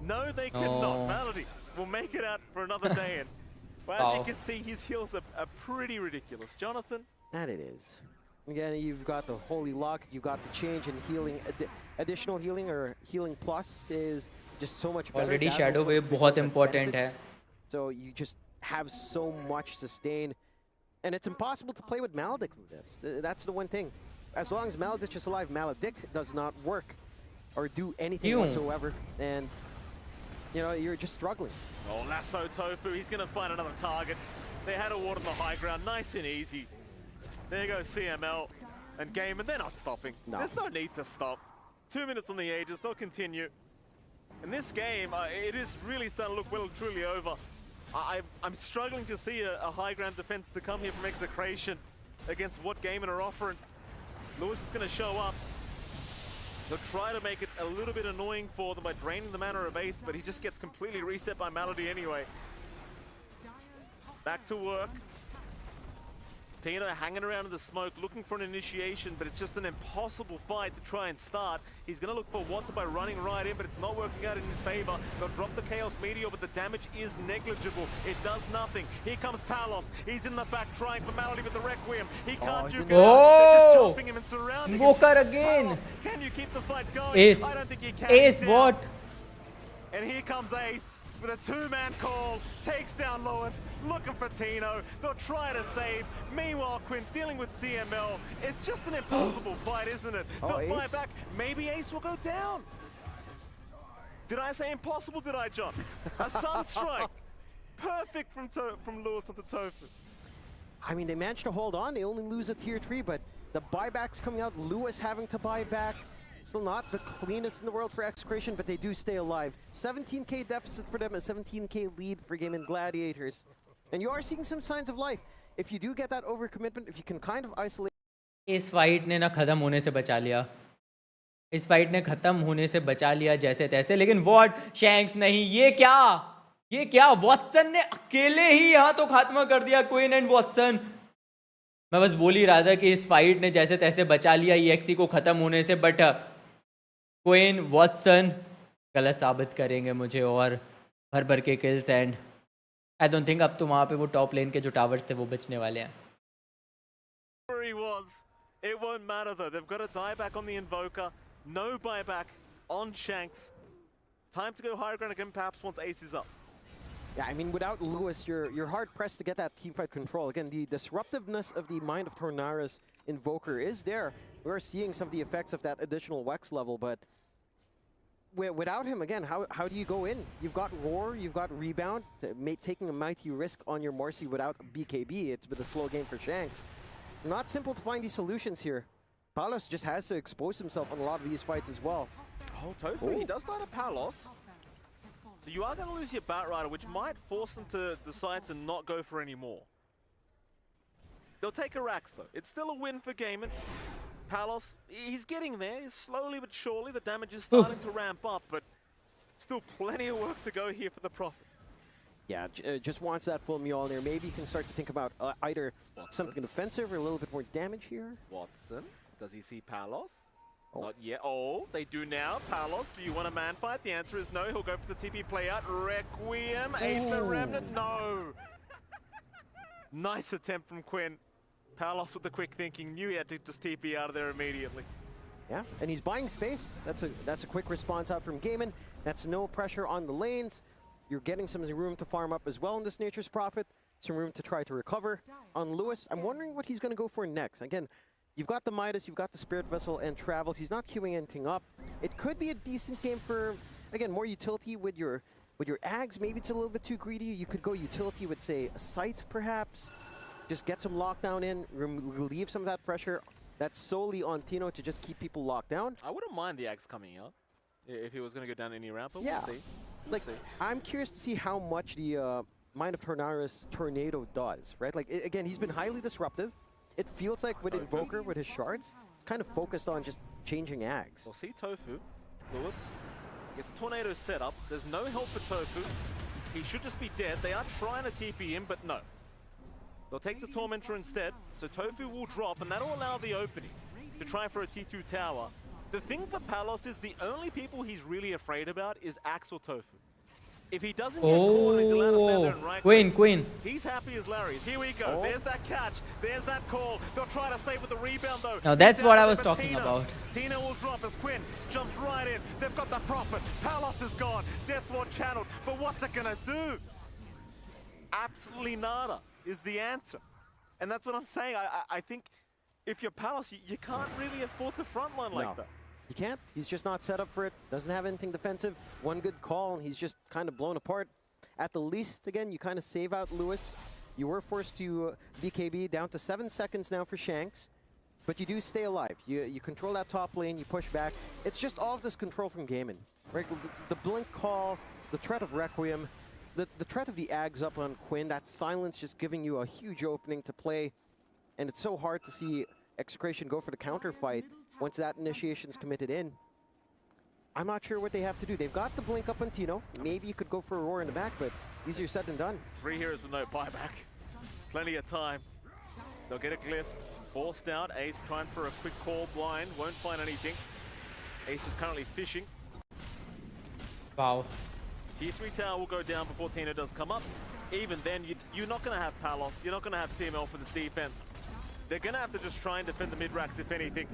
D: No, they cannot. Melody will make it out for another day in. Well, as you can see, his heals are pretty ridiculous. Jonathan?
C: That it is. Again, you've got the Holy Lock, you've got the change in healing. Additional healing or healing plus is just so much better.
B: Already Shadow Wave बहुत important है.
C: So you just have so much sustain. And it's impossible to play with Maledict with this. That's the one thing. As long as Maledict is alive, Maledict does not work or do anything whatsoever. And, you know, you're just struggling.
D: Oh, Lasso Tofu, he's going to find another target. They had a ward on the high ground, nice and easy. There goes CML and Gaimin. They're not stopping. No. There's no need to stop. 2 minutes on the Aegis, they'll continue. In this game, it is really starting to look well and truly over. I'm struggling to see a high ground defense to come here from Execration against what Gaimin are offering. Lewis is going to show up. They'll try to make it a little bit annoying for them by draining the mana of Ace, but he just gets completely reset by Malady anyway. Back to work. Tino hanging around in the smoke, looking for an initiation, but it's just an impossible fight to try and start. He's going to look for Water by running right in, but it's not working out in his favor. They'll drop the Chaos Meteor, but the damage is negligible. It does nothing. Here comes Palos. He's in the back trying for Malady with the Requiem. He can't juke it out. They're just jumping him and surrounding him.
B: Invoker again.
D: Palos, can you keep the fight going?
B: Ace.
D: I don't think you can.
B: Ace, what?
D: And here comes Ace with a 2-man call, takes down Lewis, looking for Tino. They'll try to save. Meanwhile, Quinn dealing with CML. It's just an impossible fight, isn't it? They'll fight back. Maybe Ace will go down. Did I say impossible, did I, John? A Sunstrike. Perfect from Lewis onto Tofu.
C: I mean, they managed to hold on. They only lose a tier 3, but the buybacks coming out, Lewis having to buy back. Still not the cleanest in the world for Execration, but they do stay alive. 17k deficit for them, a 17k lead for Gaimin Gladiators. And you are seeing some signs of life. If you do get that overcommitment, if you can kind of isolate...
B: इस fight ने ना खत्म होने से बचा लिया. इस fight ने खत्म होने से बचा लिया जैसे तैसे, लेकिन वॉट शैंक्स नहीं. ये क्या वॉटसन ने अकेले ही यहाँ तो खात्मा कर दिया. Queen and Watson. मैं बस बोल ही रहा था कि इस फाइट ने जैसे तैसे बचा लिया EXE को खत्म होने से, बट क्वीन वॉटसन गलत साबित करेंगे मुझे और भर भर के kills. And I don't think अब तो वहाँ पे वो टॉप लेन के जो टावर्स थे वो बचने वाले हैं.
D: It won't matter though. They've got a dieback on the Invoker. No buyback on Shanks. Time to go higher ground again perhaps once Ace is up.
C: Yeah, I mean, without Lewis, you're hard-pressed to get that teamfight control. Again, the disruptiveness of the Mind of Tornara's Invoker is there. We're seeing some of the effects of that additional Wex level, but without him, again, how do you go in? You've got Roar, you've got Rebound, taking a mighty risk on your Marcy without BKB. It's been a slow game for Shanks. Not simple to find these solutions here. Palos just has to expose himself on a lot of these fights as well.
D: Oh, Tofu, he does start a Palos. So you are going to lose your Batrider, which might force them to decide to not go for any more. They'll take a Rax, though. It's still a win for Gaimin. Palos, he's getting there. Slowly but surely, the damage is starting to ramp up, but still plenty of work to go here for the Prophet.
C: Yeah, just wants that full Mjolnir. Maybe you can start to think about either something defensive or a little bit more damage here.
D: Watson, does he see Palos? Not yet. Oh, they do now. Palos, do you want a man fight? The answer is no. He'll go for the TP play out. Requiem, Aether Remnant, no. Nice attempt from Quinn. Palos with the quick thinking, knew he had to just TP out of there immediately.
C: Yeah, and he's buying space. That's a quick response out from Gaimin. That's no pressure on the lanes. You're getting some room to farm up as well in this Nature's Prophet. Some room to try to recover. On Lewis, I'm wondering what he's going to go for next. Again, you've got the Midas, you've got the Spirit Vessel and Travels. He's not queuing anything up. It could be a decent game for, again, more utility with your Ags. Maybe it's a little bit too greedy. You could go utility with, say, a Sight, perhaps. Just get some lockdown in, relieve some of that pressure. That's solely on Tino to just keep people locked down.
D: I wouldn't mind the Ags coming out if he was going to go down any ramp, but
C: yeah.
D: we'll see.
C: Like, I'm curious to see how much the Mind of Tornara's Tornado does, right? Like, again, he's been highly disruptive. It feels like with Invoker, with his shards, it's kind of focused on just changing Ags.
D: We'll see Tofu. Lewis gets the Tornado set up. There's no help for Tofu. He should just be dead. They are trying to TP him, but no. They'll take the Tormentor instead, so Tofu will drop, and that'll allow the opening to try for a T2 tower. The thing for Palos is the only people he's really afraid about is Axe or Tofu. If he doesn't get caught and he's allowed to stand there and right
B: Queen.
D: he's happy as Larry's. Here we go. There's that catch. There's that call. They'll try to save with the rebound, though.
B: Now that's what I was talking about.
D: Tina will drop as Quinn jumps right in. They've got the Prophet. Palos is gone. Death Ward channeled. But what's it going to do? Absolutely nada is the answer. And that's what I'm saying. I think if you're Palos, you can't really afford to frontline like that.
C: You can't. He's just not set up for it. Doesn't have anything defensive. One good call, and he's just kind of blown apart. At the least, again, you kind of save out Lewis. You were forced to BKB down to 7 seconds now for Shanks. But you do stay alive. You control that top lane, you push back. It's just all of this control from Gaimin. Right? The blink call, the threat of Requiem, the threat of the Ags up on Quinn, that silence just giving you a huge opening to play. And it's so hard to see Execration go for the counter fight once that initiation's committed in. I'm not sure what they have to do. They've got the blink up on Tino. Maybe you could go for a roar in the back, but easier said than done.
D: 3 heroes with no buyback. Plenty of time. They'll get a glyph. Forced out. Ace trying for a quick call blind. Won't find anything. Ace is currently fishing.
B: Wow.
D: Tier 3 tower will go down before Tina does come up. Even then, you're not going to have Palos. You're not going to have CML for this defense. They're going to have to just try and defend the mid-racks, if anything.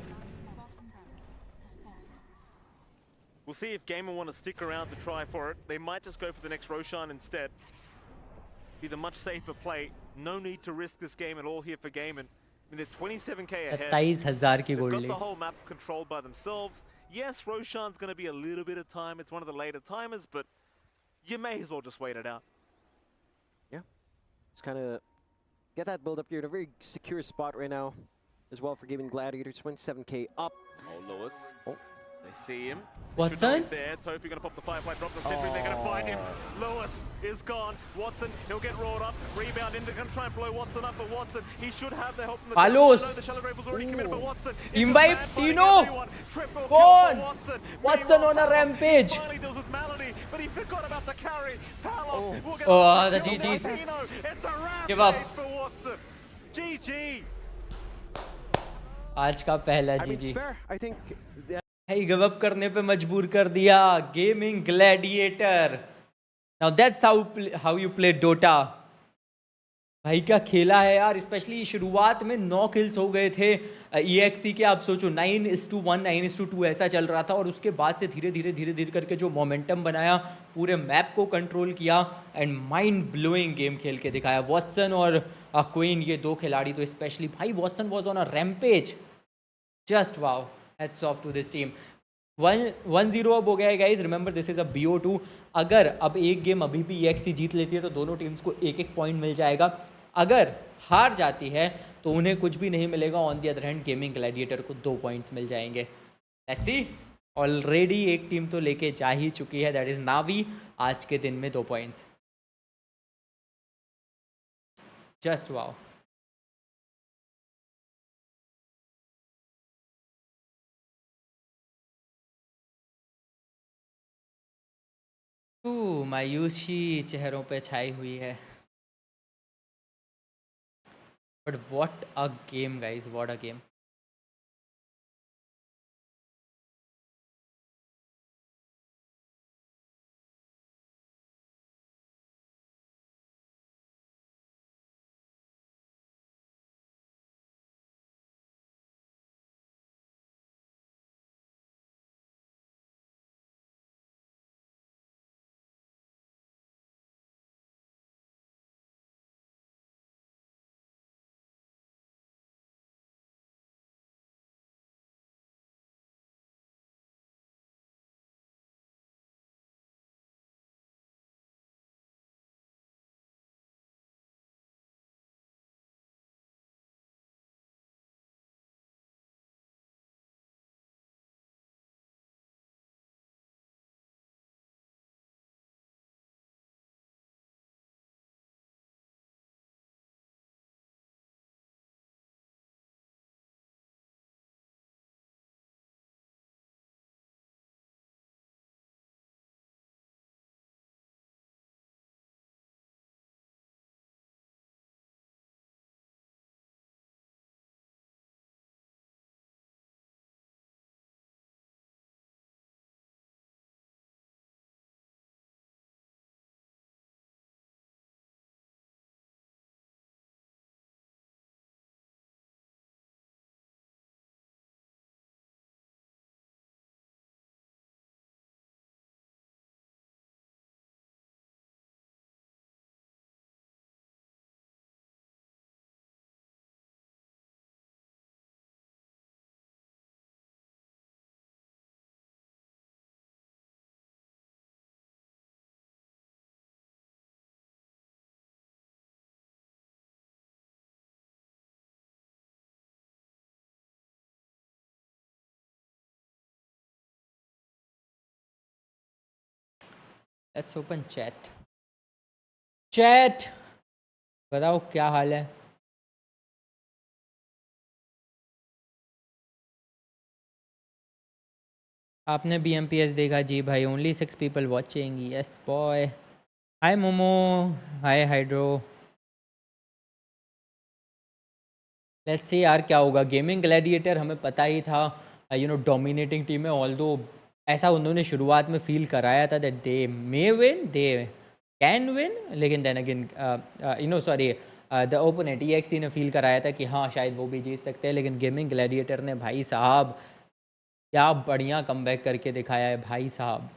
D: We'll see if Gaimin want to stick around to try for it. They might just go for the next Roshan instead. Be the much safer play. No need to risk this game at all here for Gaimin. I mean, they're 27k ahead.
B: 27,000 की
D: They've
B: gold
D: got
B: lead.
D: the whole map controlled by themselves. Yes, Roshan's going to be a little bit of time. It's one of the later timers, but you may as well just wait it out.
C: Yeah. Just kind of get that build up. You're in a very secure spot right now as well for Gaimin Gladiators. 27k up.
D: Oh, Lewis. Oh. They see him.
B: Watson?
D: Should know he's there. Tofu gonna pop the firefly, drop the sentry. They're gonna find him. Lewis is gone. Watson, he'll get roared up. Rebound in. They're gonna try and blow Watson up, but Watson, he should have the help from the
B: Palos.
D: the Shallow Grave was already committed, but Watson.
B: Imbibe Tino. Gone. Watson on a rampage.
D: Finally deals with Malady, but he forgot about the carry. Palos will get
B: the
D: kill by
B: GGs.
D: Tino. It's a rampage
B: Give up.
D: for Watson. GG.
B: आज का पहला
C: I mean, it's
B: GG.
C: fair. I think
B: भाई give up करने पे मजबूर कर दिया gaming gladiator. Now that's how you play Dota. भाई क्या खेला है यार, स्पेशली शुरुआत में 9 किल्स हो गए थे EXC के। आप सोचो 9:1 9:2 ऐसा चल रहा था, और उसके बाद से धीरे धीरे करके जो मोमेंटम बनाया, पूरे मैप को कंट्रोल किया एंड माइंड ब्लोइंग गेम खेल के दिखाया। वॉटसन और क्वीन, ये दो खिलाड़ी तो स्पेशली, भाई Watson was on a rampage, just wow, hats off to this team. 1-0 अब हो गया है guys, remember this is a BO2। अगर अब एक गेम अभी भी EXC जीत लेती है तो दोनों टीम्स को एक एक पॉइंट मिल जाएगा। अगर हार जाती है तो उन्हें कुछ भी नहीं मिलेगा। On the other hand gaming gladiator को 2 पॉइंट्स मिल जाएंगे। लेट्स सी, ऑलरेडी एक टीम तो लेके जा ही चुकी है, दैट इज नावी, आज के दिन में 2 पॉइंट्स। Just wow. मायूसी चेहरों पे छाई हुई है, but what a game guys, what a game. Let's open chat. Chat बताओ क्या हाल है। आपने BMPS देखा? जी भाई, only 6 people watching, yes boy. Hi momo, hi hydro. Let's see यार क्या होगा। गेमिंग ग्लैडिएटर हमें पता ही था डोमिनेटिंग टीम है, ऑल्दो ऐसा उन्होंने शुरुआत में फील कराया था that they may win, they can win, लेकिन then again sorry, the opponent EXC ने फील कराया था कि हाँ शायद वो भी जीत सकते हैं, लेकिन गेमिंग ग्लैडिएटर ने भाई साहब क्या बढ़िया कमबैक करके दिखाया है भाई साहब।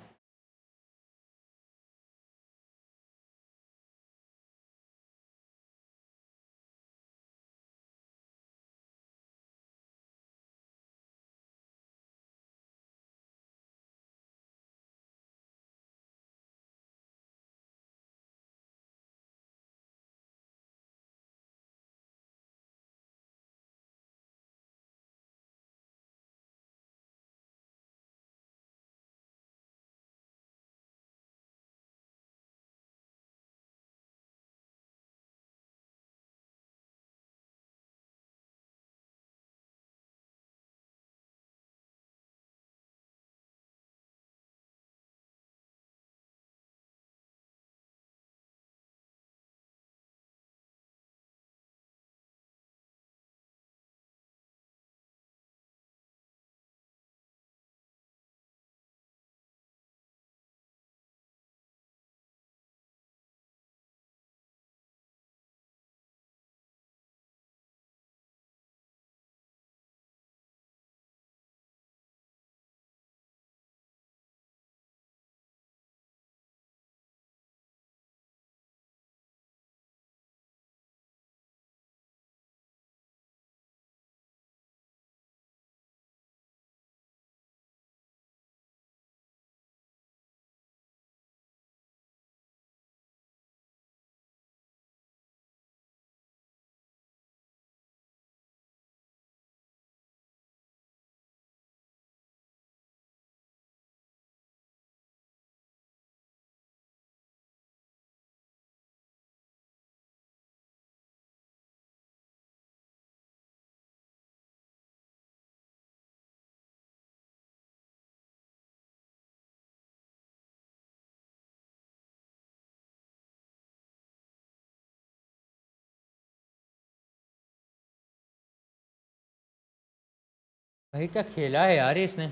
B: भाई क्या खेला है यार इसने।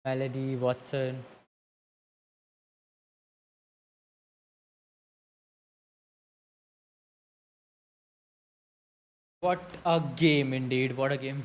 B: Melody Watson, what a game indeed, what a game.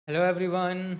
B: Hello everyone.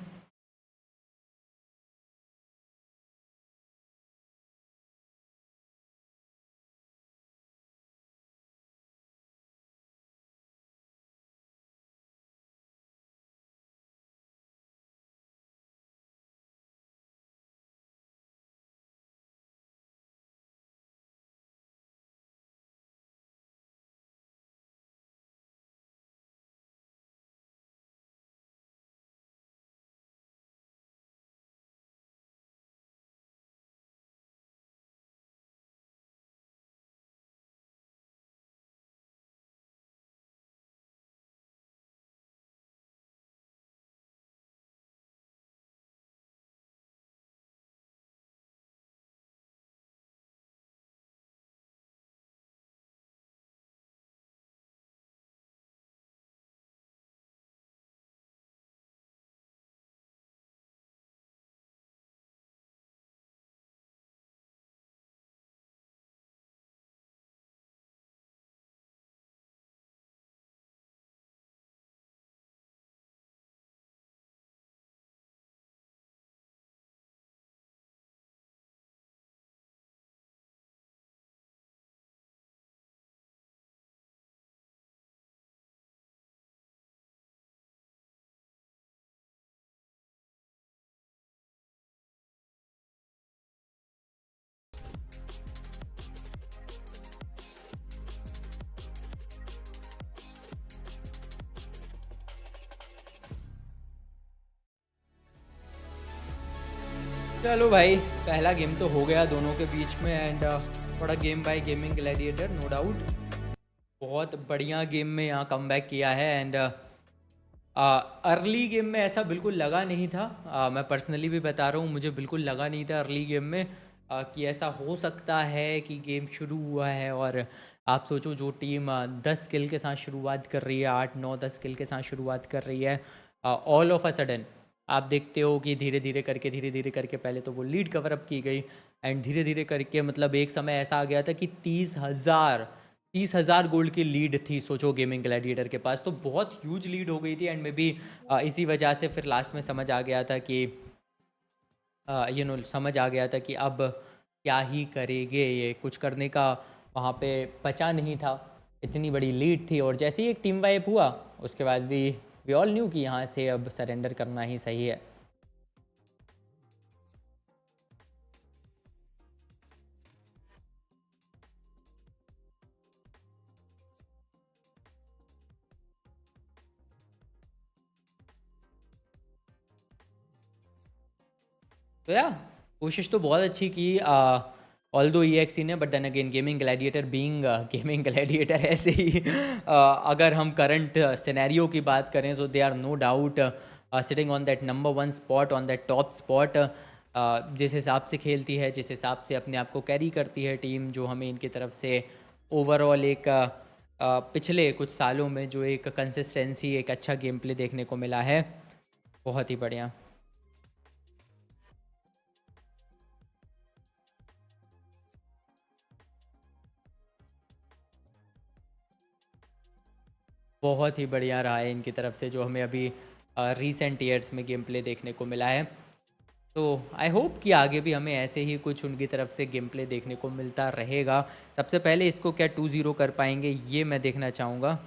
B: चलो भाई, पहला गेम तो हो गया दोनों के बीच में एंड बड़ा game by gaming gladiator, no doubt. बहुत बढ़िया गेम में यहाँ कमबैक किया है एंड अर्ली गेम में ऐसा बिल्कुल लगा नहीं था। मैं पर्सनली भी बता रहा हूँ, मुझे बिल्कुल लगा नहीं था अर्ली गेम में कि ऐसा हो सकता है कि गेम शुरू हुआ है और आप सोचो जो टीम 10 किल के साथ शुरुआत कर रही है, 8-9-10 किल के साथ शुरुआत कर रही है, ऑल ऑफ अ सडन आप देखते हो कि धीरे धीरे करके पहले तो वो लीड कवर अप की गई एंड धीरे धीरे करके मतलब एक समय ऐसा आ गया था कि 30,000 गोल्ड की लीड थी, सोचो गेमिंग ग्लैडिएटर के पास, तो बहुत ह्यूज लीड हो गई थी एंड मे बी इसी वजह से फिर लास्ट में समझ आ गया था कि समझ आ गया था कि अब क्या ही करेंगे, ये कुछ करने का वहाँ पे बचा नहीं था, इतनी बड़ी लीड थी और जैसे ही एक टीम वाइप हुआ उसके बाद भी वी ऑल न्यू कि यहाँ से अब सरेंडर करना ही सही है। तो या कोशिश तो बहुत अच्छी की ऑल्दो EXE ने, but then again gaming gladiator being gaming gladiator ऐसे ही अगर हम करंट सिनेरियो की बात करें तो they are no doubt sitting on that number 1 spot, on that top spot. जिस हिसाब से खेलती है, जिस हिसाब से अपने आप को कैरी करती है टीम, जो हमें इनकी तरफ से ओवरऑल एक पिछले कुछ सालों में जो एक कंसिस्टेंसी, एक अच्छा गेम प्ले देखने को मिला है, बहुत ही बढ़िया। बहुत ही बढ़िया रहा है इनकी तरफ से जो हमें अभी रीसेंट ईयर्स में गेम प्ले देखने को मिला है। तो आई होप कि आगे भी हमें ऐसे ही कुछ उनकी तरफ से गेम प्ले देखने को मिलता रहेगा। सबसे पहले इसको क्या 2-0 कर पाएंगे ये मैं देखना चाहूँगा।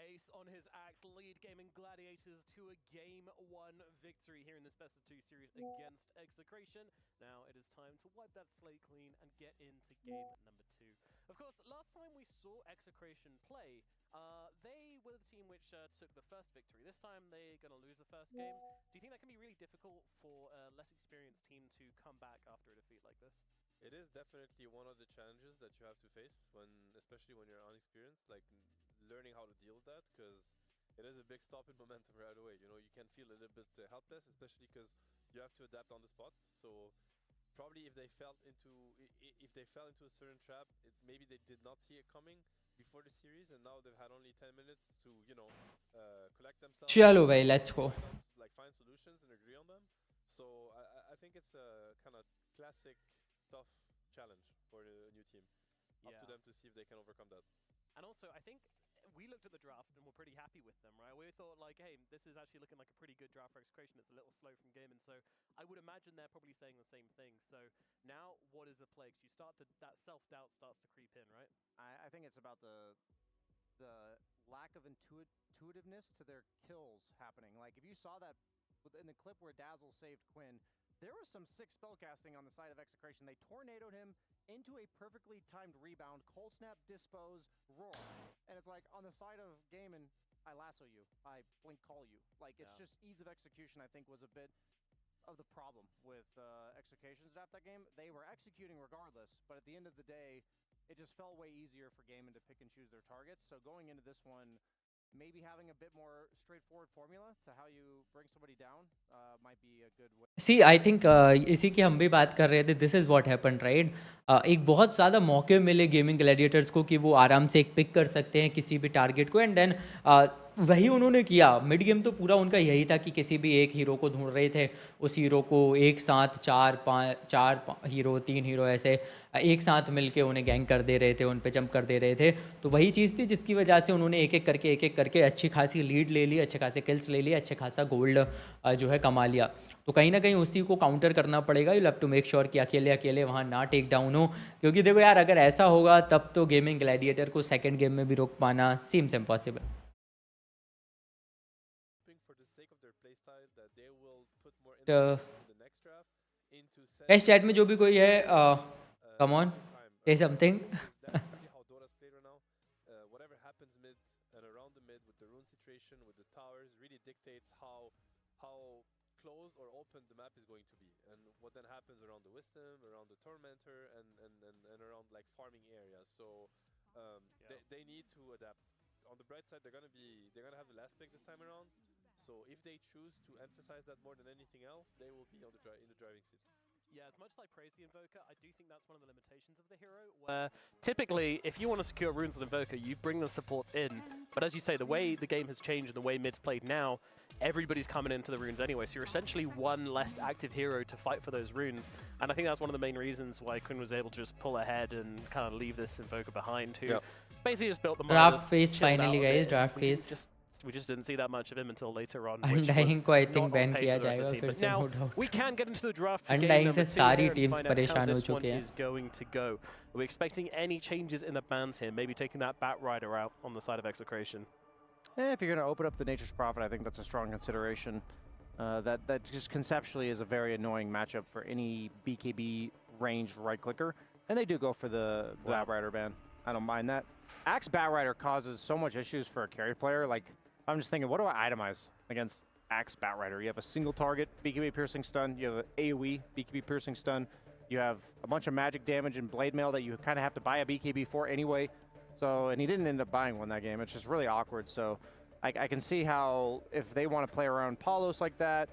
F: Ace on his axe, lead Gaimin Gladiators to a Game 1 victory here in this best of 2 series against Execration. Now it is time to wipe that slate clean and get into game number 2. Of course, last time we saw Execration play, they were the team which took the first victory. This time they're going to lose the first game. Do you think that can be really difficult for a less experienced team to come back after a defeat like this?
J: It is definitely one of the challenges that you have to face especially when you're unexperienced, like learning how to deal with that, because it is a big stop in momentum right away. You know, you can feel a little bit helpless, especially because you have to adapt on the spot. So probably if they fell into a certain trap, maybe they did not see it coming before the series, and now they've had only 10 minutes to collect themselves.
B: चलो भाई let's go.
J: Like find solutions and agree on them. So I think it's a kind of classic tough challenge for a new team. Up to them to see if they can overcome that.
F: And also, I think we looked at the draft and we're pretty happy with them, right? We thought like, hey, this is actually looking like a pretty good draft for Execration. It's a little slow from Gaimin, so I would imagine they're probably saying the same thing. So now, what is the play? 'Cause that self-doubt starts to creep in, right?
G: I think it's about the lack of intuitiveness to their kills happening. Like if you saw that in the clip where Dazzle saved Quinn, there was some sick spellcasting on the side of Execration. They tornadoed him into a perfectly timed rebound, cold snap, dispose, roar. And it's like on the side of Gaimin, I lasso you, I blink call you. Like it's just ease of execution, I think, was a bit of the problem with Execration's draft that game. They were executing regardless, but at the end of the day, it just felt way easier for Gaimin to pick and choose their targets. So going into this one, maybe having a bit more straightforward formula to how you bring somebody down might be a good way.
B: See I think इसी की हम भी बात कर रहे थे। This is what happened right. एक बहुत ज़्यादा मौके मिले गेमिंग ग्लैडिएटर्स को कि वो आराम से एक पिक कर सकते हैं किसी भी टारगेट को, एंड देन वही उन्होंने किया। मिड गेम तो पूरा उनका यही था कि किसी भी एक हीरो को ढूंढ रहे थे, उस हीरो को एक साथ चार हीरो 3 हीरो ऐसे एक साथ मिलके उन्हें गैंग कर दे रहे थे, उन पे जंप कर दे रहे थे। तो वही चीज़ थी जिसकी वजह से उन्होंने एक एक करके अच्छी खासी लीड ले ली, अच्छे खासे किल्स ले लिए, अच्छे खासा गोल्ड जो है कमा लिया। तो कहीं ना कहीं उसी को काउंटर करना पड़ेगा। You have to make sure कि अकेले वहाँ ना टेक डाउन हो, क्योंकि देखो यार अगर ऐसा होगा तब तो गेमिंग ग्लैडिएटर को सेकंड गेम में भी रोक पाना सीम्स इम्पॉसिबल। इस चैट में जो भी कोई है, कम ऑन से something.
J: closed or open the map is going to be, and what then happens around the wisdom, around the tormentor, and around like farming areas. So they need to adapt. On the bright side, they're gonna have the last pick this time around. So if they choose to emphasize that more than anything else, they will be in the driving seat.
F: Yeah, as much as I praise the Invoker, I do think that's one of the limitations of the hero, where typically, if you want to secure runes on Invoker, you bring the supports in. But as you say, the way the game has changed and the way mid's played now, everybody's coming into the runes anyway, so you're essentially one less active hero to fight for those runes. And I think that's one of the main reasons why Quinn was able to just pull ahead and kind of leave this Invoker behind, who basically just built the
B: Draft phase finally, guys. Draft phase.
F: We just didn't see that much of him until later on.
B: Undying को I think ban किया जाएगा फिर से, no doubt.
F: We can get into the draft for
B: Undying
F: game
B: से
F: number 2
B: सारी
F: here and
B: teams
F: find out
B: परेशान
F: how
B: हो
F: this one
B: चुके हैं.
F: is going to go. Are we expecting any changes in the bans here? Maybe taking that Batrider out on the side of Execration.
G: If you're going to open up the Nature's Prophet, I think that's a strong consideration. That just conceptually is a very annoying matchup for any BKB ranged right clicker, and they do go for the Batrider ban. I don't mind that. Axe Batrider causes so much issues for a carry player. Like, I'm just thinking, what do I itemize against Axe Batrider? You have a single target BKB piercing stun. You have an AoE BKB piercing stun. You have a bunch of magic damage and blade mail that you kind of have to buy a BKB for anyway. So, and he didn't end up buying one that game. It's just really awkward. So, I can see how if they want to play around Paulos like that,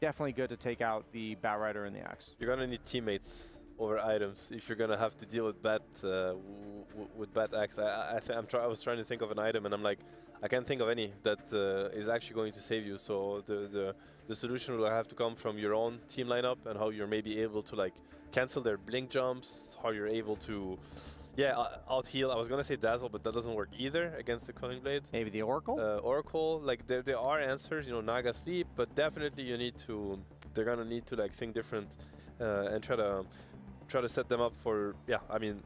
G: definitely good to take out the Batrider and the Axe.
J: You're gonna need teammates over items if you're gonna have to deal with Bat Axe. I was trying to think of an item, and I'm like, I can't think of any that is actually going to save you. So the solution will have to come from your own team lineup and how you're maybe able to like cancel their blink jumps, how you're able to out heal. I was gonna say Dazzle, but that doesn't work either against the Culling Blade.
G: Maybe the Oracle?
J: Oracle, like there are answers, you know, Naga Sleep, but definitely you need to, they're gonna need to like think different and try to set them up for, I mean,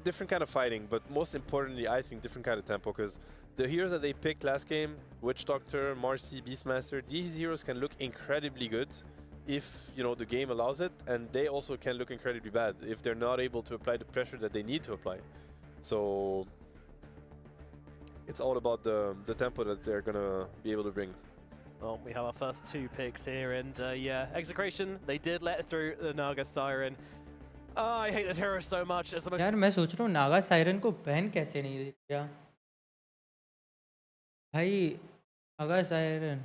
J: different kind of fighting, but most importantly, I think different kind of tempo, because the heroes that they picked last game, Witch Doctor, Marcy, Beastmaster, these heroes can look incredibly good if, you know, the game allows it, and they also can look incredibly bad if they're not able to apply the pressure that they need to apply. So it's all about the tempo that they're gonna be able to bring.
F: Well, we have our first 2 picks here, and yeah, Execration, they did let through the Naga Siren. Oh, I hate this hero so much. It's so much.
B: यार मैं सोच रहा हूँ Naga siren को ban कैसे नहीं दिया भाई. Naga siren.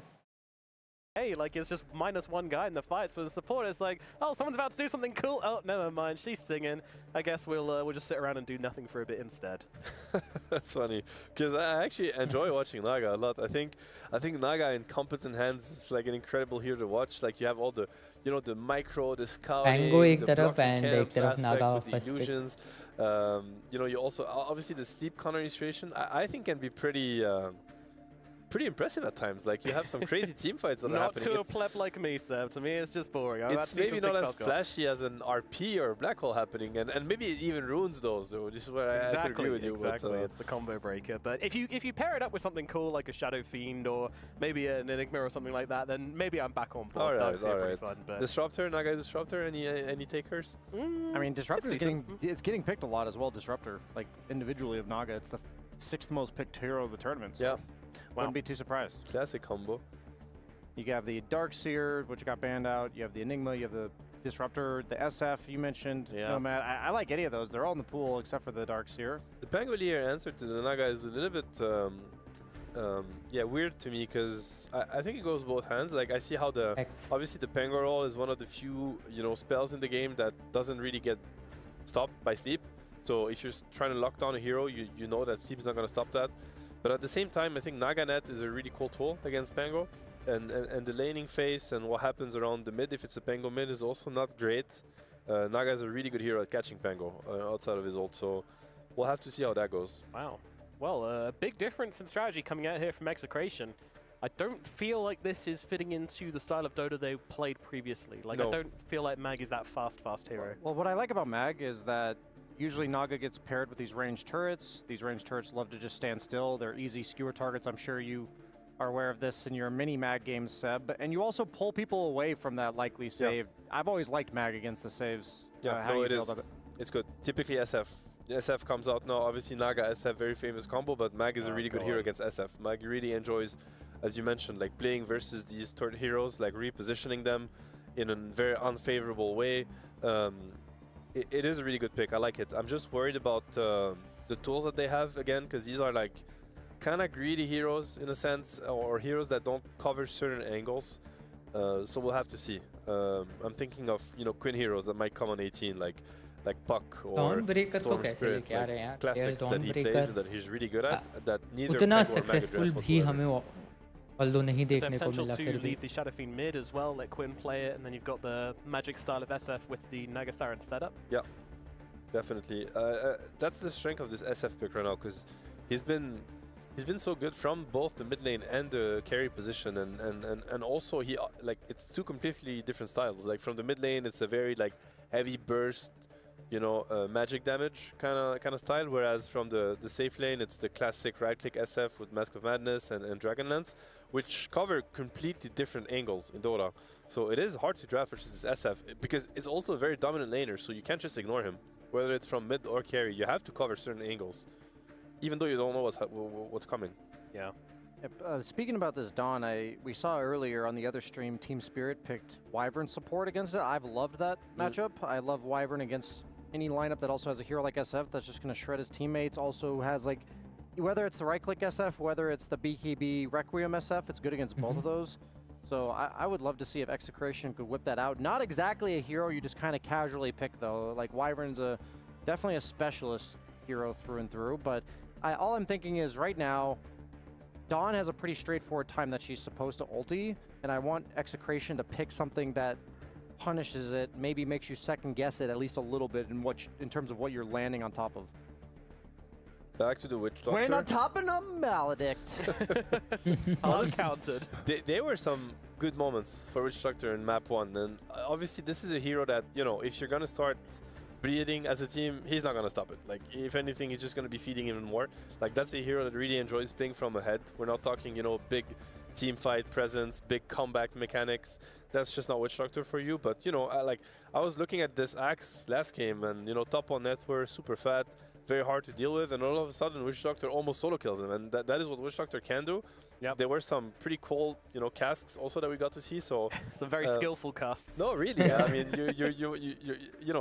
F: Hey, like it's just -1 guy in the fights, but the support is like, oh, someone's about to do something cool. Oh, never mind, she's singing. I guess we'll just sit around and do nothing for a bit instead.
J: That's funny, because I actually enjoy watching Naga a lot. I think Naga in competent hands is like an incredible hero to watch. Like you have all the, you know, the micro, the scouting,
B: Pango एक
J: the
B: तरफ
J: blocking
B: and एक
J: camps
B: तरफ
J: aspect
B: Naga
J: with the
B: first pick.
J: illusions. You know, you also obviously the sleep concentration. I think can be pretty impressive at times. Like you have some crazy team fights that are
F: Not
J: happening.
F: to a pleb like me, Seb. To me, it's just boring.
J: It's maybe not as flashy as an RP or a Black Hole happening, and maybe even runes those. Though this is where I could agree with you.
F: Exactly,
J: but,
F: it's the combo breaker. But if you pair it up with something cool like a Shadow Fiend or maybe an Enigma or something like that, then maybe I'm back on board.
J: all right.
F: Fun, but
J: Disruptor, Naga Disruptor. Any takers?
G: I mean, Disruptor is getting picked a lot as well. Disruptor, like individually of Naga, it's the 6th most picked hero of the tournament. So.
J: Yeah.
G: Wouldn't be too surprised.
J: Classic combo.
G: You have the Darkseer, which got banned out. You have the Enigma. You have the Disruptor, the SF you mentioned.
F: Yeah.
G: Nomad. I like any of those. They're all in the pool except for the Darkseer.
J: The Pangolier answer to the Naga is a little bit weird to me, because I think it goes both hands. Like I see how obviously the Pango roll is one of the few, you know, spells in the game that doesn't really get stopped by sleep. So if you're trying to lock down a hero, you know that sleep is not going to stop that. But at the same time, I think Naganet is a really cool tool against Pango. And the laning phase and what happens around the mid, if it's a Pango mid, is also not great. Naga is a really good hero at catching Pango outside of his ult, so we'll have to see how that goes.
F: Wow. Well, a big difference in strategy coming out here from Execration. I don't feel like this is fitting into the style of Dota they played previously. Like, no. I don't feel like Mag is that fast hero.
G: Well, what I like about Mag is that usually Naga gets paired with these ranged turrets. These ranged turrets love to just stand still. They're easy skewer targets. I'm sure you are aware of this in your mini Mag games, Seb. And you also pull people away from that likely save. Yeah. I've always liked Mag against the saves.
J: Yeah,
G: how do you feel about it?
J: It's good. Typically SF. The SF comes out now. Obviously Naga SF, very famous combo, but Mag is a really good hero against SF. Mag really enjoys, as you mentioned, like playing versus these third heroes, like repositioning them in a very unfavorable way. It is a really good pick. I like it. I'm just worried about the tools that they have again, because these are like kind of greedy heroes in a sense, or heroes that don't cover certain angles. So we'll have to see. I'm thinking of Quinn heroes that might come on 18, like Puck or
B: Dawnbreaker को
J: Storm
B: कैसे
J: Spirit,
B: लेके आ रहे हैं यार?
J: classics that he plays and that he's really good at. That neither
B: उतना
J: Peg or Mag
B: successful
J: address
B: भी
J: whatsoever.
B: हमें although नहीं
F: It's
B: देखने को
F: essential
B: मिला
F: to
B: फिर भी.
F: leave the Shadow Fiend mid as well, let Quinn play it, and then you've got the magic style of SF with the Nagasaran setup.
J: Yeah, definitely. That's the strength of this SF pick right now, because he's been so good from both the mid lane and the carry position, and also he like it's two completely different styles. Like from the mid lane, it's a very like heavy burst, magic damage kind of style, whereas from the safe lane, it's the classic right-click SF with Mask of Madness and Dragonlance, which cover completely different angles in Dota. So it is hard to draft versus this SF, because it's also a very dominant laner, so you can't just ignore him. Whether it's from mid or carry, you have to cover certain angles, even though you don't know what's coming.
F: Yeah.
G: Yep, speaking about this Dawn, we saw earlier on the other stream, Team Spirit picked Wyvern support against it. I've loved that matchup. I love Wyvern against any lineup that also has a hero like SF that's just going to shred his teammates. Also has like, whether it's the right-click SF, whether it's the BKB Requiem SF, it's good against both of those. So I would love to see if Execration could whip that out. Not exactly a hero you just kind of casually pick though. Like Wyvern's definitely a specialist hero through and through. But all I'm thinking is right now, Dawn has a pretty straightforward time that she's supposed to ulti, and I want Execration to pick something that punishes it, maybe makes you second guess it at least a little bit in terms of what you're landing on top of.
J: Back to the Witch Doctor.
G: Land on top of a Maledict.
F: Uncounted.
J: There were some good moments for Witch Doctor in map 1, and obviously this is a hero that, if you're gonna start bleeding as a team, he's not gonna stop it. Like, if anything, he's just gonna be feeding even more. Like, that's a hero that really enjoys playing from ahead. We're not talking, big team fight presence, big comeback mechanics. That's just not Witch Doctor for you. But, I was looking at this Axe last game, and, top on net were super fat, very hard to deal with, and all of a sudden Witch Doctor almost solo kills him, and that is what Witch Doctor can do. Yeah, there were some pretty cool, casks also that we got to see. So
F: some very skillful casts.
J: No, really. I mean,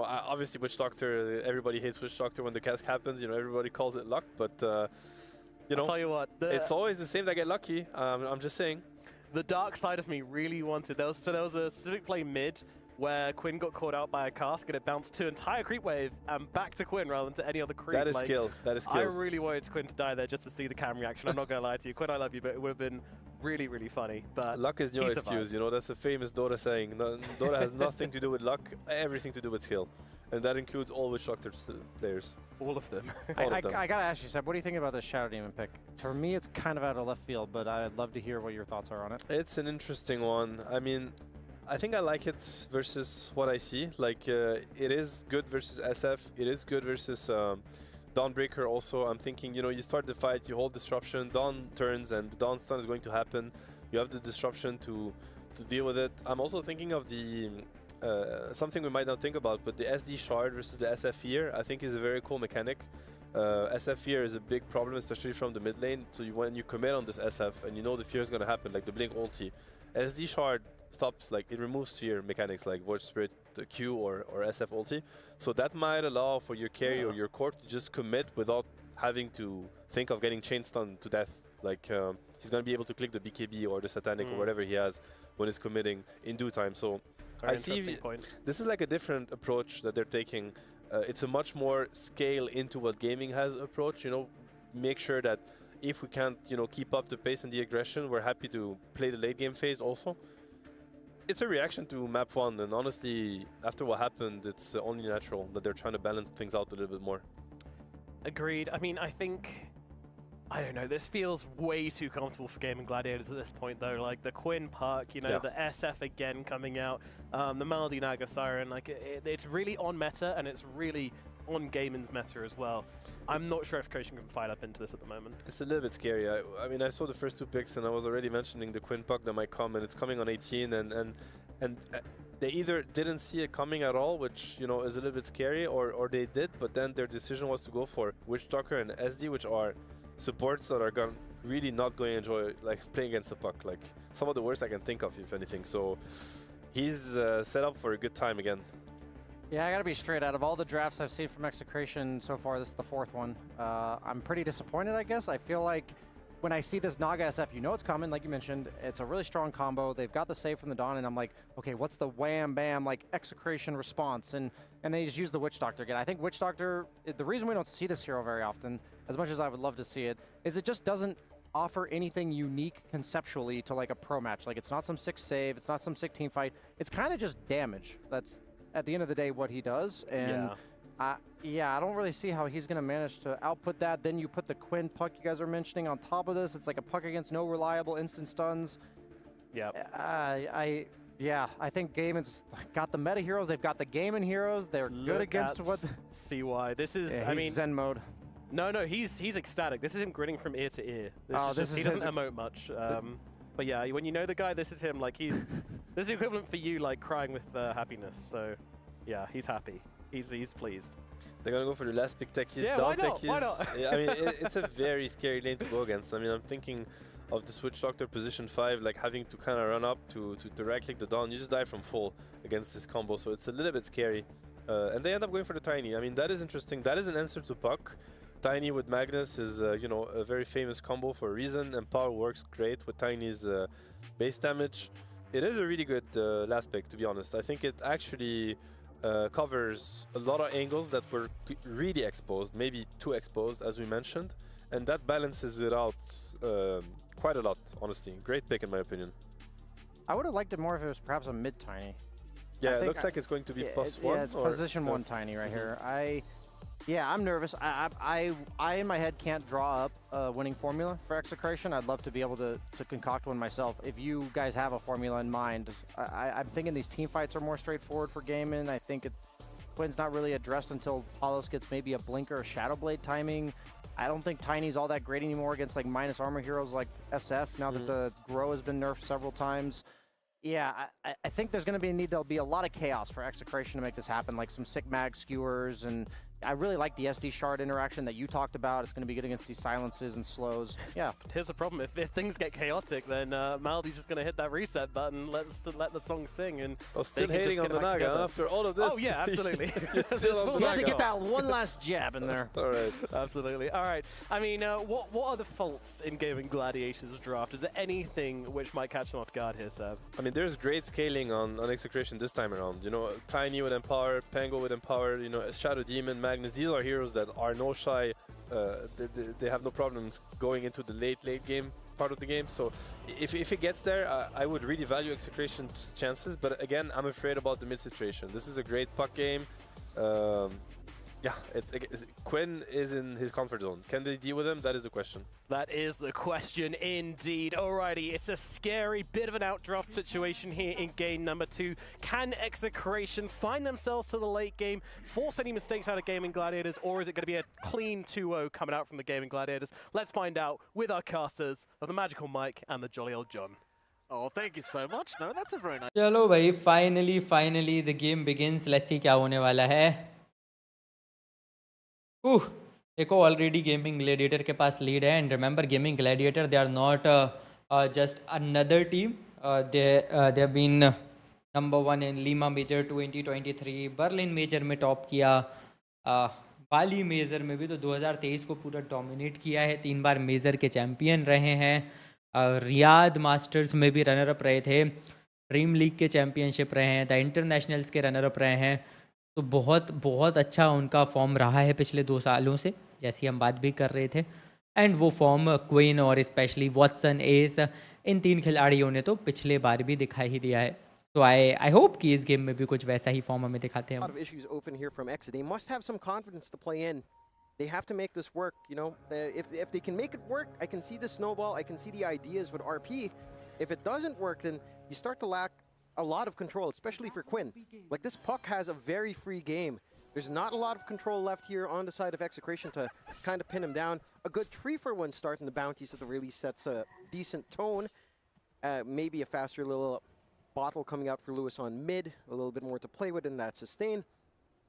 J: obviously Witch Doctor. Everybody hates Witch Doctor when the cask happens. Everybody calls it luck, but
F: I'll tell you what,
J: it's always the same that get lucky. I'm just saying.
F: The dark side of me really wanted. There was a specific play mid where Quinn got caught out by a cask and it bounced to entire creep wave and back to Quinn rather than to any other creep.
J: That is skill. That is skill.
F: I really wanted Quinn to die there just to see the cam reaction. I'm not going to lie to you. Quinn, I love you, but it would have been really, really funny. But
J: luck is no excuse. That's a famous Dota saying. Dota has nothing to do with luck, everything to do with skill. And that includes all Witch Doctor players.
F: All of them.
G: I got to ask you, Seb, what do you think about this Shadow Demon pick? For me, it's kind of out of left field, but I'd love to hear what your thoughts are on it.
J: It's an interesting one. I mean, I think I like it versus what I see. Like, it is good versus SF. It is good versus Dawnbreaker also. I'm thinking, you start the fight, you hold disruption, Dawn turns, and the Dawn stun is going to happen. You have the disruption to deal with it. I'm also thinking of the something we might not think about, but the SD shard versus the SF fear, I think, is a very cool mechanic. SF fear is a big problem, especially from the mid lane. So when you commit on this SF and the fear is going to happen, like the blink ulti, SD shard stops, like it removes fear mechanics like Void Spirit Q or SF ulti. So that might allow for your carry or your core to just commit without having to think of getting chain stunned to death. Like he's going to be able to click the BKB or the Satanic or whatever he has when he's committing in due time. So I see this is like a different approach that they're taking. It's a much more scale into what gaming has approach, make sure that if we can't, keep up the pace and the aggression, we're happy to play the late game phase also. It's a reaction to map 1, and honestly, after what happened, it's only natural that they're trying to balance things out a little bit more.
F: Agreed. I mean, I don't know, this feels way too comfortable for Gaimin Gladiators at this point, though. Like, the Quinn Puck, the SF again coming out, the Melody Naga Siren, like, it's really on meta, and it's really on Gaimin's meta as well. I'm not sure if Execration can fight up into this at the moment.
J: It's a little bit scary. I mean, I saw the first 2 picks, and I was already mentioning the Quinn Puck that might come, and it's coming on 18, and they either didn't see it coming at all, which, is a little bit scary, or they did, but then their decision was to go for Witch Doctor and SD, which are supports that are really not going to enjoy playing against a Puck. Like, some of the worst I can think of, if anything. So he's set up for a good time again.
G: Yeah, I gotta be straight. Out of all the drafts I've seen from Execration so far, this is the 4th one. I'm pretty disappointed, I guess. I feel like when I see this Naga SF, you know it's coming, like you mentioned. It's a really strong combo. They've got the save from the Dawn, and I'm like, okay, what's the wham bam like execration response? And they just use the Witch Doctor again. I think Witch Doctor, the reason we don't see this hero very often, as much as I would love to see it, is it just doesn't offer anything unique conceptually to like a pro match. Like it's not some sick save, it's not some sick team fight. It's kind of just damage. That's at the end of the day what he does. And yeah, I don't really see how he's going to manage to output that. Then you put the Quinn puck you guys are mentioning on top of this. It's like a puck against no reliable instant stuns.
F: Yeah.
G: I think Gaimin's got the meta heroes. They've got the Gaimin heroes. They're good against what...
F: CY. This is,
G: I mean... Zen mode.
F: No, he's ecstatic. This is him grinning from ear to ear. He doesn't emote much. But yeah, when you know the guy, this is him. Like this is equivalent for you, like crying with happiness. So yeah, he's happy. He's pleased.
J: They're gonna go for the last pick tech.
F: Yeah, why not? Why not?
J: Yeah, I mean, it's a very scary lane to go against. I mean, I'm thinking of the Switch Doctor position 5, like having to kind of run up to right-click the Dawn. You just die from full against this combo, so it's a little bit scary. And they end up going for the Tiny. I mean, that is interesting. That is an answer to Puck. Tiny with Magnus is, you know, a very famous combo for a reason, and Power works great with Tiny's base damage. It is a really good last pick, to be honest. I think it actually covers a lot of angles that were really exposed, maybe too exposed, as we mentioned, and that balances it out quite a lot, honestly. Great pick, in my opinion.
G: I would have liked it more if it was perhaps a mid-Tiny.
J: Yeah, it looks like it's going to be +1.
G: Yeah, it's position 1 Tiny right here. Yeah, I'm nervous. I in my head can't draw up a winning formula for Execration. I'd love to be able to concoct one myself. If you guys have a formula in mind, I'm thinking these team fights are more straightforward for Gaimin. I think Quinn's not really addressed until Palos gets maybe a Blink or a Shadow Blade timing. I don't think Tiny's all that great anymore against like minus armor heroes like SF now that the Grow has been nerfed several times. Yeah, I think there's going to be a need. There'll be a lot of chaos for Execration to make this happen, like some sick mag skewers, and I really like the SD shard interaction that you talked about. It's going to be good against these silences and slows. Yeah.
F: But here's the problem: if things get chaotic, then Maldy's just going to hit that reset button, let the song sing, and
J: still hating on the Naga after all of this.
F: Oh yeah, absolutely.
G: You have to get that one last jab in there.
J: All right.
F: Absolutely. All right. I mean, what are the faults in Gaimin Gladiators draft? Is there anything which might catch them off guard here, Seb?
J: I mean, there's great scaling on Execration this time around. You know, Tiny with Empower, Pango with Empower, you know, Shadow Demon, Magnus. These are heroes that are no shy. They have no problems going into the late game part of the game. So if it gets there, I would really value Execration's chances. But again, I'm afraid about the mid situation. This is a great puck game. Yeah, Quinn is in his comfort zone. Can they deal with him? That is the question.
F: That is the question indeed. Alrighty, it's a scary bit of an outdraft situation here in game number 2. Can Execration find themselves to the late game, force any mistakes out of Gaimin Gladiators, or is it going to be a clean 2-0 coming out from the Gaimin Gladiators? Let's find out with our casters of the Magical Mike and the Jolly Old John.
D: Oh, thank you so much. No, that's a very nice...
B: चलो भाई, finally the game begins. Let's see क्या होने वाला है. देखो already gaming gladiator के पास lead है and remember gaming gladiator they are not just another team they have been number 1 in Lima major 2023 Berlin major में टॉप किया बाली मेजर में भी तो 2023 को पूरा डोमिनेट किया है 3 बार मेजर के चैम्पियन रहे हैं रियाद मास्टर्स में भी रनर अप रहे थे ड्रीम लीग के चैम्पियनशिप रहे हैं द इंटरनेशनल्स के रनर अप रहे हैं तो बहुत अच्छा उनका फॉर्म रहा है पिछले 2 सालों से जैसी हम बात भी कर रहे थे एंड वो फॉर्म क्वीन और स्पेशली वॉटसन एस इन 3 खिलाड़ियों ने तो पिछले बार भी दिखाई ही दिया है तो आई होप कि इस गेम में भी कुछ वैसा ही फॉर्म हमें दिखाते हैं
C: They must have some confidence to play in. They have to make this work, you know. If they can make it work, I can see the snowball, I can see the ideas with RP. If it doesn't work, then you start to lack a lot of control, especially for Quinn. Like, this puck has a very free game. There's not a lot of control left here on the side of Execration to kind of pin him down. A good 3-for-1 start in the bounties at the release sets a decent tone. Maybe a faster little bottle coming out for Lewis on mid, a little bit more to play with in that sustain.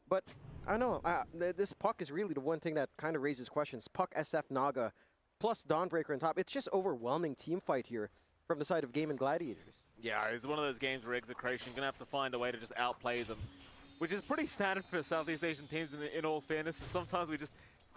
C: But I don't know, this puck is really the one thing that kind of raises questions. Puck, SF, Naga, plus Dawnbreaker on top. It's just overwhelming team fight here from the side of Gaimin Gladiators.
D: Yeah, it's one of those games where Execration going to have to find a way to just outplay them, which is pretty standard for Southeast Asian teams in all fairness. Sometimes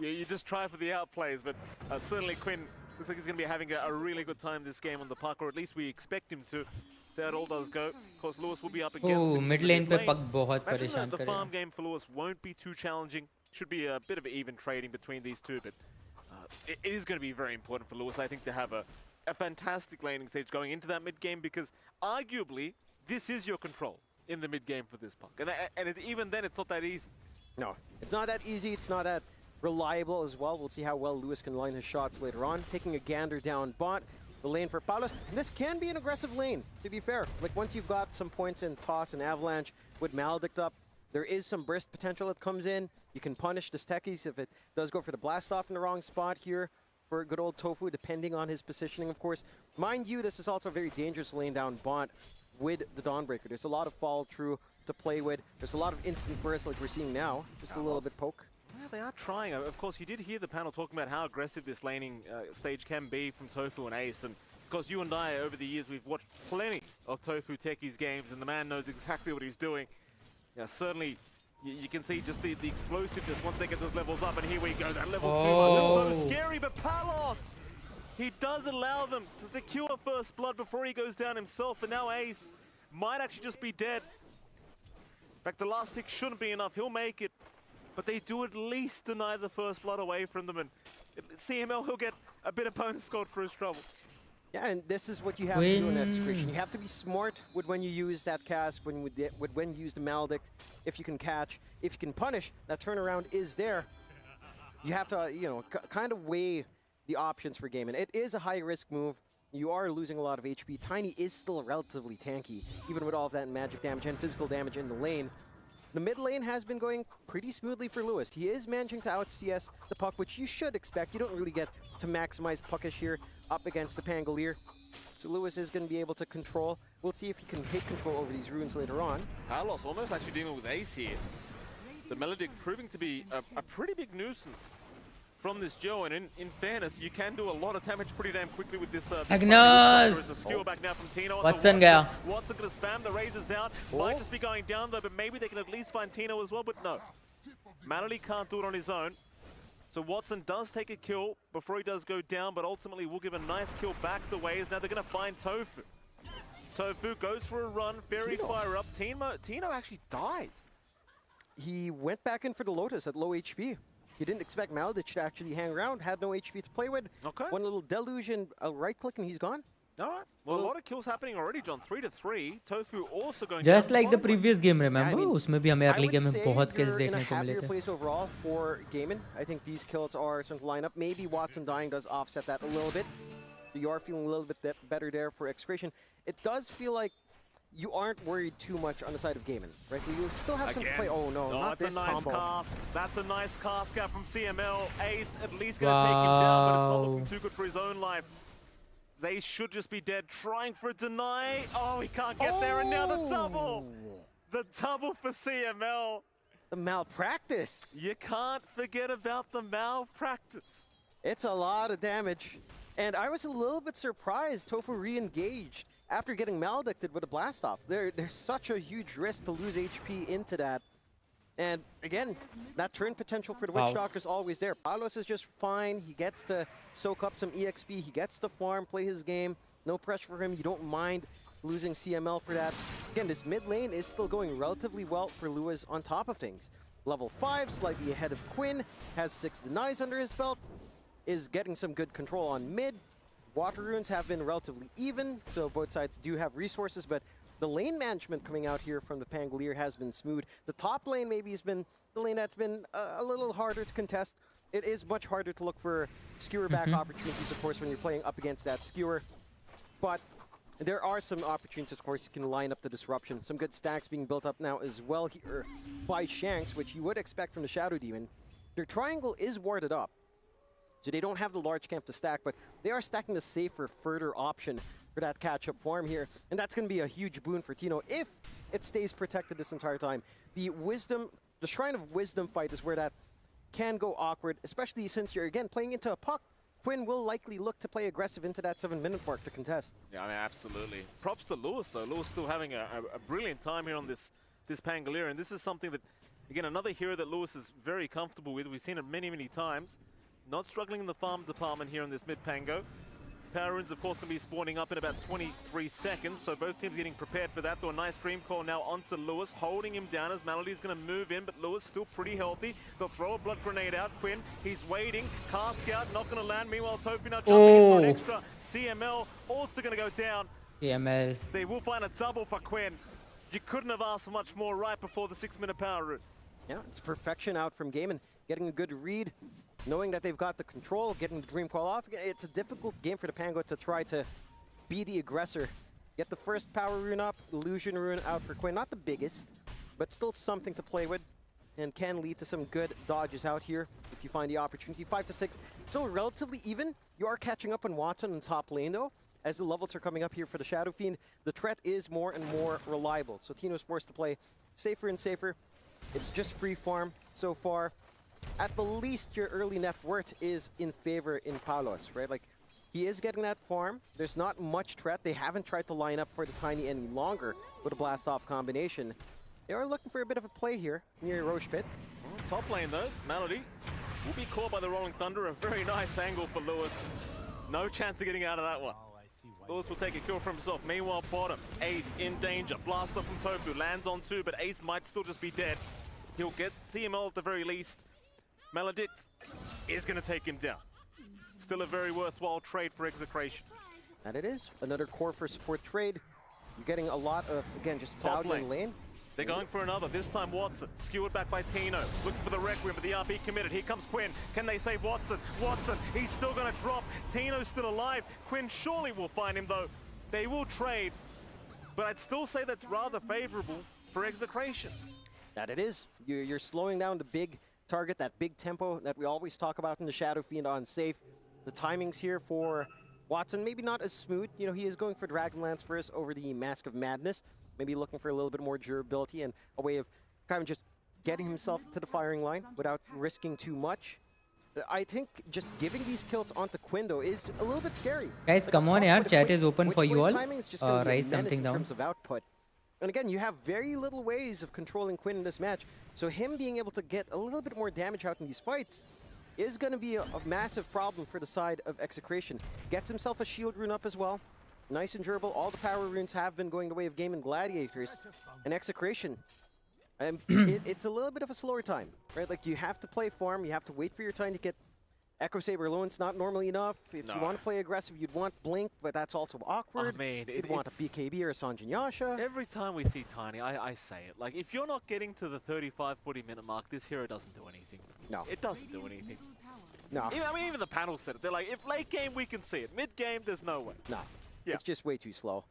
D: you just try for the outplays, but certainly Quinn Looks like he's going to be having a really good time this game on the puck, or at least we expect him to. See how it all does go. Of course, Lewis will be up against him in
B: mid
D: the
B: lane पे
D: mid
B: पक बहुत
D: Imagine
B: परेशान
D: the
B: करेगा.
D: farm game for Lewis won't be too challenging. Should be a bit of even trading between these two, but it is going to be very important for Lewis, I think, to have a fantastic laning stage going into that mid game, because arguably this is your control in the mid game for this puck, and even then it's not that easy.
C: No, it's not that easy. It's not that reliable as well. We'll see how well Lewis can line his shots later on. Taking a gander down bot. The lane for Palos. And this can be an aggressive lane, to be fair. Like, once you've got some points in Toss and Avalanche with Maledict up, there is some burst potential that comes in. You can punish the Techies if it does go for the blast off in the wrong spot here for good old Tofu, depending on his positioning, of course. Mind you, this is also a very dangerous lane down bot with the Dawnbreaker. There's a lot of follow through to play with. There's a lot of instant burst like we're seeing now. Just a little bit poke.
D: Yeah, they are trying. Of course, you did hear the panel talking about how aggressive this laning stage can be from Tofu and Ace. And of course, you and I, over the years, we've watched plenty of Tofu Techies games, and the man knows exactly what he's doing. Yeah, certainly, you can see just the explosiveness once they get those levels up. And here we go, that level 2 is so scary. But Palos, he does allow them to secure first blood before he goes down himself. And now Ace might actually just be dead. In fact, the last tick shouldn't be enough. He'll make it. But they do at least deny the first blood away from them, and CML, he'll get a bit of bonus scored for his trouble.
C: Yeah, and this is what you have to do in Execration. You have to be smart with when you use that cast, when you use the Maledict. If you can catch, if you can punish, that turnaround is there. You have to, you know, kind of weigh the options for Gaimin. It is a high-risk move. You are losing a lot of HP. Tiny is still relatively tanky, even with all of that magic damage and physical damage in the lane. The mid lane has been going pretty smoothly for Lewis. He is managing to out-CS the puck, which you should expect. You don't really get to maximize puckish here up against the Pangolier. So Lewis is going to be able to control. We'll see if he can take control over these runes later on.
D: Palos almost actually dealing with Ace here. The Melodic proving to be a pretty big nuisance from this Joe, and in fairness, you can do a lot of damage pretty damn quickly with this.
B: Agnes!
D: There's a skewer back now from Tino.
B: Watson gaya.
D: Watson gonna spam the razors out. Might just be going down though, but maybe they can at least find Tino as well, but no. Malady can't do it on his own. So Watson does take a kill before he does go down, but ultimately will give a nice kill back the ways. Now they're gonna find Tofu. Tofu goes for a run, Fairy Fire up. Tino actually dies.
C: He went back in for the Lotus at low HP. He didn't expect Maledich to actually hang around, had no HP to play with.
D: Okay.
C: One little deluge and a right click and he's gone.
D: All right. Well, a lot of kills happening already, John. 3-3. Tofu also going
B: Just
D: down
B: like the
D: bottom
B: previous game, remember?
C: I mean,
B: उसमें भी हमें early game में
C: say
B: बहुत kills
C: you're in a
B: देखने को मिले
C: happier
B: थे.
C: place overall for Gaimin. I think these kills are starting to line up. Maybe Watson dying does offset that a little bit. So you are feeling a little bit better there for Execration. It does feel like you aren't worried too much on the side of Gaimin, right? You still have some to play. Oh no, not
D: that's
C: this
D: a nice
C: combo.
D: cast. That's a nice cast out from CML. Ace at least going to take him down, but it's not looking too good for his own life. Ace should just be dead, trying for a deny. Oh, he can't get there, and now the double! The double for CML.
C: The malpractice.
D: You can't forget about the malpractice.
C: It's a lot of damage. And I was a little bit surprised Tofu re-engaged after getting maledicted with a blast off. There's such a huge risk to lose HP into that. And again, that turn potential for the Witch Doctor is always there. Palos is just fine. He gets to soak up some EXP. He gets to farm, play his game. No pressure for him. You don't mind losing CML for that. Again, this mid lane is still going relatively well for Lewis on top of things. Level 5, slightly ahead of Quinn, has 6 denies under his belt, is getting some good control on mid. Water runes have been relatively even, so both sides do have resources, but the lane management coming out here from the Pangolier has been smooth. The top lane maybe has been the lane that's been a little harder to contest. It is much harder to look for skewer back opportunities, of course, when you're playing up against that skewer. But there are some opportunities, of course, you can line up the disruption. Some good stacks being built up now as well here by Shanks, which you would expect from the Shadow Demon. Their triangle is warded up, so they don't have the large camp to stack, but they are stacking the safer, further option for that catch-up farm here. And that's going to be a huge boon for Tino if it stays protected this entire time. The Shrine of Wisdom fight is where that can go awkward, especially since you're, again, playing into a puck. Quinn will likely look to play aggressive into that 7-minute mark to contest.
D: Yeah, I mean, absolutely. Props to Lewis, though. Lewis still having a brilliant time here on this Pangolier, and this is something that, again, another hero that Lewis is very comfortable with. We've seen it many, many times. Not struggling in the farm department here in this mid-Pango. Power Runes, of course, going to be spawning up in about 23 seconds, so both teams getting prepared for that. Though a nice dream call now onto Lewis, holding him down as Melody's going to move in, but Lewis still pretty healthy. They'll throw a blood grenade out. Quinn, he's waiting. Cask out, not going to land. Meanwhile, Tofu now jumping in for an extra. CML also going to go down.
B: CML.
D: They will find a double for Quinn. You couldn't have asked for much more right before the 6-minute Power Rune.
C: Yeah, it's perfection out from Gaimin, getting a good read, knowing that they've got the control, getting the dream call off. It's a difficult game for the Pango to try to be the aggressor. Get the first Power Rune up, Illusion Rune out for Quinn. Not the biggest, but still something to play with, and can lead to some good dodges out here if you find the opportunity. 5 to 6, still relatively even. You are catching up on Watson in top lane though. As the levels are coming up here for the Shadow Fiend, the threat is more and more reliable. So Tino's forced to play safer and safer. It's just free farm so far. At the least, your early net worth is in favor in Palos, right? Like, he is getting that farm. There's not much threat. They haven't tried to line up for the Tiny any longer with a blast-off combination. They are looking for a bit of a play here near Roche Pit.
D: Top lane though, Melody will be caught by the Rolling Thunder. A very nice angle for Lewis. No chance of getting out of that one. Lewis will take a kill for himself. Meanwhile, bottom, Ace in danger. Blast up from Tofu, lands on 2, but Ace might still just be dead. He'll get CML at the very least. Maledict is going to take him down. Still a very worthwhile trade for Execration.
C: And it is another core for support trade. You're getting a lot of, again, just
D: Top
C: value in lane.
D: They're going for another. This time Watson, skewered back by Tino. Looking for the Requiem, but the RP committed. Here comes Quinn. Can they save Watson? Watson, he's still going to drop. Tino's still alive. Quinn surely will find him, though. They will trade, but I'd still say that's rather favorable for Execration.
C: That it is. You're slowing down the big target, that big tempo that we always talk about in the Shadow Fiend on safe. The timings here for Watson, maybe not as smooth. You know, he is going for Dragonlance first over the Mask of Madness. Maybe looking for a little bit more durability and a way of kind of just getting himself to the firing line without risking too much. I think just giving these kills onto Quinn, though, is a little bit scary.
B: Guys, come on, yaar. Chat is open for you all.
C: Write
B: something down.
C: In terms of output. And again, you have very little ways of controlling Quinn in this match. So him being able to get a little bit more damage out in these fights is going to be a massive problem for the side of Execration. Gets himself a shield rune up as well. Nice and durable. All the power runes have been going the way of Gaimin Gladiators. And Execration, it's a little bit of a slower time, right? Like, you have to play farm, you have to wait for your time to get Echo Saber alone. It's not normally enough. If you want to play aggressive, you'd want Blink, but that's also awkward.
D: I mean,
C: you'd want a BKB or a Sanjin Yasha.
D: Every time we see Tiny, I say it. Like, if you're not getting to the 35, 40-minute mark, this hero doesn't do anything.
C: No.
D: It doesn't do anything.
C: No.
D: I mean, even the panel said it. They're like, if late game, we can see it. Mid game, there's no way.
C: No.
D: Yeah.
C: It's just way too slow.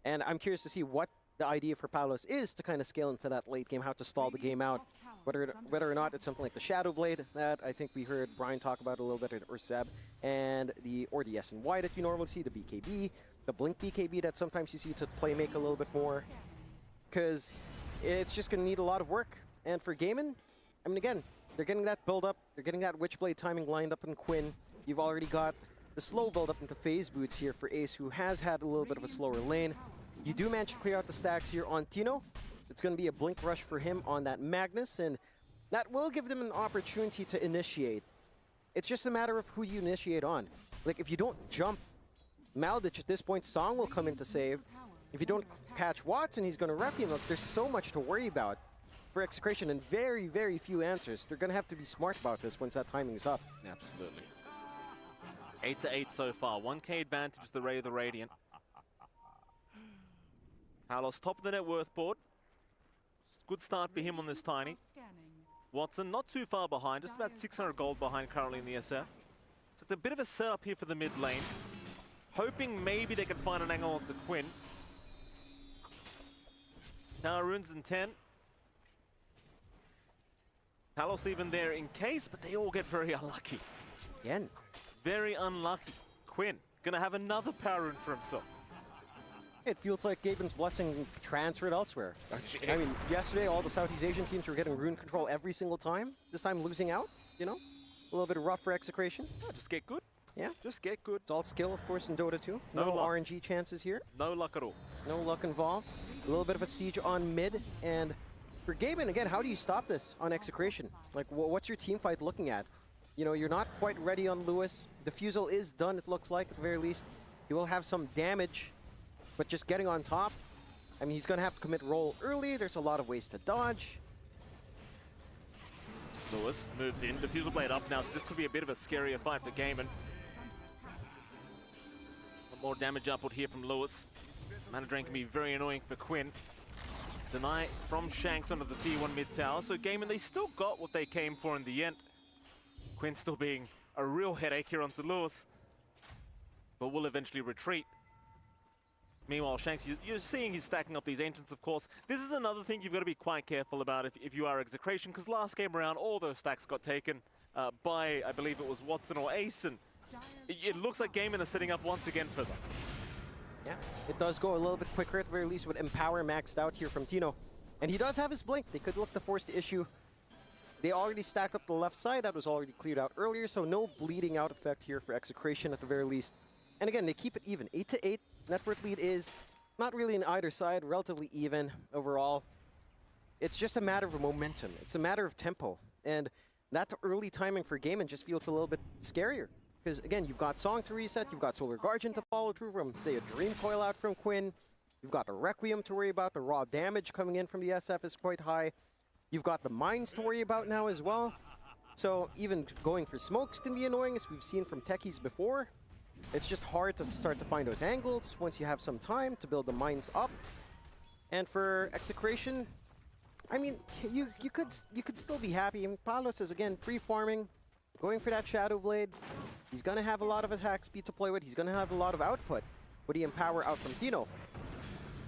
C: And I'm curious to see what the idea for Palos is to kind of scale into that late game, how to stall the game out. Whether or not it's something like the Shadow Blade that I think we heard Brian talk about a little bit, or Seb, and the SNY that you normally see, the BKB, the Blink BKB that sometimes you see to play make a little bit more. Because it's just going to need a lot of work. And for Gaimin, I mean, again, they're getting that build up, they're getting that Witchblade timing lined up in Quinn. You've already got the slow build up into phase boots here for Ace, who has had a little bit of a slower lane. You do manage to clear out the stacks here on Tino. It's going to be a blink rush for him on that Magnus, and that will give them an opportunity to initiate. It's just a matter of who you initiate on. Like, if you don't jump Maledich at this point, Song will come in to save. If you don't catch Watson, he's going to rep him. Look, there's so much to worry about for Execration, and very, very few answers. They're going to have to be smart about this once that timing is up.
D: Absolutely. 8 to 8 so far. 1K advantage is the Ray of the Radiant. Palos top of the net worth board. Good start for him on this Tiny. Watson not too far behind, just about 600 gold behind currently in the SF. So it's a bit of a setup here for the mid lane. Hoping maybe they can find an angle onto Quinn. Tower runes in 10. Palos even there in case, but they all get very unlucky.
C: Again.
D: Very unlucky. Quinn gonna have another power rune for himself.
C: It feels like Gaben's Blessing transferred elsewhere. I mean, yesterday all the Southeast Asian teams were getting rune control every single time. This time losing out, you know? A little bit rough for Execration.
D: Oh, just get good.
C: Yeah.
D: Just get good.
C: It's all skill, of course, in Dota 2. No RNG chances here.
D: No luck at all.
C: No luck involved. A little bit of a siege on mid. And for Gaben, again, how do you stop this on Execration? Like, what's your team fight looking at? You know, you're not quite ready on Lewis. The Fusel is done, it looks like, at the very least. He will have some damage, but just getting on top, I mean, he's going to have to commit roll early. There's a lot of ways to dodge.
D: Lewis moves in, Diffusal Blade up now, so this could be a bit of a scarier fight for Gaimin. More damage output here from Lewis. Mana Drain can be very annoying for Quinn. Deny from Shanks under the T1 mid tower, so Gaimin, they still got what they came for in the end. Quinn still being a real headache here onto Lewis, but will eventually retreat. Meanwhile, Shanks, you're seeing he's stacking up these Ancients, of course. This is another thing you've got to be quite careful about if you are Execration, because last game around, all those stacks got taken by, I believe it was Watson or Ace, and it looks like Gaimin is setting up once again for them.
C: Yeah, it does go a little bit quicker, at the very least, with Empower maxed out here from Tino. And he does have his Blink. They could look to force the issue. They already stacked up the left side. That was already cleared out earlier, so no bleeding out effect here for Execration at the very least. And again, they keep it even. 8-8. Net worth lead is not really on either side, relatively even overall. It's just a matter of momentum. It's a matter of tempo. And that early timing for Gaimin just feels a little bit scarier. Because again, you've got Song to reset, you've got Solar Guardian to follow through from, say, a Dream Coil out from Quinn. You've got the Requiem to worry about, the raw damage coming in from the SF is quite high. You've got the Mines to worry about now as well. So even going for smokes can be annoying, as we've seen from techies before. It's just hard to start to find those angles once you have some time to build the mines up. And for Execration, I mean, you could still be happy. I mean, Palos is again free farming, going for that Shadow Blade. He's gonna have a lot of attack speed to play with. He's gonna have a lot of output with the Empower out from Tino.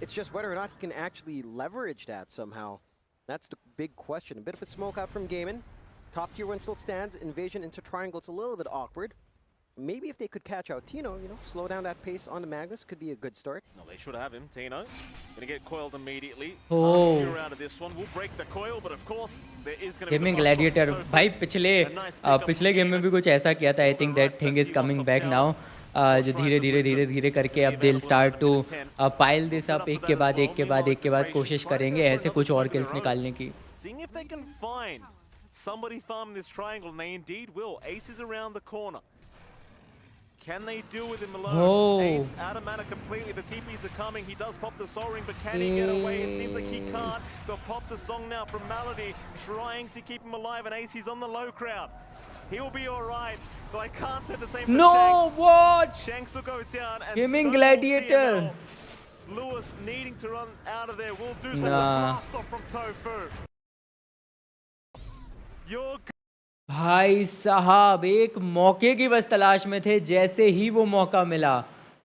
C: It's just whether or not he can actually leverage that somehow. That's the big question. A bit of a smoke out from Gaimin. Top tier 1 still stands. Invasion into triangle, it's a little bit awkward. Maybe if they could catch out Tino, you know, slow down that pace on the Magnus, could be a good start.
D: No, they should have him. Tino gonna get coiled immediately.
B: Oh.
D: Can't screw out of this one. We'll break the coil, but of course there is gonna be
B: gaming gladiator भाई पिछले game में भी कुछ ऐसा किया था. I think that thing is coming back now. जो धीरे करके अब they'll start to pile this up, एक के बाद कोशिश करेंगे ऐसे कुछ और किल्स निकालने की.
D: Seeing if they can find somebody farming this triangle, and they indeed will. Ace is around the corner. Can they deal with him alone?
B: Oh.
D: Ace out of mana completely. The TPs are coming. He does pop the Soul Ring, but can he get away? It seems like he can't. They'll pop the song now from Malady, trying to keep him alive, and Ace, he's on the low crowd. He'll be alright, though I can't say the same for
B: No,
D: Shanks.
B: what?
D: Shanks will go down, and
B: Gaimin
D: so will
B: Gladiator.
D: CML. It's Lewis needing to run out of there. We'll do some
B: Nah.
D: blast off from Tofu. You're
B: भाई साहब एक मौके की बस तलाश में थे. जैसे ही वो मौका मिला,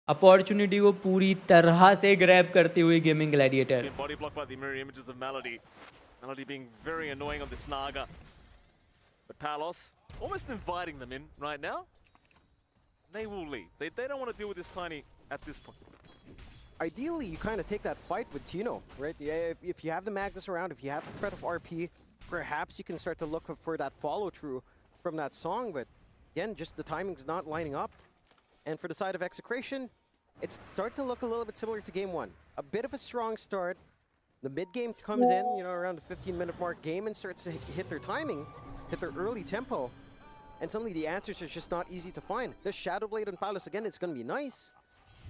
B: अपॉर्चुनिटी को पूरी तरह से ग्रैब करती हुई gaming gladiator.
D: Been body blocked by the mirror images of Malady. Malady being very annoying on this Naga. But Palos almost inviting them in right now. They will leave. They don't want to deal with this Tiny at this point.
C: Ideally, you kind of take that fight with Tino, right? Yeah, if you have the Magnus around, if you have the threat of RP, perhaps you can start to look for that follow-through from that song, but again, just the timing's not lining up. And for the side of Execration, it's starting to look a little bit similar to Game 1. A bit of a strong start. The mid-game comes in, you know, around the 15-minute mark. Gaimin starts to hit their timing, hit their early tempo, and suddenly the answers are just not easy to find. This Shadow Blade on Palos, again, it's going to be nice,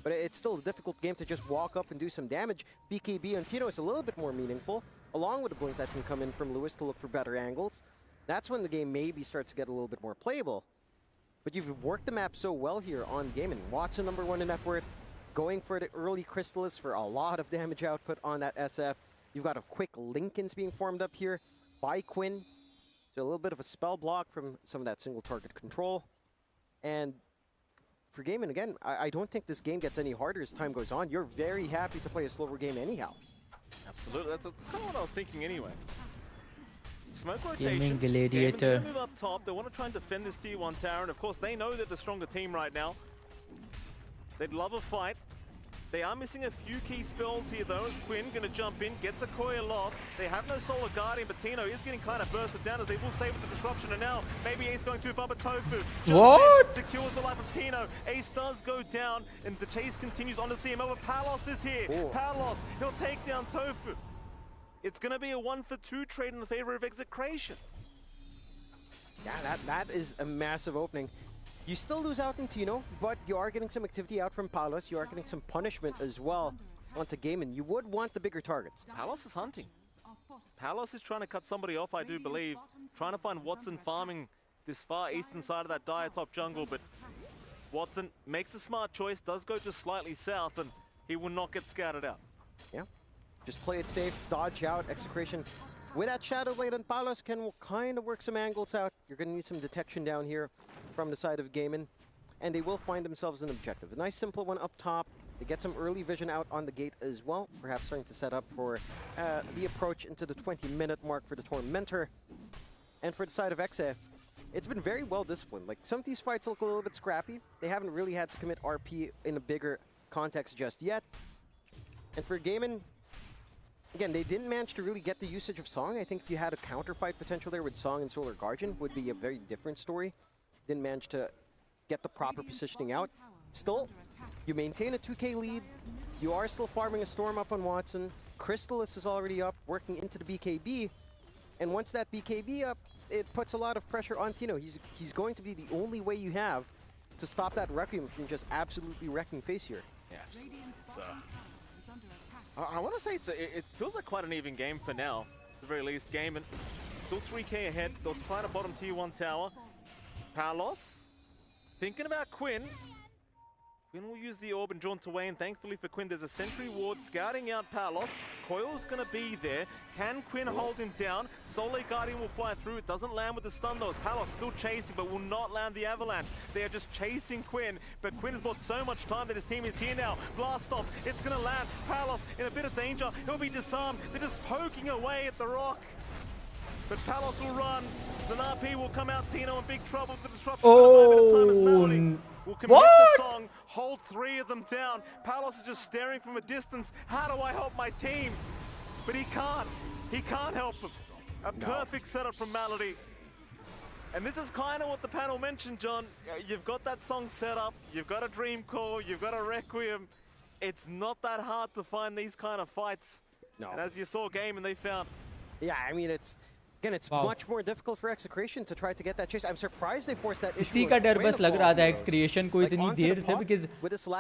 C: but it's still a difficult game to just walk up and do some damage. BKB on Tino is a little bit more meaningful, along with a blink that can come in from Lewis to look for better angles. That's when the game maybe starts to get a little bit more playable. But you've worked the map so well here on Gaimin. Watson #1 in net worth, going for the early Crystallis for a lot of damage output on that SF. You've got a quick Lincolns being formed up here by Quinn. So a little bit of a spell block from some of that single target control. And for Gaimin, again, I don't think this game gets any harder as time goes on. You're very happy to play a slower game anyhow.
D: Absolutely, that's kind of what I was thinking anyway. Smoke rotation.
B: Gaimin Gladiator.
D: They move up top. They want to try and defend this Tier 1 tower, and of course they know they're the stronger team right now. They'd love a fight. They are missing a few key spells here though, as Quinn going to jump in, gets a coil off. They have no Solar Guardian, but Tino is getting kind of bursted down as they will save with the disruption, and now maybe Ace going too far, but Tofu
B: What?
D: in, secures the life of Tino. Ace does go down, and the chase continues on to CMO, but Palos is here.
C: Oh.
D: Palos, he'll take down Tofu. It's going to be a 1-for-2 trade in the favor of Execration.
C: Yeah, that is a massive opening. You still lose out in Tino, but you are getting some activity out from Palos. You are getting some punishment as well onto Gaimin. You would want the bigger targets.
D: Palos is hunting. Palos is trying to cut somebody off, I do believe. Trying to find Watson farming this far eastern side of that dire top jungle, but Watson makes a smart choice, does go just slightly south, and he will not get scouted out.
C: Yeah, just play it safe, dodge out. Execration with that Shadow Blade on Palos can kind of work some angles out. You're going to need some detection down here from the side of Gaimin, and they will find themselves an objective. A nice simple one up top. They get some early vision out on the gate as well, perhaps starting to set up for the approach into the 20-minute mark for the Tormentor. And for the side of Exe, it's been very well disciplined. Like, some of these fights look a little bit scrappy. They haven't really had to commit RP in a bigger context just yet. And for Gaimin, again, they didn't manage to really get the usage of Song. I think if you had a counterfight potential there with Song and Solar Guardian, would be a very different story. Didn't manage to get the proper positioning out. Still, you maintain a 2k lead. You are still farming a Storm up on Watson. Crystallis is already up, working into the BKB. And once that BKB up, it puts a lot of pressure on Tino. He's going to be the only way you have to stop that Requiem from just absolutely wrecking face here.
D: Yeah, it's I want to say it feels like quite an even game for now, at the very least. Gaimin still 3k ahead. They'll find a bottom tier 1 tower. Palos thinking about Quinn. Quinn will use the orb and jaunt away, and thankfully for Quinn, there's a sentry ward scouting out Palos. Coil's gonna be there. Can Quinn hold him down? Solar Guardian will fly through. It doesn't land with the stun though. Palos still chasing, but will not land the avalanche. They are just chasing Quinn, but Quinn has bought so much time that his team is here now. Blast off, it's gonna land. Palos in a bit of danger. He'll be disarmed. They're just poking away at the rock. But Palos will run. Zanapi will come out. Tino in big trouble with the disruption. Will commit the song, hold 3 of them down. Palos is just staring from a distance. How do I help my team? But he can't. He can't help them. A perfect setup from Malady. And this is kind of what the panel mentioned, John. You've got that song set up. You've got a Dream Core. You've got a Requiem. It's not that hard to find these kind of fights. No. And as you saw Gaimin, they found.
C: Yeah, I mean, it's much more difficult for Execration to try to get that chase. I'm surprised they forced that issue.
B: इसी का डर बस लग रहा था excretion को इतनी देर से, because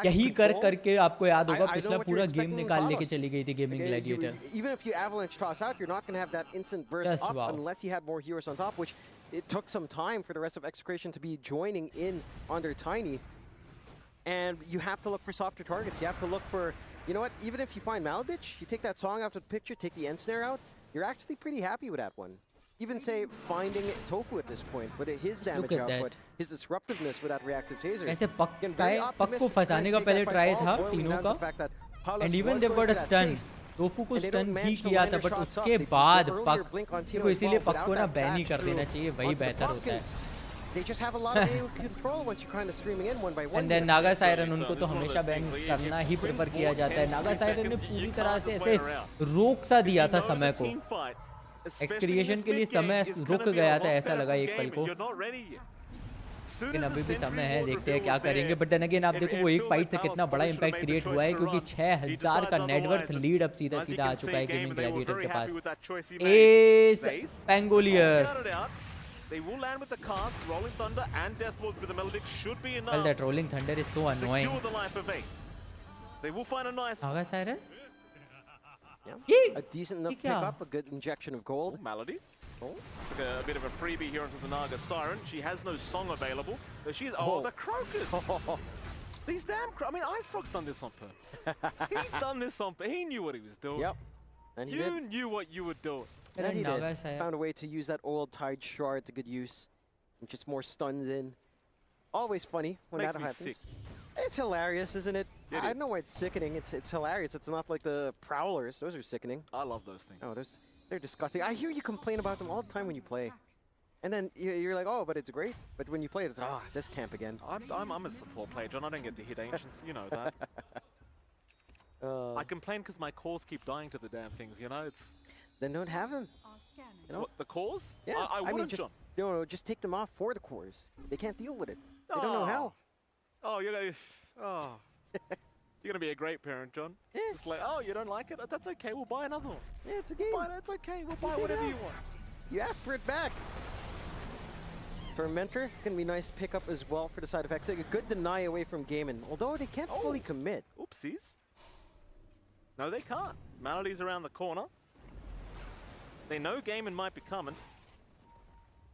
B: यही करके आपको याद होगा पिछला पूरा गेम निकाल लेके चली गई थी gaming gladiator.
C: Even if you avalanche toss out, you're not going to have that instant burst up unless you have more heroes on top, which it took some time for the rest of Execration to be joining in under Tiny. And you have to look for softer targets. You have to look for, you know what, even if you find Maladich, you take that song out of the picture, take the end snare out, you're actually pretty happy with that one. Even say finding Tofu at this point, but his damage output, his disruptiveness with that reactive taser.
B: ऐसे पक को फंसाने का पहले try था तीनों का, and even they got a stun. Tofu को स्टन भी किया था, but उसके बाद पक को इसीलिए पक को ना बैन ही कर देना चाहिए, वही बेहतर होता है.
C: They just have a lot of AoE control once you're kind of streaming in one by one.
B: And then Naga Siren, उनको तो हमेशा बैन करना ही प्रेफर किया जाता है. Naga Siren ने पूरी तरह से ऐसे रोक सा दिया था समय को. एक्सक्रिएशन के लिए समय रुक गया था, ऐसा लगा एक पल को. लेकिन अभी भी समय है, देखते हैं क्या करेंगे. बट देन अगेन आप देखो वो एक फाइट से कितना बड़ा इंपैक्ट क्रिएट हुआ है, क्योंकि 6000 का नेटवर्थ लीड अब सीधा सीधा आ चुका है गेमिंग ग्लैडिएटर के पास. S पेंगोलियर.
D: They will land with the cast, Rolling Thunder and Deathward with the Melodic should be enough.
B: Well, that Rolling Thunder is so annoying.
D: Secure the life of Ace. They will find a nice...
B: Naga Siren?
C: Yeah. A decent enough pickup, a good injection of gold.
D: Oh, Malady. Oh, it's like a bit of a freebie here onto the Naga Siren. She has no song available. But she's... Oh, the Crocus! These damn... I mean, Ice Frog's done this on purpose. He's done this on purpose. He knew what he was doing.
C: Yep. And he
D: you knew what you were doing.
C: And he did. Found a way to use that old Tide Shard to good use. And just more stuns in. Always funny when that happens. Sick. It's hilarious, isn't it? I don't know why it's sickening. It's hilarious. It's not like the Prowlers. Those are sickening.
D: I love those things.
C: Oh, they're disgusting. I hear you complain about them all the time when you play. And then you're like, oh, but it's great. But when you play, it's this camp again.
D: I'm a support player, John. I don't get to hit Ancients. You know that. I complain because my cores keep dying to the damn things, you know? It's...
C: Then don't have them.
D: You know? What, the cores?
C: Yeah,
D: I wouldn't,
C: mean, just,
D: John.
C: No, just take them off for the cores. They can't deal with it. They don't know how.
D: Oh, you're gonna... Oh. You're gonna be a great parent, John.
C: Yeah.
D: Just like, oh, you don't like it? That's okay, we'll buy another one.
C: Yeah, it's a game.
D: It's okay, we'll buy whatever you want.
C: You asked for it back. Tormentor can be nice pickup as well for the side of Exa. A good deny away from Gaimin, although they can't fully commit.
D: Oopsies. No, they can't. Melody's around the corner. They know Gaimin might be coming.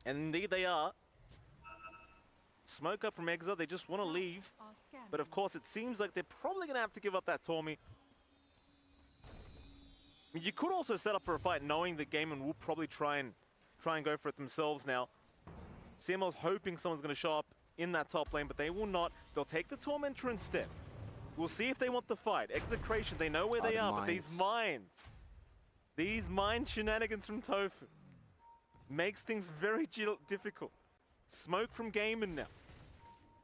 D: And indeed they are. Smoke up from Exa, they just want to leave. But of course, it seems like they're probably going to have to give up that Tormy. I mean, you could also set up for a fight knowing that Gaimin will probably try and go for it themselves now. CML's hoping someone's going to show up in that top lane, but they will not. They'll take the Tormentor instead. We'll see if they want the fight. Execration, they know where they are, but these mine shenanigans from Tofu makes things very difficult. Smoke from Gaimin now.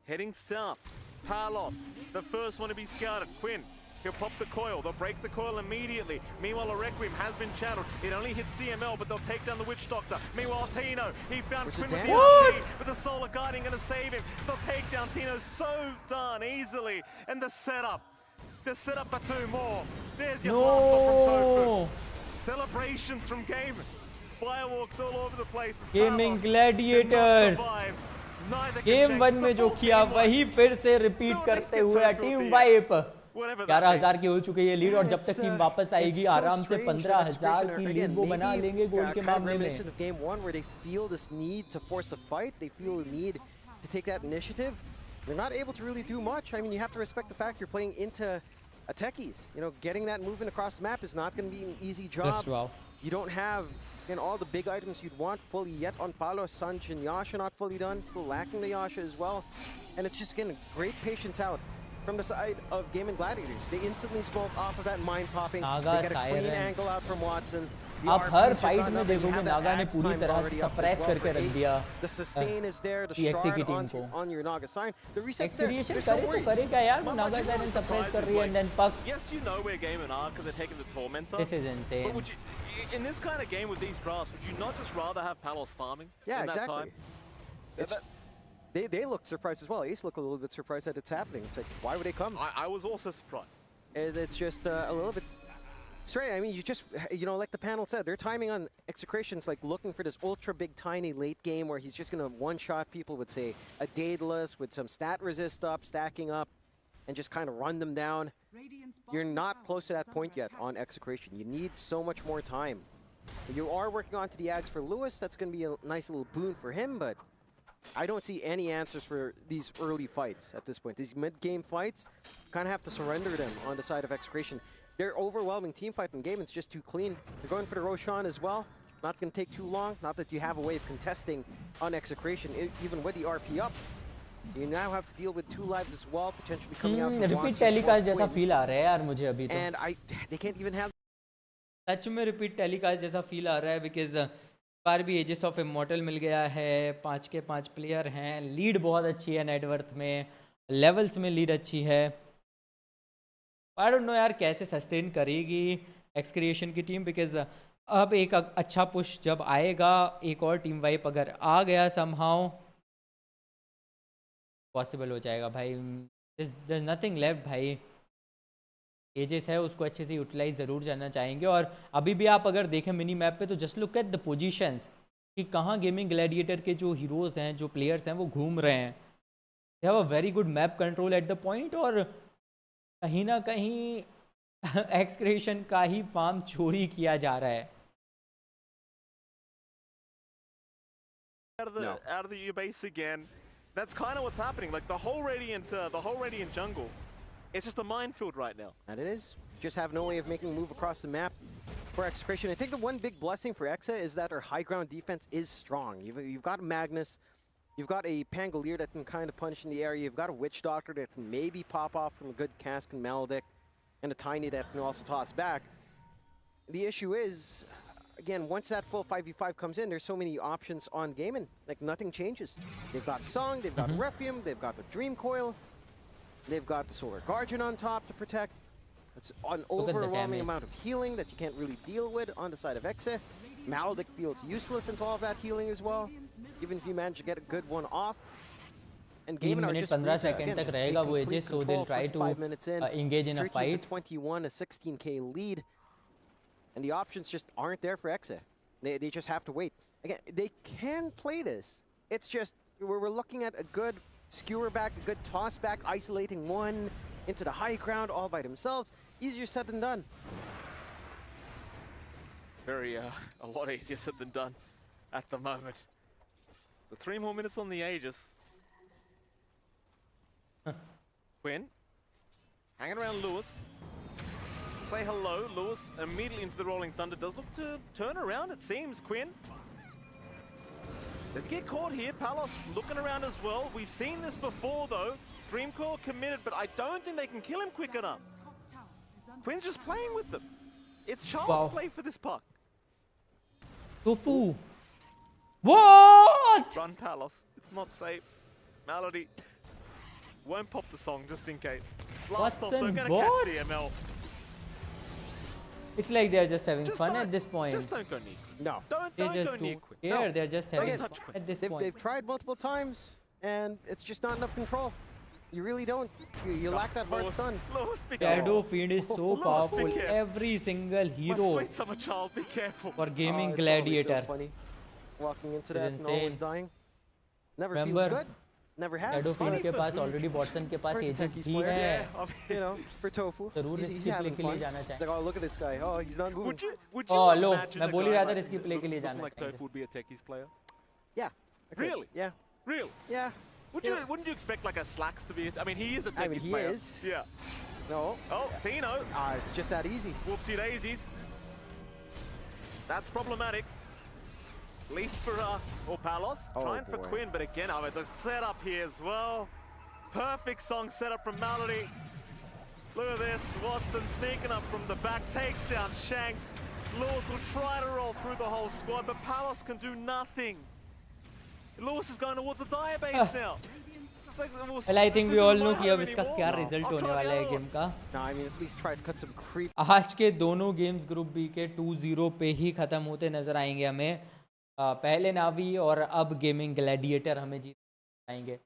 D: Heading south. Palos, the first one to be scouted. Quinn, he'll pop the coil. They'll break the coil immediately. Meanwhile, a Requiem has been channeled. It only hits CML, but they'll take down the Witch Doctor. Meanwhile, Tino, he found Quinn with the RC, but the Solar Guardian going to save him. They'll take down Tino so done easily. And the setup for two more. There's your blast off from Tofu. Celebrations from Gaimin. Fireworks all over the place.
B: Gaimin Gladiators. Game 1 में जो किया वही फिर से repeat करते हुए team wipe 11,000 की हो चुकी है लीड और जब तक टीम वापस आएगी आराम से 15,000 की लीड वो बना लेंगे गोल के मामले में.
C: Game 1 where they feel this need to force a fight, they feel the need to take that initiative. They're not able to really do much. I mean, you have to respect the fact you're playing into a techies. You know, getting that movement across the map is not going to be an easy job. You don't have all the big items you'd want fully yet on Palo, Sanj and Yasha not fully done, still lacking the Yasha as well. And it's just getting great patience out from the side of Gaimin Gladiators. They instantly smoked off of that mine popping. They get a clean angle out from Watson.
B: आप हर fight में देखोगे नागा ने पूरी तरह से suppress करके रख दिया EXE की टीम को. Execration करे तो करेगा यार, वो नागा साइरन सप्रेस कर रही है and then puck.
D: Yes, you know where Gaimin are because they're taking the Tormentor.
B: This is insane.
D: But would you, in this kind of game with these drafts, would you not just rather have Palos farming?
C: Yeah,
D: in that
C: exactly.
D: Time?
C: They look surprised as well. Ace look a little bit surprised that it's happening. It's like, why would they come?
D: I was also surprised.
C: It's just a little bit straight. I mean, you know, like the panel said, their timing on Execration's like looking for this ultra big tiny late game where he's just gonna one-shot people with, say, a Daedalus with some stat resist up, stacking up, and just kind of run them down. You're not close to that point yet on Execration. You need so much more time. You are working on to the Ags for Lewis. That's gonna be a nice little boon for him, but I don't see any answers for these early fights at this point. These mid-game fights, kind of have to surrender them on the side of Execration. Their overwhelming team fight in game, it's just too clean. They're going for the Roshan as well. Not going to take too long. Not that you have a way of contesting on Execration, even with the RP up. You now have to deal with 2 lives as well, potentially coming out.
B: Repeat telecast जैसा feel आ रहा है यार मुझे अभी तो.
C: And they can't even have.
B: सच में repeat telecast जैसा feel आ रहा है because बार भी एजेस ऑफ इमॉर्टल मिल गया है. 5 के 5 प्लेयर हैं. लीड बहुत अच्छी है नेटवर्थ में. लेवल्स में लीड अच्छी है. आई डोंट नो यार कैसे सस्टेन करेगी एक्सक्रिएशन की टीम बिकॉज अब एक अच्छा पुश जब आएगा एक और टीम वाइप अगर आ गया समहाउ पॉसिबल हो जाएगा भाई. देयर इज नथिंग लेफ्ट भाई. एजेस है उसको अच्छे से यूटिलाइज ज़रूर करना चाहेंगे. और अभी भी आप अगर देखें मिनी मैप पे तो just look at the positions कि कहाँ गेमिंग ग्लैडिएटर के जो हीरोज़ हैं जो प्लेयर्स हैं वो घूम रहे हैं. They have a very good map control at the point और कहीं ना कहीं एक्सक्रेशन का ही फार्म चोरी किया जा रहा है.
D: Out of the base again. That's kind of what's happening. Like the whole Radiant jungle, it's just a minefield right now.
C: And it is. Just have no way of making a move across the map for Execration. I think the one big blessing for Exa is that our high ground defense is strong. You've got Magnus. You've got a Pangolier that can kind of punch in the area. You've got a Witch Doctor that can maybe pop off from a good Cask and Maledict, and a Tiny that can also toss back. The issue is, again, once that full 5v5 comes in, there's so many options on Gaimin. Like, nothing changes. They've got Song, they've got Requiem, they've got the Dream Coil, they've got the Solar Guardian on top to protect. It's an overwhelming amount of healing that you can't really deal with on the side of Exa. Maledict feels useless into all of that healing as well, even if you manage to get a good one off. And Gaimin are just
B: 15 seconds तक रहेगा वो edges, so they'll try to engage in a fight.
C: 21, a 16k lead, and the options just aren't there for Exa. They just have to wait. Again, they can play this. It's just We're looking at a good skewer back, a good toss back, isolating one into the high ground all by themselves. Easier said than done.
D: A lot easier said than done at the moment. So 3 more minutes on the Aegis. Quinn, hanging around Lewis. Say hello. Lewis immediately into the Rolling Thunder. Does look to turn around, it seems, Quinn. Let's get caught here. Palos looking around as well. We've seen this before, though. Dreamcore committed, but I don't think they can kill him quick enough. Quinn's just playing with them. It's child's play for this puck.
B: Tofu. What?
D: Run, Palos. It's not safe. Malady won't pop the song just in case. Blast off, they're going to catch CML.
B: It's like they're just having fun at this point.
D: Just don't go near.
C: No.
D: Don't
B: They
D: go
B: just
D: near
B: don't
D: Quinn.
B: care.
D: No.
B: They're just having fun
D: touch Quinn.
B: at this point.
C: They've tried multiple times, and it's just not enough control. You really don't. You lack that hard stun.
D: Lewis, be
B: Shadow
D: careful.
B: Fiend is so
D: Lewis, be
B: powerful.
D: careful.
B: Every single
D: My
B: hero
D: sweet summer child, be careful.
B: for Gaimin
C: It's always
B: Gladiator.
C: so funny. Walking into
B: It's
C: that and always
B: insane.
C: dying. Never feels
B: Remember,
C: good. Never has.
B: Shadow
D: funny
B: Fiend के
D: for-
B: pass already Watson के पास
C: For the
B: Aegis
C: techies
B: भी
C: player.
B: है.
D: Yeah, I mean,
C: You know, for Tofu.
B: जरूर
C: He's
B: risky play
C: having
B: के लिए
C: fun.
B: जाना
C: It's
B: चाहिए.
C: like, oh, look at this guy. Oh, he's not moving.
D: would you
B: Oh, low,
D: imagine
B: मैं
D: a
B: बोल ही
D: guy
B: रहा था
D: like
B: risky play के लिए
D: looking
B: जाना
D: like
B: चाहिए.
D: Tofu would be a techies player?
C: Yeah. I could.
D: Really?
C: Yeah.
D: Really?
C: Yeah. Yeah.
D: Wouldn't you expect like a Slacks to be? I mean, he is a techies
C: I mean, he
D: player.
C: is.
D: Yeah.
C: No.
D: Oh, Tino.
C: It's just that easy.
D: Whoopsie daisies. That's problematic. At least for or Palos.
C: Oh,
D: Trying for
C: boy.
D: Quinn, but again, the setup here as well. Perfect song setup from Malady. Look at this. Watson sneaking up from the back, takes down Shanks. Lewis will try to roll through the whole squad, but Palos can do nothing. Lewis is going towards the dire base now. It's like,
B: Well, I think we
D: this
B: all
D: isn't
B: know
D: my
B: कि अब
D: home
B: इसका
D: anymore.
B: क्या
D: No.
B: Result
D: I'll
B: होने
D: try the
B: वाला है
D: other
B: game
D: one.
B: का.
C: No, I mean, at least try to cut some creep.
B: आज के दोनों गेम्स ग्रुप बी के 2-0 पे ही ख़त्म होते नज़र आएंगे हमें. पहले नावी और अब गेमिंग ग्लैडिएटर हमें जीत आएंगे.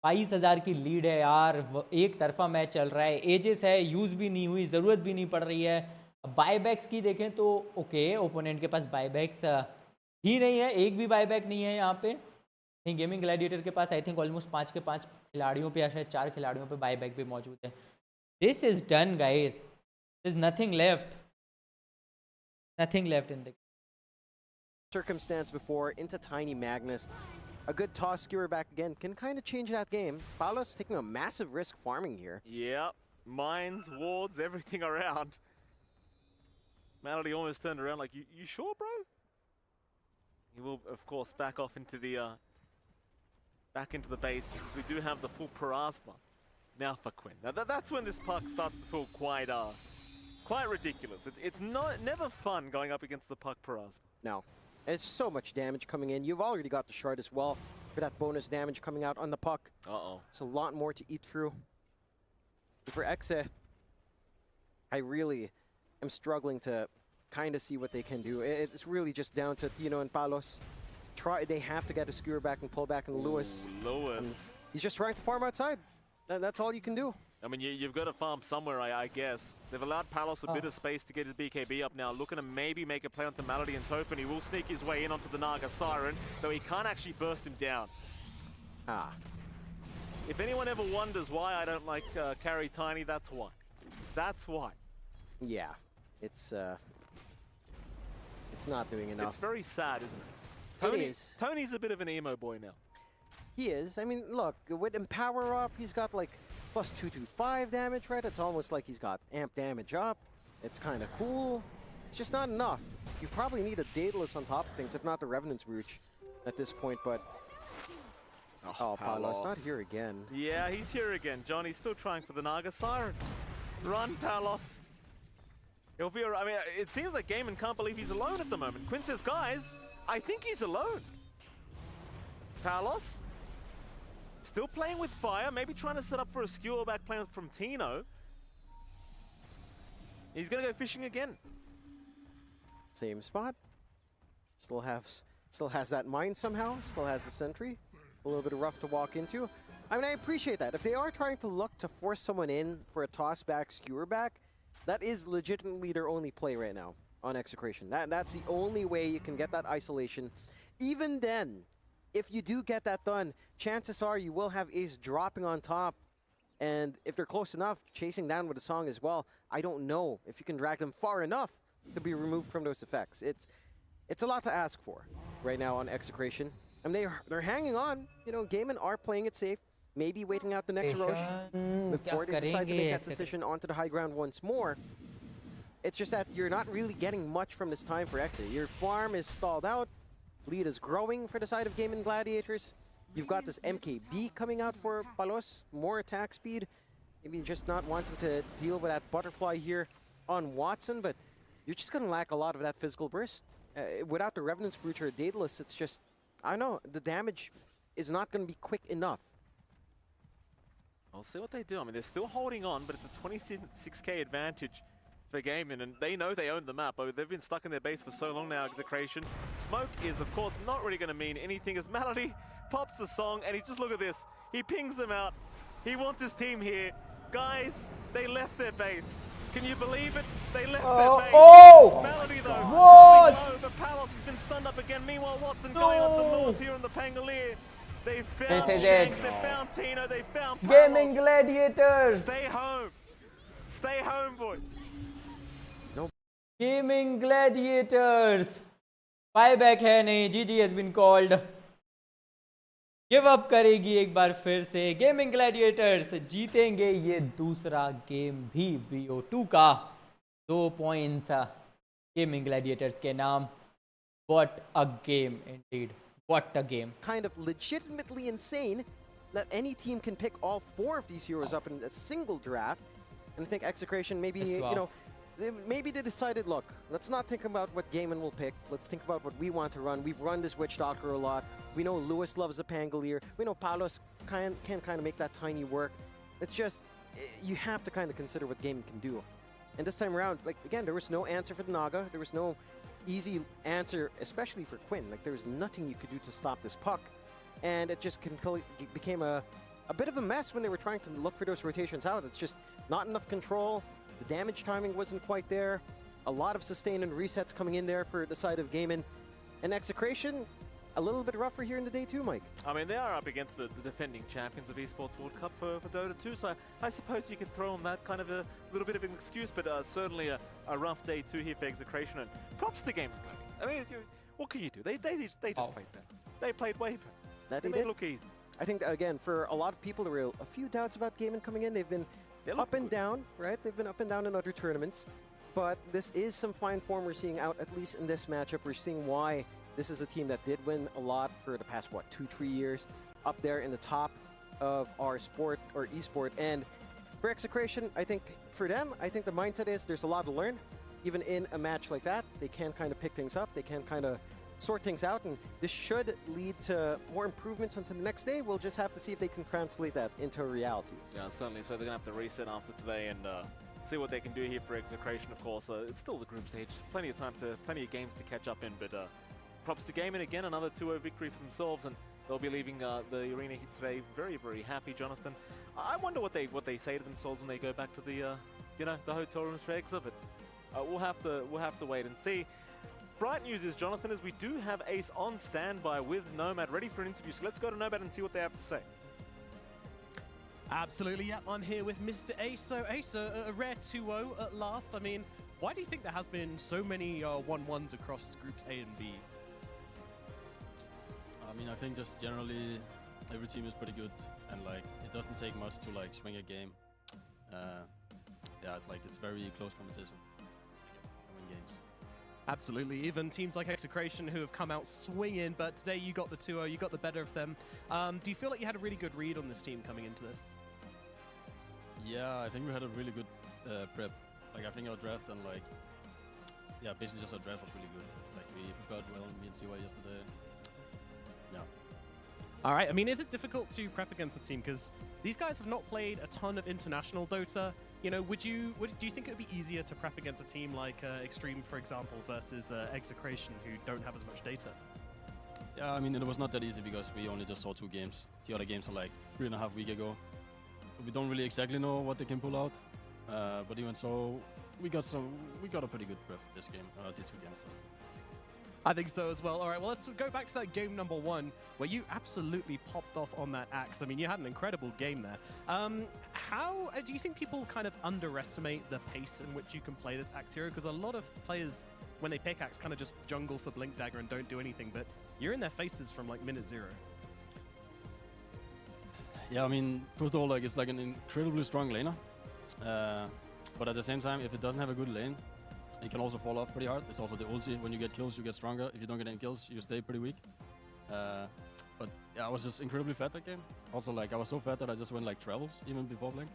B: 22,000 की लीड है यार. एक तरफा मैच चल रहा है. एजेस है, यूज़ भी नहीं हुई, ज़रूरत भी नहीं पड़ रही है. बायबैक्स की देखें तो ओके, ओपोनेंट के पास बायबैक्स ही नहीं है. एक भी बायबैक नहीं है यहाँ पे. गेमिंग ग्लैडिएटर के पास आई थिंक ऑलमोस्ट 5 के 5 खिलाड़ियों पे या शायद 4 खिलाड़ियों पे बायबैक भी मौजूद है. This is done guys. There is nothing left. Nothing left in the
C: Circumstance before into Tiny Magnus. A good toss skewer back again can kind of change that game. Palos taking a massive risk farming here.
D: Yep. Mines, wards, everything around. Malady almost turned around like, you sure, bro? He will, of course, back off into the back into the base, because we do have the full Parasma now for Quinn. Now that's when this puck starts to feel quite ridiculous. It's never fun going up against the puck Parasma.
C: Now, it's so much damage coming in. You've already got the shard as well for that bonus damage coming out on the puck.
D: Uh-oh.
C: It's a lot more to eat through. For Exe, I really am struggling to kind of see what they can do. It's really just down to Tino and Palos. They have to get a skewer back and pull back on Lewis.
D: Lewis.
C: He's just trying to farm outside. That's all you can do.
D: I mean, you've got to farm somewhere, I guess. They've allowed Palos a bit of space to get his BKB up now. Looking to maybe make a play onto Malady and Tofen. He will sneak his way in onto the Naga Siren, though he can't actually burst him down. If anyone ever wonders why I don't like carry Tiny, that's why. That's why.
C: Yeah, it's not doing enough.
D: It's very sad, isn't it?
C: It is.
D: Tony's a bit of an emo boy now.
C: He is. I mean, look, with Empower up, he's got like plus 225 damage, right? It's almost like he's got amp damage up. It's kind of cool. It's just not enough. You probably need a Daedalus on top of things, if not the Revenant's Brooch at this point, but... Oh, Palos, not here again.
D: Yeah, he's here again. Johnny's still trying for the Naga Siren. Run, Palos. I mean, it seems like Gaimin can't believe he's alone at the moment. Quinn says, guys, I think he's alone. Palos. Still playing with fire, maybe trying to set up for a skewer back plan from Tino. He's gonna go fishing again.
C: Same spot. Still has that mine somehow. Still has the sentry. A little bit rough to walk into. I mean, I appreciate that. If they are trying to look to force someone in for a toss back, skewer back, that is legitimately their only play right now on Execration. That's the only way you can get that isolation. Even then, if you do get that done, chances are you will have Ace dropping on top. And if they're close enough, chasing down with a song as well, I don't know if you can drag them far enough to be removed from those effects. It's a lot to ask for right now on Execration. And they're hanging on. You know, Gaimin are playing it safe. Maybe waiting out the next rush before they decide to make that decision onto the high ground once more. It's just that you're not really getting much from this time for Exe. Your farm is stalled out. Lead is growing for the side of Gaimin Gladiators. You've got this MKB coming out for Palos, more attack speed. Maybe just not wanting to deal with that butterfly here on Watson, but you're just going to lack a lot of that physical burst. Without the Revenant's Brooch or Daedalus, it's just, I don't know, the damage is not going to be quick enough.
D: We'll see what they do. I mean, they're still holding on, but it's a 26k advantage for Gaimin, and they know they own the map. They've been stuck in their base for so long now, Execration. Smoke is, of course, not really going to mean anything as Malady pops the song, and he just look at this. He pings them out. He wants his team here. Guys, they left their base. Can you believe it? They left their base. Malady, though, low, but Palos has been stunned up again. Meanwhile, Watson going on some Lewis here in the Pangolier. They found Shanks, they found Tino, they found Palos.
B: Gaimin Gladiators.
D: Stay home. Stay home, boys.
B: Gaimin Gladiators. Buyback है नहीं. GG has been called. Give up करेगी एक बार फिर से. Gaimin Gladiators जीतेंगे ये दूसरा गेम भी BO2 का. 2 points Gaimin Gladiators के नाम. What a game indeed. What a game.
C: Kind of legitimately insane that any team can pick all 4 of these heroes up in a single draft. And I think Execration maybe, you know, maybe they decided, look, let's not think about what Gaimin will pick. Let's think about what we want to run. We've run this Witch Doctor a lot. We know Lewis loves the Pangolier. We know Palos can kind of make that tiny work. It's just, you have to kind of consider what Gaimin can do. And this time around, like, again, there was no answer for the Naga. There was no easy answer, especially for Quinn. Like, there was nothing you could do to stop this puck. And it just became a bit of a mess when they were trying to look for those rotations out. It's just not enough control. The damage timing wasn't quite there. A lot of sustain and resets coming in there for the side of Gaimin. And Execration, a little bit rougher here in the day too, Mike.
D: I mean, they are up against the defending champions of Esports World Cup for Dota 2, so I suppose you can throw on that kind of a little bit of an excuse, but certainly a rough day too here for Execration. And props to Gaimin. I mean, what can you do? They just played better. They played way better. They made it look easy.
C: I think, again, for a lot of people, there were a few doubts about Gaimin coming in. They've been up and down, right? They've been up and down in other tournaments. But this is some fine form we're seeing out, at least in this matchup. We're seeing why this is a team that did win a lot for the past, what, 2-3 years, up there in the top of our sport or esport. And for Execration, I think for them, I think the mindset is there's a lot to learn. Even in a match like that, they can kind of pick things up. They can kind of sort things out, and this should lead to more improvements until the next day. We'll just have to see if they can translate that into a reality.
D: Yeah, certainly. So they're going to have to reset after today and see what they can do here for Execration, of course. It's still the group stage. Plenty of games to catch up in, but props to Gaimin again, another 2-0 victory for themselves, and they'll be leaving the arena here today very, very happy, Jonathan. I wonder what they say to themselves when they go back to the the hotel rooms for Exa, but we'll have to wait and see. Bright news is, Jonathan, is we do have Ace on standby with Nomad ready for an interview, so let's go to Nomad and see what they have to say.
H: Absolutely, yep. I'm here with Mr. Ace. So, Ace, a rare 2-0 at last. I mean, why do you think there has been so many 1-1s across groups A and B?
K: I mean, I think just generally every team is pretty good, and like it doesn't take much to like swing a game. Yeah, it's very close competition. I win games.
H: Absolutely, even teams like Execration who have come out swinging, but today you got the 2-0, you got the better of them. Do you feel like you had a really good read on this team coming into this?
K: Yeah, I think we had a really good prep. Like, I think our draft and basically just our draft was really good. Like, we prepared well, me and Siwa yesterday. Yeah.
H: All right, I mean, is it difficult to prep against a team? Because these guys have not played a ton of international Dota. You know, do you think it would be easier to prep against a team like Xtreme, for example, versus Execration, who don't have as much data?
K: Yeah, I mean, it was not that easy because we only just saw 2 games. The other games are like 3.5 weeks ago. So we don't really exactly know what they can pull out. But even so, we got a pretty good prep this game, these 2 games. So.
H: I think so as well. All right, well, let's go back to that game number 1, where you absolutely popped off on that axe. I mean, you had an incredible game there. How do you think people kind of underestimate the pace in which you can play this axe hero? Because a lot of players, when they pick axe, kind of just jungle for Blink Dagger and don't do anything, but you're in their faces from like minute 0.
K: Yeah, I mean, first of all, like it's like an incredibly strong laner. But at the same time, if it doesn't have a good lane, it can also fall off pretty hard. It's also the ulti. When you get kills, you get stronger. If you don't get any kills, you stay pretty weak. But yeah, I was just incredibly fat that game. Also, like I was so fat that I just went like travels even before Blink.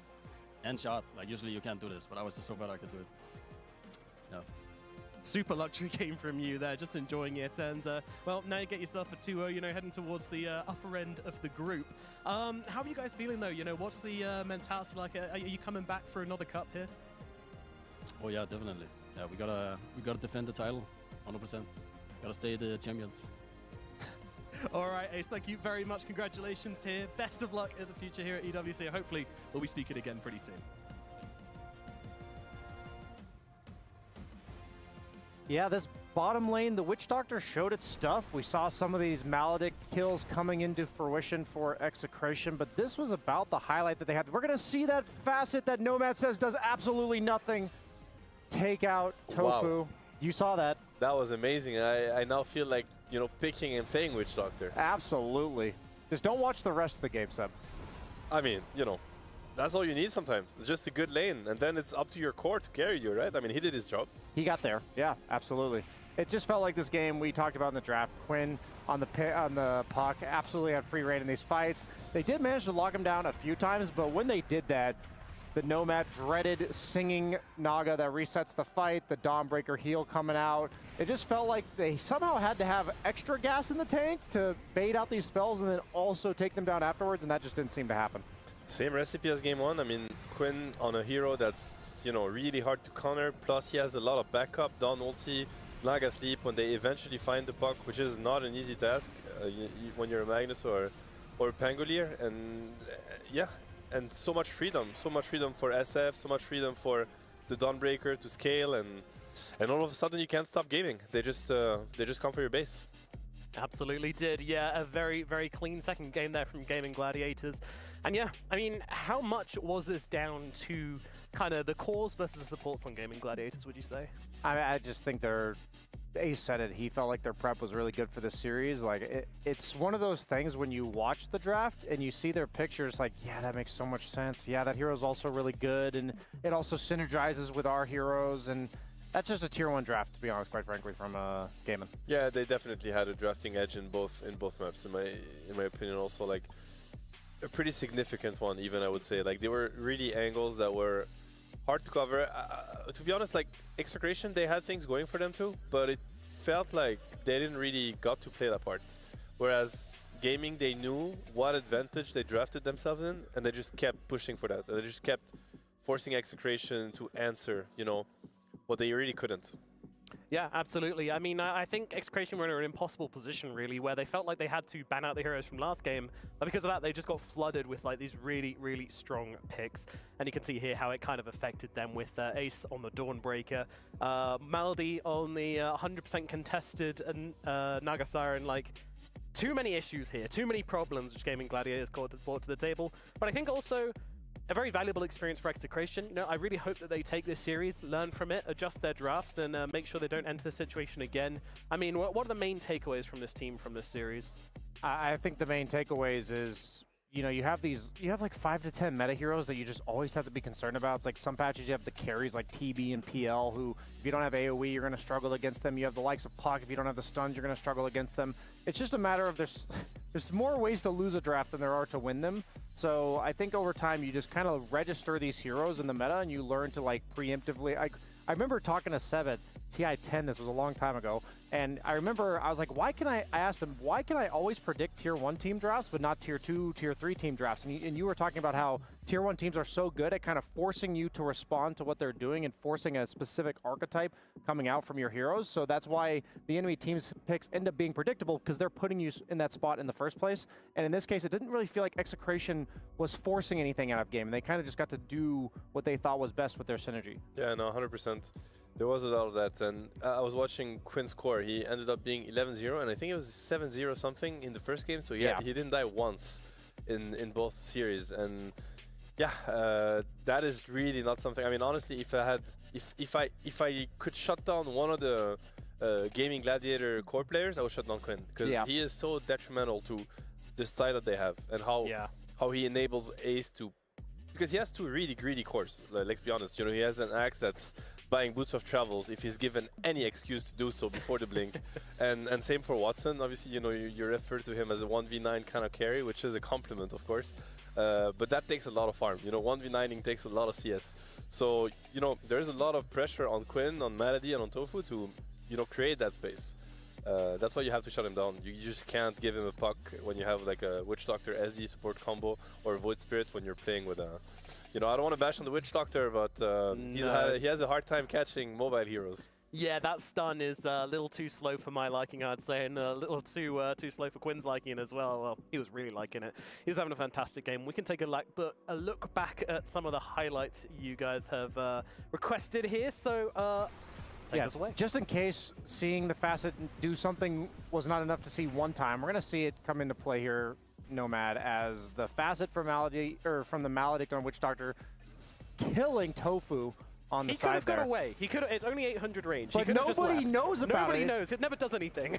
K: And shot. Like usually you can't do this, but I was just so fat I could do it. Yeah.
H: Super luxury game from you there, just enjoying it. And, well, now you get yourself a 2-0, you know, heading towards the upper end of the group. How are you guys feeling, though? You know, what's the mentality like? Are you coming back for another cup here?
K: Oh, yeah, definitely. Yeah, we gotta defend the title, 100%. Gotta stay the champions.
H: All right, Ace, thank you very much. Congratulations here. Best of luck in the future here at EWC. Hopefully, we'll be speaking again pretty soon.
G: Yeah, this bottom lane, the Witch Doctor showed its stuff. We saw some of these Maledict kills coming into fruition for Execration, but this was about the highlight that they had. We're going to see that facet that Nomad says does absolutely nothing. Take out Tofu.
J: Wow.
G: You saw that.
J: That was amazing. I now feel like, you know, picking and playing Witch Doctor.
G: Absolutely. Just don't watch the rest of the game, Seb.
J: I mean, you know, that's all you need sometimes. It's just a good lane, and then it's up to your core to carry you, right? I mean, he did his job.
G: He got there. Yeah, absolutely. It just felt like this game we talked about in the draft. Quinn on the puck absolutely had free reign in these fights. They did manage to lock him down a few times, but when they did that, the Nomad dreaded singing Naga that resets the fight, the Dawnbreaker heal coming out. It just felt like they somehow had to have extra gas in the tank to bait out these spells and then also take them down afterwards, and that just didn't seem to happen.
J: Same recipe as game 1. I mean, Quinn on a hero that's, you know, really hard to counter. Plus, he has a lot of backup. Dawn ulti, Naga sleep when they eventually find the puck, which is not an easy task when you're a Magnus or a Pangolier. And yeah, and so much freedom for SF, so much freedom for the Dawnbreaker to scale, and all of a sudden you can't stop gaming. They just come for your base.
F: Absolutely did. Yeah, a very, very clean second game there from Gaimin Gladiators. And yeah, I mean, how much was this down to kind of the cores versus the supports on Gaimin Gladiators, would you say?
G: I just think Ace said it, he felt like their prep was really good for this series. Like, it's one of those things when you watch the draft and you see their pictures, like, yeah, that makes so much sense. Yeah, that hero's also really good, and it also synergizes with our heroes, and that's just a tier 1 draft, to be honest, quite frankly, from Gaimin.
J: Yeah, they definitely had a drafting edge in both maps, in my opinion. Also, like, a pretty significant one, even, I would say. Like, they were really angles that were hard to cover. To be honest, like, Execration, they had things going for them too, but it felt like they didn't really got to play that part. Whereas Gaming, they knew what advantage they drafted themselves in, and they just kept pushing for that. And they just kept forcing Execration to answer, you know, what they really couldn't.
F: Yeah, absolutely. I mean, I think Execration were in an impossible position, really, where they felt like they had to ban out the heroes from last game, but because of that, they just got flooded with like these really, really strong picks. And you can see here how it kind of affected them with Ace on the Dawnbreaker, Malady on the 100% contested Naga Siren. Like, too many issues here, too many problems which Gaimin Gladiators brought to the table. But I think also a very valuable experience for Execration. You know, I really hope that they take this series, learn from it, adjust their drafts, and make sure they don't enter the situation again. I mean, what are the main takeaways from this team from this series?
G: I think the main takeaways is, you know, you have like 5 to 10 meta heroes that you just always have to be concerned about. It's like some patches you have the carries like TB and PL, who if you don't have AoE, you're going to struggle against them. You have the likes of Puck. If you don't have the stuns, you're going to struggle against them. It's just a matter of there's more ways to lose a draft than there are to win them. So I think over time you just kind of register these heroes in the meta and you learn to like preemptively. I remember talking to Seb at TI10, this was a long time ago, and I remember I was like, I asked him, why can I always predict tier 1 team drafts but not tier 2, tier 3 team drafts? And you were talking about how tier 1 teams are so good at kind of forcing you to respond to what they're doing and forcing a specific archetype coming out from your heroes. So that's why the enemy team's picks end up being predictable, because they're putting you in that spot in the first place. And in this case, it didn't really feel like Execration was forcing anything out of game. They kind of just got to do what they thought was best with their synergy.
J: Yeah, no, 100%. There was a lot of that, and I was watching Quinn's score. He ended up being 11-0, and I think it was 7-0 something in the first game. So yeah, he didn't die once in both series, and yeah, that is really not something. I mean, honestly, if I could shut down one of the Gaimin Gladiator core players, I would shut down Quinn, because he is so detrimental to the style that they have and how he enables Ace to. Because he has two really greedy cores, let's be honest. You know, he has an Axe that's buying Boots of Travels if he's given any excuse to do so before the blink. and same for Watson. Obviously, you know, you refer to him as a 1v9 kind of carry, which is a compliment, of course. But that takes a lot of farm. You know, 1v9ing takes a lot of CS. So, you know, there's a lot of pressure on Quinn, on Malady, and on Tofu to, you know, create that space. That's why you have to shut him down. You just can't give him a puck when you have like a Witch Doctor SD support combo or Void Spirit when you're playing with a... You know, I don't want to bash on the Witch Doctor, but he has a hard time catching mobile heroes.
F: Yeah, that stun is a little too slow for my liking, I'd say, and a little too slow for Quinn's liking as well. Well, he was really liking it. He was having a fantastic game. We can take a look back at some of the highlights you guys have requested here. So, take us away.
G: Just in case seeing the Facet do something was not enough to see one time, we're going to see it come into play here, Nomad, as the Facet from the Maledict on Witch Doctor killing Tofu on the side there.
F: He could have got away. He could. It's only 800 range.
G: But nobody knows about it.
F: Nobody knows. It never does anything.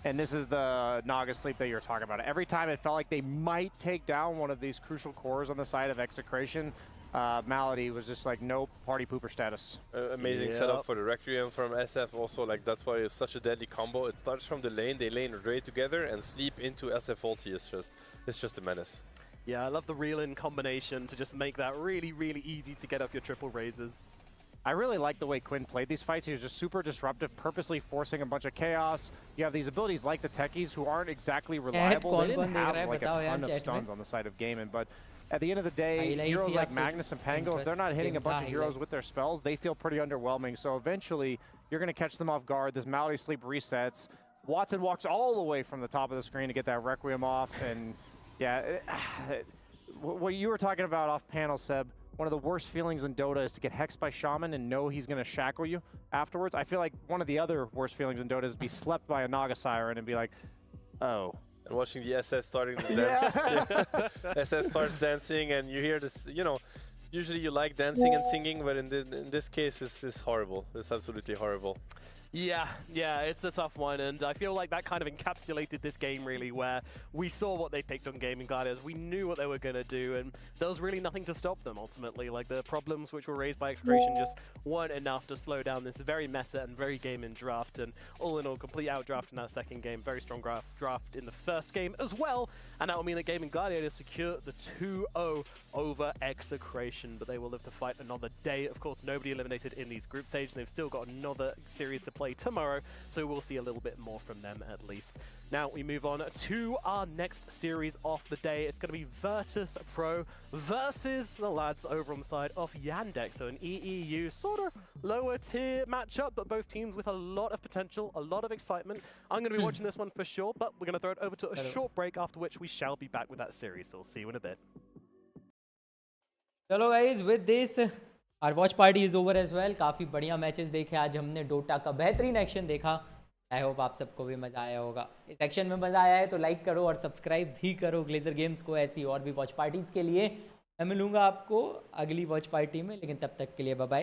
G: And this is the Naga sleep that you're talking about. Every time it felt like they might take down one of these crucial cores on the side of Execration, Malady was just like, nope, party pooper status.
J: Amazing setup for the Requiem from SF also. Like, that's why it's such a deadly combo. It starts from the lane, they lane right together, and sleep into SF ulti. It's just a menace.
F: Yeah, I love the reel-in combination to just make that really, really easy to get off your triple razors.
G: I really like the way Quinn played these fights. He was just super disruptive, purposely forcing a bunch of chaos. You have these abilities like the techies who aren't exactly reliable. They didn't have like a ton of stuns on the side of Gaimin, but at the end of the day, heroes like Magnus and Pango, if they're not hitting a bunch of heroes with their spells, they feel pretty underwhelming. So eventually, you're going to catch them off guard. This Malady sleep resets. Watson walks all the way from the top of the screen to get that Requiem off. And yeah, what you were talking about off panel, Seb, one of the worst feelings in Dota is to get hexed by Shaman and know he's going to shackle you afterwards. I feel like one of the other worst feelings in Dota is to be slept by a Naga Siren and be like, oh.
J: And watching the SF starting to dance. SF starts dancing and you hear this, you know, usually you like dancing and singing, but in this case, it's horrible. It's absolutely horrible.
F: Yeah, it's a tough one, and I feel like that kind of encapsulated this game really, where we saw what they picked on Gaimin Gladiators, we knew what they were going to do, and there was really nothing to stop them ultimately. Like, the problems which were raised by Execration just weren't enough to slow down this very meta and very Gaimin draft, and all in all, complete outdraft in that second game. Very strong draft in the first game as well, and that will mean that Gaimin Gladiators secure the 2-0 over Execration, but they will live to fight another day. Of course, nobody eliminated in these group stages. They've still got another series to play tomorrow, so we'll see a little bit more from them at least. Now we move on to our next series of the day. It's going to be Virtus Pro versus the lads over on the side of Yandex. So an EEU sort of lower tier matchup, but both teams with a lot of potential, a lot of excitement. I'm going to be watching this one for sure, but we're going to throw it over to a short break, after which we shall be back with that series. So we'll see you in a bit.
B: Hello guys, with this our watch party is over as well. काफ़ी बढ़िया matches देखे आज हमने. Dota का बेहतरीन action देखा. I hope आप सबको भी मज़ा आया होगा. इस एक्शन में मज़ा आया है तो लाइक करो और सब्सक्राइब भी करो ग्लेजर गेम्स को ऐसी और भी वॉच पार्टीज़ के लिए. मैं मिलूंगा आपको अगली वॉच पार्टी में, लेकिन तब तक के लिए बाय बाय.